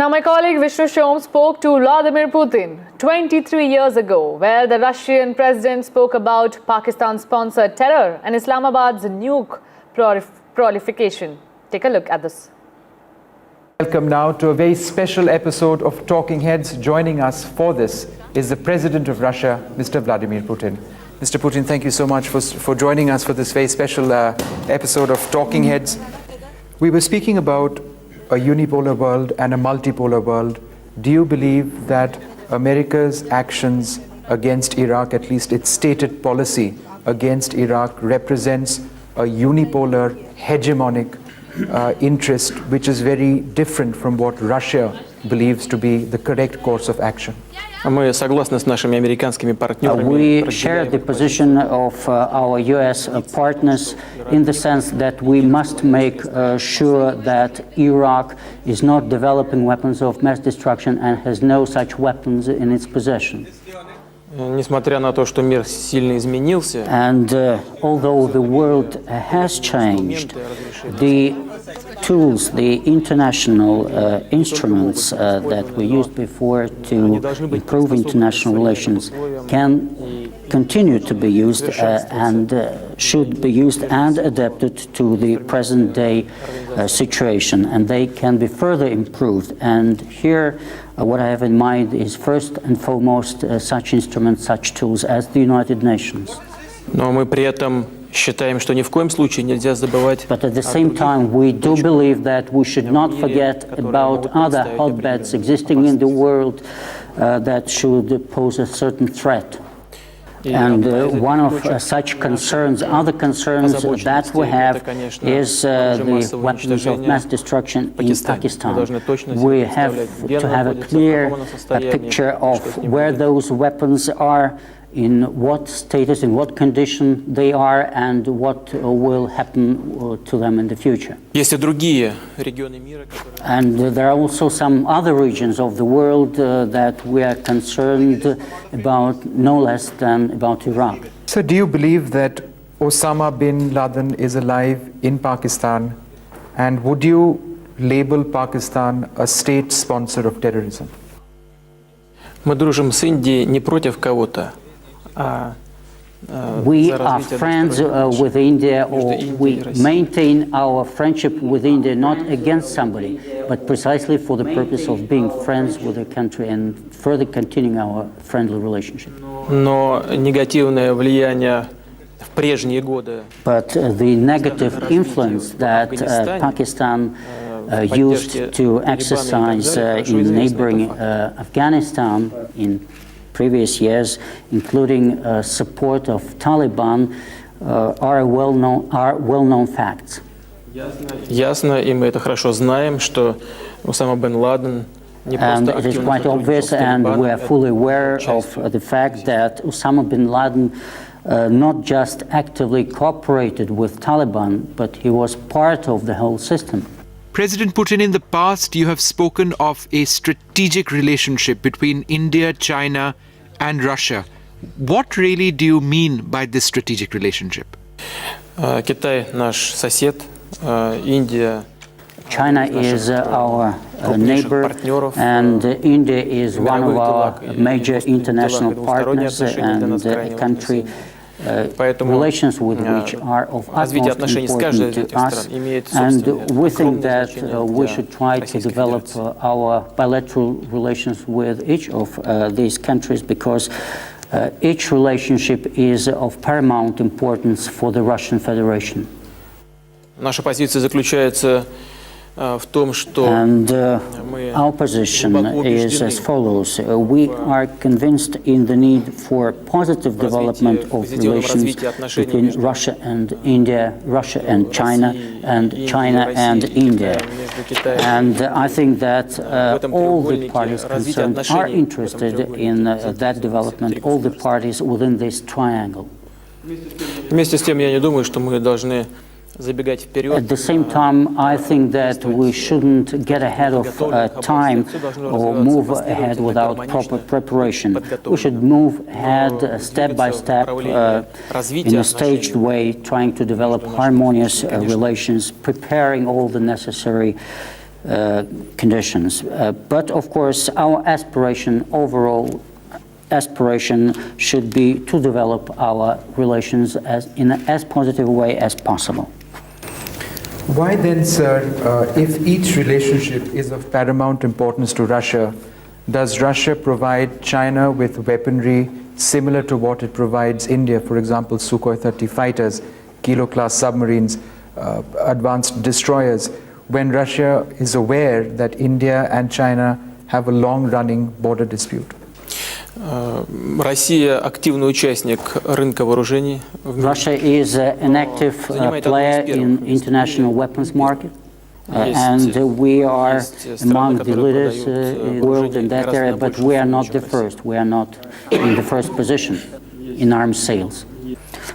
Speaker 6: Now, my colleague Vishnu Shom spoke to Vladimir Putin 23 years ago, where the Russian president spoke about Pakistan-sponsored terror and Islamabad's nuke proliferation. Take a look at this.
Speaker 1: Welcome now to a very special episode of Talking Heads. Joining us for this is the President of Russia, Mr. Vladimir Putin. Mr. Putin, thank you so much for joining us for this very special episode of Talking Heads. We were speaking about a unipolar world and a multipolar world. Do you believe that America's actions against Iraq, at least its stated policy against Iraq, represents a unipolar, hegemonic interest, which is very different from what Russia believes to be the correct course of action?
Speaker 2: We share the position of our US partners in the sense that we must make sure that Iraq is not developing weapons of mass destruction and has no such weapons in its possession. And although the world has changed, the tools, the international instruments that we used before to improve international relations can continue to be used and should be used and adapted to the present day situation, and they can be further improved. And here what I have in mind is first and foremost such instruments, such tools as the United Nations. But at the same time, we do believe that we should not forget about other hotbeds existing in the world that should pose a certain threat. And one of such concerns, other concerns that we have, is the weapons of mass destruction in Pakistan. We have to have a clear picture of where those weapons are, in what status, in what condition they are, and what will happen to them in the future. And there are also some other regions of the world that we are concerned about, no less than about Iraq.
Speaker 1: So do you believe that Osama bin Laden is alive in Pakistan, and would you label Pakistan a state sponsor of terrorism?
Speaker 2: Мы дружим с Индией не против кого-то. We are friends with India, or we maintain our friendship with India not against somebody, but precisely for the purpose of being friends with the country and further continuing our friendly relationship.
Speaker 7: Но негативное влияние в прежние годы.
Speaker 2: But the negative influence that Pakistan used to exercise in neighboring Afghanistan in previous years, including support of Taliban, are well-known facts.
Speaker 7: Ясно, и мы это хорошо знаем, что Осама бен Ладен не просто
Speaker 2: it is quite obvious, and we are fully aware of the fact that Osama bin Laden not just actively cooperated with Taliban, but he was part of the whole system.
Speaker 11: President Putin, in the past, you have spoken of a strategic relationship between India, China, and Russia. What really do you mean by this strategic relationship?
Speaker 7: Китай наш сосед, Индия.
Speaker 2: China is our neighbor, and India is one of our major international partners and a country relations with which are of utmost importance to us, and we think that we should try to develop our bilateral relations with each of these countries, because each relationship is of paramount importance for the Russian Federation.
Speaker 7: Наша позиция заключается в том, что
Speaker 2: our position is as follows. We are convinced in the need for positive development of relations between Russia and India, Russia and China and India. And I think that all the parties concerned are interested in that development, all the parties within this triangle.
Speaker 7: Вместе с тем, я не думаю, что мы должны забегать вперед.
Speaker 2: At the same time, I think that we shouldn't get ahead of time or move ahead without proper preparation. We should move ahead step by step in a staged way, trying to develop harmonious relations, preparing all the necessary conditions. But of course, our overall aspiration should be to develop our relations in as positive a way as possible.
Speaker 1: Why then, sir, if each relationship is of paramount importance to Russia, does Russia provide China with weaponry similar to what it provides India, for example, Sukhoi 30 fighters, Kilo-class submarines, advanced destroyers, when Russia is aware that India and China have a long-running border dispute?
Speaker 7: Россия активный участник рынка вооружений.
Speaker 2: Russia is an active player in international weapons market. And we are among the leaders in the world in that area, but we are not the first. We are not in the first position in arms sales.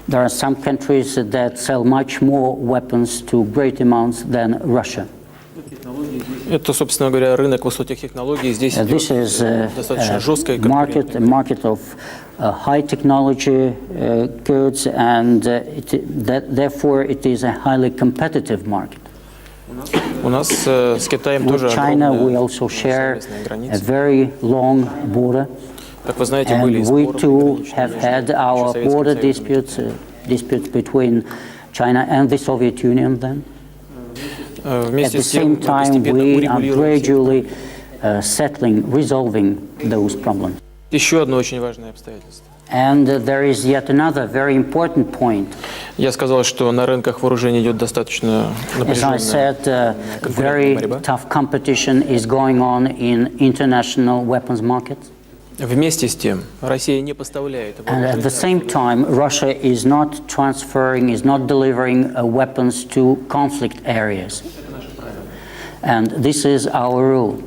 Speaker 2: There are some countries that sell much more weapons to great amounts than Russia.
Speaker 7: Это, собственно говоря, рынок высоких технологий. Здесь
Speaker 2: This is
Speaker 7: достаточно жесткая
Speaker 2: a market of high technology goods, and therefore it is a highly competitive market.
Speaker 7: У нас с Китаем тоже
Speaker 2: With China, we also share a very long border, and we too have had our border disputes between China and the Soviet Union then. At the same time, we are gradually resolving those problems.
Speaker 7: Еще одно очень важное обстоятельство.
Speaker 2: And there is yet another very important point.
Speaker 7: Я сказал, что на рынках вооружений идет достаточно напряженная.
Speaker 2: As I said, very tough competition is going on in international weapons markets.
Speaker 7: Вместе с тем, Россия не поставляет.
Speaker 2: And at the same time, Russia is not delivering weapons to conflict areas. And this is our rule.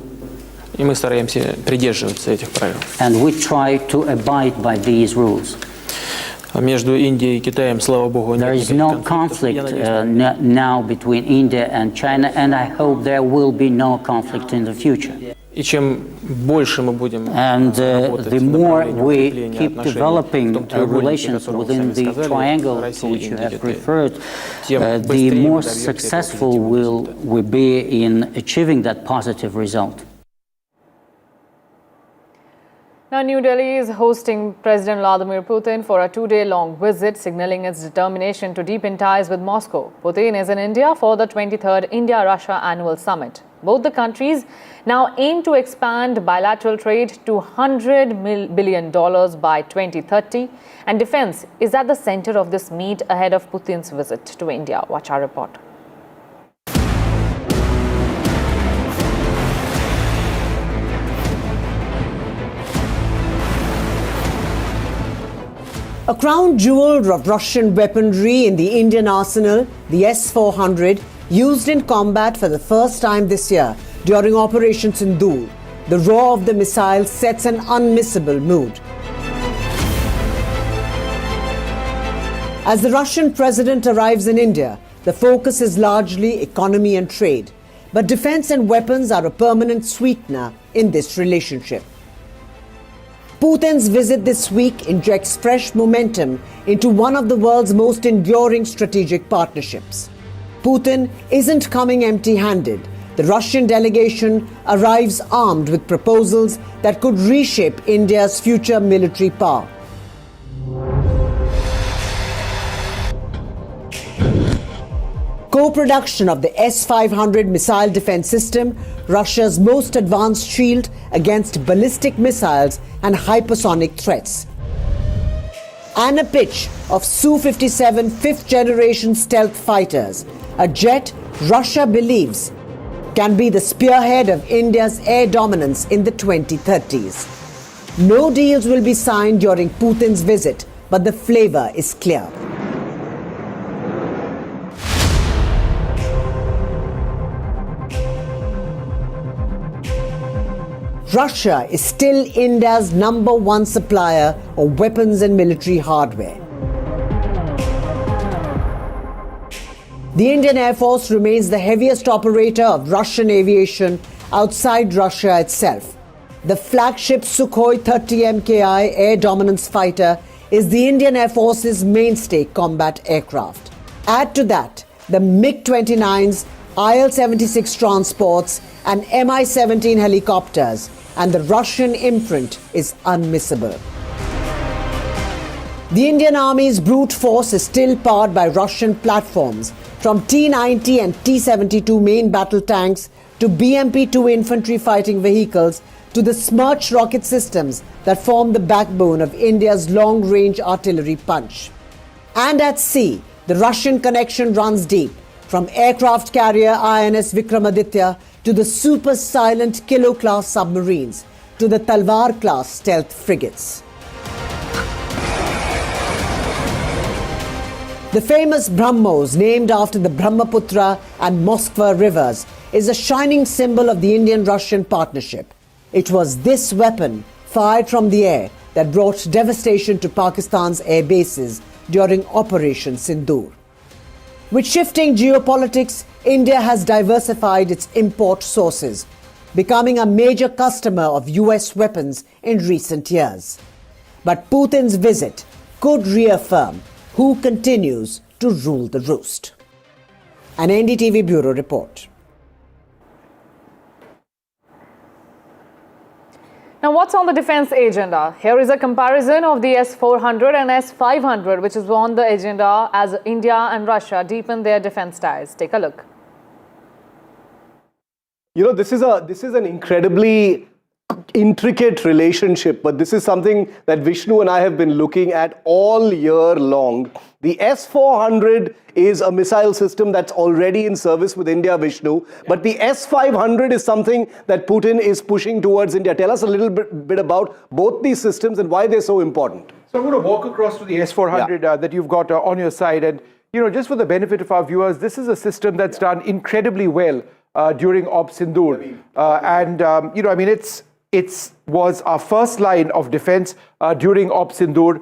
Speaker 7: И мы стараемся придерживаться этих правил.
Speaker 2: And we try to abide by these rules.
Speaker 7: Между Индией и Китаем, слава богу, нет
Speaker 2: никаких конфликтов. There is no conflict now between India and China, and I hope there will be no conflict in the future.
Speaker 7: И чем больше мы будем
Speaker 2: the more we keep developing relations within the triangle to which you have referred, the more successful will we be in achieving that positive result.
Speaker 6: Now, New Delhi is hosting President Vladimir Putin for a two-day-long visit, signaling its determination to deepen ties with Moscow. Putin is in India for the 23rd India-Russia Annual Summit. Both the countries now aim to expand bilateral trade to $100 billion by 2030, and defense is at the center of this meet ahead of Putin's visit to India. Watch our report.
Speaker 29: A crown jewel of Russian weaponry in the Indian arsenal, the S-400, used in combat for the first time this year during Operation Sindoor. The roar of the missile sets an unmissable mood. As the Russian president arrives in India, the focus is largely economy and trade. But defense and weapons are a permanent sweetener in this relationship. Putin's visit this week injects fresh momentum into one of the world's most enduring strategic partnerships. Putin isn't coming empty-handed. The Russian delegation arrives armed with proposals that could reshape India's future military power. Co-production of the S-500 missile defense system, Russia's most advanced shield against ballistic missiles and hypersonic threats. And a pitch of Su-57 fifth-generation stealth fighters, a jet Russia believes can be the spearhead of India's air dominance in the 2030s. No deals will be signed during Putin's visit, but the flavor is clear. Russia is still India's #1 supplier of weapons and military hardware. The Indian Air Force remains the heaviest operator of Russian aviation outside Russia itself. The flagship Sukhoi 30 MKI air dominance fighter is the Indian Air Force's mainstay combat aircraft. Add to that the MiG-29s, IL-76 transports and Mi-17 helicopters, and the Russian imprint is unmissable. The Indian Army's brute force is still powered by Russian platforms, from T-90 and T-72 main battle tanks to BMP-2 infantry fighting vehicles to the Smerch rocket systems that form the backbone of India's long-range artillery punch. And at sea, the Russian connection runs deep, from aircraft carrier INS Vikramaditya to the super silent Kilo-class submarines to the Talwar-class stealth frigates. The famous Brahmos, named after the Brahmaputra and Moskva rivers, is a shining symbol of the Indian-Russian partnership. It was this weapon, fired from the air, that brought devastation to Pakistan's air bases during Operation Sindoor. With shifting geopolitics, India has diversified its import sources, becoming a major customer of US weapons in recent years. But Putin's visit could reaffirm who continues to rule the roost. An NDTV Bureau report.
Speaker 6: Now, what's on the defense agenda? Here is a comparison of the S-400 and S-500, which is on the agenda as India and Russia deepen their defense ties. Take a look.
Speaker 9: You know, this is an incredibly intricate relationship, but this is something that Vishnu and I have been looking at all year long. The S-400 is a missile system that's already in service with India, Vishnu, but the S-500 is something that Putin is pushing towards India. Tell us a little bit about both these systems and why they're so important.
Speaker 1: So I'm going to walk across to the S-400 that you've got on your side, and you know, just for the benefit of our viewers, this is a system that's done incredibly well during Op Sindoor, you know, I mean, it was our first line of defense during Op Sindoor.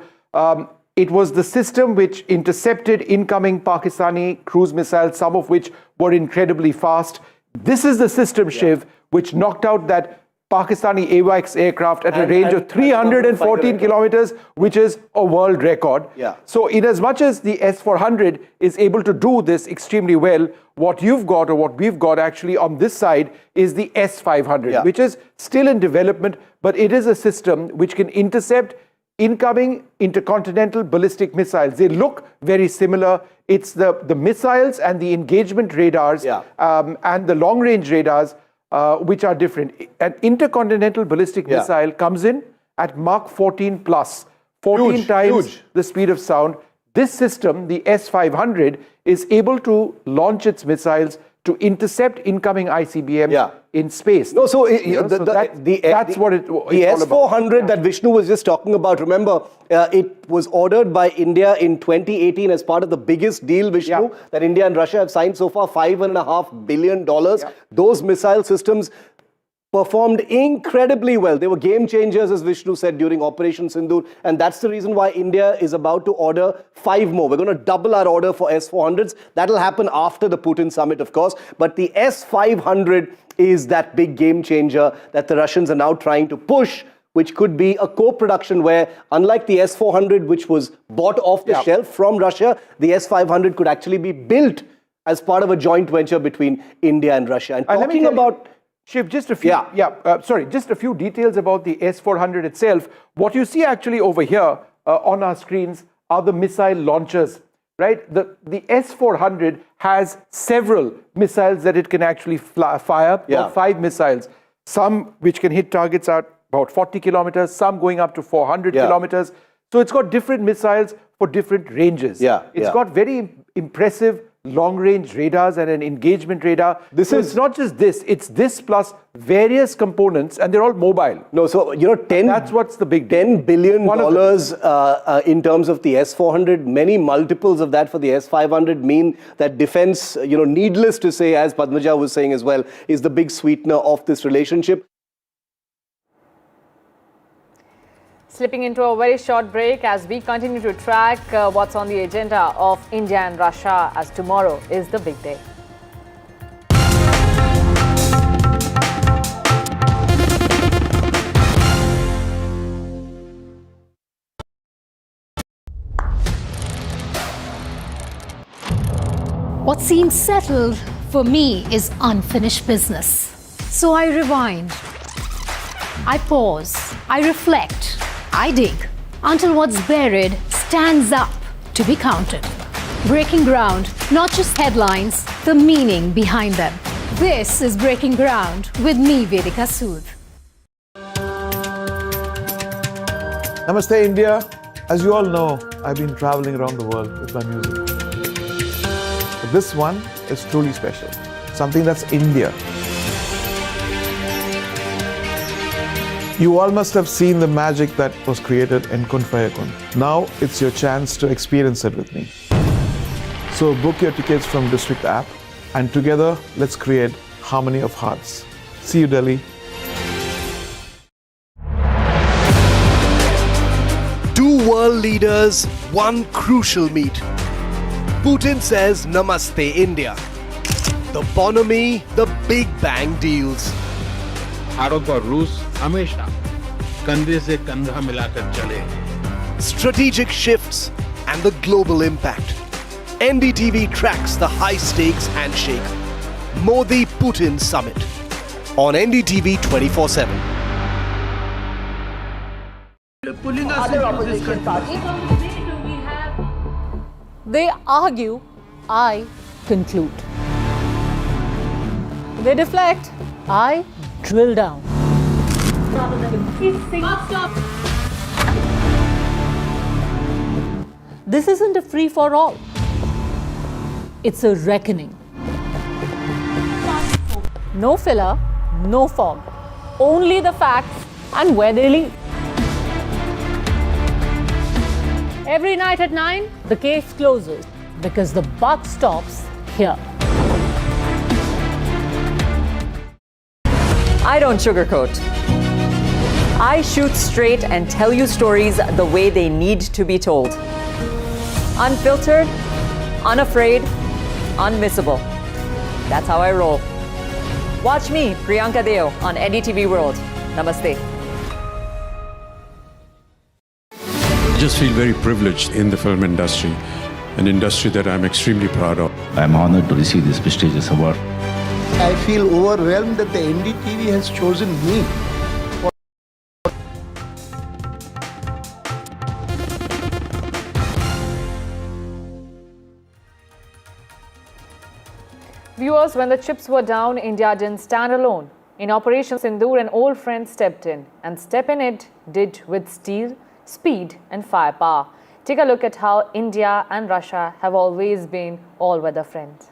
Speaker 1: It was the system which intercepted incoming Pakistani cruise missiles, some of which were incredibly fast. This is the system, Shiv, which knocked out that Pakistani AWACS aircraft at a range of 314 kilometers, which is a world record. So in as much as the S-400 is able to do this extremely well, what you've got, or what we've got actually on this side, is the S-500, which is still in development, but it is a system which can intercept incoming intercontinental ballistic missiles. They look very similar. It's the missiles and the engagement radars and the long-range radars which are different. An intercontinental ballistic missile comes in at Mach 14 plus, 14 times the speed of sound. This system, the S-500, is able to launch its missiles to intercept incoming ICBMs in space.
Speaker 9: No, so
Speaker 1: that's what
Speaker 9: the S-400 that Vishnu was just talking about, remember, it was ordered by India in 2018 as part of the biggest deal, Vishnu, that India and Russia have signed so far, $5.5 billion. Those missile systems performed incredibly well. They were game changers, as Vishnu said, during Operation Sindoor, and that's the reason why India is about to order 5 more. We're going to double our order for S-400s. That'll happen after the Putin summit, of course, but the S-500 is that big game changer that the Russians are now trying to push, which could be a co-production where, unlike the S-400, which was bought off the shelf from Russia, the S-500 could actually be built as part of a joint venture between India and Russia. And talking about...
Speaker 1: Shiv, just a few, just a few details about the S-400 itself. What you see actually over here on our screens are the missile launchers, right? The S-400 has several missiles that it can actually fire, about 5 missiles. Some which can hit targets at about 40 kilometers, some going up to 400 kilometers. So it's got different missiles for different ranges. It's got very impressive long-range radars and an engagement radar. It's not just this, it's this plus various components, and they're all mobile.
Speaker 9: No, so, you know,
Speaker 1: that's what's the big
Speaker 9: $10 billion in terms of the S-400. Many multiples of that for the S-500 mean that defense, you know, needless to say, as Padmaja was saying as well, is the big sweetener of this relationship.
Speaker 6: Slipping into a very short break as we continue to track what's on the agenda of India and Russia, as tomorrow is the big day.
Speaker 4: What seemed settled for me, is unfinished business. So I rewind, I pause, I reflect, I dig, until what's buried stands up to be counted. Breaking ground, not just headlines, the meaning behind them. This is Breaking Ground with me, Vedika Sood.
Speaker 8: Namaste, India. As you all know, I've been traveling around the world with my music. But this one is truly special. Something that's India. You all must have seen the magic that was created in Kun Fayakun. Now it's your chance to experience it with me. So book your tickets from District app, and together let's create harmony of hearts. See you, Delhi.
Speaker 9: Two world leaders, one crucial meet. Putin says Namaste India. The bonhomie, the Big Bang deals.
Speaker 10: Bharat और रूस हमेशा कंधे से कंधा मिलाकर चले.
Speaker 9: Strategic shifts and the global impact. NDTV tracks the high-stakes handshake. Modi-Putin summit on NDTV 24/7.
Speaker 13: Pulling us into this country.
Speaker 6: They argue, I conclude. They deflect, I drill down. This isn't a free-for-all. It's a reckoning. No filler, no fog. Only the facts and where they lead. Every night at 9, the case closes because the buck stops here.
Speaker 16: I don't sugarcoat. I shoot straight and tell you stories the way they need to be told. Unfiltered, unafraid, unmissable. That's how I roll. Watch me, Priyanka Deo, on NDTV World. Namaste.
Speaker 15: I just feel very privileged in the film industry, an industry that I'm extremely proud of.
Speaker 19: I'm honored to receive this prestigious award.
Speaker 18: I feel overwhelmed that the NDTV has chosen me.
Speaker 6: Viewers, when the chips were down, India didn't stand alone. In Operation Sindoor, an old friend stepped in, and step in it did with steel, speed and firepower. Take a look at how India and Russia have always been all-weather friends.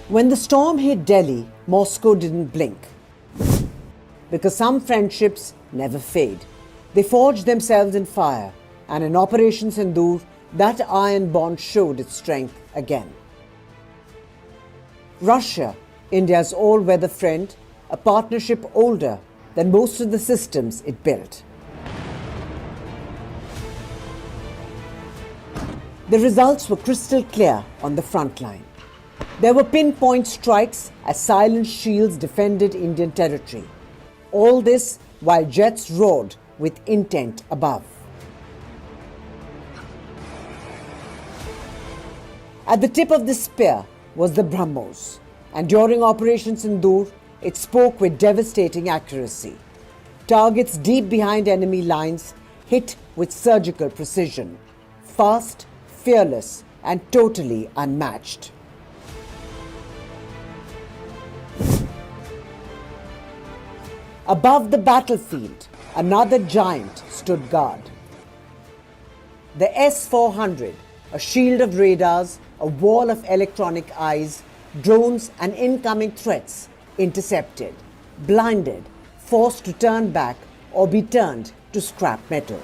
Speaker 29: When the storm hit Delhi, Moscow didn't blink. Because some friendships never fade. They forged themselves in fire, and in Operation Sindoor, that iron bond showed its strength again. Russia, India's all-weather friend, a partnership older than most of the systems it built. The results were crystal clear on the front line. There were pinpoint strikes as silent shields defended Indian territory. All this while jets roared with intent above. At the tip of the spear was the Brahmos, and during Operation Sindoor, it spoke with devastating accuracy. Targets deep behind enemy lines hit with surgical precision, fast, fearless, and totally unmatched. Above the battlefield, another giant stood guard. The S-400, a shield of radars, a wall of electronic eyes, drones and incoming threats intercepted, blinded, forced to turn back or be turned to scrap metal.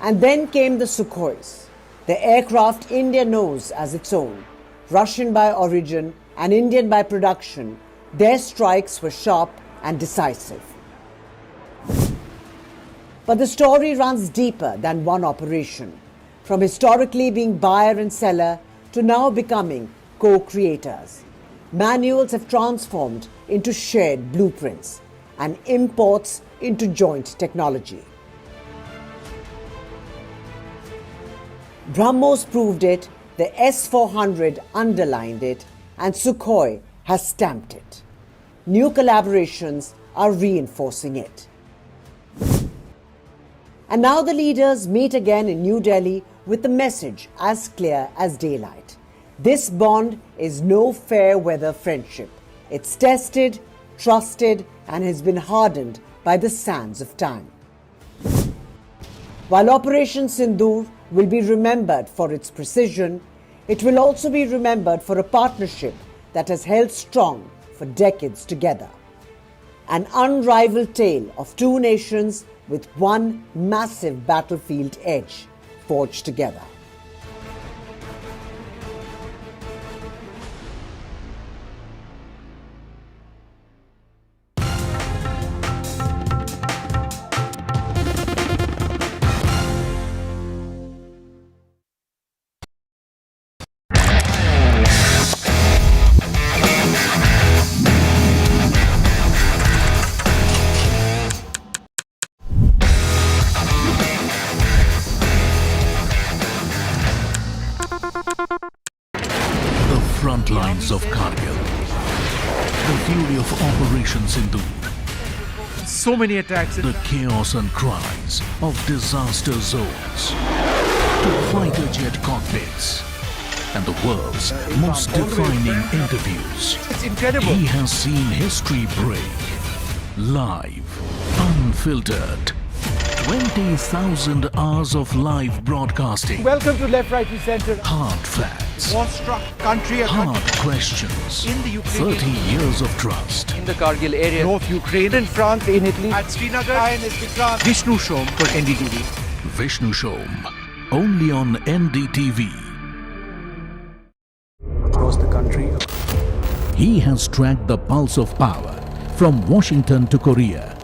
Speaker 29: And then came the Sukhois, the aircraft India knows as its own, Russian by origin and Indian by production. Their strikes were sharp and decisive. But the story runs deeper than one operation, from historically being buyer and seller to now becoming co-creators. Manuals have transformed into shared blueprints. and imports into joint technology. Brahmos proved it, the S-400 underlined it, and Sukhoi has stamped it. New collaborations are reinforcing it. And now the leaders meet again in New Delhi with the message as clear as daylight. This bond is no fair weather friendship. It's tested, trusted, and has been hardened by the sands of time. While Operation Sindoor will be remembered for its precision, it will also be remembered for a partnership that has held strong for decades together. An unrivaled tale of two nations with one massive battlefield edge forged together.
Speaker 17: Front lines of Kargil, the fury of Operation Sindoor,
Speaker 26: so many attacks,
Speaker 17: the chaos and cries of disaster zones, to fighter jet cockpits, and the world's most defining interviews.
Speaker 26: It's incredible.
Speaker 17: He has seen history break, live, unfiltered. 20,000 hours of live broadcasting.
Speaker 1: Welcome to Left, Right and Centre.
Speaker 17: Hard facts.
Speaker 26: War-struck country.
Speaker 17: Hard questions.
Speaker 26: In the Ukraine.
Speaker 17: 30 years of trust.
Speaker 26: In the Kargil area. North Ukraine. In France. In Italy. At Srinagar. Vishnu Shom for NDTV.
Speaker 17: Vishnu Shom. Only on NDTV.
Speaker 26: Across the country.
Speaker 17: He has tracked the pulse of power from Washington to Korea.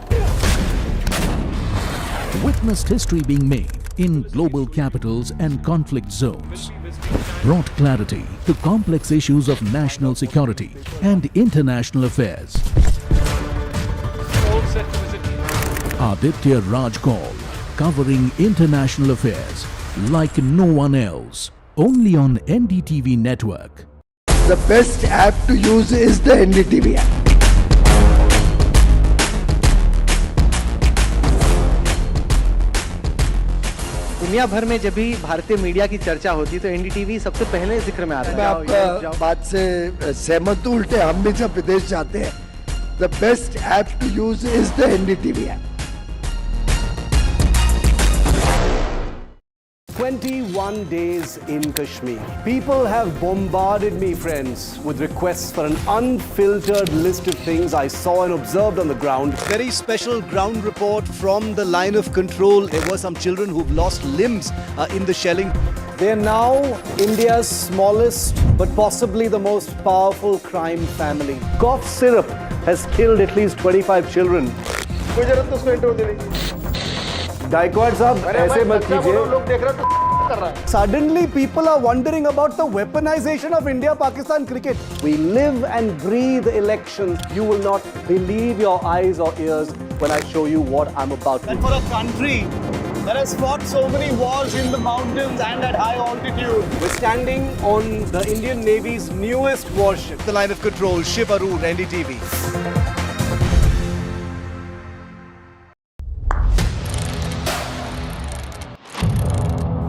Speaker 17: Witnessed history being made in global capitals and conflict zones. Brought clarity to complex issues of national security and international affairs. Aditya Rajkol, covering international affairs like no one else. Only on NDTV network.
Speaker 18: The best app to use is the NDTV app.
Speaker 21: दुनिया भर में जब भी भारतीय media की चर्चा होती है तो एनडीटीवी सबसे पहले जिक्र में आता है।
Speaker 18: मैं आपका बात से सहमत हूं, उल्टे हम भी जब विदेश जाते हैं, the best app to use is the NDTV app.
Speaker 9: 21 days in Kashmir. People have bombarded me, friends, with requests for an unfiltered list of things I saw and observed on the ground. Very special ground report from the line of control. There were some children who've lost limbs in the shelling. They're now India's smallest but possibly the most powerful crime family. Cough syrup has killed at least 25 children. Gaikwad sahab, aise mat kijiye. Suddenly people are wondering about the weaponization of India-Pakistan cricket. We live and breathe elections. You will not believe your eyes or ears when I show you what I'm about to. And for a country that has fought so many wars in the mountains and at high altitude, we're standing on the Indian Navy's newest warship. The line of control, Shiv Arun, NDTV.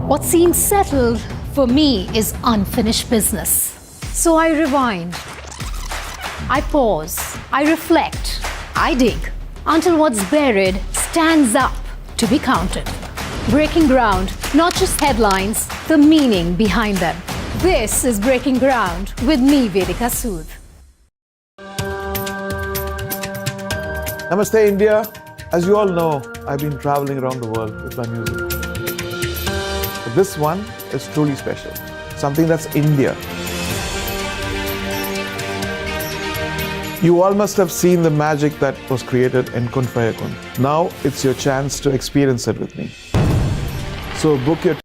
Speaker 4: What seems settled for me is unfinished business. So I rewind, I pause, I reflect, I dig until what's buried stands up to be counted. Breaking ground, not just headlines, the meaning behind them. This is Breaking Ground with me, Vedika Sood.
Speaker 8: Namaste, India. As you all know, I've been traveling around the world with my music. But this one is truly special. Something that's India. You all must have seen the magic that was created in Kun Fayakun. Now it's your chance to experience it with me. So book your